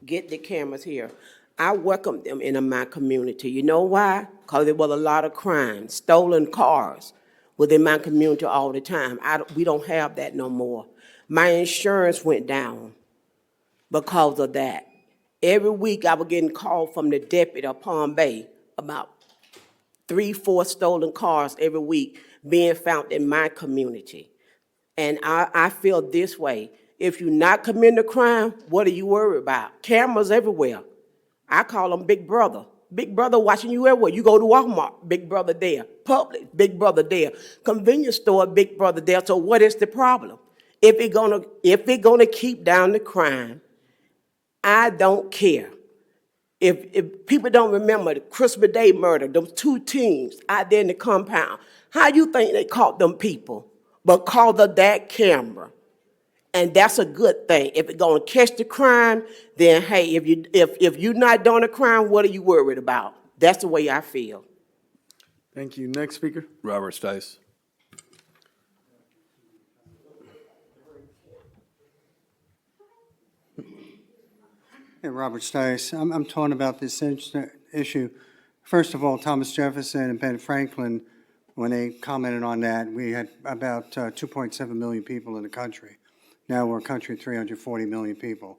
get the cameras here. I welcomed them into my community. You know why? Because there was a lot of crime, stolen cars within my community all the time. We don't have that no more. My insurance went down because of that. Every week I was getting called from the deputy of Palm Bay about 3-4 stolen cars every week being found in my community. And I feel this way. If you're not committing a crime, what are you worried about? Cameras everywhere. I call them Big Brother. Big Brother watching you everywhere. You go to Walmart, Big Brother there. Public, Big Brother there. Convenience store, Big Brother there. So what is the problem? If it gonna keep down the crime, I don't care. If people don't remember the Christmas Day murder, those 2 teens out there in the compound, how you think they caught them people? Because of that camera. And that's a good thing. If it's gonna catch the crime, then hey, if you're not doing a crime, what are you worried about? That's the way I feel. Thank you. Next speaker. Robert Stice. Hey, Robert Stice. I'm talking about this issue. First of all, Thomas Jefferson and Ben Franklin, when they commented on that, we had about 2.7 million people in the country. Now we're a country of 340 million people.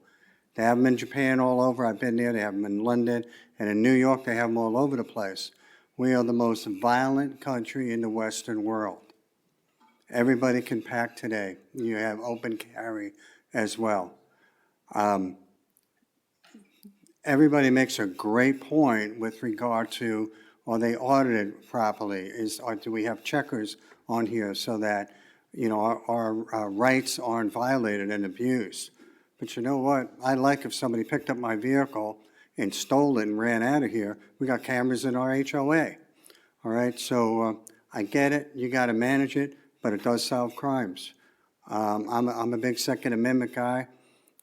They have them in Japan all over. I've been there. They have them in London. And in New York, they have them all over the place. We are the most violent country in the Western world. Everybody can pack today. You have open carry as well. Everybody makes a great point with regard to, are they audited properly? Do we have checkers on here so that, you know, our rights aren't violated and abused? But you know what? I'd like if somebody picked up my vehicle and stole it and ran out of here. We got cameras in our HOA. All right, so I get it. You got to manage it, but it does solve crimes. I'm a big Second Amendment guy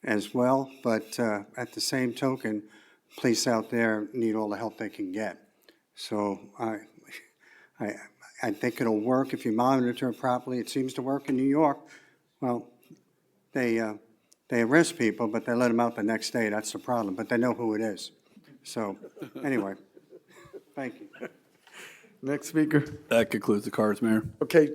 as well, but at the same token, police out there need all the help they can get. So I think it'll work if you monitor it properly. It seems to work in New York. Well, they arrest people, but they let them out the next day. That's the problem, but they know who it is. So anyway, thank you. Next speaker. That concludes the cards, Mayor. Okay,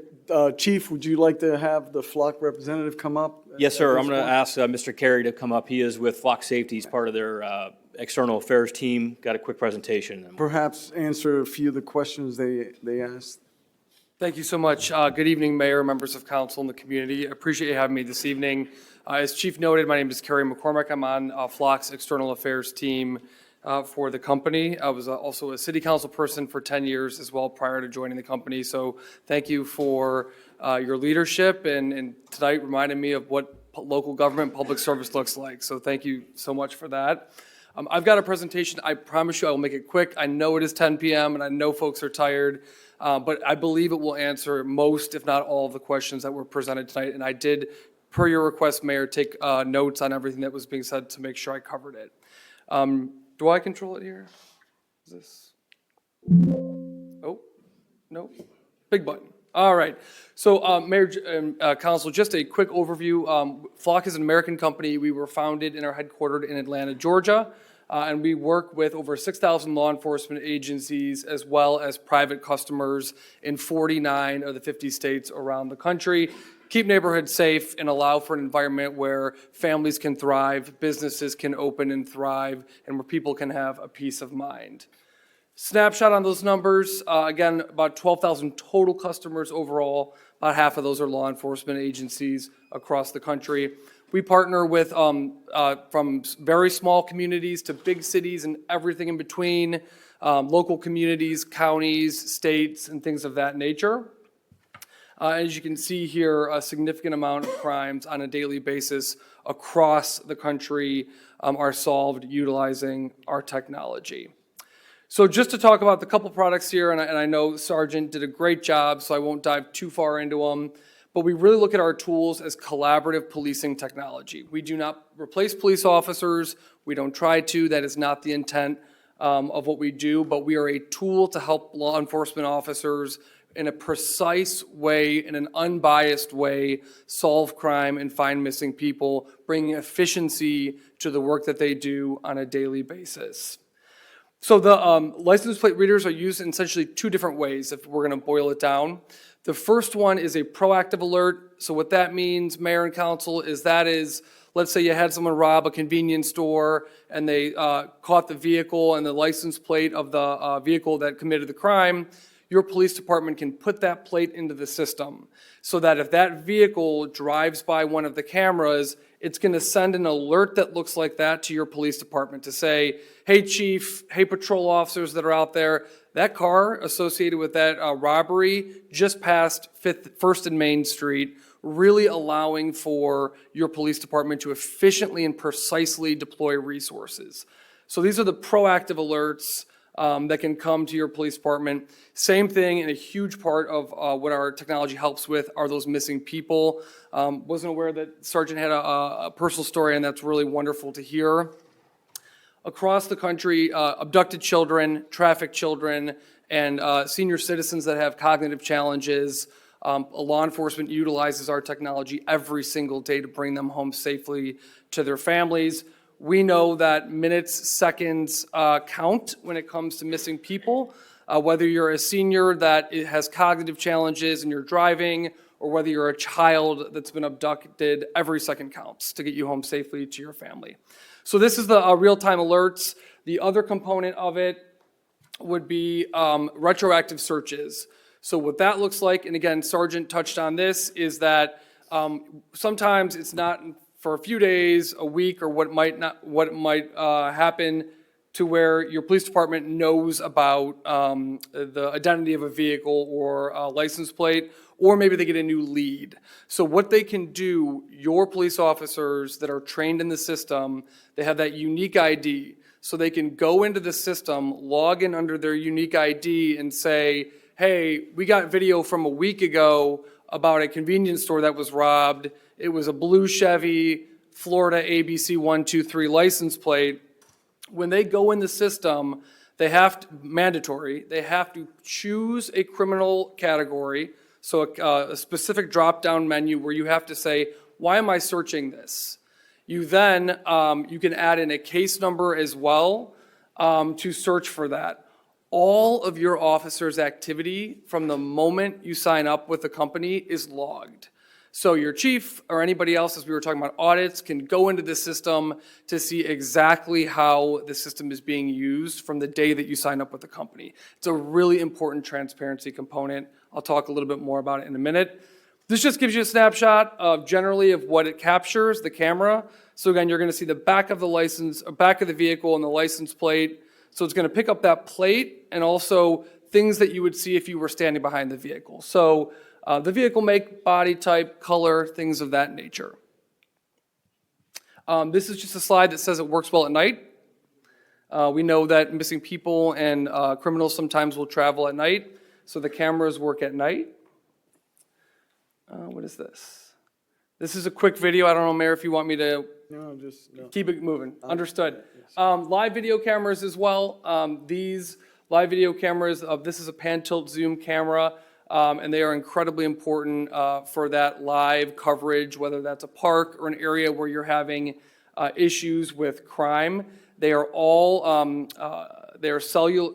Chief, would you like to have the flock representative come up? Yes, sir. at I'm this going to point? ask Mr. Carey to come up. He is with Flock Safety. He's part of their external affairs team. Got a quick presentation. Perhaps answer a few of the questions they asked. Thank you so much. Good evening, Mayor, members of council, and the community. I appreciate you having me this evening. As Chief noted, my name is Kerry McCormick. I'm on Flock's external affairs team for the company. I was also a city council person for 10 years as well prior to joining the company. So thank you for your leadership and tonight reminded me of what local government public service looks like. So thank you so much for that. I've got a presentation. I promise you I will make it quick. I know it is 10 p.m. and I know folks are tired, but I believe it will answer most, if not all, of the questions that were presented tonight. And I did, per your request, Mayor, take notes on everything that was being said to make sure I covered it. Do I control it here? Is this? Oh, no. Big button. All right. So, Mayor and Council, just a quick overview. Flock is an American company. We were founded and are headquartered in Atlanta, Georgia, and we work with over 6,000 law enforcement agencies as well as private customers in 49 of the 50 states around the country. Keep neighborhoods safe and allow for an environment where families can thrive, businesses can open and thrive, and where people can have a peace of mind. Snapshot on those numbers, again, about 12,000 total customers overall. About half of those are law enforcement agencies across the country. We partner with from very small communities to big cities and everything in between, local communities, counties, states, and things of that nature. As you can see here, a significant amount of crimes on a daily basis across the country are solved utilizing our technology. So just to talk about the couple products here, and I know Sergeant did a great job, so I won't dive too far into them, but we really look at our tools as collaborative policing technology. We do not replace police officers. We don't try to. That is not the intent of what we do, but we are a tool to help law enforcement officers in a precise way, in an unbiased way, solve crime and find missing people, bringing efficiency to the work that they do on a daily basis. So the license plate readers are used in essentially two different ways, if we're going to boil it down. The first one is a proactive alert. So what that means, Mayor and Council, is let's say you had someone rob a convenience store and they caught the vehicle and the license plate of the vehicle that committed the crime. Your police department can put that plate into the system so that if that vehicle drives by one of the cameras, it's going to send an alert that looks like that to your police department to say, hey, chief, hey, patrol officers that are out there, that car associated with that robbery just passed 1st and Main Street. really allowing for your police department to efficiently and precisely deploy resources. So these are the proactive alerts that can come to your police department. Same thing, and a huge part of what our technology helps with are those missing people. Wasn't aware that Sergeant had a personal story, and that's really wonderful to hear. Across the country, abducted children, trafficked children, and senior citizens that have cognitive challenges, law enforcement utilizes our technology every single day to bring them home safely to their families. We know that minutes, seconds count when it comes to missing people. Whether you're a senior that has cognitive challenges and you're driving, or whether you're a child that's been abducted, every second counts to get you home safely to your family. So this is the real-time alerts. The other component of it would be retroactive searches. So what that looks like, and again, Sergeant touched on this, is that sometimes it's not for a few days, a week, or what might happen to where your police department knows about the identity of a vehicle or a license plate, or maybe they get a new lead. So what they can do, your police officers that are trained in the system, they have that unique ID. So they can go into the system, log in under their unique ID and say, hey, we got video from a week ago about a convenience store that was robbed. It was a blue Chevy, Florida ABC 123 license plate. When they go in the system, they have to, mandatory, they have to choose a criminal category, so a specific drop-down menu where you have to say, why am I searching this? You then, you can add in a case number as well to search for that. All of your officers' activity from the moment you sign up with the company is logged. So your chief or anybody else, as we were talking about audits, can go into the system to see exactly how the system is being used from the day that you sign up with the company. It's a really important transparency component. I'll talk a little bit more about it in a minute. This just gives you a snapshot of generally of what it captures, the camera. So again, you're going to see the back of the license, back of the vehicle and the license plate. So it's going to pick up that plate and also things that you would see if you were standing behind the vehicle. So the vehicle make, body type, color, things of that nature. This is just a slide that says it works well at night. We know that missing people and criminals sometimes will travel at night, so the cameras work at night. What is this? This is a quick video. I don't know, Mayor, if you want me to keep it moving. Understood. Live video cameras as well. These live video cameras, this is a pan tilt zoom camera. And they are incredibly important for that live coverage, whether that's a park or an area where you're having issues with crime. They are all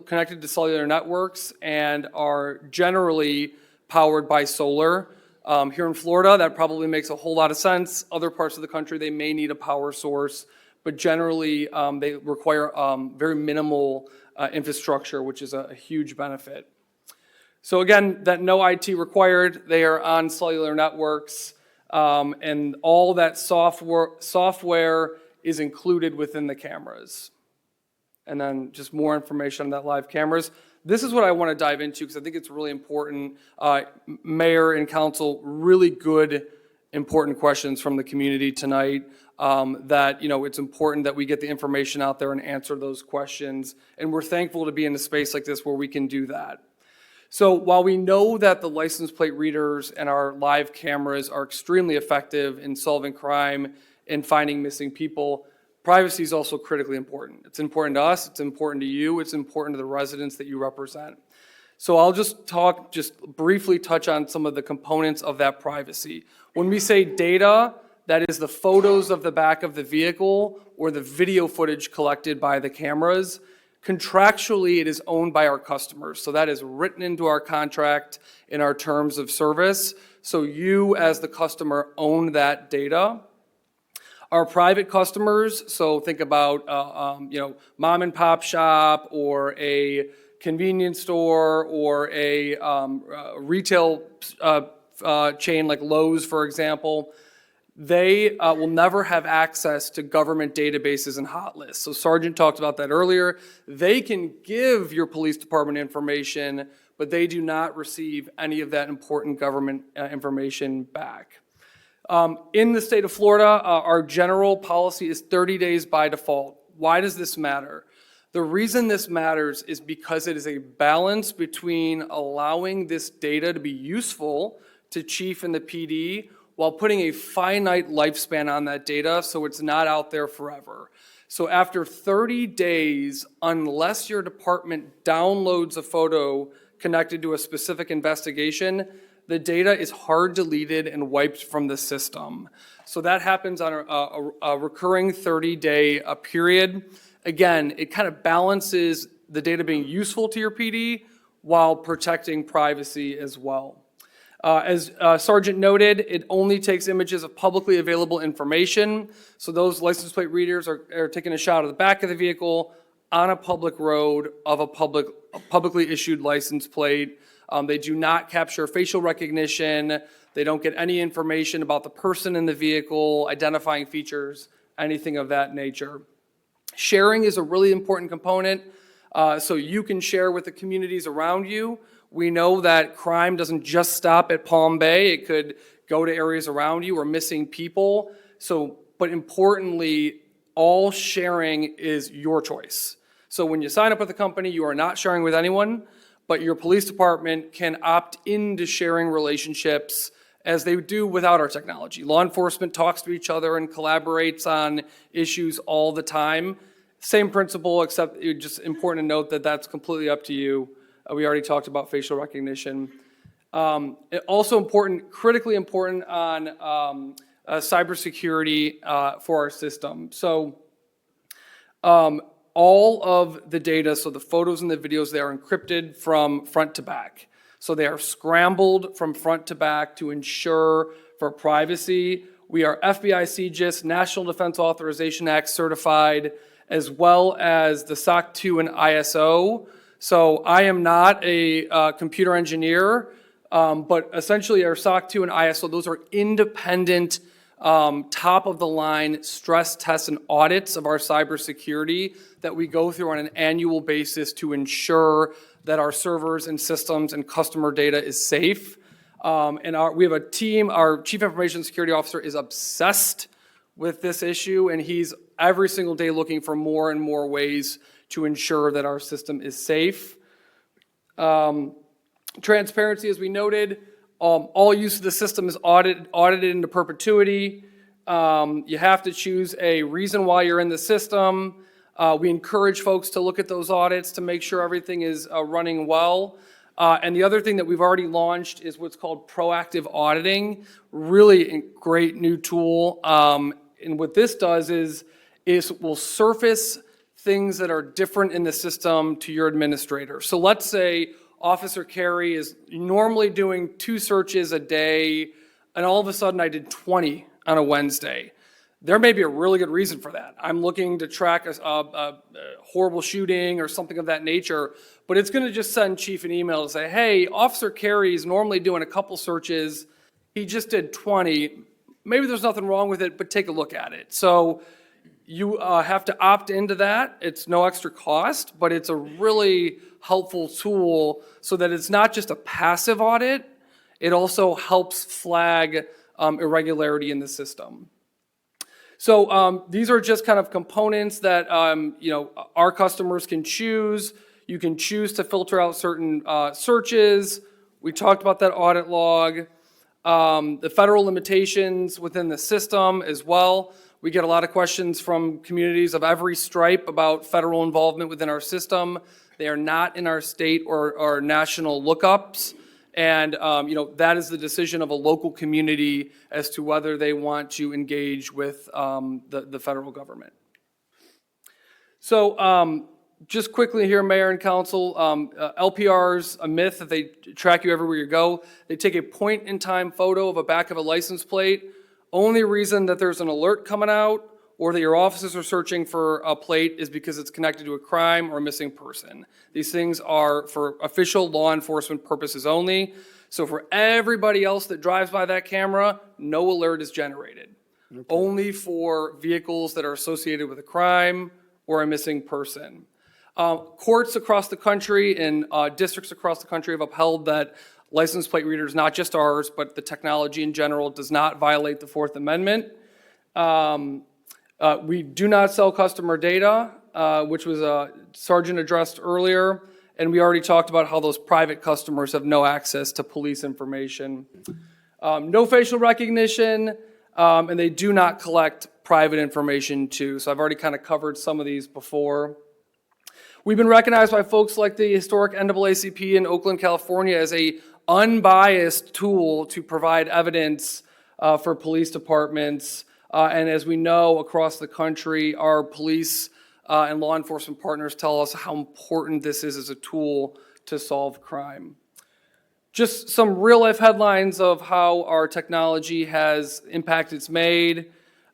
connected to cellular networks and are generally powered by solar. Here in Florida, that probably makes a whole lot of sense. Other parts of the country, they may need a power source, but generally they require very minimal infrastructure, which is a huge benefit. So again, that no IT required, they are on cellular networks, and all that software is included within the cameras. And then just more information on that live cameras. This is what I want to dive into because I think it's really important. Mayor and council, really good, important questions from the community tonight. That, it's important that we get the information out there and answer those questions. And we're thankful to be in a space like this where we can do that. So while we know that the license plate readers and our live cameras are extremely effective in solving crime and finding missing people, privacy is also critically important. It's important to us, it's important to you, it's important to the residents that you represent. So I'll just briefly touch on some of the components of that privacy. When we say data, that is the photos of the back of the vehicle or the video footage collected by the cameras. Contractually, it is owned by our customers. So that is written into our contract in our terms of service. So you as the customer own that data. Our private customers, so think about mom and pop shop or a convenience store or a retail chain like Lowe's, for example, they will never have access to government databases and hot lists. So Sergeant talked about that earlier. They can give your police department information, but they do not receive any of that important government information back. In the state of Florida, our general policy is 30 days by default. Why does this matter? The reason this matters is because it is a balance between allowing this data to be useful to chief and the PD while putting a finite lifespan on that data so it's not out there forever. So after 30 days, unless your department downloads a photo connected to a specific investigation, the data is hard deleted and wiped from the system. So that happens on a recurring 30-day period. Again, it kind of balances the data being useful to your PD while protecting privacy as well. As Sergeant noted, it only takes images of publicly available information. So those license plate readers are taking a shot of the back of the vehicle on a public road of a publicly issued license plate. They do not capture facial recognition. They don't get any information about the person in the vehicle, identifying features, anything of that nature. Sharing is a really important component, so you can share with the communities around you. We know that crime doesn't just stop at Palm Bay. It could go to areas around you or missing people. But importantly, all sharing is your choice. So when you sign up with a company, you are not sharing with anyone, but your police department can opt into sharing relationships as they do without our technology. Law enforcement talks to each other and collaborates on issues all the time. Same principle, except it's just important to note that that's completely up to you. We already talked about facial recognition. Also important, critically important on cybersecurity for our system. So all of the data, so the photos and the videos, they are encrypted from front to back. So they are scrambled from front to back to ensure for privacy. We are FBI CGIS, National Defense Authorization Act certified, as well as the SOC 2 and ISO. So I am not a computer engineer, but essentially our SOC 2 and ISO, those are independent, top of the line stress tests and audits of our cybersecurity that we go through on an annual basis to ensure that our servers and systems and customer data is safe. And we have a team, our Chief Information Security Officer is obsessed with this issue, and he's every single day looking for more and more ways to ensure that our system is safe. Transparency, as we noted, all use of the system is audited into perpetuity. You have to choose a reason why you're in the system. We encourage folks to look at those audits to make sure everything is running well. And the other thing that we've already launched is what's called proactive auditing. Really a great new tool. And what this does is will surface things that are different in the system to your administrator. So let's say Officer Carey is normally doing 2 searches a day, and all of a sudden I did 20 on a Wednesday. There may be a really good reason for that. I'm looking to track a horrible shooting or something of that nature, but it's going to just send Chief an email to say, hey, Officer Carey is normally doing a couple searches. He just did 20. Maybe there's nothing wrong with it, but take a look at it. So you have to opt into that. It's no extra cost, but it's a really helpful tool so that it's not just a passive audit. It also helps flag irregularity in the system. So these are just kind of components that our customers can choose. You can choose to filter out certain searches. We talked about that audit log. The federal limitations within the system as well. We get a lot of questions from communities of every stripe about federal involvement within our system. They are not in our state or national lookups. And that is the decision of a local community as to whether they want to engage with the federal government. So just quickly here, Mayor and Council, LPR's a myth that they track you everywhere you go. They take a point-in-time photo of a back of a license plate. Only reason that there's an alert coming out or that your officers are searching for a plate is because it's connected to a crime or a missing person. These things are for official law enforcement purposes only. So for everybody else that drives by that camera, no alert is generated. Okay. Only for vehicles that are associated with a crime or a missing person. Courts across the country and districts across the country have upheld that license plate readers, not just ours, but the technology in general, does not violate the Fourth Amendment. We do not sell customer data, which was Sergeant addressed earlier, and we already talked about how those private customers have no access to police information. No facial recognition, and they do not collect private information too. So I've already kind of covered some of these before. We've been recognized by folks like the historic NAACP in Oakland, California as a unbiased tool to provide evidence for police departments. And as we know, across the country, our police and law enforcement partners tell us how important this is as a tool to solve crime. Just some real-life headlines of how our technology has impacted MAID.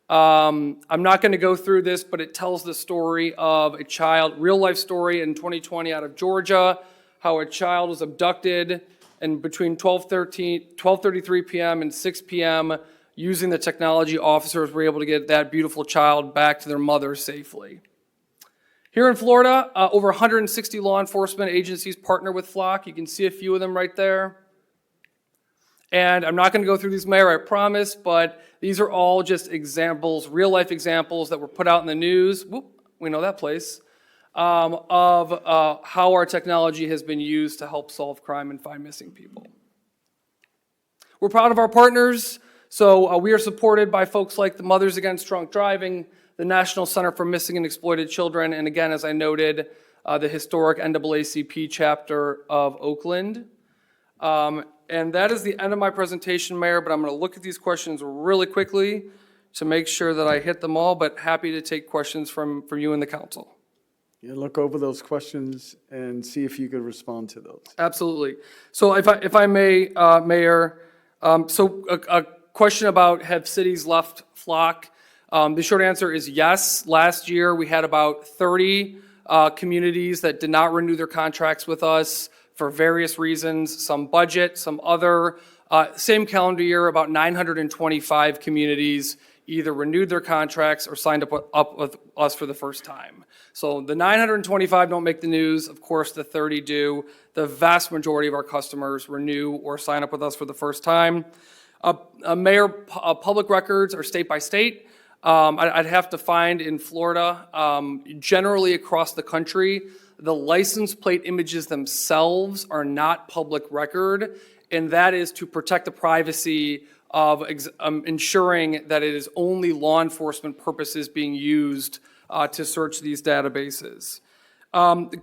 I'm not going to go through this, but it tells the story of a child, real-life story in 2020 out of Georgia, how a child was abducted, and between 12:33 p.m. and 6 p.m., using the technology, officers were able to get that beautiful child back to their mother safely. Here in Florida, over 160 law enforcement agencies partner with Flock. You can see a few of them right there. And I'm not going to go through these, Mayor, I promise, but these are all just examples, real-life examples that were put out in the news. Whoop, we know that place. Of how our technology has been used to help solve crime and find missing people. We're proud of our partners. So we are supported by folks like the Mothers Against Drunk Driving, the National Center for Missing and Exploited Children, and again, as I noted, the historic NAACP chapter of Oakland. And that is the end of my presentation, Mayor, but I'm going to look at these questions really quickly to make sure that I hit them all, but happy to take questions from you and the council. Yeah, look over those questions and see if you could respond to those. Absolutely. So if I may, Mayor, so a question about have cities left Flock? The short answer is yes. Last year, we had about 30 communities that did not renew their contracts with us for various reasons, some budget, some other. Same calendar year, about 925 communities either renewed their contracts or signed up with us for the first time. So the 925 don't make the news. Of course, the 30 do. The vast majority of our customers renew or sign up with us for the first time. Mayor, public records are state by state. I'd have to find in Florida, generally across the country, the license plate images themselves are not public record, and that is to protect the privacy of ensuring that it is only law enforcement purposes being used to search these databases.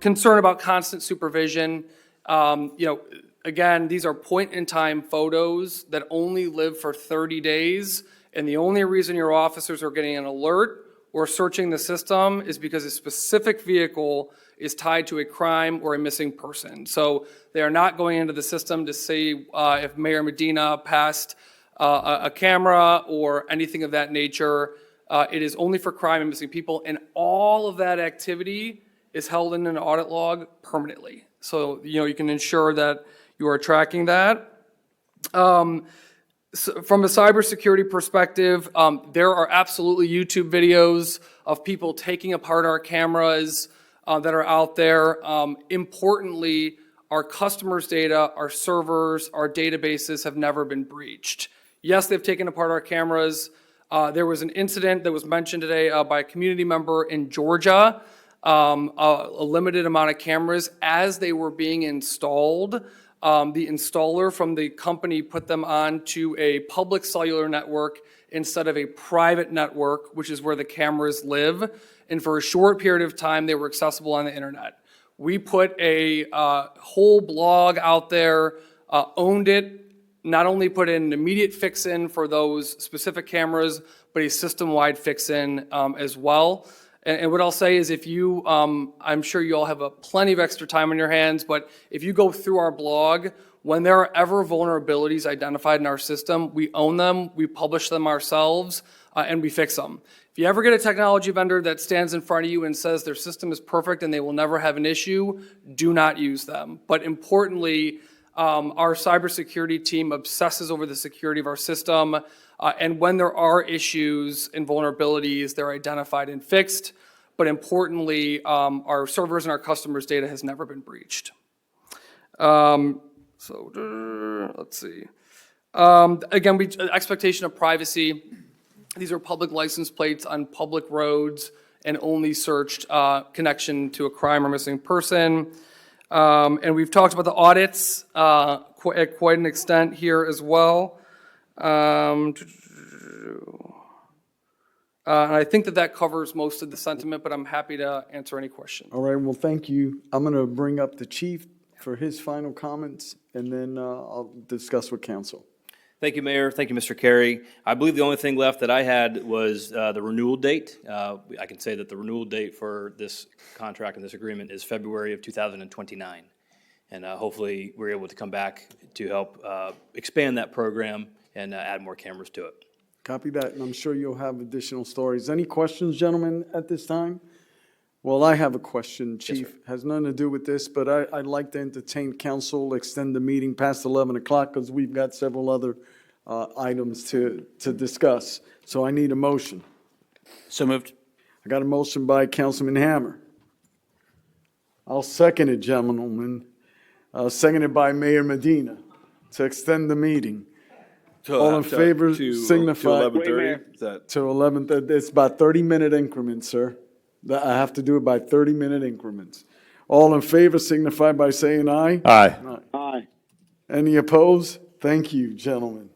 Concern about constant supervision, again, these are point-in-time photos that only live for 30 days, and the only reason your officers are getting an alert or searching the system is because a specific vehicle is tied to a crime or a missing person. So they are not going into the system to see if Mayor Medina passed a camera or anything of that nature. It is only for crime and missing people, and all of that activity is held in an audit log permanently. So, you can ensure that you are tracking that. So from a cybersecurity perspective, there are absolutely YouTube videos of people taking apart our cameras that are out there. Importantly, our customers' data, our servers, our databases have never been breached. Yes, they've taken apart our cameras. There was an incident that was mentioned today by a community member in Georgia, a limited amount of cameras. As they were being installed, the installer from the company put them onto a public cellular network instead of a private network, which is where the cameras live. And for a short period of time, they were accessible on the internet. We put a whole blog out there, owned it, not only put in an immediate fix-in for those specific cameras, but a system-wide fix-in as well. And what I'll say is if you, I'm sure you all have plenty of extra time on your hands, but if you go through our blog, when there are ever vulnerabilities identified in our system, we own them, we publish them ourselves, and we fix them. If you ever get a technology vendor that stands in front of you and says their system is perfect and they will never have an issue, do not use them. But importantly, our cybersecurity team obsesses over the security of our system, and when there are issues and vulnerabilities, they're identified and fixed. But importantly, our servers and our customers' data has never been breached. So, let's see. Again, expectation of privacy. These are public license plates on public roads and only searched connection to a crime or missing person. And we've talked about the audits at quite an extent here as well. And I think that covers most of the sentiment, but I'm happy to answer any questions. All right, well, thank you. I'm going to bring up the chief for his final comments, and then I'll discuss with council. Thank you, Mayor. Thank you, Mr. Carey. I believe the only thing left that I had was the renewal date. I can say that the renewal date for this contract and this agreement is February of 2029. And hopefully, we're able to come back to help expand that program and add more cameras to it. Copy that, and I'm sure you'll have additional stories. Any questions, gentlemen, at this time? Well, I have a question, Chief. Has nothing to do with this, but I'd like to entertain council, extend the meeting past 11 o'clock because we've got several other items to discuss. So I need a motion. So moved. I got a motion by Councilman Hammer. I'll second it, gentlemen. Seconded by Mayor Medina to extend the meeting. All in favor, signify. To 11:30? Is that? To 11:30. It's about 30-minute increments, sir. I have to do it by 30-minute increments. All in favor signify by saying aye. Aye. Aye. Any opposed? Thank you, gentlemen.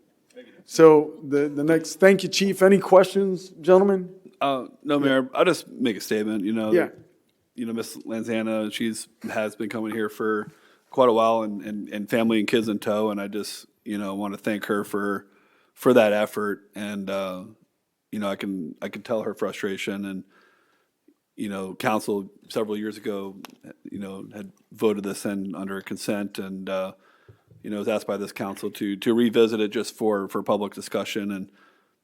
So the next, thank you, Chief. Any questions, gentlemen? No, Mayor, I'll just make a statement, Yeah. Ms. Lanzana, has been coming here for quite a while and family and kids in tow, and I just, want to thank her for that effort. And, I can tell her frustration, and, council several years ago, had voted this in under consent, and, was asked by this council to revisit it just for public discussion, and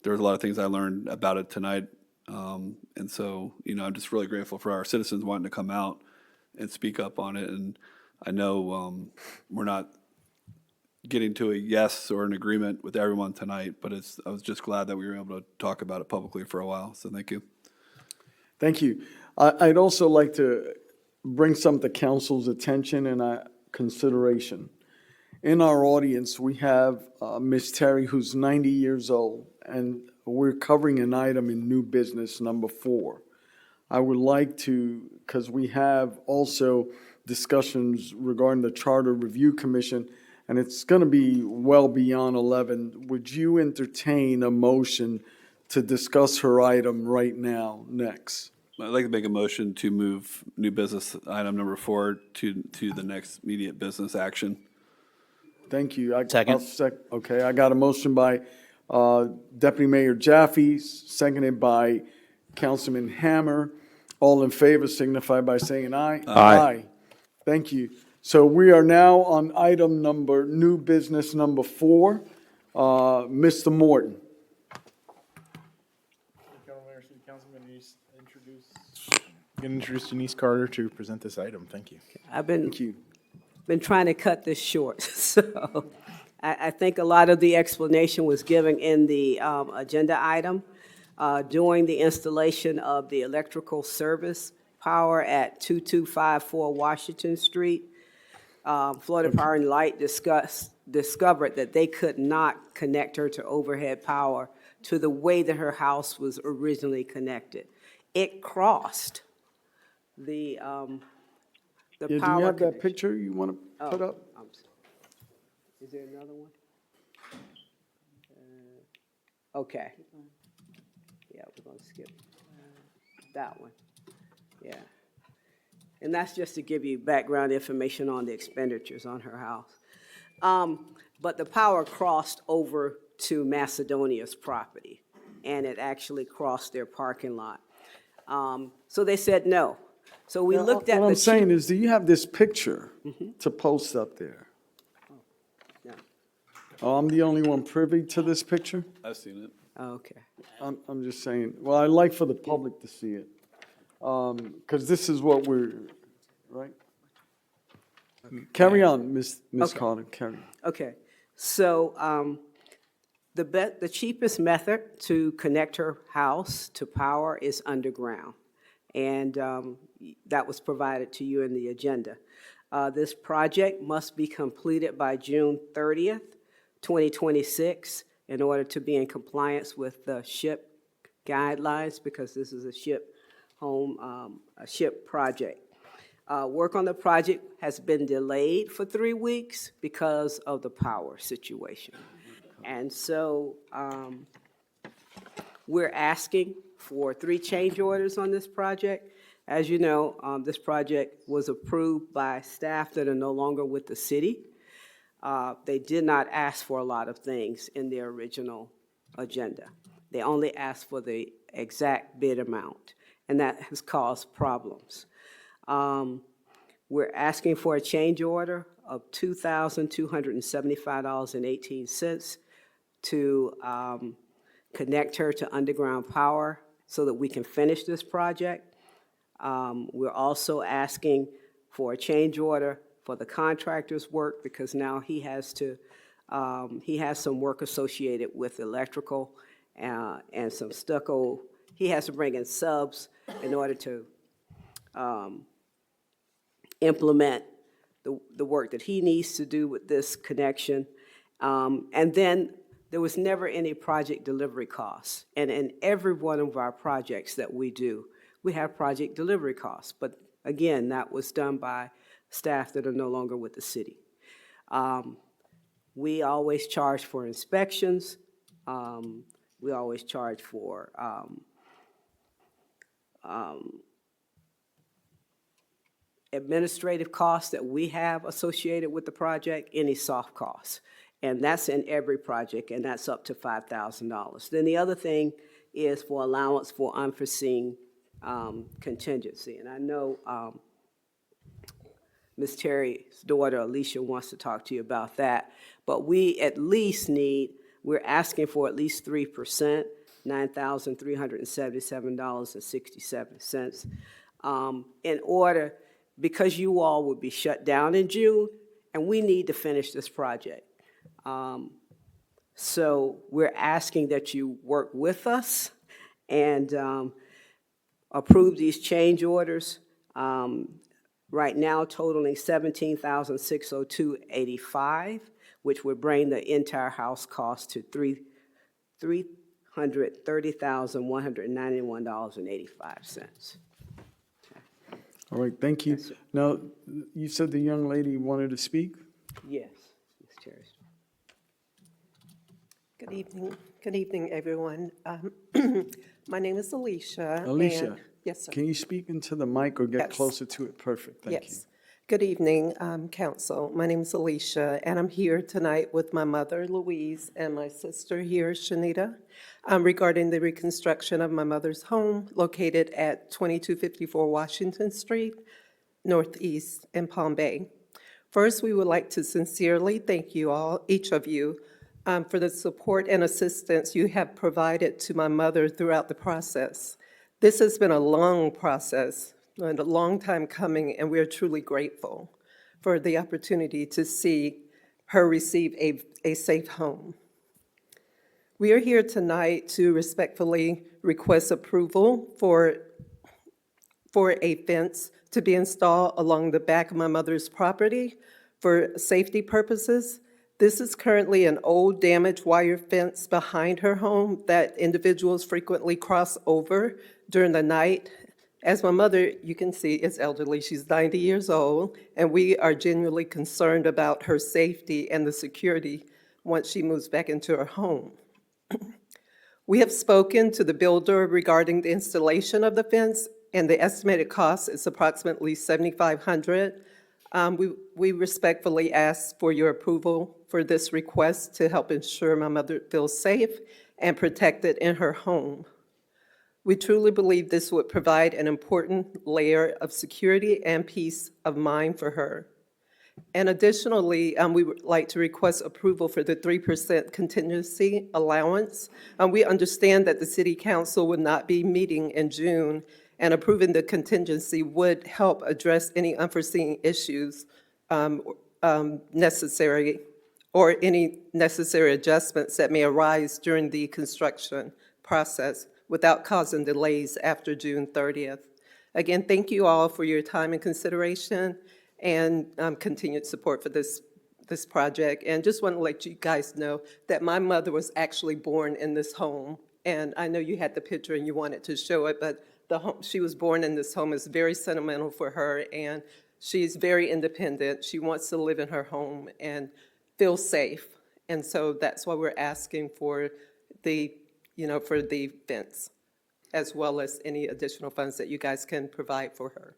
there was a lot of things I learned about it tonight. And so, I'm just really grateful for our citizens wanting to come out and speak up on it. And I know we're not getting to a yes or an agreement with everyone tonight, but I was just glad that we were able to talk about it publicly for a while. So thank you. Thank you. I'd also like to bring some to council's attention and consideration. In our audience, we have Ms. Terry, who's 90 years old, and we're covering an item in new business number 4. I would like to, because we have also discussions regarding the Charter Review Commission, and it's going to be well beyond 11. Would you entertain a motion to discuss her item right now, next? I'd like to make a motion to move new business item number 4 to the next immediate business action. Thank you. Second. Okay, I got a motion by Deputy Mayor Jaffe, seconded by Councilman Hammer. All in favor signify by saying aye. Aye. Thank you. So we are now on item new business number 4. Mr. Morton. Introduce Denise Carter to present this item. Thank you. I've Thank you. been trying to cut this short, so I think a lot of the explanation was given in the agenda item. During the installation of the electrical service power at 2254 Washington Street, Florida Power and Light discovered that they could not connect her to overhead power to the way that her house was originally connected. It crossed the power. Do you have that picture you want to put up? Is there another one? Okay. Yeah, we're going to skip that one. Yeah. And that's just to give you background information on the expenditures on her house. But the power crossed over to Macedonia's property, and it actually crossed their parking lot. So they said no. So we looked at What I'm saying is, do you have this picture to post up there? No. Oh, I'm the only one privy to this picture? I've seen it. Okay. I'm just saying, well, I'd like for the public to see it. Because this is what we're, right? Carry on, Ms. Okay. Carter, carry on. Okay, so the cheapest method to connect her house to power is underground, and that was provided to you in the agenda. This project must be completed by June 30th, 2026, in order to be in compliance with the SHIP guidelines, because this is a SHIP a SHIP project. Work on the project has been delayed for 3 weeks because of the power situation. And so we're asking for 3 change orders on this project. As you know, this project was approved by staff that are no longer with the city. They did not ask for a lot of things in their original agenda. They only asked for the exact bid amount, and that has caused problems. We're asking for a change order of $2,275.18 to connect her to underground power so that we can finish this project. We're also asking for a change order for the contractor's work, because now he has some work associated with electrical and some stucco. He has to bring in subs in order to implement the work that he needs to do with this connection. And then there was never any project delivery costs. And in every one of our projects that we do, we have project delivery costs. But again, that was done by staff that are no longer with the city. We always charge for inspections. We always charge for administrative costs that we have associated with the project, any soft costs. And that's in every project, and that's up to $5,000. Then the other thing is for allowance for unforeseen contingency. And I know Ms. Terry's daughter, Alicia, wants to talk to you about that. But we at least we're asking for at least 3%, $9,377.67, in order, because you all would be shut down in June, and we need to finish this project. So we're asking that you work with us and approve these change orders, right now totaling $17,602.85, which would bring the entire house cost to $330,191.85. All right, thank you. Now, you said the young lady wanted to speak? Yes, Ms. Terry. Good evening, everyone. My name is Alicia. Alicia? and- Yes, sir. Can you speak into the mic or get Yes. closer to it? Perfect, thank you. Yes. Good evening, Council. My name is Alicia, and I'm here tonight with my mother, Louise, and my sister here, Shanita, regarding the reconstruction of my mother's home located at 2254 Washington Street, Northeast in Palm Bay. First, we would like to sincerely thank you all, each of you, for the support and assistance you have provided to my mother throughout the process. This has been a long process and a long time coming, and we are truly grateful for the opportunity to see her receive a safe home. We are here tonight to respectfully request approval for a fence to be installed along the back of my mother's property for safety purposes. This is currently an old damaged wire fence behind her home that individuals frequently cross over during the night. As my mother, you can see, is elderly. She's 90 years old, and we are genuinely concerned about her safety and the security once she moves back into her home. We have spoken to the builder regarding the installation of the fence, and the estimated cost is approximately $7,500. We respectfully ask for your approval for this request to help ensure my mother feels safe and protected in her home. We truly believe this would provide an important layer of security and peace of mind for her. And additionally, we would like to request approval for the 3% contingency allowance. We understand that the City Council would not be meeting in June, and approving the contingency would help address any unforeseen issues necessary, or any necessary adjustments that may arise during the construction process without causing delays after June 30th. Again, thank you all for your time and consideration, and continued support for this project. And just want to let you guys know that my mother was actually born in this home. And I know you had the picture and you wanted to show it, but the home, she was born in this home is very sentimental for her, and she's very independent. She wants to live in her home and feel safe. And so that's why we're asking for the, for the fence, as well as any additional funds that you guys can provide for her.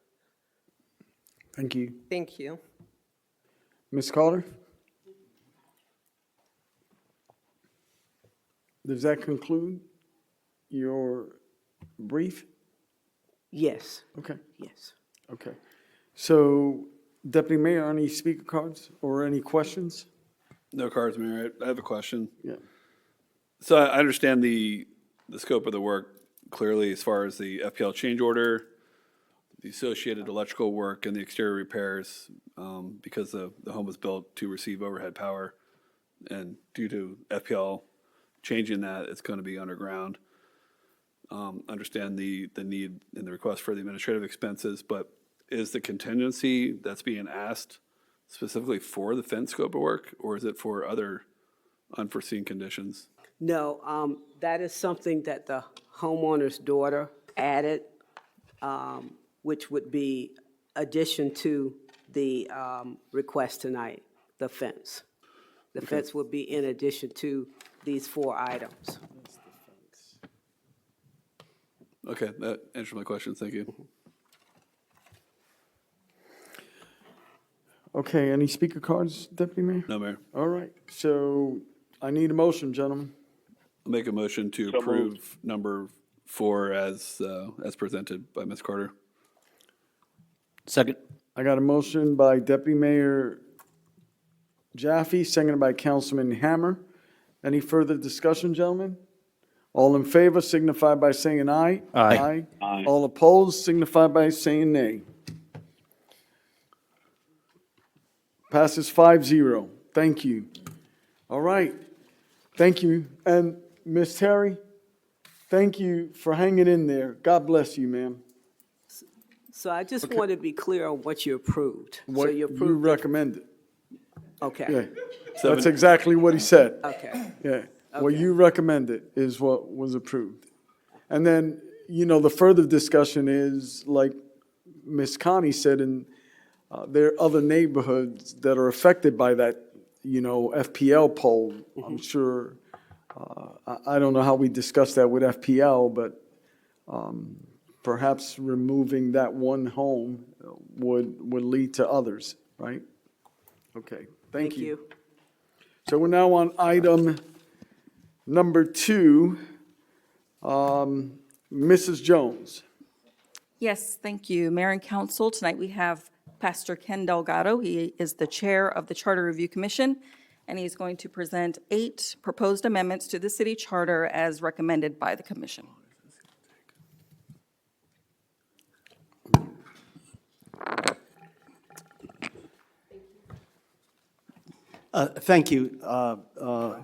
Thank you. Thank you. Ms. Carter? Does that conclude your brief? Yes, Okay, yes. okay. So, Deputy Mayor, any speaker cards or any questions? No cards, Mayor. I have a question. Yeah. So I understand the scope of the work clearly as far as the FPL change order, the associated electrical work, and the exterior repairs, because the home was built to receive overhead power. And due to FPL changing that, it's going to be underground. Understand the need and the request for the administrative expenses, but is the contingency that's being asked specifically for the fence scope of work, or is it for other unforeseen conditions? No, that is something that the homeowner's daughter added, which would be addition to the request tonight, the fence. The fence would be in addition to these 4 items. Okay, that answers my question. Thank you. Okay, any speaker cards, Deputy Mayor? No, Mayor. All right, so I need a motion, gentlemen. I'll make a motion to approve number 4 as presented by Ms. Carter. Second. I got a motion by Deputy Mayor Jaffe, seconded by Councilman Hammer. Any further discussion, gentlemen? All in favor signify by saying aye. Aye. Aye. All opposed signify by saying nay. Passes 5-0. Thank you. All right. Thank you. And Ms. Terry, thank you for hanging in there. God bless you, ma'am. So I just want to be clear on what you approved. So What you you approved, recommended. okay, Yeah. That's exactly what he said. okay. Yeah, what Okay. you recommended is what was approved. And then, the further discussion is, like Ms. Connie said, there are other neighborhoods that are affected by that, FPL pole. I'm sure, I don't know how we discussed that with FPL, but perhaps removing that one home would lead to others, right? Okay, thank you. So we're now on item number 2. Mrs. Jones. Yes, thank you. Mayor and Council, tonight we have Pastor Ken Delgado. He is the Chair of the Charter Review Commission, and he's going to present 8 proposed amendments to the city charter as recommended by the commission. Thank you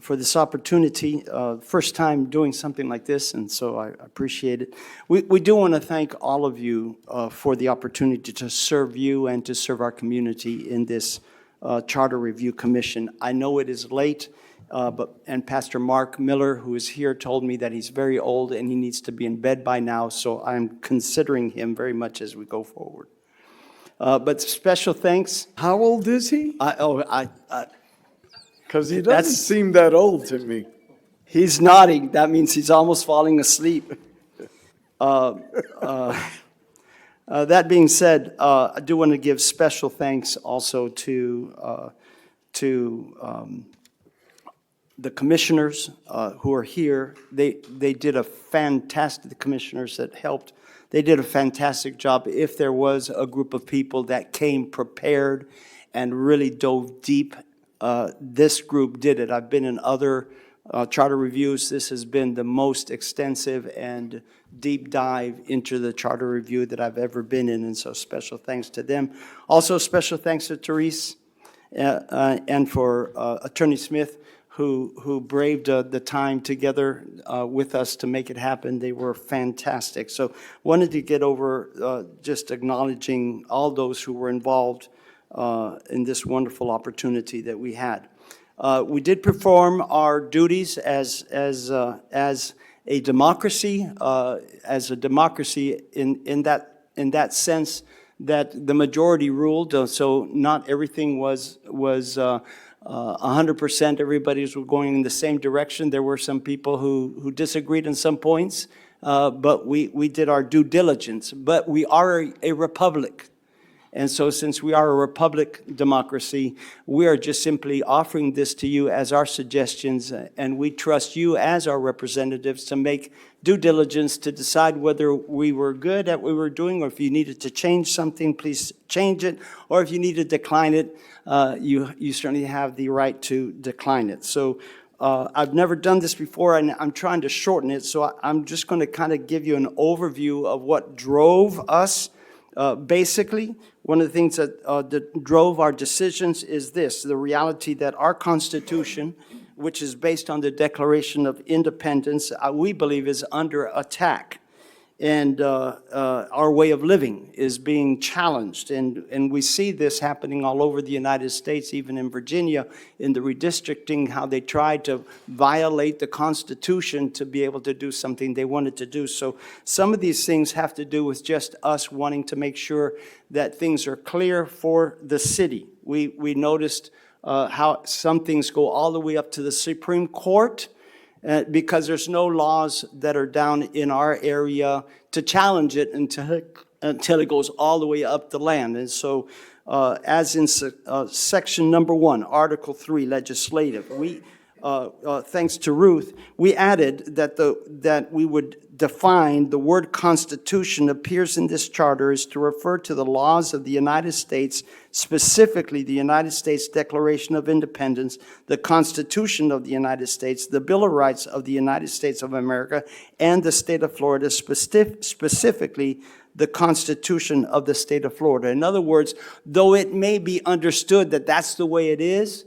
for this opportunity. First time doing something like this, and so I appreciate it. We do want to thank all of you for the opportunity to serve you and to serve our community in this Charter Review Commission. I know it is late, and Pastor Mark Miller, who is here, told me that he's very old and he needs to be in bed by now, so I'm considering him very much as we go forward. But special thanks. How old is he? Because he doesn't That's- seem that old to me. He's nodding. That means he's almost falling asleep. That being said, I do want to give special thanks also to the commissioners who are here. They did a fantastic, the commissioners that helped, they did a fantastic job. If there was a group of people that came prepared and really dove deep, this group did it. I've been in other charter reviews. This has been the most extensive and deep dive into the charter review that I've ever been in, and so special thanks to them. Also, special thanks to Therese and for Attorney Smith, who braved the time together with us to make it happen. They were fantastic. So wanted to get over just acknowledging all those who were involved in this wonderful opportunity that we had. We did perform our duties as a democracy, in that sense that the majority ruled, so not everything was 100%, everybody was going in the same direction. There were some people who disagreed on some points, but we did our due diligence. But we are a republic. And so since we are a republic democracy, we are just simply offering this to you as our suggestions, and we trust you as our representatives to make due diligence to decide whether we were good at what we were doing, or if you needed to change something, please change it, or if you need to decline it, you certainly have the right to decline it. So I've never done this before, and I'm trying to shorten it, so I'm just going to kind of give you an overview of what drove us. Basically, one of the things that drove our decisions is this: the reality that our Constitution, which is based on the Declaration of Independence, we believe is under attack. And our way of living is being challenged. And we see this happening all over the United States, even in Virginia, in the redistricting, how they tried to violate the Constitution to be able to do something they wanted to do. So some of these things have to do with just us wanting to make sure that things are clear for the city. We noticed how some things go all the way up to the Supreme Court, because there's no laws that are down in our area to challenge it until it goes all the way up the land. And so as in section number 1, Article 3, legislative, we, thanks to Ruth, we added that we would define the word Constitution appears in this charter is to refer to the laws of the United States, specifically the United States Declaration of Independence, the Constitution of the United States, the Bill of Rights of the United States of America, and the state of Florida, specifically the Constitution of the state of Florida. In other words, though it may be understood that that's the way it is,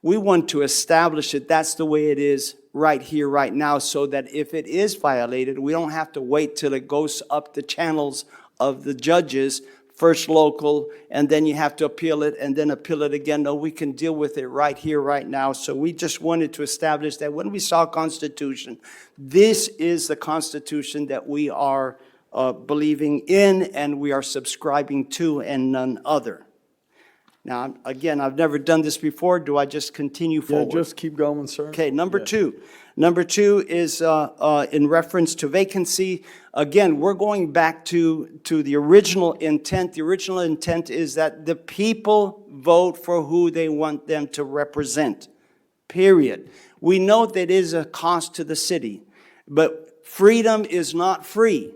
we want to establish that that's the way it is right here, right now, so that if it is violated, we don't have to wait till it goes up the channels of the judges, first local, and then you have to appeal it, and then appeal it again. No, we can deal with it right here, right now. So we just wanted to establish that when we saw Constitution, this is the Constitution that we are believing in and we are subscribing to, and none other. Now, again, I've never done this before. Do I just continue forward? Yeah, just keep going, sir. Okay, number two. Number 2 is in reference to vacancy. Again, we're going back to the original intent. The original intent is that the people vote for who they want them to represent, period. We know that it is a cost to the city, but freedom is not free.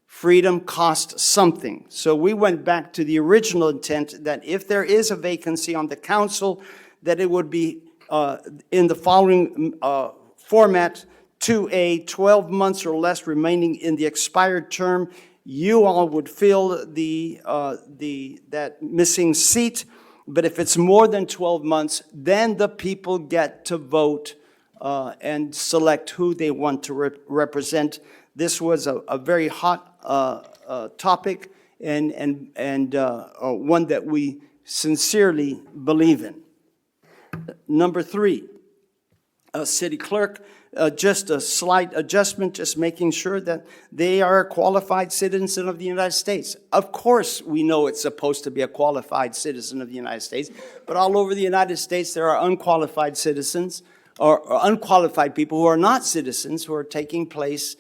Freedom costs something. So we went back to the original intent that if there is a vacancy on the council, that it would be in the following format: 2A, 12 months or less remaining in the expired term. You all would fill that missing seat, but if it's more than 12 months, then the people get to vote and select who they want to represent. This was a very hot topic and one that we sincerely believe in. Number 3, city clerk, just a slight adjustment, just making sure that they are a qualified citizen of the United States. Of course, we know it's supposed to be a qualified citizen of the United States, but all over the United States, there are unqualified citizens or unqualified people who are not citizens who are taking place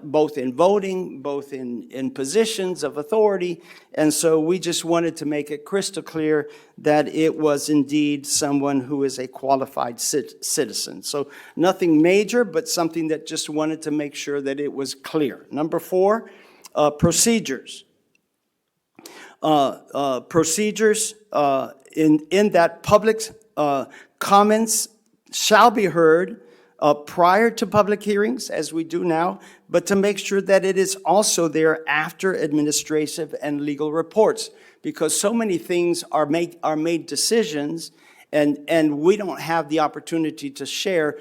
both in voting, both in positions of authority. And so we just wanted to make it crystal clear that it was indeed someone who is a qualified citizen. So nothing major, but something that just wanted to make sure that it was clear. Number 4, procedures. Procedures in that public comments shall be heard prior to public hearings, as we do now, but to make sure that it is also there after administrative and legal reports, because so many things are made decisions, and we don't have the opportunity to share.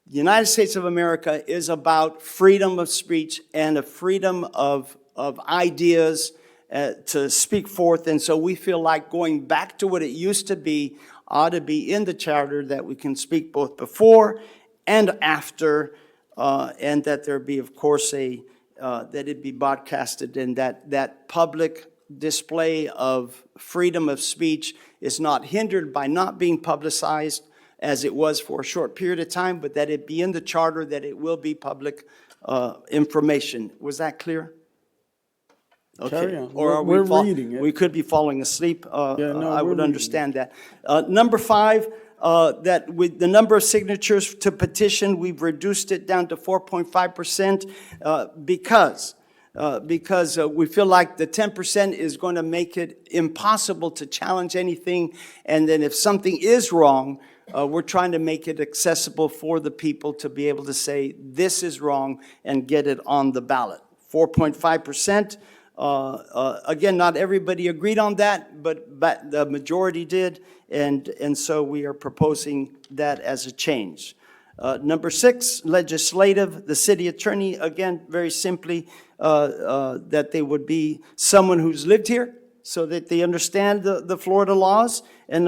The United States of America is about freedom of speech and a freedom of ideas to speak forth. And so we feel like going back to what it used to be ought to be in the charter, that we can speak both before and after, and that there be, of course, that it be broadcasted, and that public display of freedom of speech is not hindered by not being publicized as it was for a short period of time, but that it be in the charter, that it will be public information. Was that clear? Carry Okay. on. Or are We're we reading it. We could be falling asleep. No, I we're would reading understand that. Number 5, that with the number of signatures to petition, we've reduced it down to 4.5% because we feel like the 10% is going to make it impossible to challenge anything. And then if something is wrong, we're trying to make it accessible for the people to be able to say, this is wrong, and get it on the ballot. 4.5%. Again, not everybody agreed on that, but the majority did, and so we are proposing that as a change. Number 6, legislative, the city attorney, again, very simply, that they would be someone who's lived here, so that they understand the Florida laws. And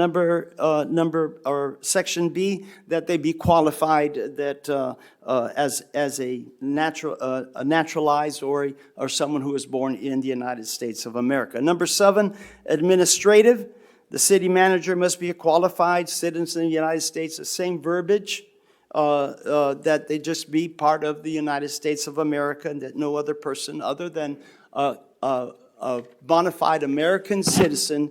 section B, that they be qualified, that as a naturalized or someone who was born in the United States of America. Number 7, administrative, the city manager must be a qualified citizen of the United States. The same verbiage, that they just be part of the United States of America, and that no other person other than a bona fide American citizen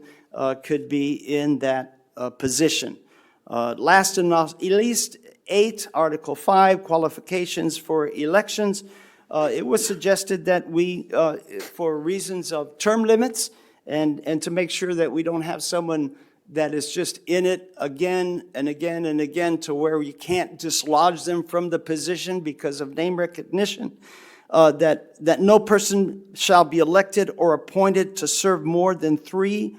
could be in that position. Last and not least, 8, Article 5, qualifications for elections. It was suggested that we, for reasons of term limits, and to make sure that we don't have someone that is just in it again and again and again, to where you can't dislodge them from the position because of name recognition, that no person shall be elected or appointed to serve more than 3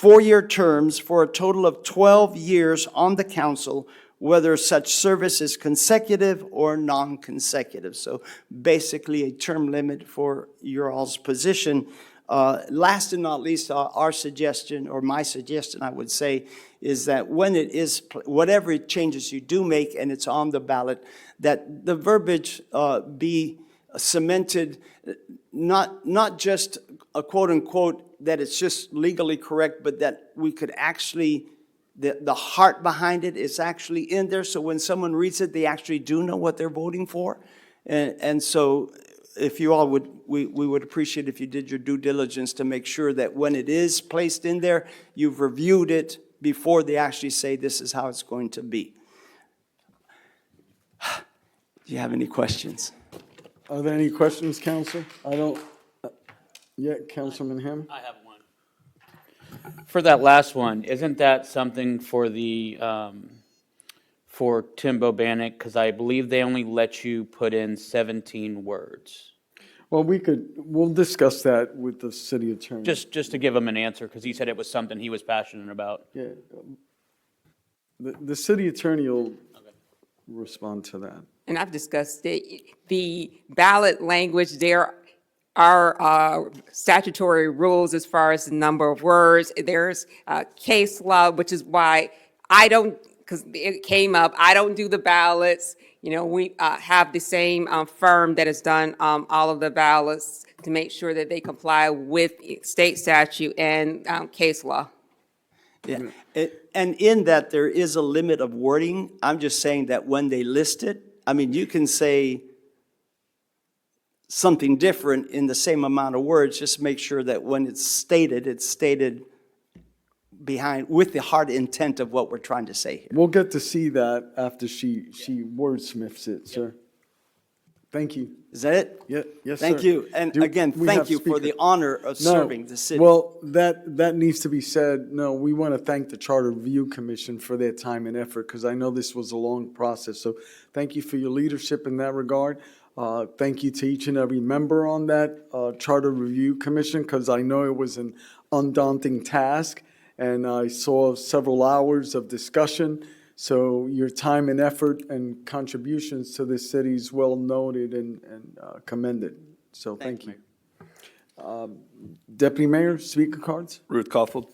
4-year terms for a total of 12 years on the council, whether such service is consecutive or non-consecutive. So basically a term limit for your all's position. Last and not least, our suggestion, or my suggestion, I would say, is that when it is, whatever changes you do make and it's on the ballot, that the verbiage be cemented, not just a quote-unquote, that it's just legally correct, but that we could actually, the heart behind it is actually in there, so when someone reads it, they actually do know what they're voting for. And so if you all would, we would appreciate if you did your due diligence to make sure that when it is placed in there, you've reviewed it before they actually say this is how it's going to be. Do you have any questions? Are there any questions, council? I don't, Councilman Hamm? I have one. For that last one, isn't that something for the, for Tim Bobanek? Because I believe they only let you put in 17 words. Well, we'll discuss that with the city attorney. Just to give him an answer, because he said it was something he was passionate about. Yeah. The city attorney will respond to that. And I've discussed it. The ballot language, there are statutory rules as far as the number of words. There's case law, which is why I don't, because it came up, I don't do the ballots. You know, we have the same firm that has done all of the ballots to make sure that they comply with state statute and case law. Yeah, and in that, there is a limit of wording. I'm just saying that when they list it, I mean, you can say something different in the same amount of words, just make sure that when it's stated behind, with the hard intent of what we're trying to say here. We'll get to see that after she wordsmiths it, sir. Thank you. Is that it? Yeah, yes, sir. Thank you. And again, thank you for the honor of serving the city. Well, that needs to be said. No, we want to thank the Charter Review Commission for their time and effort, because I know this was a long process. So thank you for your leadership in that regard. Thank you to each and every member on that Charter Review Commission, because I know it was an undaunting task, and I saw several hours of discussion. So your time and effort and contributions to this city is well noted and commended. So thank you. Deputy Mayor, speaker cards? Ruth Caulfield.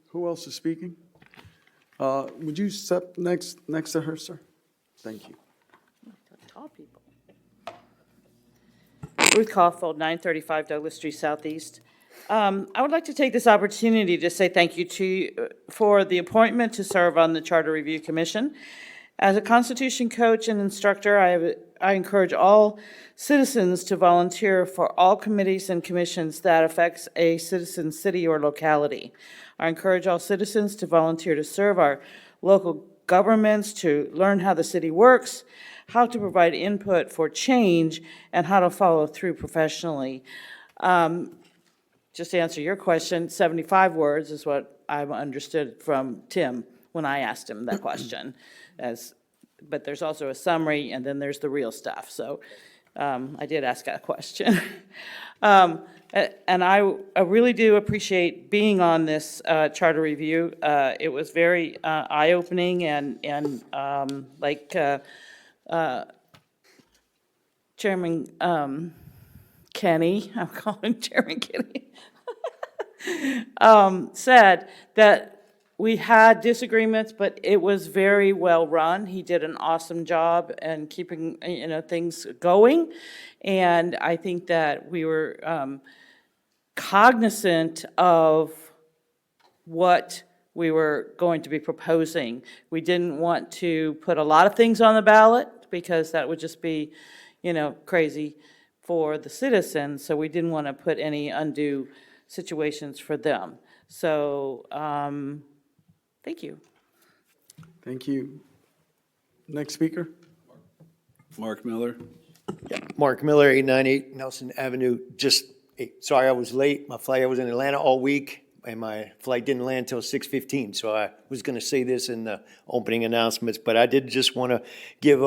Who else is speaking? Would you step next to her, sir? Thank you. Tall people. Ruth Caulfield, 935 Douglas Street Southeast. I would like to take this opportunity to say thank you to you for the appointment to serve on the Charter Review Commission. As a Constitution coach and instructor, I encourage all citizens to volunteer for all committees and commissions that affects a citizen's city or locality. I encourage all citizens to volunteer to serve our local governments, to learn how the city works, how to provide input for change, and how to follow through professionally. Just to answer your question, 75 words is what I've understood from Tim when I asked him that question. But there's also a summary, and then there's the real stuff. So I did ask that question. And I really do appreciate being on this charter review. It was very eye-opening and like Chairman Kenny, I'm calling Chairman Kenny, said that we had disagreements, but it was very well run. He did an awesome job in keeping things going, and I think that we were cognizant of what we were going to be proposing. We didn't want to put a lot of things on the ballot because that would just be, crazy for the citizens. So we didn't want to put any undue situations for them. So, thank you. Thank you. Next speaker? Mark Miller. Mark Miller, 898 Nelson Avenue. Sorry I was late. I was in Atlanta all week, and my flight didn't land until 6:15. So I was going to say this in the opening announcements, but I did just want to give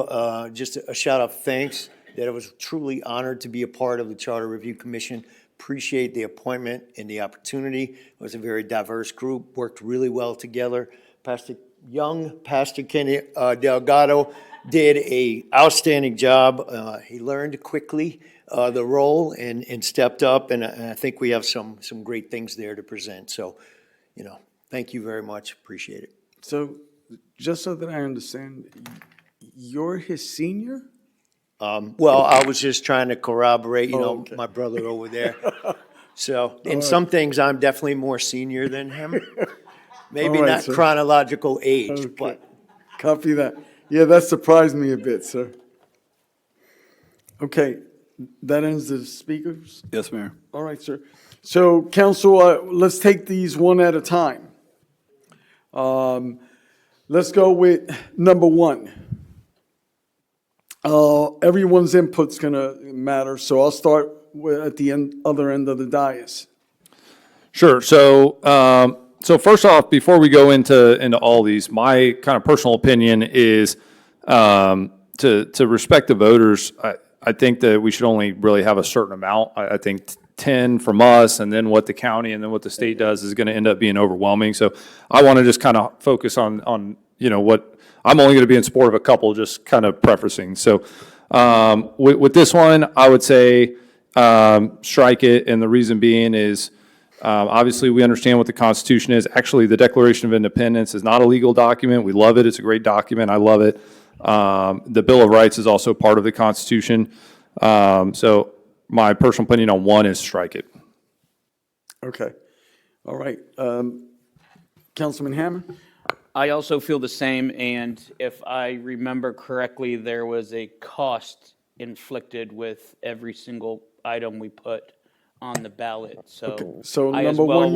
just a shout out thanks that I was truly honored to be a part of the Charter Review Commission. Appreciate the appointment and the opportunity. It was a very diverse group, worked really well together. Pastor Kenny Delgado did an outstanding job. He learned quickly the role and stepped up, and I think we have some great things there to present. So, thank you very much. Appreciate it. So, just so that I understand, you're his senior? Well, I was just trying to corroborate, okay. my brother over there. So, in some things, I'm definitely more senior than him. Maybe right, not sir. chronological age, Okay. but. Copy that. Yeah, that surprised me a bit, sir. Okay, that ends the speakers? Yes, Mayor. All right, sir. So, council, let's take these one at a time. Let's go with number one. Everyone's input's gonna matter, so I'll start at the other end of the dais. Sure. So, first off, before we go into all these, my kind of personal opinion is to respect the voters. I think that we should only really have a certain amount. I think 10 from us, and then what the county and then what the state does is going to end up being overwhelming. So, I want to just kind of focus on what I'm only going to be in support of a couple, just kind of prefacing. So, with this one, I would say strike it, and the reason being is. Obviously, we understand what the Constitution is. Actually, the Declaration of Independence is not a legal document. We love it. It's a great document. I love it. The Bill of Rights is also part of the Constitution. So my personal opinion on one is strike it. Okay. All right. Councilman Hammer? I also feel the same, and if I remember correctly, there was a cost inflicted with every single item we put on the ballot, so. So I as number well one,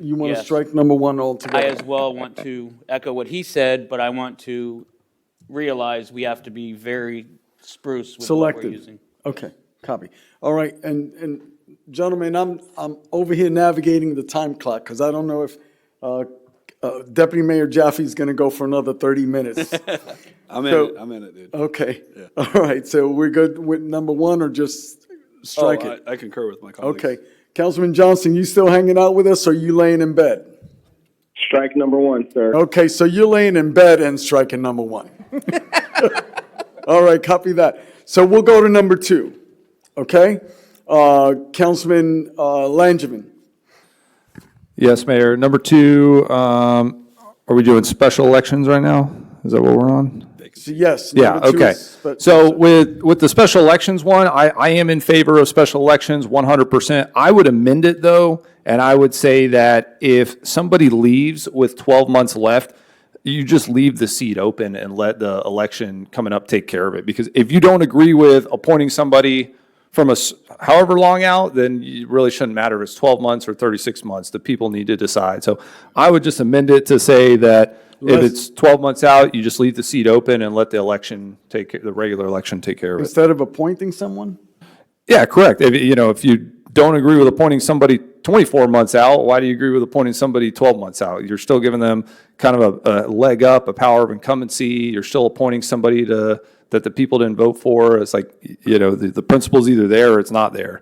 you want to yes. strike number one altogether? I as well want to echo what he said, but I want to realize we have to be very spruce with what we're using. Okay, copy. All right, and gentlemen, I'm over here navigating the time clock because I don't know if Deputy Mayor Jaffe's going to go for another 30 minutes. I'm in it, dude. Okay. Yeah. All right, so we're good with number one or just strike it? I concur with my colleagues. Okay. Councilman Johnson, you still hanging out with us or you laying in bed? Strike number one, sir. Okay, so you're laying in bed and striking number one. All right, copy that. So we'll go to number two, okay? Councilman Langevin. Yes, Mayor. Number two, are we doing special elections right now? Is that what we're on? So yes. Yeah, number two okay. is- but- So with the special elections one, I am in favor of special elections 100%. I would amend it though, and I would say that if somebody leaves with 12 months left, you just leave the seat open and let the election coming up take care of it. Because if you don't agree with appointing somebody from however long out, then it really shouldn't matter if it's 12 months or 36 months. The people need to decide. So I would just amend it to say that if it's 12 months out, you just leave the seat open and let the regular election take care of it. Instead of appointing someone? Yeah, correct. If you don't agree with appointing somebody 24 months out, why do you agree with appointing somebody 12 months out? You're still giving them kind of a leg up, a power of incumbency. You're still appointing somebody that the people didn't vote for. It's like, the principle's either there or it's not there.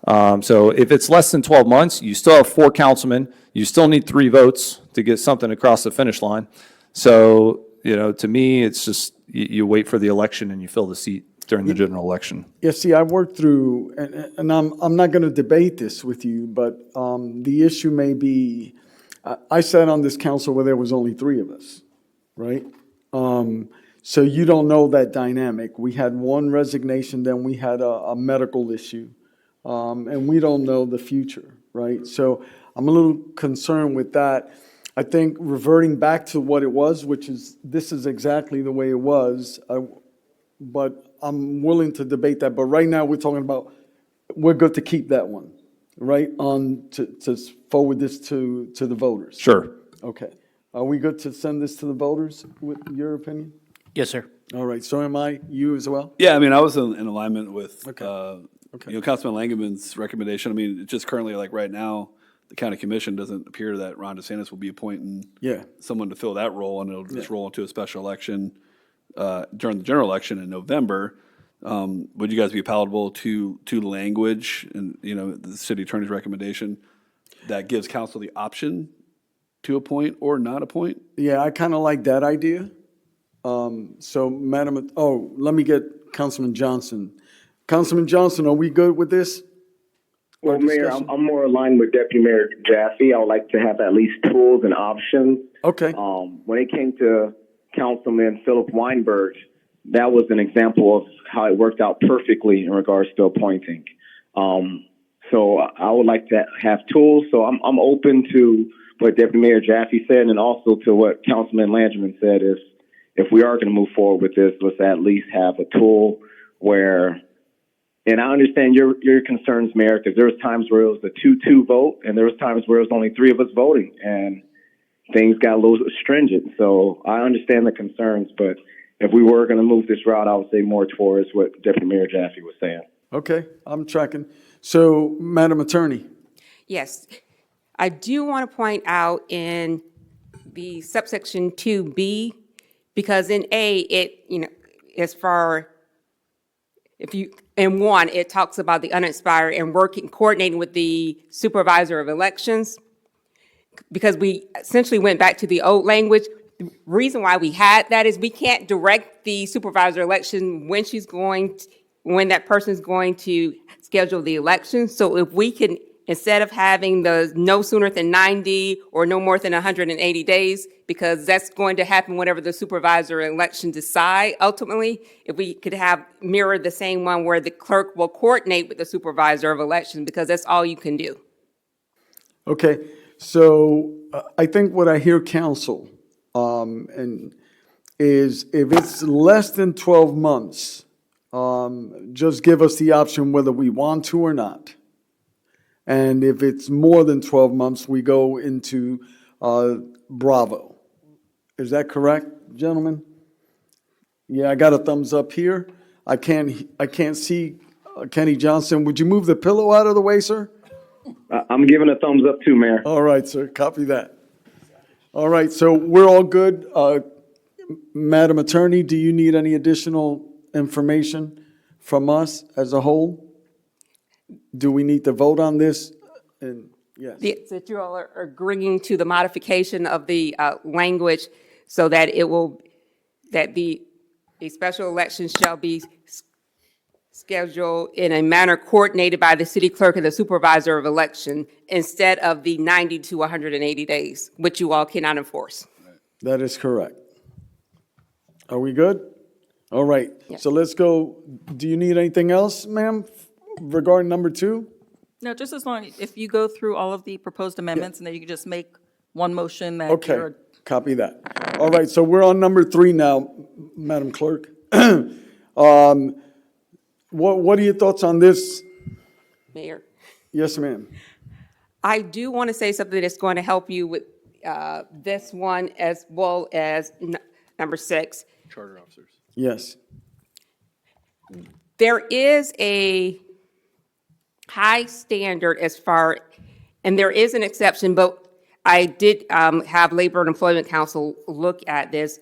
So if it's less than 12 months, you still have 4 councilmen. You still need 3 votes to get something across the finish line. So, to me, it's just you wait for the election and you fill the seat during the general election. Yeah, see, I worked through, and I'm not going to debate this with you, but the issue may be, I sat on this council where there was only 3 of us, right? So you don't know that dynamic. We had one resignation, then we had a medical issue, and we don't know the future, right? So I'm a little concerned with that. I think reverting back to what it was, this is exactly the way it was, but I'm willing to debate that. But right now, we're talking about, we're good to keep that one, right? To forward this to the voters. Sure. Okay. Are we good to send this to the voters, with your opinion? Yes, sir. All right, so am I, you as well? Yeah, I mean, I was in alignment with, Okay. Councilman Langevin's recommendation. I mean, it's just currently, like, right now, the county commission doesn't appear that Ron DeSantis will be appointing someone to fill that role, and it'll just roll into a special election during the general election in November. Would you guys be palatable to the language and, the city attorney's recommendation that gives council the option to appoint or not appoint? Yeah, I kind of like that idea. So, let me get Councilman Johnson. Councilman Johnson, are we good with this? Well, Mayor, I'm more aligned with Deputy Mayor Jaffe. I would like to have at least tools and options. Okay. When it came to Councilman Philip Weinberg, that was an example of how it worked out perfectly in regards to appointing. So I would like to have tools. So I'm open to what Deputy Mayor Jaffe said, and also to what Councilman Langevin said. If we are going to move forward with this, let's at least have a tool where. And I understand your concerns, Mayor, because there was times where it was a 2-2 vote, and there was times where it was only 3 of us voting, and things got a little stringent. So I understand the concerns, but if we were going to move this route, I would say more towards what Deputy Mayor Jaffe was saying. Okay, I'm tracking. So, Madam Attorney. Yes. I do want to point out in the subsection 2B, because in A, as far, in 1, it talks about the unexpired and coordinating with the supervisor of elections. Because we essentially went back to the old language. The reason why we had that is we can't direct the supervisor election when that person's going to schedule the election. So if we can, instead of having the no sooner than 90 or no more than 180 days, because that's going to happen whenever the supervisor election decide ultimately, if we could mirror the same one where the clerk will coordinate with the supervisor of election, because that's all you can do. Okay, so I think what I hear council is if it's less than 12 months, just give us the option whether we want to or not. And if it's more than 12 months, we go into Bravo. Is that correct, gentlemen? Yeah, I got a thumbs up here. I can't see Kenny Johnson. Would you move the pillow out of the way, sir? I'm giving a thumbs up too, Mayor. All right, sir. Copy that. All right, so we're all good. Madam Attorney, do you need any additional information from us as a whole? Do we need to vote on this? And Yes. That you all are agreeing to the modification of the language so that a special election shall be scheduled in a manner coordinated by the city clerk and the supervisor of election instead of the 90 to 180 days, which you all cannot enforce. That is correct. Are we good? All right, so let's go. Do you need anything else, ma'am, regarding number 2? No, just as long, if you go through all of the proposed amendments, and then you can just make one motion that Okay, you're. copy that. All right, so we're on number 3 now, Madam Clerk. What are your thoughts on this? Mayor, Yes, ma'am. I do want to say something that's going to help you with this one as well as number 6. Charter officers. Yes. There is a high standard as far, and there is an exception, but I did have Labor and Employment Council look at this.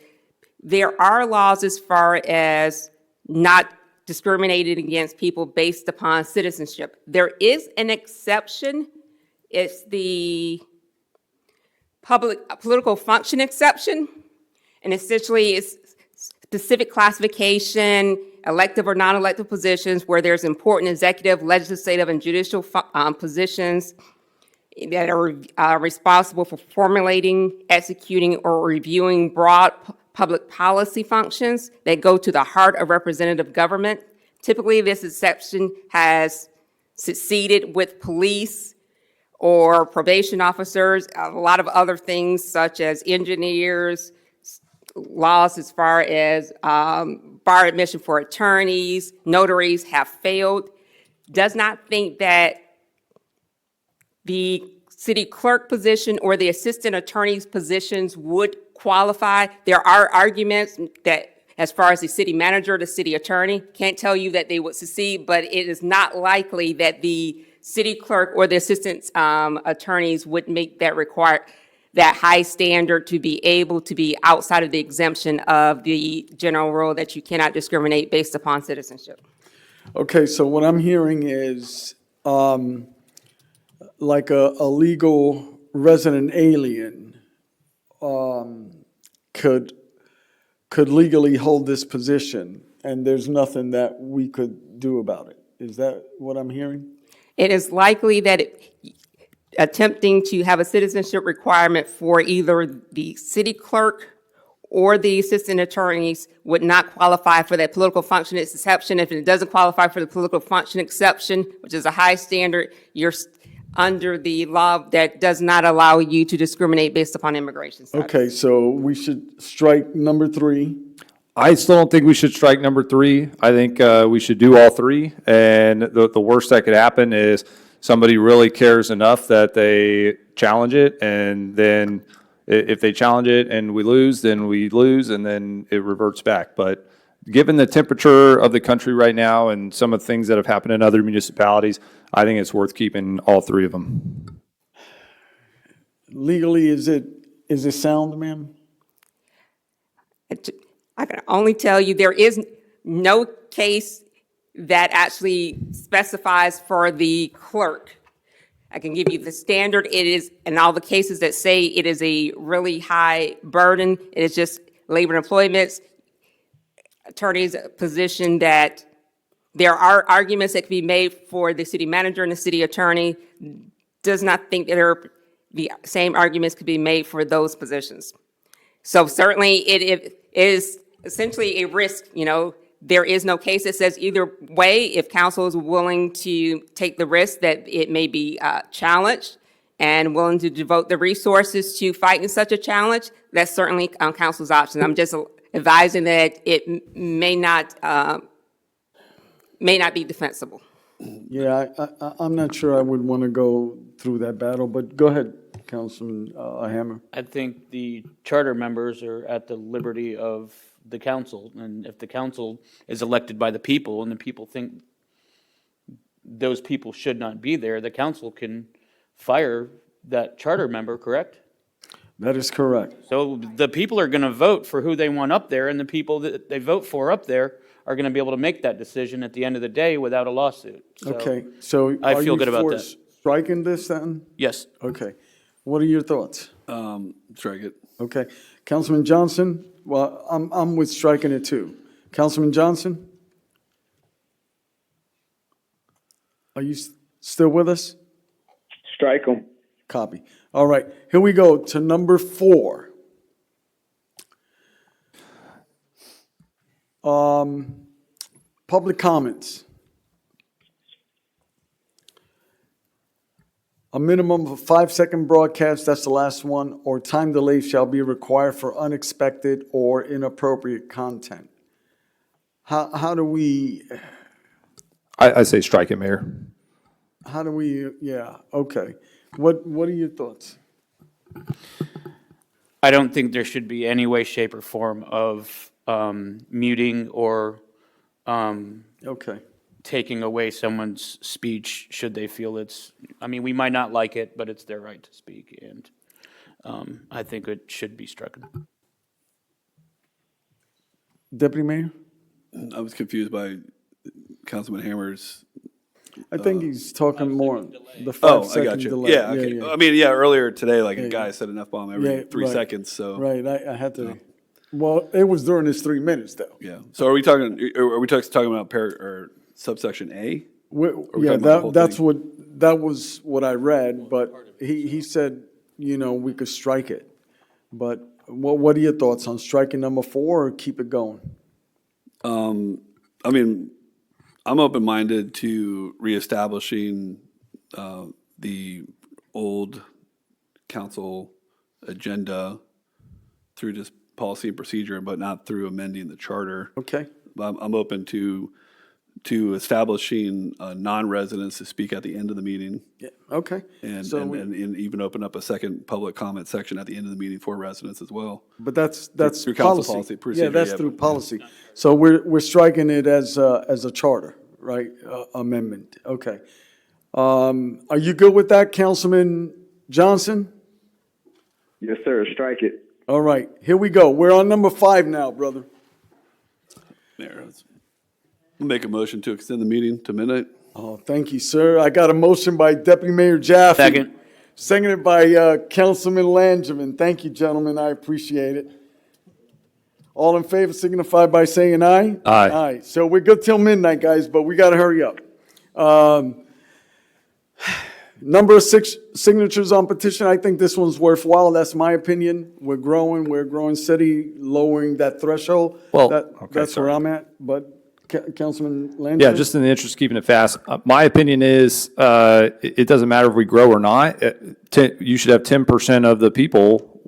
There are laws as far as not discriminating against people based upon citizenship. There is an exception. It's the political function exception, and essentially it's specific classification, elective or non-elective positions where there's important executive, legislative, and judicial positions that are responsible for formulating, executing, or reviewing broad public policy functions that go to the heart of representative government. Typically, this exception has succeeded with police or probation officers, a lot of other things such as engineers, laws as far as bar admission for attorneys, notaries have failed. Does not think that the city clerk position or the assistant attorney's positions would qualify. There are arguments that as far as the city manager, the city attorney, can't tell you that they would succeed, but it is not likely that the city clerk or the assistant attorneys would make that high standard to be able to be outside of the exemption of the general rule that you cannot discriminate based upon citizenship. Okay, so what I'm hearing is like a legal resident alien could legally hold this position, and there's nothing that we could do about it. Is that what I'm hearing? It is likely that attempting to have a citizenship requirement for either the city clerk or the assistant attorneys would not qualify for that political function exception. If it doesn't qualify for the political function exception, which is a high standard, you're under the law that does not allow you to discriminate based upon immigration status. Okay, so we should strike number 3. I still don't think we should strike number 3. I think we should do all 3. And the worst that could happen is somebody really cares enough that they challenge it. And then if they challenge it and we lose, then we lose, and then it reverts back. But given the temperature of the country right now and some of the things that have happened in other municipalities, I think it's worth keeping all 3 of them. Legally, is it sound, ma'am? I can only tell you there is no case that actually specifies for the clerk. I can give you the standard. It is, in all the cases that say it is a really high burden, it is just labor and employment attorney's position that there are arguments that can be made for the city manager and the city attorney. Does not think that the same arguments could be made for those positions. So certainly it is essentially a risk, there is no case that says either way. If council is willing to take the risk that it may be challenged and willing to devote the resources to fighting such a challenge, that's certainly council's option. I'm just advising that it may not be defensible. Yeah, I'm not sure I would want to go through that battle, but go ahead, Councilman Hammer. I think the charter members are at the liberty of the council, and if the council is elected by the people and the people think those people should not be there, the council can fire that charter member, correct? That is correct. So the people are going to vote for who they want up there, and the people that they vote for up there are going to be able to make that decision at the end of the day without a lawsuit. So Okay, so I feel good about that. striking this then? Yes. Okay. What are your thoughts? Strike it. Okay. Councilman Johnson? Well, I'm with striking it too. Councilman Johnson? Are you still with us? Strike them. Copy. All right, here we go to number 4. Public comments. A minimum of a 5-second broadcast, that's the last one, or time delay shall be required for unexpected or inappropriate content. How do we, I say strike it, Mayor. yeah, okay. What are your thoughts? I don't think there should be any way, shape, or form of muting or Okay. taking away someone's speech should they feel it's, I mean, we might not like it, but it's their right to speak, and I think it should be stricken. Deputy Mayor? I was confused by Councilman Hammer's. I think he's talking more, the Oh, 5-second I got you. delay. Yeah, okay. I mean, yeah, earlier today, like a Yeah, guy yeah. said an F-bomb every 3 right. seconds, so. Right, I had to, well, it was during his 3 minutes, though. Yeah. So are we talking about or subsection A? We- Are we Yeah, talking about the whole that's thing? that was what I read, but he said, we could strike it. But what are your thoughts on striking number 4 or keep it going? I mean, I'm open-minded to reestablishing the old council agenda through just policy and procedure, but not through amending the charter. Okay, I'm open to establishing non-residents to speak at the end of the meeting, yeah, okay. and So we- even open up a second public comment section at the end of the meeting for residents as well. But that's Through council policy. policy Yeah, procedure, that's yeah, through but- policy. So we're striking it as a charter, right, amendment, okay. Are you good with that, Councilman Johnson? Yes, sir. Strike it. All right, here we go. We're on number 5 now, brother. Mayor, I'll make a motion to extend the meeting to midnight. Oh, thank you, sir. I got a motion by Deputy Mayor Jaffe. Second. Seconded by Councilman Langevin. Thank you, gentlemen. I appreciate it. All in favor signify by saying aye. Aye. Aye. So we're good till midnight, guys, but we got to hurry up. Number of 6 signatures on petition. I think this one's worthwhile. That's my opinion. We're a growing city, lowering that threshold. Well, That's where sorry. I'm at. But Councilman Langevin? Yeah, just in the interest of keeping it fast, my opinion is it doesn't matter if we grow or not. You should have 10% of the people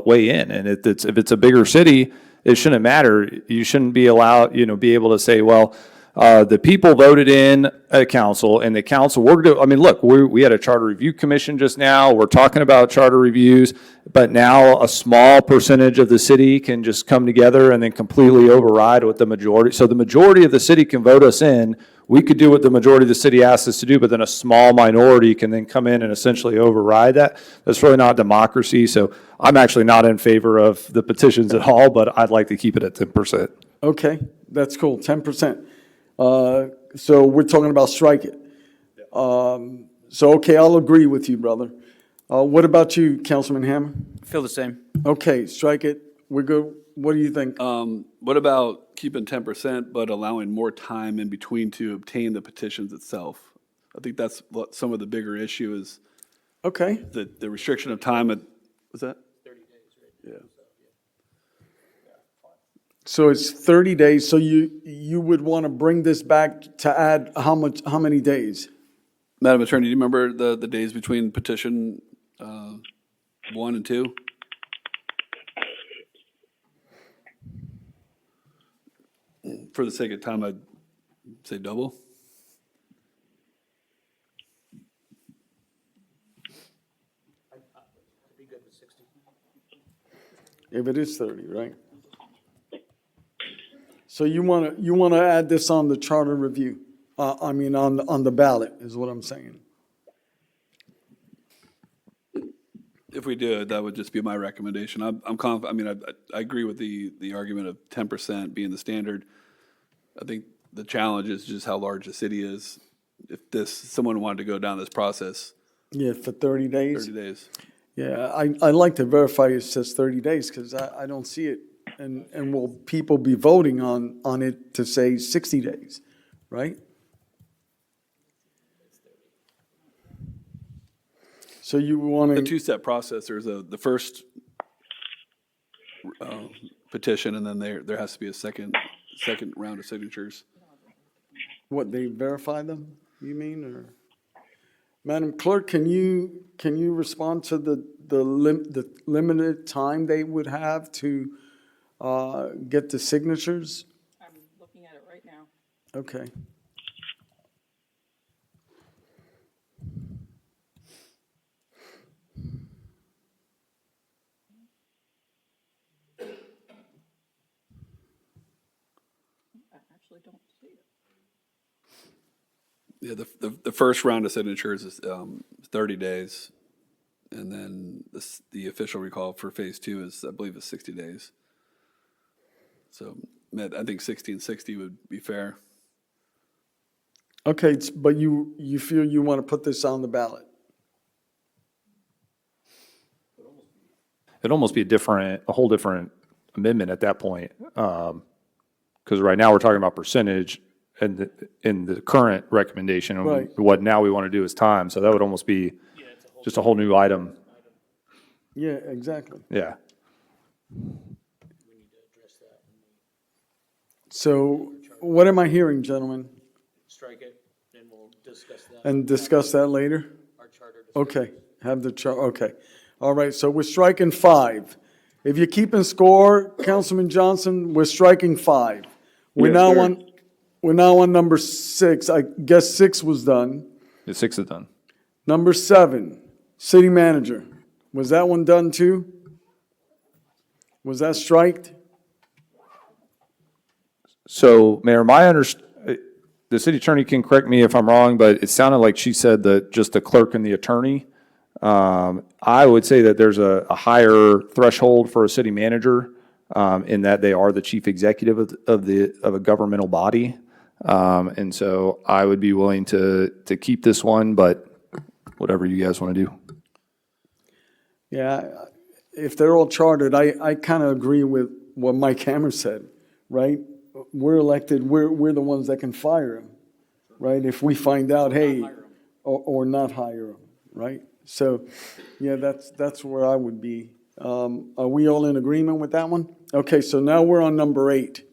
weigh in, and if it's a bigger city, it shouldn't matter. You shouldn't be allowed, be able to say, well, the people voted in a council, and the council, look, we had a charter review commission just now. We're talking about charter reviews, but now a small percentage of the city can just come together and then completely override what the majority. So the majority of the city can vote us in. We could do what the majority of the city asks us to do, but then a small minority can then come in and essentially override that. That's really not democracy. So I'm actually not in favor of the petitions at all, but I'd like to keep it at 10%. Okay, that's cool, 10%. So we're talking about strike it. Okay, I'll agree with you, brother. What about you, Councilman Hammer? Feel the same. Okay, strike it. We're good. What do you think? What about keeping 10%, but allowing more time in between to obtain the petitions itself? I think that's what some of the bigger issue is, Okay, the restriction of time. Was that? 30 days, right? Yeah. so it's 30 days, so you would want to bring this back to add how many days? Madam Attorney, do you remember the days between petition 1 and 2? For the sake of time, I'd say double. If it is 30, right? So you want to add this on the charter review? On the ballot is what I'm saying. If we do it, that would just be my recommendation. I'm confident, I mean, I agree with the argument of 10% being the standard. I think the challenge is just how large the city is. If someone wanted to go down this process, Yeah, for 30 days. 30 days. Yeah, I'd like to verify it says 30 days because I don't see it. And will people be voting on it to say 60 days, right? So you want The to, two-step process, there's the first petition, and then there has to be a second round of signatures. what, they verify them, you mean, or? Madam Clerk, can you respond to the limited time they would have to get the signatures? I'm looking at it right now. Okay. I actually don't see it. Yeah, the first round of signatures is 30 days, and then the official recall for phase 2 is, I believe, is 60 days. So, I think 60 and 60 would be fair. Okay, but you feel you want to put this on the ballot? It'd almost be a whole different amendment at that point. Because right now we're talking about percentage and in the current recommendation. And Right. what now we want to do is time. So that would almost be just a whole new item. Yeah, exactly. Yeah. So what am I hearing, gentlemen? Strike it, and we'll discuss that. And discuss that later? Our charter. Okay, have the chart, okay. All right, so we're striking 5. If you're keeping score, Councilman Johnson, we're striking 5. We're Yes, now sir. on number 6. I guess 6 was done. The 6 is done. Number 7, city manager. Was that one done too? Was that striked? So, Mayor, the city attorney can correct me if I'm wrong, but it sounded like she said that just the clerk and the attorney. I would say that there's a higher threshold for a city manager in that they are the chief executive of a governmental body. And so I would be willing to keep this one, but whatever you guys want to do. Yeah, if they're all chartered, I kind of agree with what Mike Hammer said, right? We're elected, we're the ones that can fire him, right? If we find out, hey, or not hire him, right? So, yeah, that's where I would be. Are we all in agreement with that one? Okay, so now we're on number 8.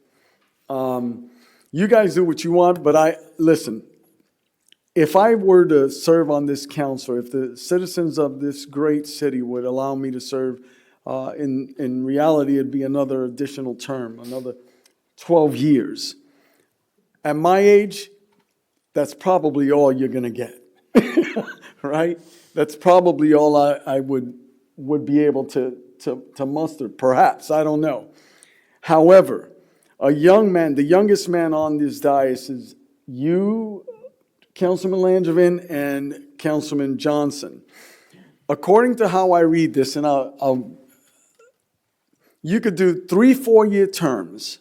You guys do what you want, but listen, if I were to serve on this council, if the citizens of this great city would allow me to serve, in reality, it'd be another additional term, another 12 years. At my age, that's probably all you're going to get, right? That's probably all I would be able to muster, perhaps, I don't know. However, a young man, the youngest man on this dais is you, Councilman Langevin, and Councilman Johnson. According to how I read this, and you could do 3 4-year terms,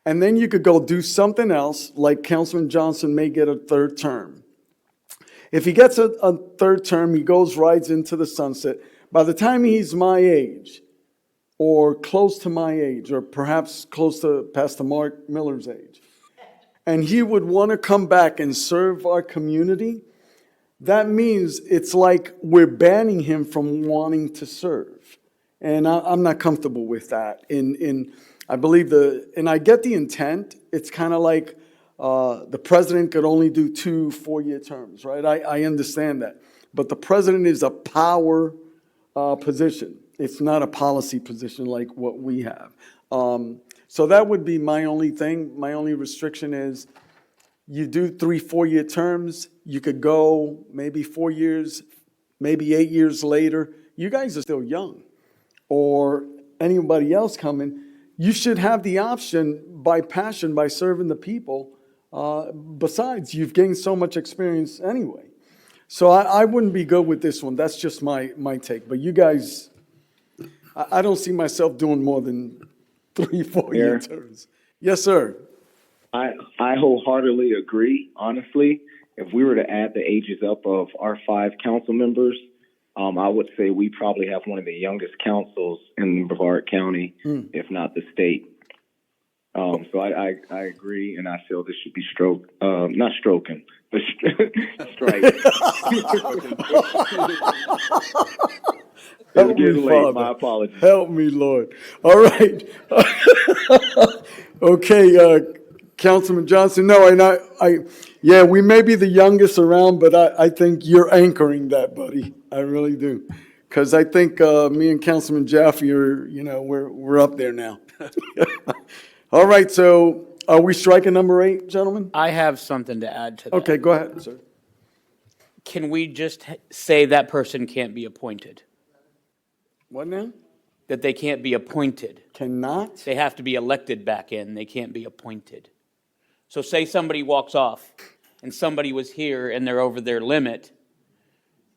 and then you could go do something else, like Councilman Johnson may get a 3rd term. If he gets a 3rd term, he rides into the sunset. By the time he's my age, or close to my age, or perhaps close to Pastor Mark Miller's age, and he would want to come back and serve our community, that means it's like we're banning him from wanting to serve. And I'm not comfortable with that. I believe and I get the intent. It's kind of like the president could only do 2 4-year terms, right? I understand that. But the president is a power position. It's not a policy position like what we have. So that would be my only thing. My only restriction is you do 3 4-year terms. You could go maybe 4 years, maybe 8 years later. You guys are still young. Or anybody else coming, you should have the option by passion, by serving the people. Besides, you've gained so much experience anyway. So I wouldn't be good with this one. That's just my take. But you guys, I don't see myself doing more than 3 4-year terms. Yes, sir. I wholeheartedly agree, honestly. if we were to add the ages up of our 5 council members, I would say we probably have one of the youngest councils in Brevard County, if not the state. So I agree, and I feel this should be not stroking, but strike. Help It's getting me, late. Father. My apologies. Help me, Lord. All right. Okay, Councilman Johnson, no, yeah, we may be the youngest around, but I think you're anchoring that, buddy. I really do. Because I think me and Councilman Jaffe are, we're up there now. All right, so are we striking number 8, gentlemen? I have something to add to that. Okay, go ahead, sir. Can we just say that person can't be appointed? What now? That they can't be appointed. Cannot? They have to be elected back in. They can't be appointed. So say somebody walks off and somebody was here and they're over their limit,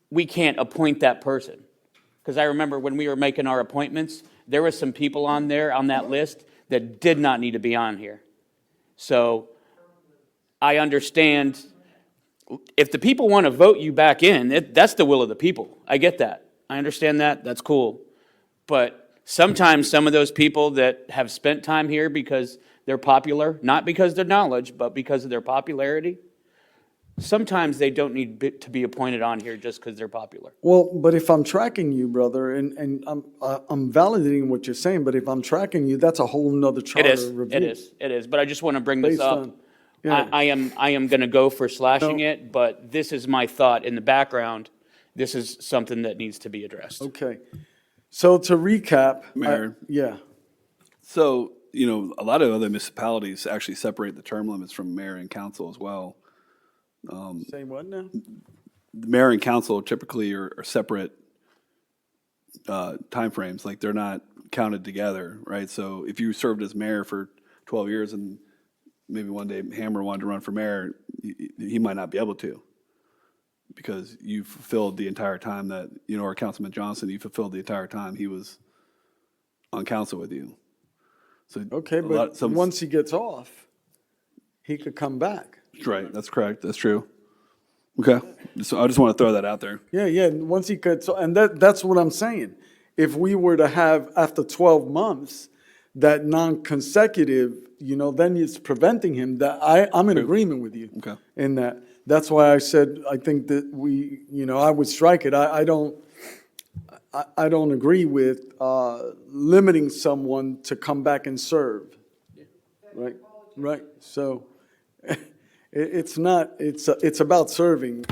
we can't appoint that person. Because I remember when we were making our appointments, there were some people on there on that list that did not need to be on here. So I understand if the people want to vote you back in, that's the will of the people. I get that. I understand that. That's cool. But sometimes some of those people that have spent time here because they're popular, not because of their knowledge, but because of their popularity, sometimes they don't need to be appointed on here just because they're popular. Well, but if I'm tracking you, brother, and I'm validating what you're saying, but if I'm tracking you, that's a whole nother charter review. It is. But I just want to bring this Based up. on- yeah. I am going to go for slashing it, but this is my thought in the background. This is something that needs to be addressed. Okay. So to recap. Mayor. Yeah. So, a lot of other municipalities actually separate the term limits from mayor and council as well. Say what now? The mayor and council typically are separate timeframes, like they're not counted together, right? So if you served as mayor for 12 years and maybe one day Hammer wanted to run for mayor, he might not be able to because you fulfilled the entire time that, or Councilman Johnson, you fulfilled the entire time he was on council with you. So Okay, but once he gets off, he could come back. Right, that's correct, that's true. Okay, so I just want to throw that out there. Yeah, once he could, and that's what I'm saying. If we were to have, after 12 months, that non-consecutive, then it's preventing him, I'm in agreement with you. Okay. In that. That's why I said, I think that I would strike it. I don't agree with limiting someone to come back and serve. Right, so it's about serving.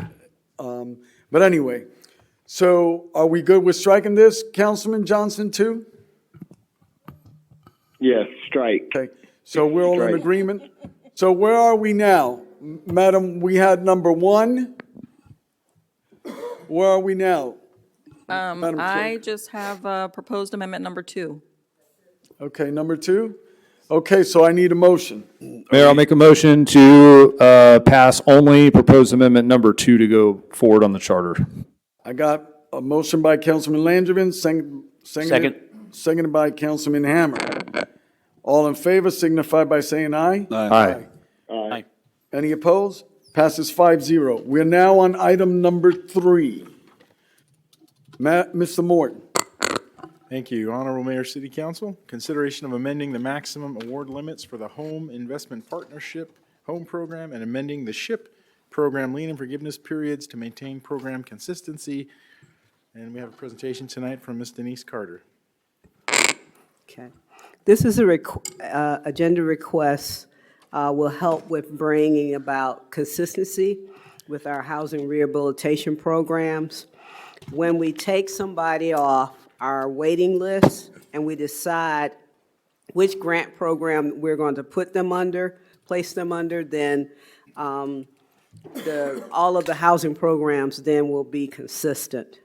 But anyway, so are we good with striking this, Councilman Johnson, too? Yes, strike. Okay, so we're all in Strike. agreement? So where are we now? Madam, we had number 1. Where are we now? Madam I Clerk. just have proposed amendment number 2. Okay, number 2? Okay, so I need a motion. Mayor, I'll make a motion to pass only proposed amendment number 2 to go forward on the charter. I got a motion by Councilman Langevin, seconded by Councilman Hammer. All in favor signify by saying aye. Aye. Aye. Any opposed? Passes 5-0. We're now on item number 3. Mr. Morton. Thank you. Honorable Mayor, City Council, consideration of amending the maximum award limits for the Home Investment Partnership Home Program and amending the SHIP Program lien and forgiveness periods to maintain program consistency. And we have a presentation tonight from Ms. Denise Carter. Okay. This is a agenda request, will help with bringing about consistency with our housing rehabilitation programs. When we take somebody off our waiting list and we decide which grant program we're going to put them under, place them under, then all of the housing programs then will be consistent.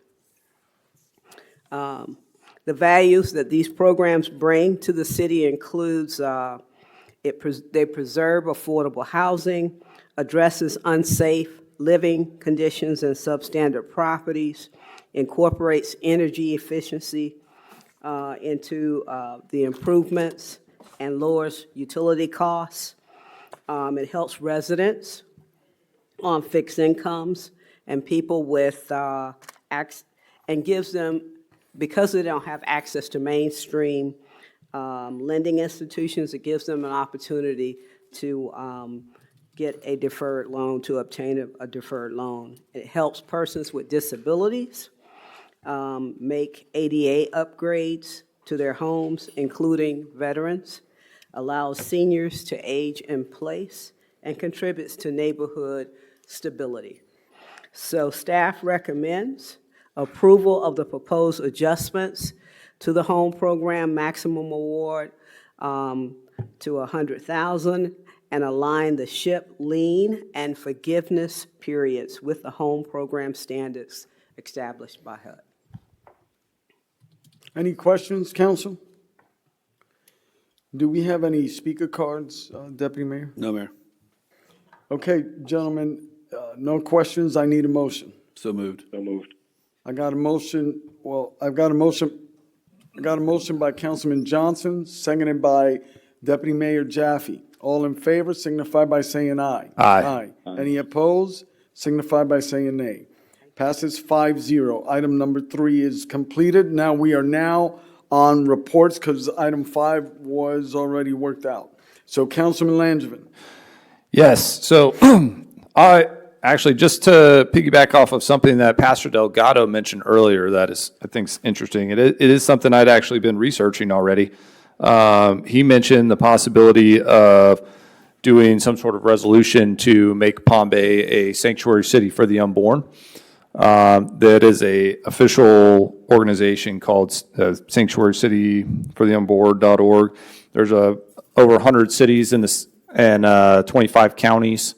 The values that these programs bring to the city includes they preserve affordable housing, addresses unsafe living conditions and substandard properties, incorporates energy efficiency into the improvements and lowers utility costs. It helps residents on fixed incomes and people with, and gives them, because they don't have access to mainstream lending institutions, it gives them an opportunity to get a deferred loan, to obtain a deferred loan. It helps persons with disabilities make ADA upgrades to their homes, including veterans, allows seniors to age in place, and contributes to neighborhood stability. So staff recommends approval of the proposed adjustments to the home program maximum award to $100,000 and align the SHIP lien and forgiveness periods with the home program standards established by HUD. Any questions, council? Do we have any speaker cards, Deputy Mayor? No, Mayor. Okay, gentlemen, no questions. I need a motion. So moved. So moved. I got a motion by Councilman Johnson, seconded by Deputy Mayor Jaffe. All in favor signify by saying aye. Aye. Any opposed signify by saying nay. Passes 5-0. Item number 3 is completed. Now we are on reports because item 5 was already worked out. So Councilman Langevin. Yes, so I actually, just to piggyback off of something that Pastor Delgado mentioned earlier that is, I think, is interesting. It is something I'd actually been researching already. He mentioned the possibility of doing some sort of resolution to make Palm Bay a sanctuary city for the unborn. That is a official organization called Sanctuary City for the Unborn.org. There's over 100 cities and 25 counties.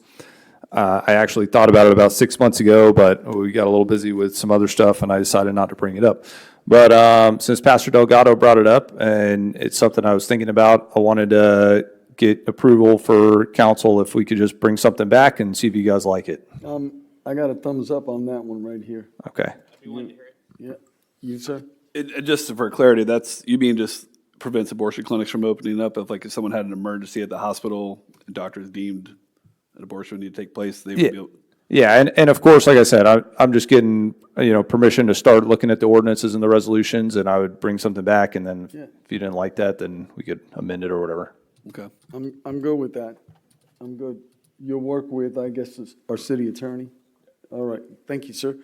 I actually thought about it about 6 months ago, but we got a little busy with some other stuff, and I decided not to bring it up. But since Pastor Delgado brought it up, and it's something I was thinking about, I wanted to get approval for council if we could just bring something back and see if you guys like it. I got a thumbs up on that one right here. Okay. Yeah, you, sir? Just for clarity, you mean just prevents abortion clinics from opening up if someone had an emergency at the hospital and doctors deemed an abortion would need to take place, they would be able. Yeah, and of course, like I said, I'm just getting, permission to start looking at the ordinances and the resolutions, and I would bring something back, and then if you didn't like that, then we could amend it or whatever. Okay. I'm good with that. I'm good. You'll work with, I guess, our city attorney. All right, thank you, sir.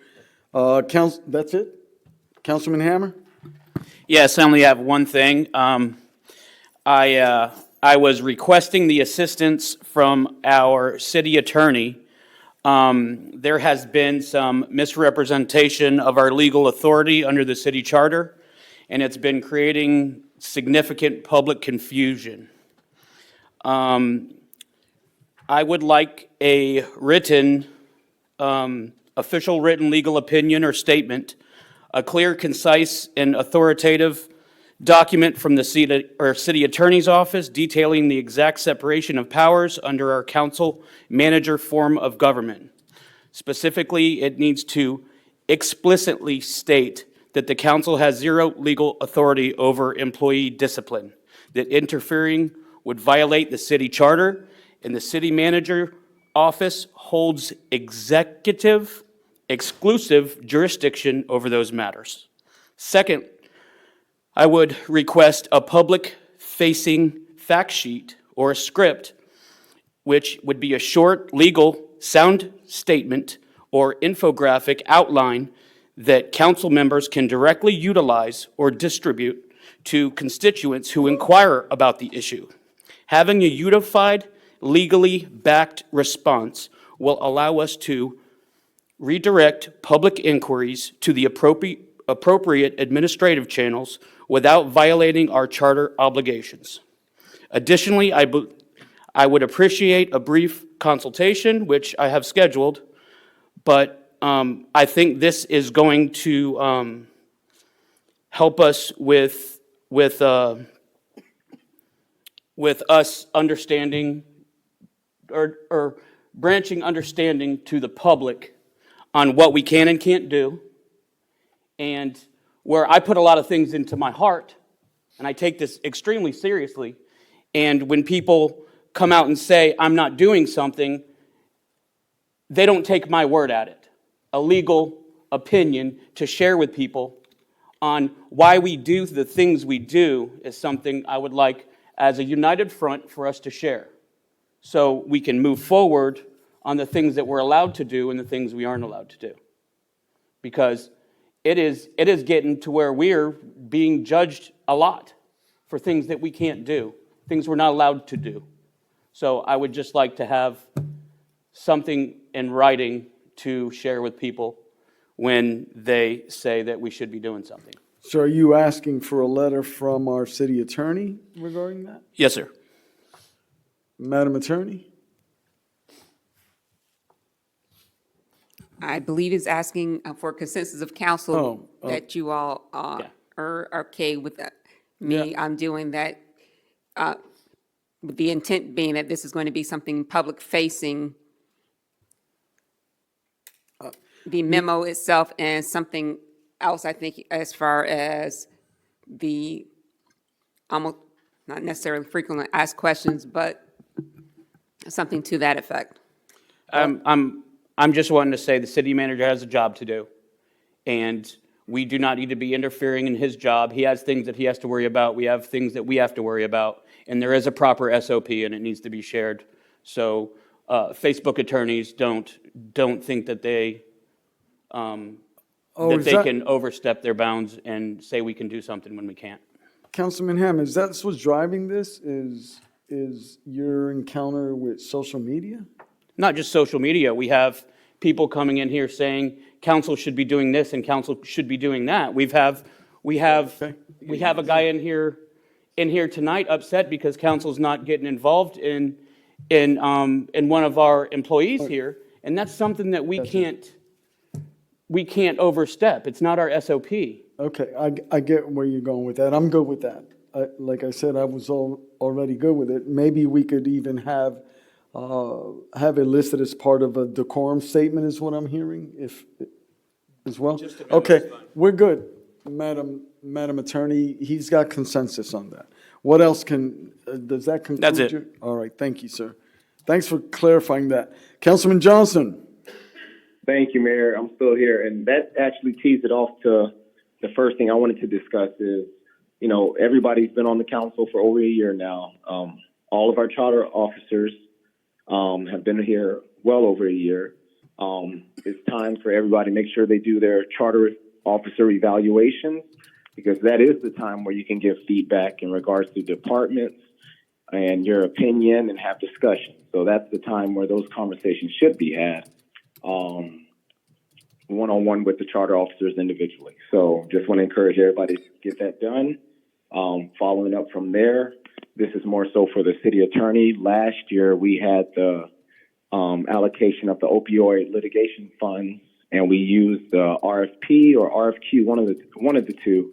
That's it? Councilman Hammer? Yes, I only have one thing. I was requesting the assistance from our city attorney. There has been some misrepresentation of our legal authority under the city charter, and it's been creating significant public confusion. I would like a official written legal opinion or statement, a clear, concise, and authoritative document from the city attorney's office detailing the exact separation of powers under our council manager form of government. Specifically, it needs to explicitly state that the council has zero legal authority over employee discipline, that interfering would violate the city charter, and the city manager office holds executive exclusive jurisdiction over those matters. Second, I would request a public-facing fact sheet or a script, which would be a short, legal, sound statement or infographic outline that council members can directly utilize or distribute to constituents who inquire about the issue. Having a unified, legally backed response will allow us to redirect public inquiries to the appropriate administrative channels without violating our charter obligations. Additionally, I would appreciate a brief consultation, which I have scheduled, but I think this is going to help us with us understanding or branching understanding to the public on what we can and can't do, and where I put a lot of things into my heart, and I take this extremely seriously, and when people come out and say, I'm not doing something, they don't take my word at it. A legal opinion to share with people on why we do the things we do is something I would like as a united front for us to share, so we can move forward on the things that we're allowed to do and the things we aren't allowed to do. Because it is getting to where we're being judged a lot for things that we can't do, things we're not allowed to do. So I would just like to have something in writing to share with people when they say that we should be doing something. So are you asking for a letter from our city attorney regarding that? Yes, sir. Madam Attorney? I believe is asking for consensus of council that you all are okay with me. I'm doing that with the intent being that this is going to be something public facing, the memo itself, and something else, I think, as far as the almost not necessarily frequently asked questions, but something to that effect. I'm just wanting to say the city manager has a job to do, and we do not need to be interfering in his job. He has things that he has to worry about. We have things that we have to worry about, and there is a proper SOP, and it needs to be shared. So Facebook attorneys don't think that they can overstep their bounds and say we can do something when we can't. Councilman Hamm, is that what's driving this? Is your encounter with social media? Not just social media. We have people coming in here saying council should be doing this and council should be doing that. We have a guy in here tonight upset because council's not getting involved in one of our employees here, and that's something that we can't overstep. It's not our SOP. Okay, I get where you're going with that. I'm good with that. Like I said, I was already good with it. Maybe we could even have it listed as part of a decorum statement is what I'm hearing, as well. Okay, we're good, Madam Attorney. He's got consensus on that. What else does that conclude? That's it. All right, thank you, sir. Thanks for clarifying that. Councilman Johnson. Thank you, Mayor. I'm still here. And that actually tees it off to the first thing I wanted to discuss is, everybody's been on the council for over a year now. All of our charter officers have been here well over a year. It's time for everybody to make sure they do their charter officer evaluations, because that is the time where you can give feedback in regards to departments and your opinion and have discussion. So that's the time where those conversations should be had one-on-one with the charter officers individually. So just want to encourage everybody to get that done. Following up from there, this is more so for the city attorney. Last year, we had the allocation of the opioid litigation funds, and we used the RFP or RFQ, one of the two,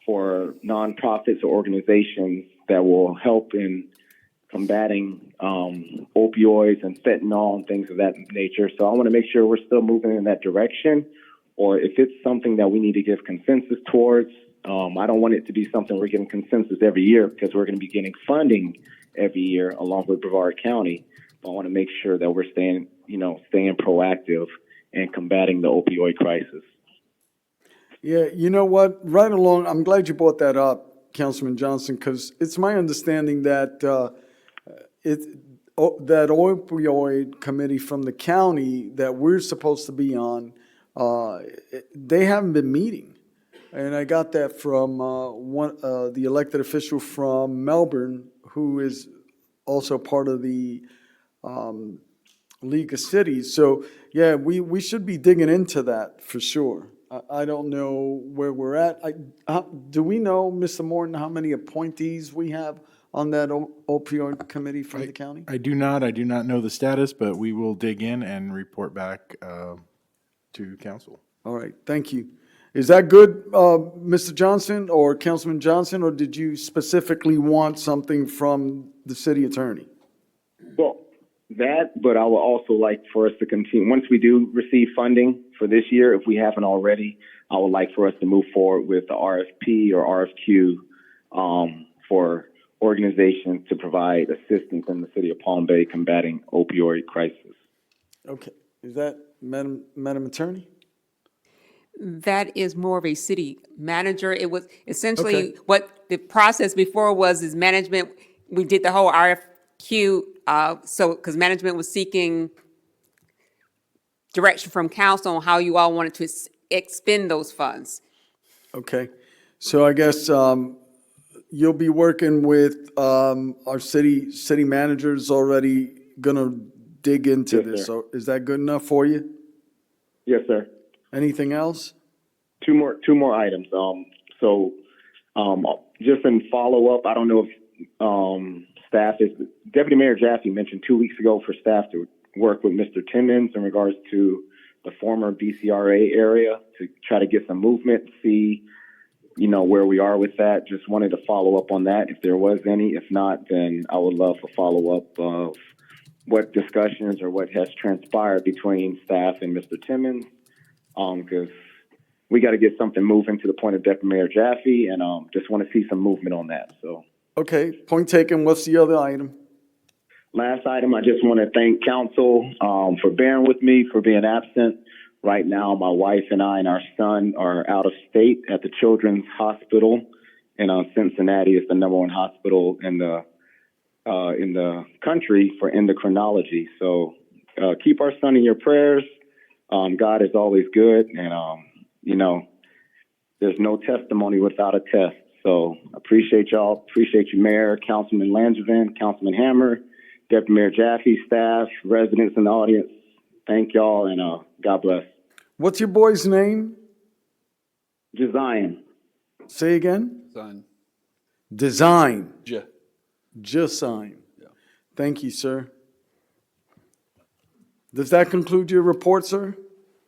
for nonprofits or organizations that will help in combating opioids and fentanyl and things of that nature. So I want to make sure we're still moving in that direction, or if it's something that we need to give consensus towards. I don't want it to be something we're getting consensus every year, because we're going to be getting funding every year along with Brevard County. But I want to make sure that we're staying proactive and combating the opioid crisis. Yeah, you know what? Right along, I'm glad you brought that up, Councilman Johnson, because it's my understanding that that opioid committee from the county that we're supposed to be on, they haven't been meeting. And I got that from the elected official from Melbourne, who is also part of the League of Cities. So, yeah, we should be digging into that for sure. I don't know where we're at. Do we know, Mr. Morton, how many appointees we have on that opioid committee from the county? I do not know the status, but we will dig in and report back to council. All right, thank you. Is that good, Mr. Johnson or Councilman Johnson, or did you specifically want something from the city attorney? Well, that, but I would also like for us to continue. Once we do receive funding for this year, if we haven't already, I would like for us to move forward with the RFP or RFQ for organizations to provide assistance in the city of Palm Bay combating opioid crisis. Okay, is that Madam Attorney? That is more of a city manager. It was essentially Okay. what the process before was is management, we did the whole RFQ, because management was seeking direction from council on how you all wanted to expend those funds. Okay, so I guess you'll be working with our city manager's already gonna dig into Yes, this. sir. So is that good enough for you? Yes, sir. Anything else? Two more items. Just in follow up, I don't know if staff is, Deputy Mayor Jaffe mentioned 2 weeks ago for staff to work with Mr. Timmons in regards to the former BCRA area to try to get some movement, see, where we are with that. Just wanted to follow up on that if there was any. If not, then I would love a follow up of what discussions or what has transpired between staff and Mr. Timmons, because we got to get something moving to the point of Deputy Mayor Jaffe, and just want to see some movement on that. So, Okay, point taken. What's the other item? last item, I just want to thank council for bearing with me for being absent. Right now, my wife and I and our son are out of state at the Children's Hospital in Cincinnati. It's the #1 hospital in the country for endocrinology. So keep our son in your prayers. God is always good, and there's no testimony without a test. So appreciate y'all. Appreciate you, Mayor, Councilman Langevin, Councilman Hammer, Deputy Mayor Jaffe, staff, residents in the audience. Thank y'all, and God bless. What's your boy's name? Josiah. Say again? Design. Design. J. Design. Thank you, sir. Does that conclude your report, sir?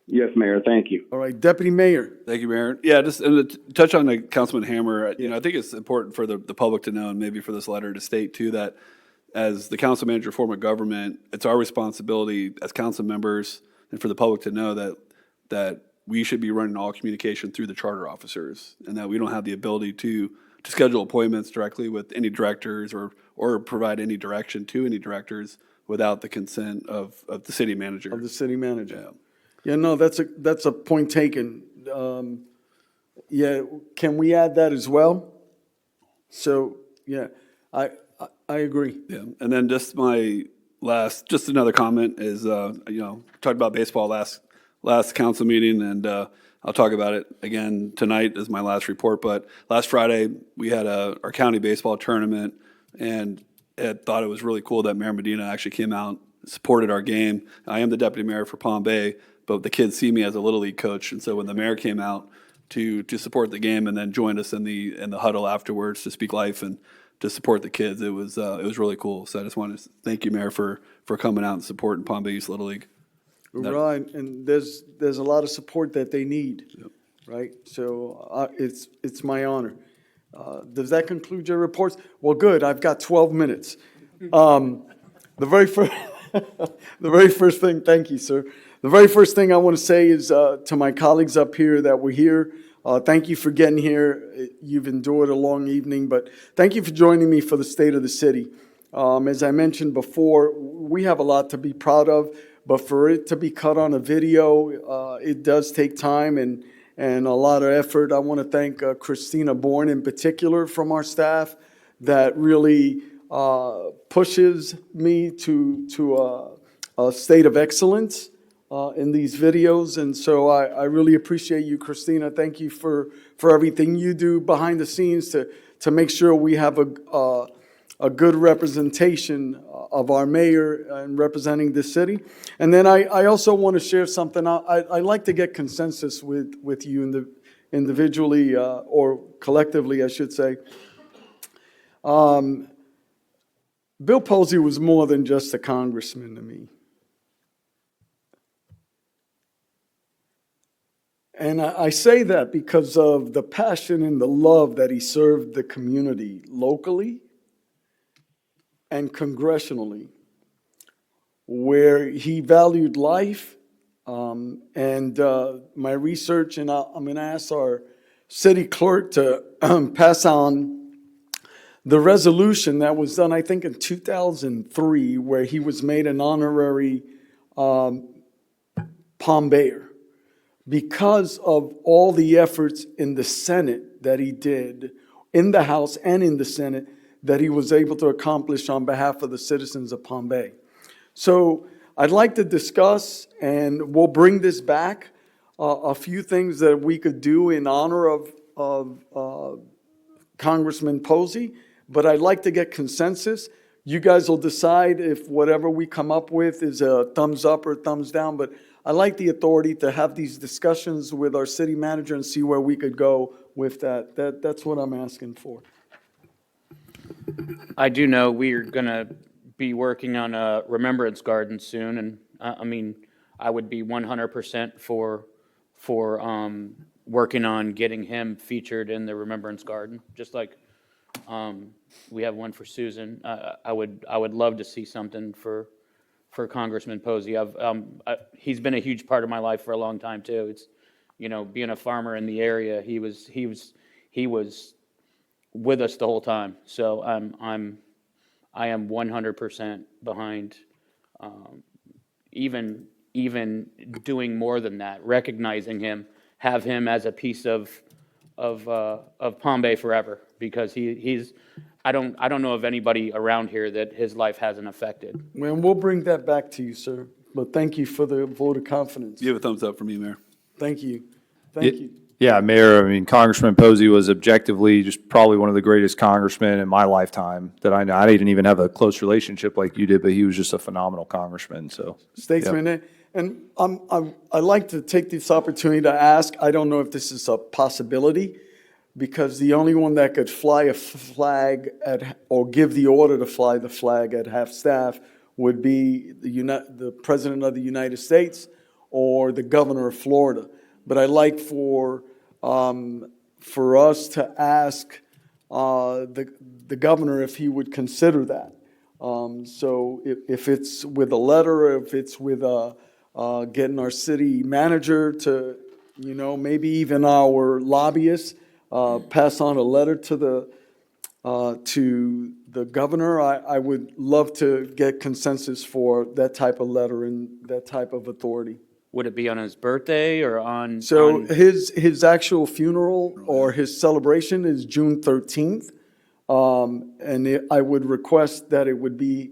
Yes, Mayor. Thank you. All right, Deputy Mayor. Thank you, Mayor. Yeah, just and to touch on the Councilman Hammer, I think it's important for the public to know, and maybe for this letter to state too, that as the council manager form of government, it's our responsibility as council members and for the public to know that we should be running all communication through the charter officers, and that we don't have the ability to schedule appointments directly with any directors or provide any direction to any directors without the consent of the city manager. Of the city manager. Yeah, no, that's a point taken. Yeah, can we add that as well? So, yeah, I agree. Yeah, and then just another comment is, talked about baseball last council meeting, and I'll talk about it again tonight as my last report. But last Friday, we had our county baseball tournament, and I thought it was really cool that Mayor Medina actually came out, supported our game. I am the deputy mayor for Palm Bay, but the kids see me as a Little League coach, and so when the mayor came out to support the game and then joined us in the huddle afterwards to speak life and to support the kids, it was really cool. So I just want to thank you, Mayor, for coming out and supporting Palm Bay East Little League. Right, and there's a lot of support that they need, right? So it's my honor. Does that conclude your reports? Well, good, I've got 12 minutes. The very first thing, thank you, sir. The very first thing I want to say is to my colleagues up here that were here, thank you for getting here. You've endured a long evening, but thank you for joining me for the State of the City. As I mentioned before, we have a lot to be proud of, but for it to be cut on a video, it does take time and a lot of effort. I want to thank Christina Bourne in particular from our staff that really pushes me to a state of excellence in these videos. And so I really appreciate you, Christina. Thank you for everything you do behind the scenes to make sure we have a good representation of our mayor and representing the city. And then I also want to share something. I like to get consensus with you individually or collectively, I should say. Bill Posey was more than just a congressman to me. And I say that because of the passion and the love that he served the community locally and congressionally, where he valued life. And my research, and I'm going to ask our city clerk to pass on the resolution that was done, I think in 2003, where he was made an honorary Palm Bayer, because of all the efforts in the Senate that he did, in the House and in the Senate, that he was able to accomplish on behalf of the citizens of Palm Bay. So I'd like to discuss, and we'll bring this back, a few things that we could do in honor of Congressman Posey, but I'd like to get consensus. You guys will decide if whatever we come up with is a thumbs up or thumbs down, but I like the authority to have these discussions with our city manager and see where we could go with that. That's what I'm asking for. I do know we're going to be working on a remembrance garden soon, and I mean, I would be 100% for working on getting him featured in the remembrance garden, just like we have one for Susan. I would love to see something for Congressman Posey. He's been a huge part of my life for a long time too. It's, you know, being a farmer in the area, he was with us the whole time. So I am 100% behind even doing more than that, recognizing him, have him as a piece of Palm Bay forever, because he's I don't know of anybody around here that his life hasn't affected. Well, we'll bring that back to you, sir. But thank you for the vote of confidence. You have a thumbs up from me, Mayor. Thank you. Thank you. Yeah, Mayor, I mean, Congressman Posey was objectively just probably one of the greatest congressmen in my lifetime that I know. I didn't even have a close relationship like you did, but he was just a phenomenal congressman, so. Statesman, and I'd like to take this opportunity to ask, I don't know if this is a possibility, because the only one that could fly a flag or give the order to fly the flag at half-staff would be the President of the United States or the Governor of Florida. But I'd like for us to ask the governor if he would consider that. So if it's with a letter, or if it's with getting our city manager to, you know, maybe even our lobbyists, pass on a letter to the governor, I would love to get consensus for that type of letter and that type of authority. Would it be on his birthday or on? So his actual funeral or his celebration is June 13th. And I would request that it would be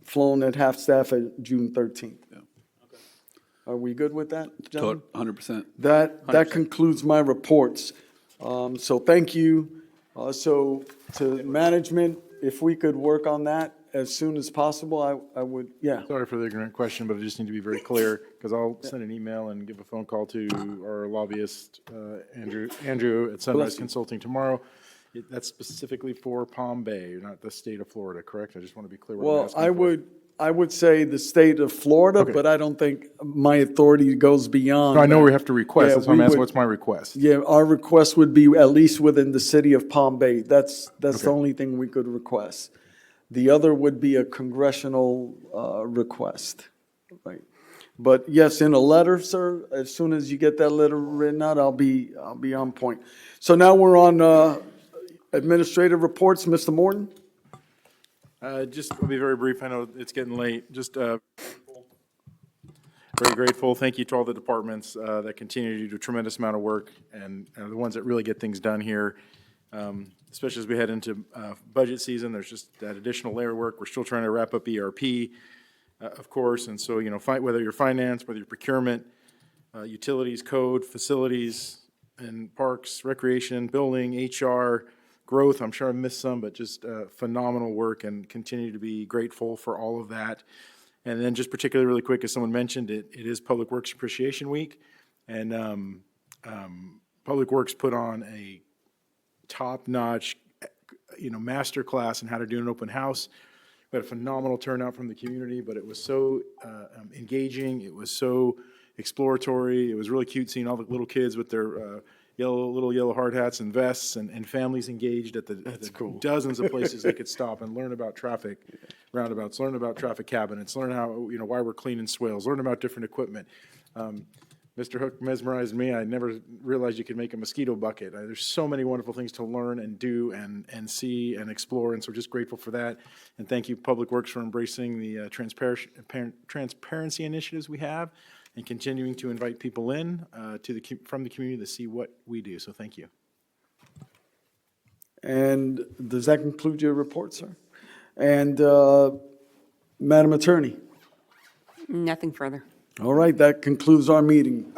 flown at half-staff at June 13th. Yeah. Okay. Are we good with that, gentlemen? 100%. That concludes my reports. So thank you. So to management, if we could work on that as soon as possible, I would, yeah. Sorry for the ignorant question, but I just need to be very clear, because I'll send an email and give a phone call to our lobbyist, Andrew at Sunrise Consulting tomorrow. That's specifically for Palm Bay, not the state of Florida, correct? I just want to be clear what I'm asking for. I would say the state of Florida, Okay. but I don't think my authority goes beyond. No, I know that. we have to request, Yeah, that's why I'm we asking, would- what's my request? Yeah, our request would be at least within the city of Palm Bay. That's the only thing we could request. The other would be a congressional request, right? But yes, in a letter, sir, as soon as you get that letter written out, I'll be on point. So now we're on administrative reports. Mr. Morton? Just, I'll be very brief, I know it's getting late, just very grateful, thank you to all the departments that continue to do a tremendous amount of work, and are the ones that really get things done here, especially as we head into budget season. There's just that additional layer of work. We're still trying to wrap up ERP, of course, and so, you know, whether you're finance, whether you're procurement, utilities, code, facilities, and parks, recreation, building, HR, growth, I'm sure I missed some, but just phenomenal work, and continue to be grateful for all of that. And then just particularly really quick, as someone mentioned, it is Public Works Appreciation Week, and Public Works put on a top-notch, master class in how to do an open house. We had a phenomenal turnout from the community, but it was so engaging, it was so exploratory, it was really cute seeing all the little kids with their little yellow hard hats and vests, and families engaged at the dozens of places they could stop and learn about traffic roundabouts, learn about traffic cabinets, learn how, why we're cleaning swales, learn about different equipment. Mr. Hook mesmerized me. I never realized you could make a mosquito bucket. There's so many wonderful things to learn and do and see and explore, and so we're just grateful for that. And thank you, Public Works, for embracing the transparency initiatives we have and continuing to invite people in from the community to see what we do. So thank you. And does that conclude your report, sir? And Madam Attorney? Nothing further. All right, that concludes our meeting.